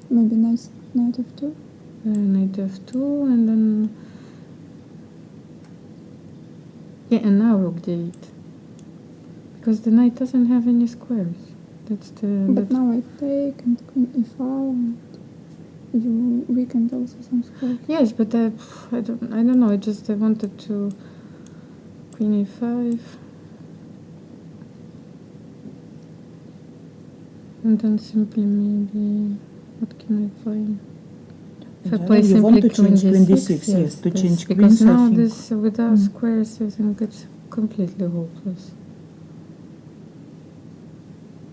Maybe knight f2. Knight f2, and then and now rook d8, because the knight doesn't have any squares. But now I take and queen e5, and you weakened also some squares. Yes, but I don't know. I wanted to queen e5. And then simply maybe, what can I play? If I Yeah, play you simply want to change queen queen d6, d6, yes, to this, change because queens, I now think. this without squares, I think it's completely hopeless.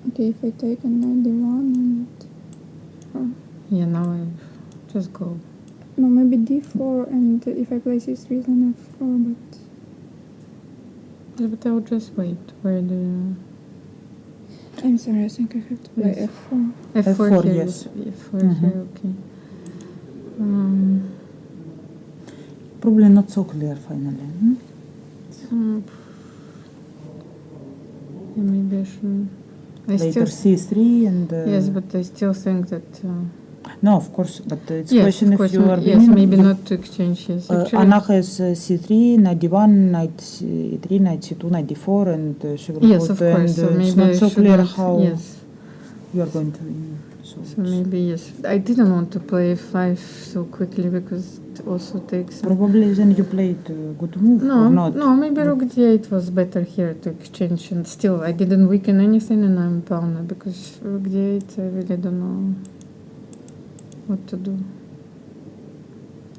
Okay, if I take a knight d1 and Yeah, now I just go. no, maybe d4, and if I play c3 then f4, but Yeah, but I would just wait. Where do you... I'm sorry, I think I have to play Yes. f4. F4 F4, here, yes. F4 here, okay. Probably not so clear finally. Yeah, maybe I should... I Later still... c3 and... Yes, but I still think that... No, of course, but it's yes, question of if course, you are yes, winning. maybe not to exchange, yes. Actually, Anna has c3, knight d1, knight c3, knight c2, knight d4, and she will yes, put, of course, and so it's maybe not I so clear shouldn't... how Yes. you are going to win. So maybe, yes. I didn't want to play f5 so quickly because it also takes... Probably then you played a good move or not? No, maybe rook d8 was better here to exchange, and still I didn't weaken anything and I'm pawn now, because rook d8 I really don't know what to do.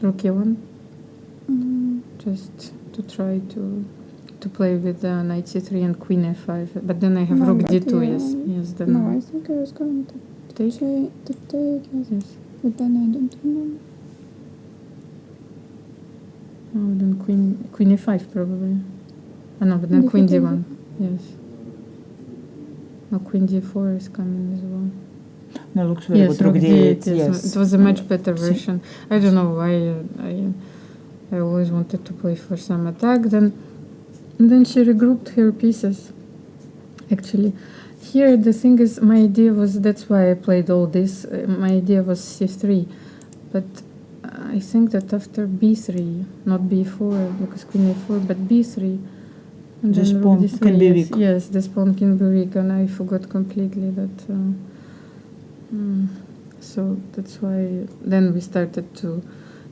Rook e1, just to try to play with knight c3 and queen f5, but then I have No, rook but d2, yeah, yes, then... No, I think I was going to take? take, Yes. but then I don't remember. Oh, then queen e5 probably. Oh, no, but then queen d1, yes. No, queen d4 is coming as well. No, looks very Yes, good. Rook rook d8, d8, yes. it was a much better version. I don't know why I always wanted to play for some attack. Then she regrouped her pieces. Actually, here the thing is, my idea was, that's why I played all this. My idea was c3, but I think that after b3, not b4, because queen a4, but b3, and This then pawn rook d3, can be yes, weak. yes, this pawn can be weak, and I forgot completely that. So that's why then we started to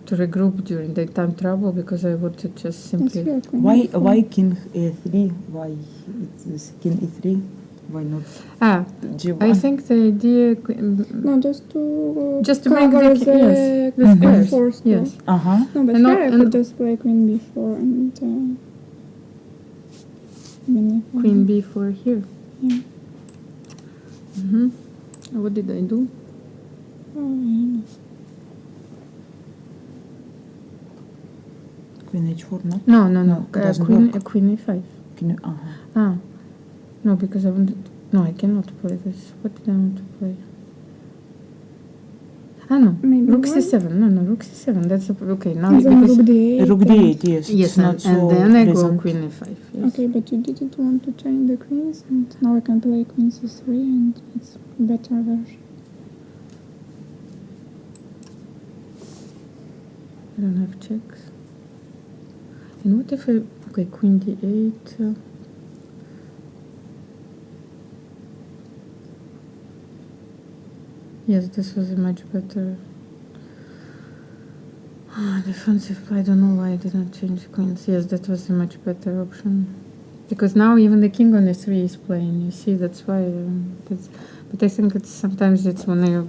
regroup during the time trouble, because I wanted just simply... Why king a3? Why it's king e3? Why not g1? I think the idea... No, just to bring cover the squares. force. Yes. No, but here I could just play queen b4 and queen b4 here. Yeah. What did I do? Oh, I don't know. Queen h4, no? No. Queen e5. No, because I wanted... No, I cannot play this. What did I want to play? No. Maybe rook one? c7. No, rook c7. That's okay. Now And then because rook d8. Rook d8, yes. yes, It's not so and then I go pleasant. queen e5. Yes. Okay, but you didn't want to change the queens, and now I can play queen c3, and it's better version. I don't have checks. And what if I... Okay, queen d8... Yes, this was a much better defensive play. I don't know why I didn't change queens. Yes, that was a much better option. Because now even the king on e3 is playing. You see, that's why. But I think it's sometimes it's when you're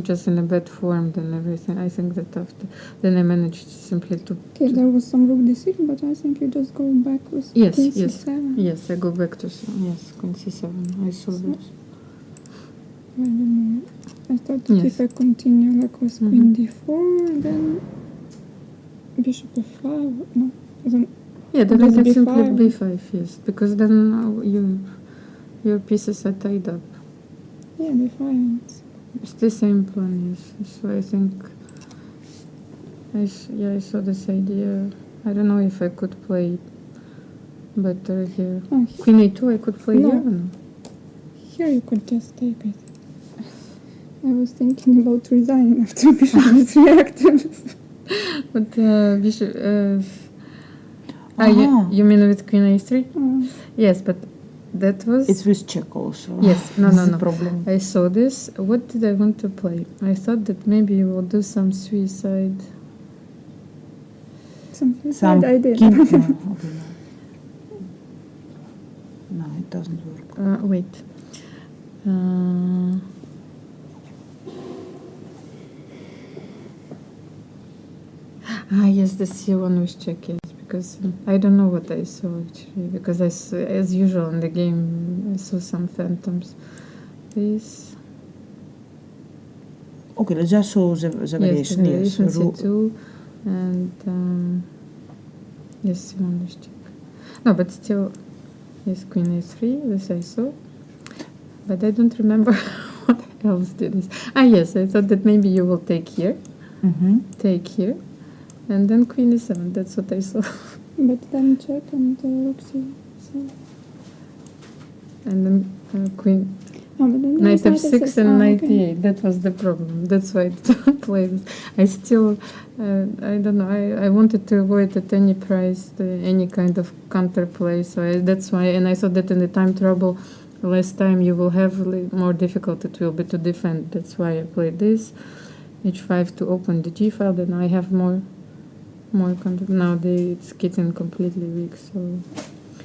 just in a bad form and everything. I think that after then I managed simply to. Okay, there was some rook d6, but I think you just go back with queen c7. Yes, I go back to queen c7. I saw this. I don't know. I thought if I continue like with queen d4, and then bishop f5, no, then then I can simply b5, yes, because then your pieces are tied up. Yeah, b5. It's the same plan, yes. So I think I saw this idea. I don't know if I could play better here. Queen a2 I could play here or no? Here you could just take it. I was thinking about resigning after bishop is reactive. But bishop... you mean with queen a3? Yes, but that was... It's with check also. Yes, no. Problem. I saw this. What did I want to play? I thought that maybe you will do some suicide. Some suicide I did. No, it doesn't work. Wait. Yes, the C1 was check, yes, because I don't know what I saw actually, because I saw, as usual in the game, I saw some phantoms. This. Okay, let's just show the variation. Yes, the variation C2, and yes, C1 was check. No, but still, yes, Queen A3, this I saw, but I don't remember what else did this. Yes, I thought that maybe you will take here, take here. And then Queen E7, that's what I saw. But then check and Rook C7. And then Queen, but then Knight F6 and Knight okay. E8. That was the problem. That's why I didn't play this. I still, I don't know, I wanted to avoid at any price any kind of counterplay. So that's why, and I thought that in the time trouble, less time you will have more difficult it will be to defend. That's why I played this. H5 to open the G file, then I have more content. Now it's getting completely weak. So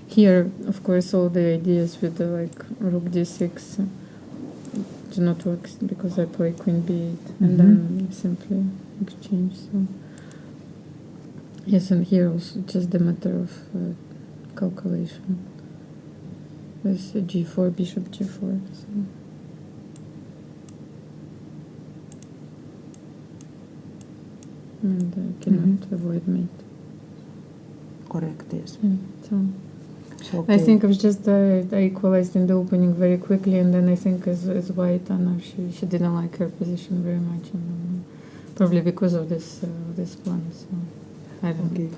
here, of course, all the ideas with the Rook D6 do not work because I play Queen B8 and then simply exchange. So yes, and here also just a matter of calculation. With G4, Bishop G4. So. And I cannot avoid mate. Correct, yes. So okay. I think it was just I equalized in the opening very quickly, and then I think as white Anna, she didn't like her position very much, and probably because of this plan. So I don't know.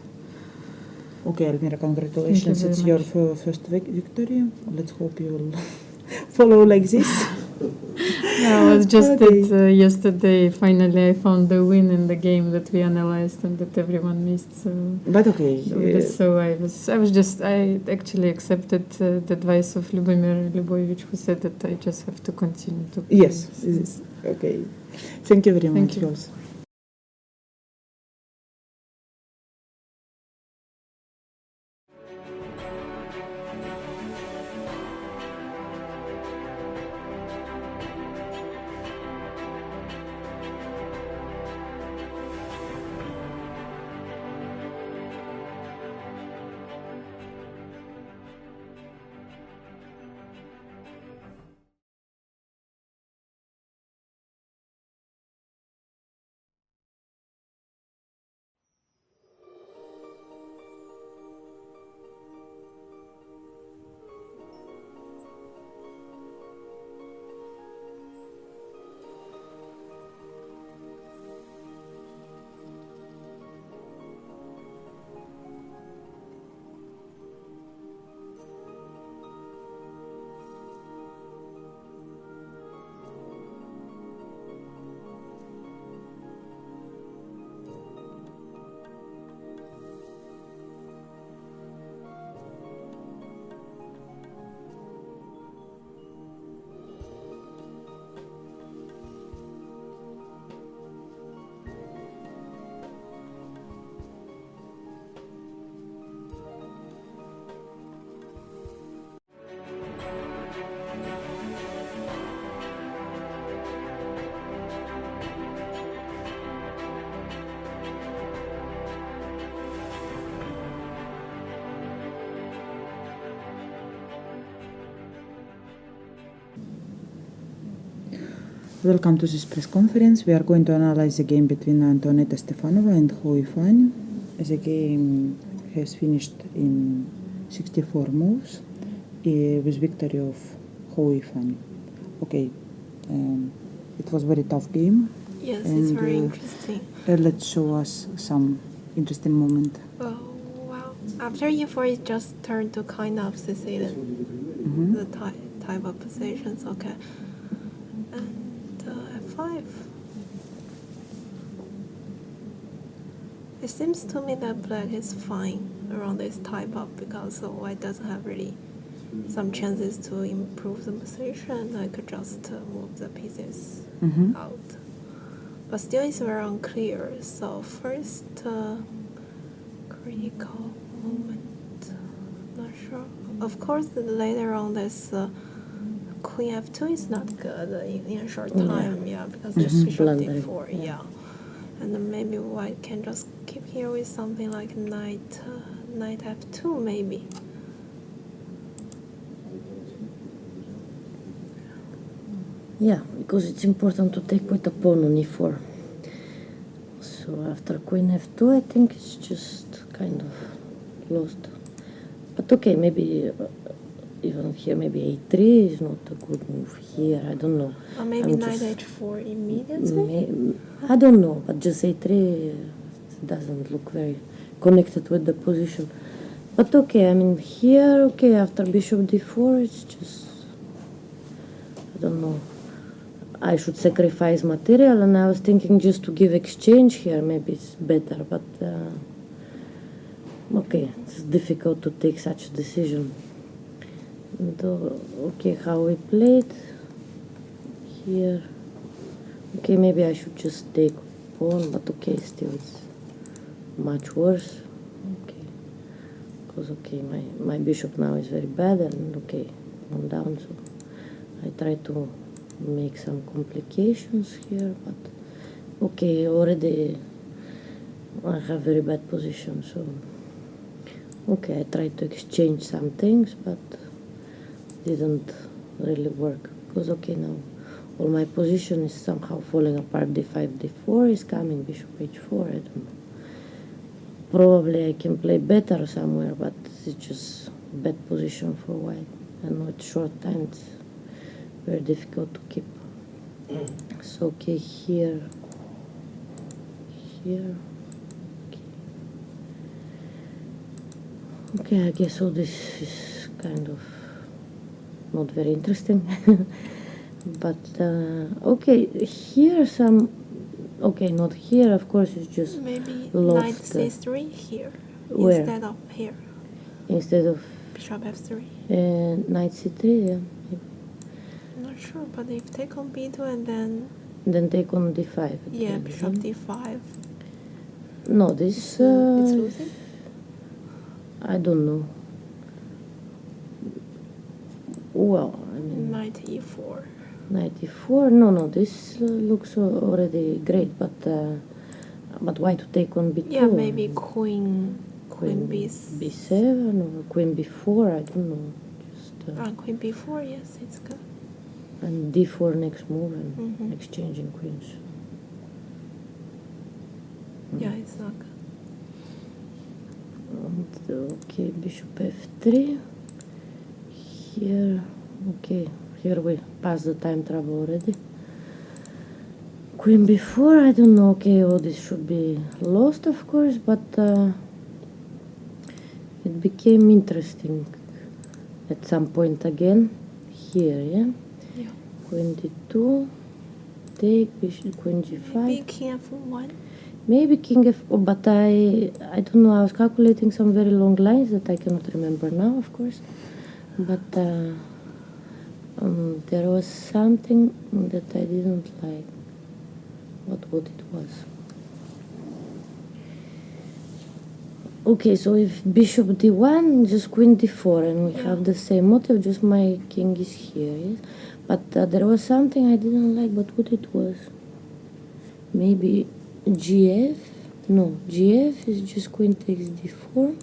Okay, Elmira, congratulations! It's your first victory. Let's hope you will follow like this. No, it was just that yesterday finally I found the win in the game that we analyzed and that everyone missed. So, but okay. So I actually accepted the advice of Ljubojevic, who said that I just have to continue to play. Yes, okay. Thank you very much, Rose. Welcome to this press conference. We are going to analyze the game between Antonetta Stefanova and Hou Yifan. The game has finished in 64 moves with victory of Hou Yifan. Okay, it was a very tough game. Yes, and, it's very interesting. Let's show us some interesting moment. Oh, wow. After E4, it just turned to kind of Sicilian, the type of positions, okay. F5. It seems to me that black is fine around this type up because white doesn't have really some chances to improve the position. I could just move the pieces out. But still it's very unclear. So first critical moment, not sure. Of course later on there's queen f2 is not good in a short time, because there's Just bishop blundering, d4, yeah. And then maybe white can just keep here with something like knight f2 maybe. Yeah, because it's important to take with the pawn on e4. So after queen f2, I think it's just kind of lost. But okay, maybe even here, maybe a3 is not a good move here. I don't know. Or maybe I'm knight just- h4 immediately? I don't know, but just a3 doesn't look very connected with the position. But okay, I mean here, okay, after bishop d4, it's just, I don't know. I should sacrifice material, and I was thinking just to give exchange here, maybe it's better, but okay, it's difficult to take such a decision. And, okay, how we played here. Okay, maybe I should just take pawn, but okay, still it's much worse. Okay, because okay, my bishop now is very bad, and okay, pawn down, so I try to make some complications here, but okay, already I have very bad position, so okay, I tried to exchange some things, but didn't really work, because okay, now all my position is somehow falling apart. d5, d4 is coming, bishop h4, I don't know. Probably I can play better somewhere, but it's just bad position for white. I know it's short time, it's very difficult to keep. So okay, here, okay. Okay, I guess all this is kind of not very interesting. But okay, here some, okay, not here, of course, it's just Maybe lost. knight c3 here Where? instead of here. Instead of Bishop f3. knight c3, yeah. I'm not sure, but if take on b2 and Then take on d5. yeah, again, bishop yeah? d5. No, this It's losing. I don't know. Well, I mean, Knight e4. knight e4. No, this looks already great, but why to take on b2? Yeah, maybe queen b7 or queen b4. I don't know. Just queen b4. Yes, it's good. and d4 next move and exchanging queens. Yeah, it's not good. And, okay, bishop f3. Here, okay, here we pass the time trouble already. Queen b4, I don't know, okay, all this should be lost, of course, but it became interesting at some point again. Here, yeah? Yeah. Queen d2, take, bishop, queen g5. Maybe king f1. Maybe king f, but I don't know, I was calculating some very long lines that I cannot remember now, of course. But there was something that I didn't like. What it was? Okay, so if bishop d1, just queen d4, and we have the same motive, just my king is here, yes? But there was something I didn't like, but what it was? Maybe gf? No, gf is just queen takes d4.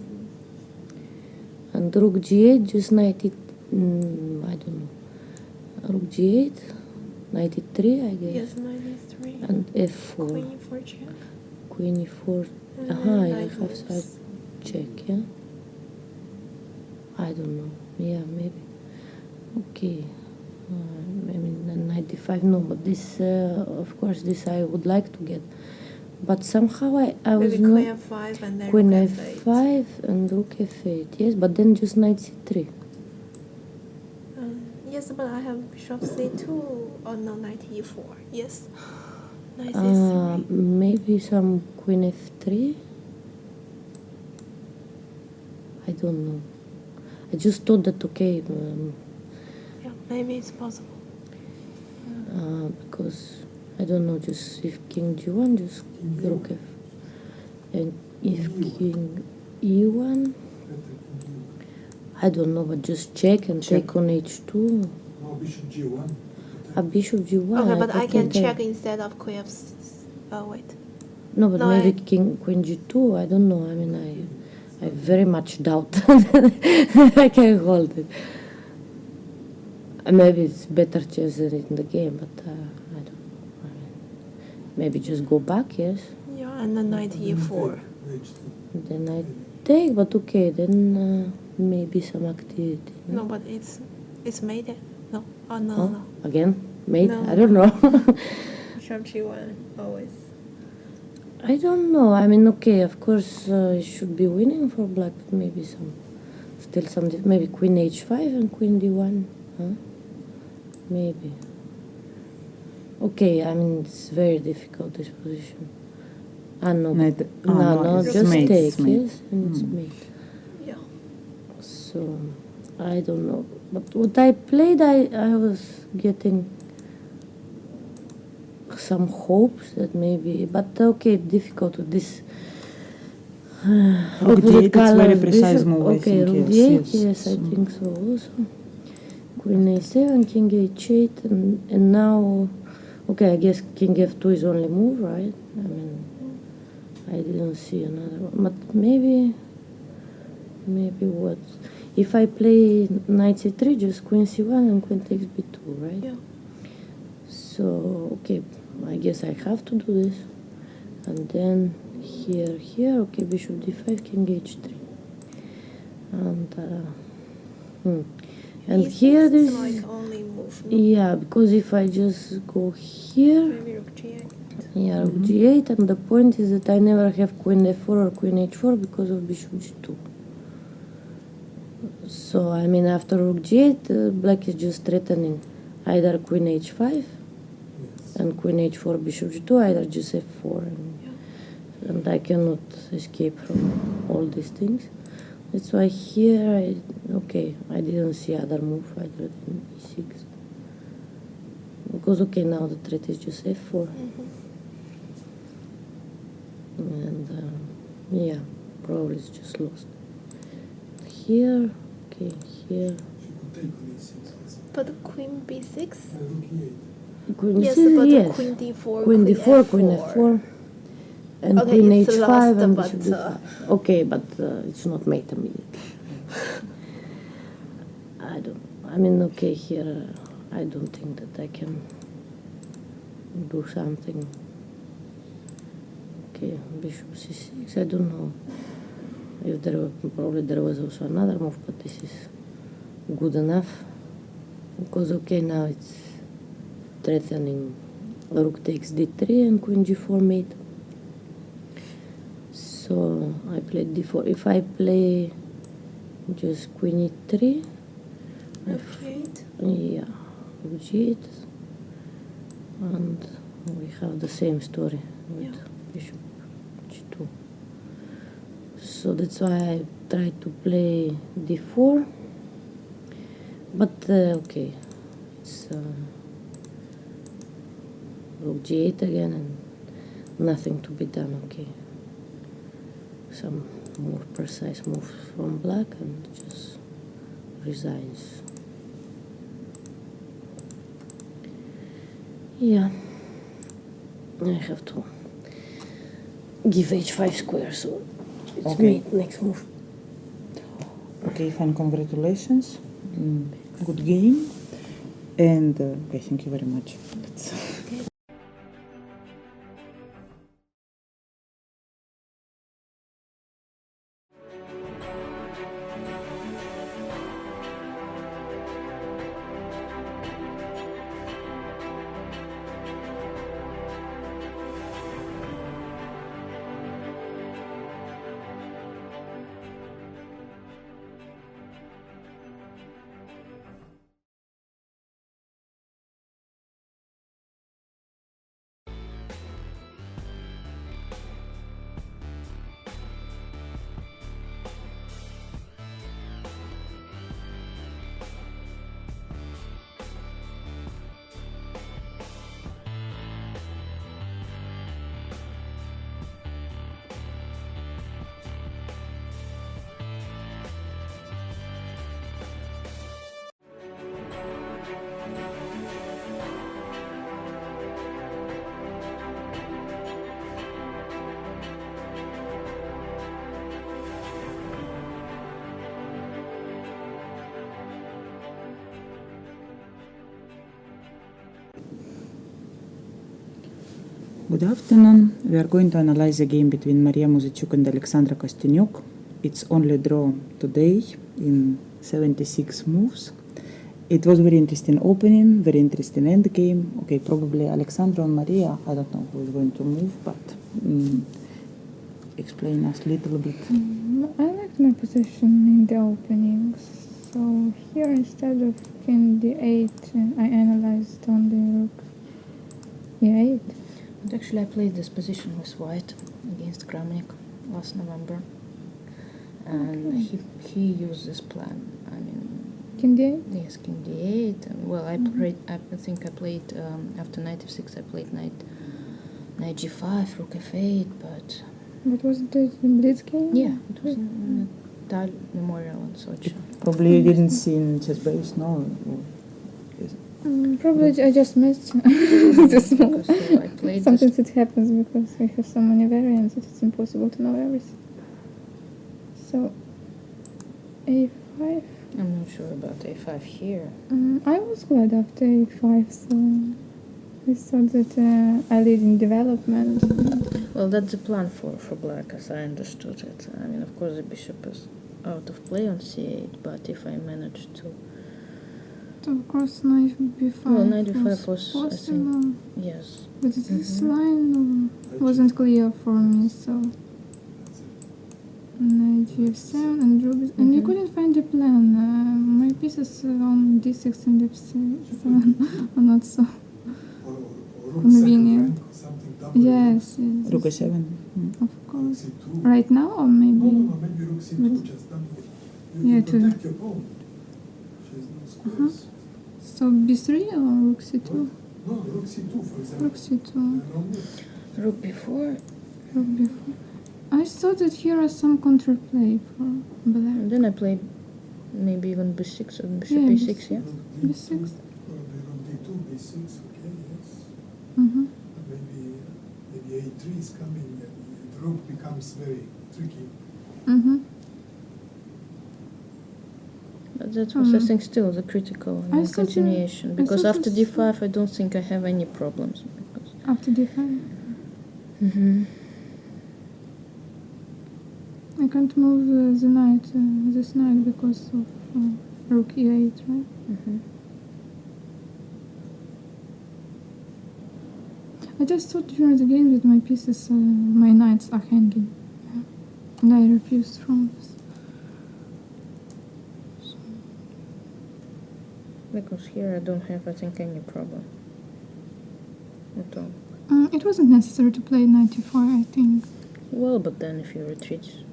And rook g8, just knight it, I don't know. Rook g8, knight e3, I guess. Yes, knight e3. And f4. Queen e4 check. Queen e4. And I knight have moves. side check, yeah? I don't know. Yeah, maybe. Okay. I mean, knight d5, no, but this, of course, this I would like to get. But somehow I was maybe not... queen f5 and then Queen rook f8. f5 and rook f8, yes, but then just knight c3. Yes, but I have bishop c2 or no, knight e4. Yes, knight c3. Maybe some queen f3. I don't know. I just thought that okay. Yeah, maybe it's possible. Because I don't know. Just if king g1, just rook f, and if king e1, I don't know. But just check and take on h2. bishop G1. A bishop G1. Okay, but I can tell. check instead of queen F. Oh wait. No, but No, maybe queen G2. I don't know. I mean, I very much doubt I can hold it. Maybe it's better chance than in the game, but I don't know. I mean, maybe just go back, yes. Yeah, and then knight E4. Then I take, but okay, then maybe some activity. No, but it's mate. No. Oh no, Oh, no. again, mate. No, I don't know. Bishop G1 always. I don't know. I mean, okay, of course, it should be winning for black, but maybe still some, maybe queen H5 and queen D1, huh? Maybe. Okay, I mean, it's very difficult, this position. No, no, just mate, take, mate. yes, and it's mate. Yeah. So, I don't know. But what I played, I was getting some hopes that maybe, but okay, difficult with this. Rook D8, it's very precise bishop. move, Okay, I think, rook yes. D8, yes, I think so also. Queen A7, king H8, and now, okay, I guess king F2 is only move, right? I mean, I didn't see another one, but maybe what? If I play knight C3, just queen C1 and queen takes B2, right? Yeah. So, okay, I guess I have to do this. And then here, okay, bishop D5, king H3. And here this, like only move. yeah, because if I just go here, Maybe rook G8. yeah, rook G8, and the point is that I never have queen F4 or queen H4 because of bishop G2. So, I mean, after rook G8, black is just threatening either queen H5 and queen H4, bishop G2, either just F4. And I cannot escape from all these things. That's why here, I didn't see other move either than E6. Because, okay, now the threat is just F4. And, yeah, probably it's just lost. Here, okay, here. But the queen B6? Queen yes, C6, but yes. queen D4, Queen D4, F4. queen F4. And okay, queen it's H5 lost, and but, bishop D5. Okay, but it's not mate immediately. I mean, okay, here I don't think that I can do something. Okay, bishop C6, I don't know if probably there was also another move, but this is good enough. Because, okay, now it's threatening rook takes D3 and queen G4 mate. So I played D4. If I play just queen E3, rook G8. Yeah, rook G8, and we have the same story with bishop G2. So that's why I tried to play D4, but okay, it's rook G8 again and nothing to be done. Okay, some more precise moves from black and just resigns. Yeah, I have to give h5 square, so it's Okay. next move. Okay, fine, congratulations. Good game. And okay, thank you very much. Good afternoon. We are going to analyze the game between Maria Muziciuk and Alexandra Kostyniuk. It's only draw today in 76 moves. It was very interesting opening, very interesting end game. Okay, probably Alexandra and Maria, I don't know who is going to move, but explain us a little bit. I liked my position in the opening. So here instead of king d8, I analyzed on the rook e8. But actually I played this position with white against Kramnik last November. And he used this plan. I mean, king d8? Yes, king d8. And, well, I think I played after knight f6. I played knight g5, rook f8. But was it the blitz game? Yeah, it was in Tal Memorial in Sochi. Probably you didn't see in chess base, no? Probably I just missed. Sometimes it happens because we have so many variants that it's impossible to know everything. So a5. I'm not sure about a5 here. I was glad after a5, so I thought that I lead in development. Well, that's the plan for black, as I understood it. I mean, of course, the bishop is out of play on c8, but if I manage to... Of course, knight b5 well, knight b5 was possible. I think, yes. But this line wasn't clear for me, so... Knight g7 and rook... And you couldn't find a plan. My pieces on d6 and f7 are not so convenient. Yes. Rook a7. Of course. Right now or maybe? No, maybe rook c2, just double it. You protect your pawn. She has no squares. So b3 or rook c2? No, rook c2, for example. Rook c2. Rook b4. Rook b4. I thought that here are some counterplay for black. And then I played maybe even b6 or bishop b6, yeah? b6. Probably rook d2, b6, okay, yes. But maybe a3 is coming and the rook becomes very tricky. But that was, I think, still the critical continuation. Because after d5, I don't think I have any problems. Because after d5? I can't move the knight, this knight, because of rook e8, right? I just thought during the game that my pieces, my knights are hanging. And I refused from this. Because here I don't have, I think, any problem at all. It wasn't necessary to play knight e4, I think. Well, but then if you retreat,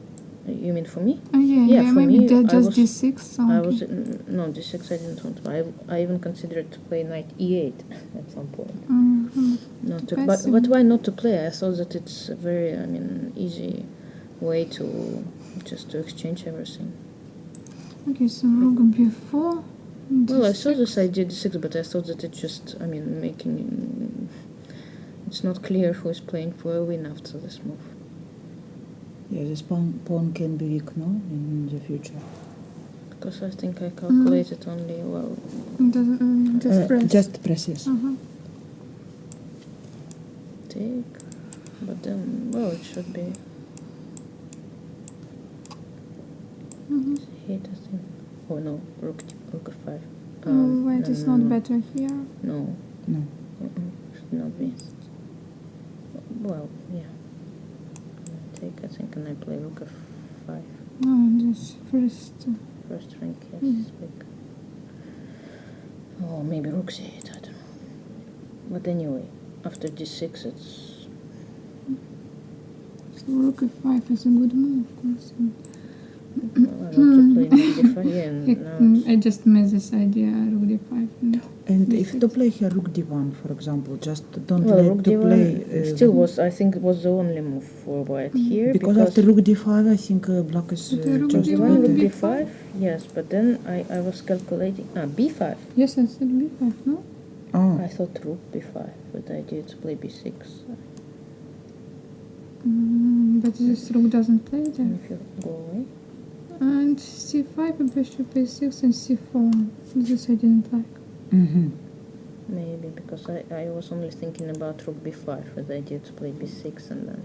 you mean for me? Yeah, for maybe me, just d6. So I was no d6. I didn't want to. I even considered to play knight e8 at some point. Not to, but why not to play? I thought that it's a very, I mean, easy way to just to exchange everything. Okay, so rook b4. Well, I saw this idea d6, but I thought that it just, I mean, making it's not clear who is playing for a win after this move. Yeah, this pawn can be weak, no, in the future. Because I think I calculated only, well... just press. Just press, yes. Take, but then, well, it should be... Hit, I think. Oh no, rook f5. White is not better here. No. No. Should not be. Well, yeah. Take, I think, and I play rook f5. No, just first. First rank, yes. Big. Oh, maybe rook c8, I don't know. But anyway, after d6, it's... So rook f5 is a good move, of course. Well, I want to play d5, yeah, and now I just made this idea, rook d5. And if to play here rook d1, for example, just don't well, let rook to d1 play... still was, I think, it was the only move for white here. Because after rook d5, I think black is just rook b5, yes, but then I was calculating... b5. Yes, I said b5, no? Oh. I thought rook b5, with the idea to play b6. But this rook doesn't play there. And if you go away? And c5, bishop a6, and c4. This I didn't like. Maybe, because I was only thinking about rook b5 with the idea to play b6 and then...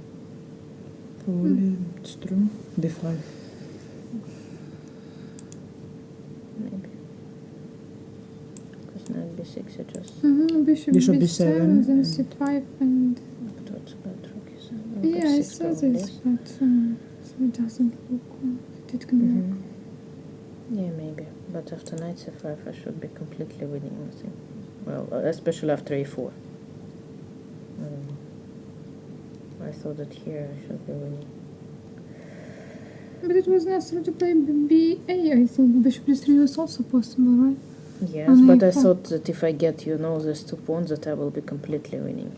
Probably it's true. b5. Maybe. Because knight b6 I just... Bishop Bishop b7, b7 then and- c5 and... But what's about rook is... Yeah, I f6 saw probably this, is. but so it doesn't look that it can work. Yeah, maybe. But after knight c5 I should be completely winning, I think. Well, especially after a4. I thought that here I should be winning. But it was necessary to play ba, I think. Bishop d3 was also possible, right? Yes, On but I a4. thought that if I get, these 2 pawns, that I will be completely winning.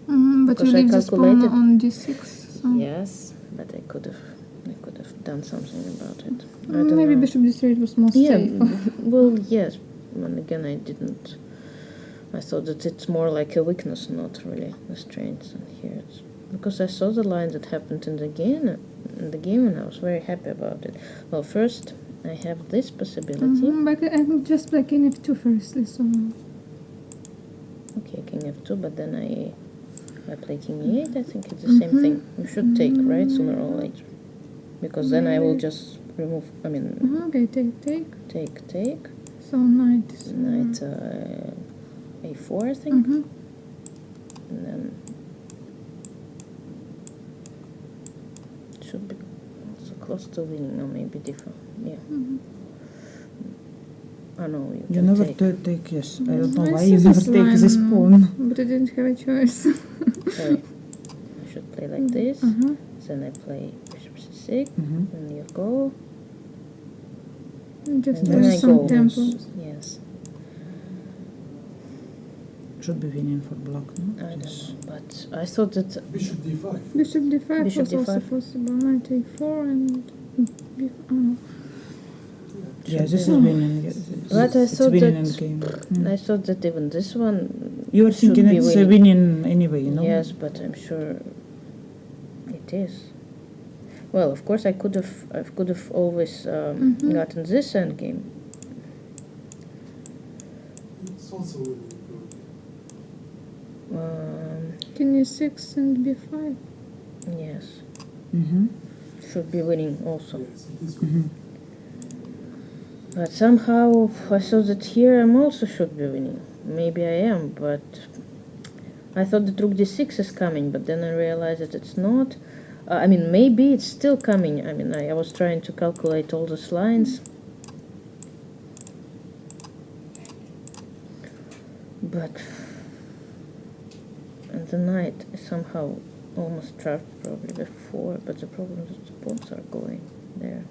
But you Because I leave this pawn calculated- on d6. So. Yes, but I could have done something about it. I don't Maybe know. bishop d3 was more Yeah, safe. well, yes. And again, I didn't. I thought that it's more like a weakness, not really a strength. And here it's because I saw the line that happened in the game, and I was very happy about it. Well, first I have this possibility. But I will just play king f2 firstly, so... Okay, king f2, but then I play king e8. I think it's the same thing. You should take, right, sooner or later, because then I will just remove. I mean, Okay, take. take. So knight. Knight a4, I think, and then it should be also close to winning, or maybe different. Yeah. Oh no, you You can never take. take, yes. I don't know I why see you never this take this line, pawn. But I didn't have a choice. Sorry, I should play like this. Then I play bishop c6, and you go. Just And then I lose some go. tempo. Yes. Should be winning for black, no? I don't Yes. know, but I thought that Bishop d5. Bishop d5 Bishop was also d5. possible. Knight a4 and... Yeah, this is winning. Yes, But I it's thought winning that- game. I thought that even this one You were should thinking be it's winning. winning anyway, you know? Yes, but I'm sure it is. Well, of course, I could have always gotten this endgame. It's also winning. King e6 and b5. Yes, Mm-hmm. should be winning also. Yes, it is winning. But somehow I thought that here I'm also should be winning. Maybe I am, but I thought that rook d6 is coming, but then I realized that it's not. I mean, maybe it's still coming. I mean, I was trying to calculate all those lines. But and the knight is somehow almost trapped probably before, but the problem is that the pawns are going there.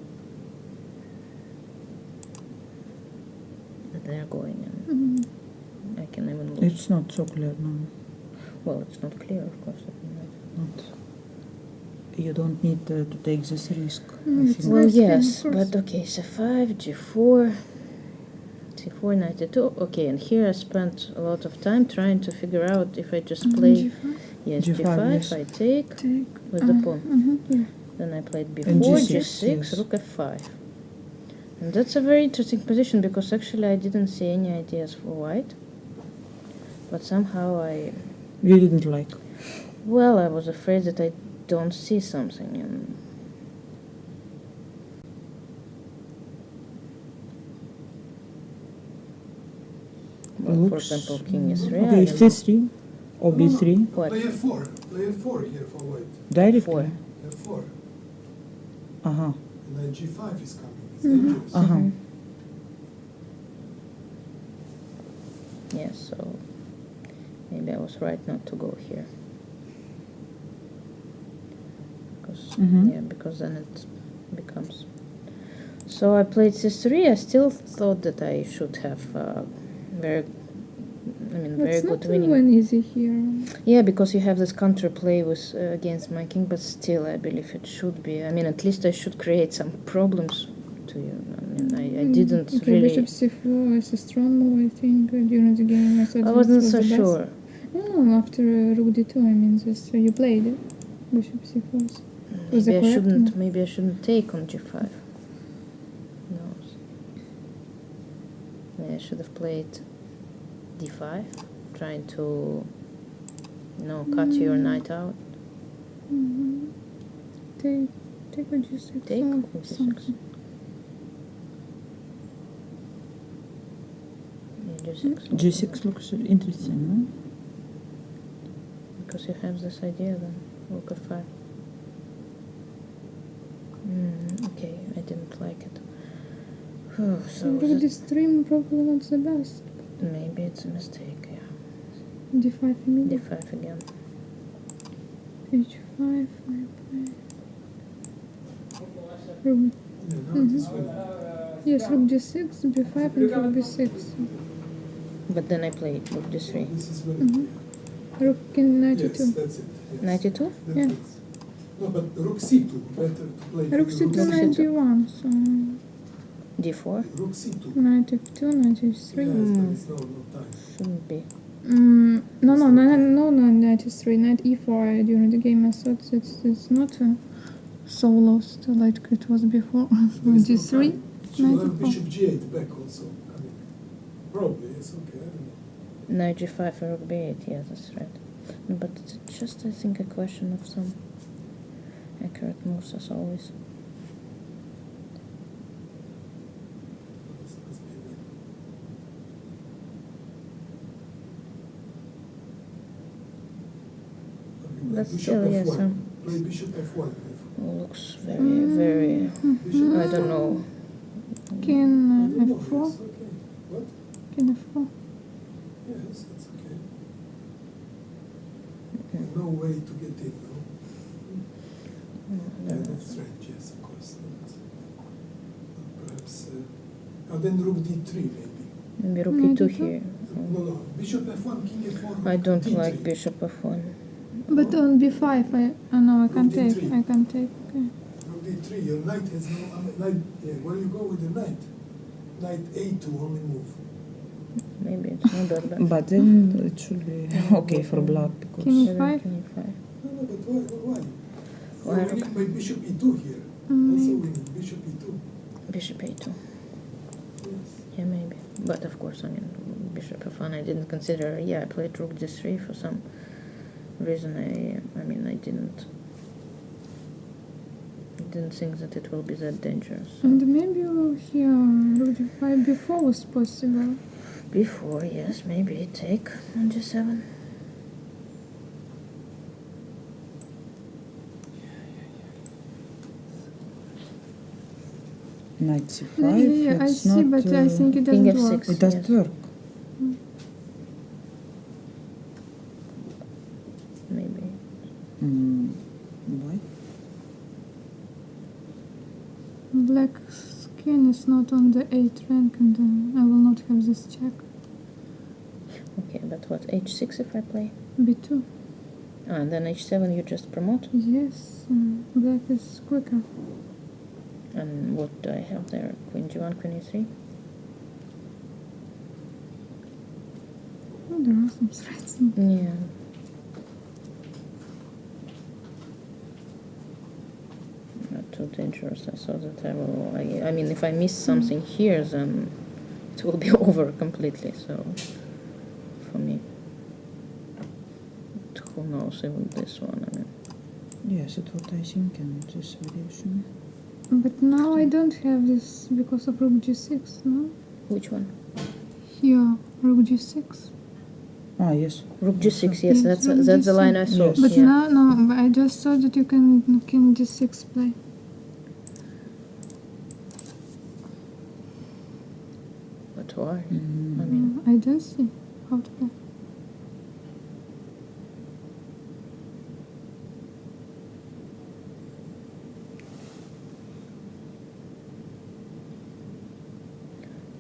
That they're going, and I can even lose. It's not so clear now. Well, it's not clear, of course. Not. You don't need to take this risk. I it's think. Well, Nice game, yes, of course. but okay, c5, g4, c4, knight e2. Okay, and here I spent a lot of time trying to figure out if I just play. g5. Yes, G5, g5, yes. I take with the pawn. Yeah. Then I played b4, And G6, g6, yes. rook f5. And that's a very interesting position because actually I didn't see any ideas for white. But somehow You didn't like. well, I was afraid that I don't see something. And well, for Looks- example, king is 3. Okay, c3 or b3 What? Play f4. Play f4 here for white. directly. Four. f4. Uh-huh. And then g5 is coming. It's dangerous. Uh-huh. Yes, so maybe I was right not to go here. Because because then it becomes. So I played c3. I still thought that I should have very It's good not winning. even easy here. Yeah, because you have this counterplay with against my king, but still I believe it should be. I mean, at least I should create some problems to you. I mean, I didn't Okay, really. bishop c4 is a strong move, I think, during the game. I thought I this wasn't was so the best. sure. No, after rook d2, I mean, this you played it. Bishop c4. Was Maybe it I correct? shouldn't. Maybe I shouldn't take on g5. No. Maybe I should have played d5. trying to, cut your knight out. Take a G6. Take or G6. something. Yeah, G6. G6 looks interesting, no? Because you have this idea then. Rook f5. Okay, I didn't like it. So Rook D3 probably not the best. maybe it's a mistake, yeah. D5 immediate. D5 again. H5, I play. Rook. Yes, rook D6, B5 and rook B6. But then I play rook D3. Rook in 92. Yes, that's it. Yes. 92? Yeah. No, but rook c2, better to play. Rook C2 91, so D4? Rook c2. 92, 93. Yes, but it's no time. Shouldn't be. No, 93. Knight E4 during the game. I thought it's not so lost like it was before. G3, Should have 94. bishop g8 back also. I mean, probably, it's okay, I don't know. Knight G5 and rook B8, yeah, that's right. But it's just, I think, a question of some accurate moves as always. But still, yes. Play bishop f1. Looks very, I don't know. King No, F4. yes, okay. What? King F4. Yes, that's okay. No way to get in, no? Yeah, that's strange, yes, of course. Not perhaps. And then rook d3, maybe. Maybe rook e2 here. No, bishop f1, king f4. I don't d3. like bishop f1. But on B5, I can Rook take. D3. I can take. Okay. Rook d3, your knight has no. Knight, yeah, where you go with the knight? Knight a2 only move. Maybe it's not that bad. But then it should be okay for black because King E5. King e5. No, but why? Why You're winning by bishop e2 here. Also winning bishop e2. Bishop a2. Yes. Yeah, maybe. But of course, I mean, bishop f1 I didn't consider. Yeah, I played rook d3 for some reason. I mean, I didn't think that it will be that dangerous. And maybe here rook D5 before was possible. Before, yes, maybe take on g7. knight c5. Yeah, I it's see, not, but I think it King doesn't F6. work. it doesn't Yes. work. Maybe. Why? Black skin is not on the 8 rank, and I will not have this check. Okay, but what, h6 if I play? B2. And then h7 you just promote? Yes, black is quicker. And what do I have there? Queen g1, queen e3? Oh, there are some threats. Yeah. Not too dangerous. I saw that I will. I mean, if I miss something here, then it will be over completely. So, for me, but who knows? Even this one. I mean, Yes, it's what I think in this variation. But now I don't have this because of rook g6, no? which one? Here, rook g6. Ah, yes. Rook g6. Yes, Yes, that's rook that's the line I g6. saw. Yes. But Yeah. now, no, I just saw that you can king d6 play. But why? I mean, I don't see how to play.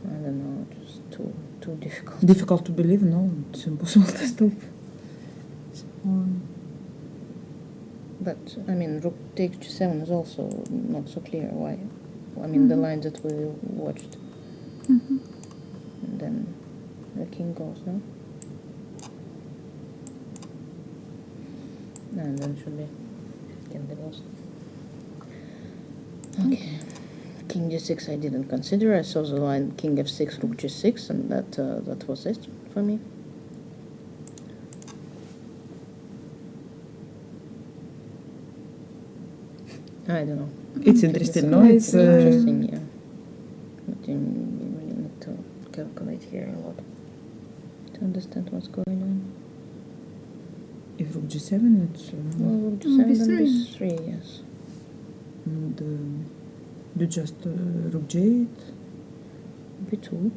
I don't know. Just too difficult. Difficult to believe, no, it's impossible to stop. But I mean, rook takes g7 is also not so clear. Why? I mean, the line that we watched, and then the king goes, no? And then should be can be lost. Okay, king g6 I didn't consider. I saw the line king f6, rook g6, and that was it for me. I don't know. It's interesting, no? It's interesting, yeah. But you really need to calculate here a lot to understand what's going on. If rook g7, it's... Well, rook g7 then b3, yes. And you just rook g8? b2.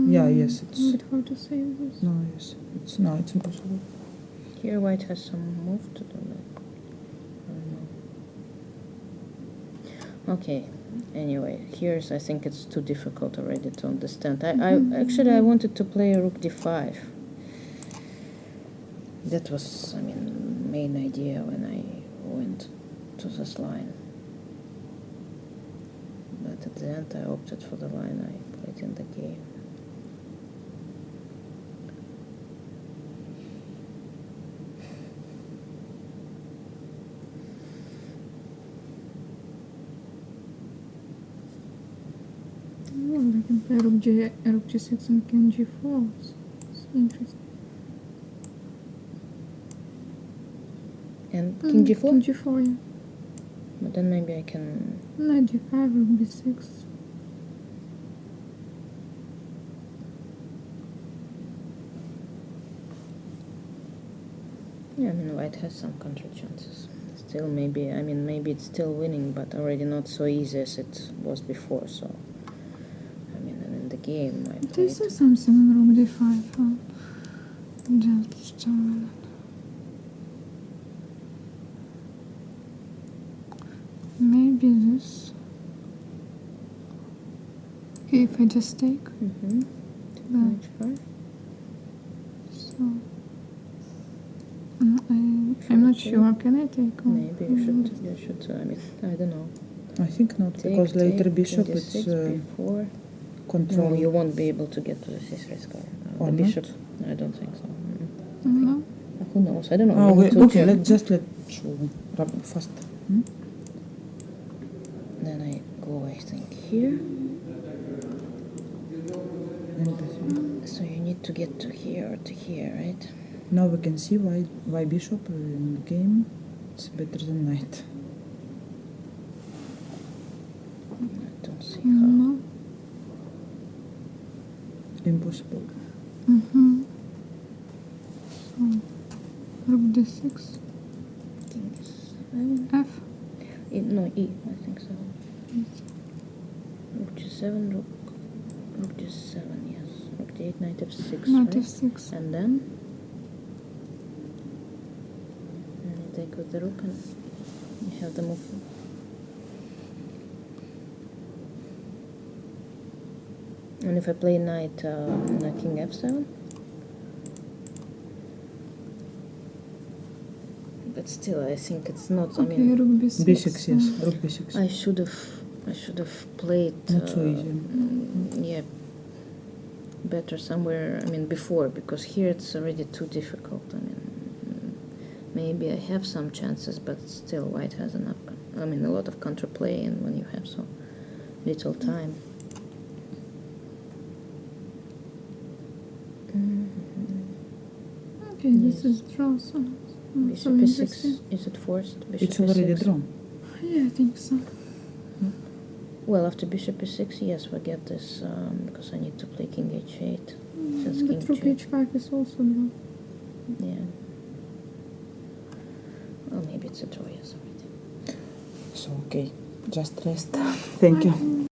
Yeah, yes, it's... A bit hard to save this. No, yes. It's impossible. Here white has some move to do that. I don't know. Okay. Anyway, here's, I think it's too difficult already to understand. I wanted to play rook d5. That was, I mean, main idea when I went to this line. But at the end I opted for the line I played in the game. Well, I can play rook g6 and king g4. It's interesting. And king g4? King g4, yeah. But then maybe I can... Knight g5, rook b6. Yeah, I mean, white has some counter chances. Still, maybe, I mean, maybe it's still winning, but already not so easy as it was before, so... I mean, and in the game, I played... Do you see something in rook d5? Just a minute. Maybe this. Okay, if I just take. H5. So I'm not sure. Can I take? Maybe you should. I mean, I don't know. I think not, because later bishop it's b4. Control. No, you won't be able to get to the c3 square. Or the bishop. not? I don't think so. No. Who knows? I don't know. Oh, okay. Let's show fast. Then I go, I think, here. So you need to get to here or to here, right? Now we can see why bishop in the game it's better than knight. I don't see how. Impossible. So rook d6. King d7. F. No, E, I think so. Rook g7, rook g7, yes. Rook d8, knight f6, Knight right? f6. And then you take with the rook and you have the move. And if I play knight, king f7? But still, I think it's not. Okay, I mean, rook b6. B6, yes. Rook b6. I should have played. Not so easy. Yeah, better somewhere. I mean, before, because here it's already too difficult. I mean, maybe I have some chances, but still, white has enough. I mean, a lot of counterplay, and when you have so little time. Okay, this is draw. So Bishop e6. Is it forced? Bishop It's already e6. drawn. Yeah, I think so. Well, after bishop e6, yes, we get this because I need to play king h8. Since king But rook h5 is also draw. Yeah. Well, maybe it's a draw, yes, already. So, okay. Just rest. Thank you.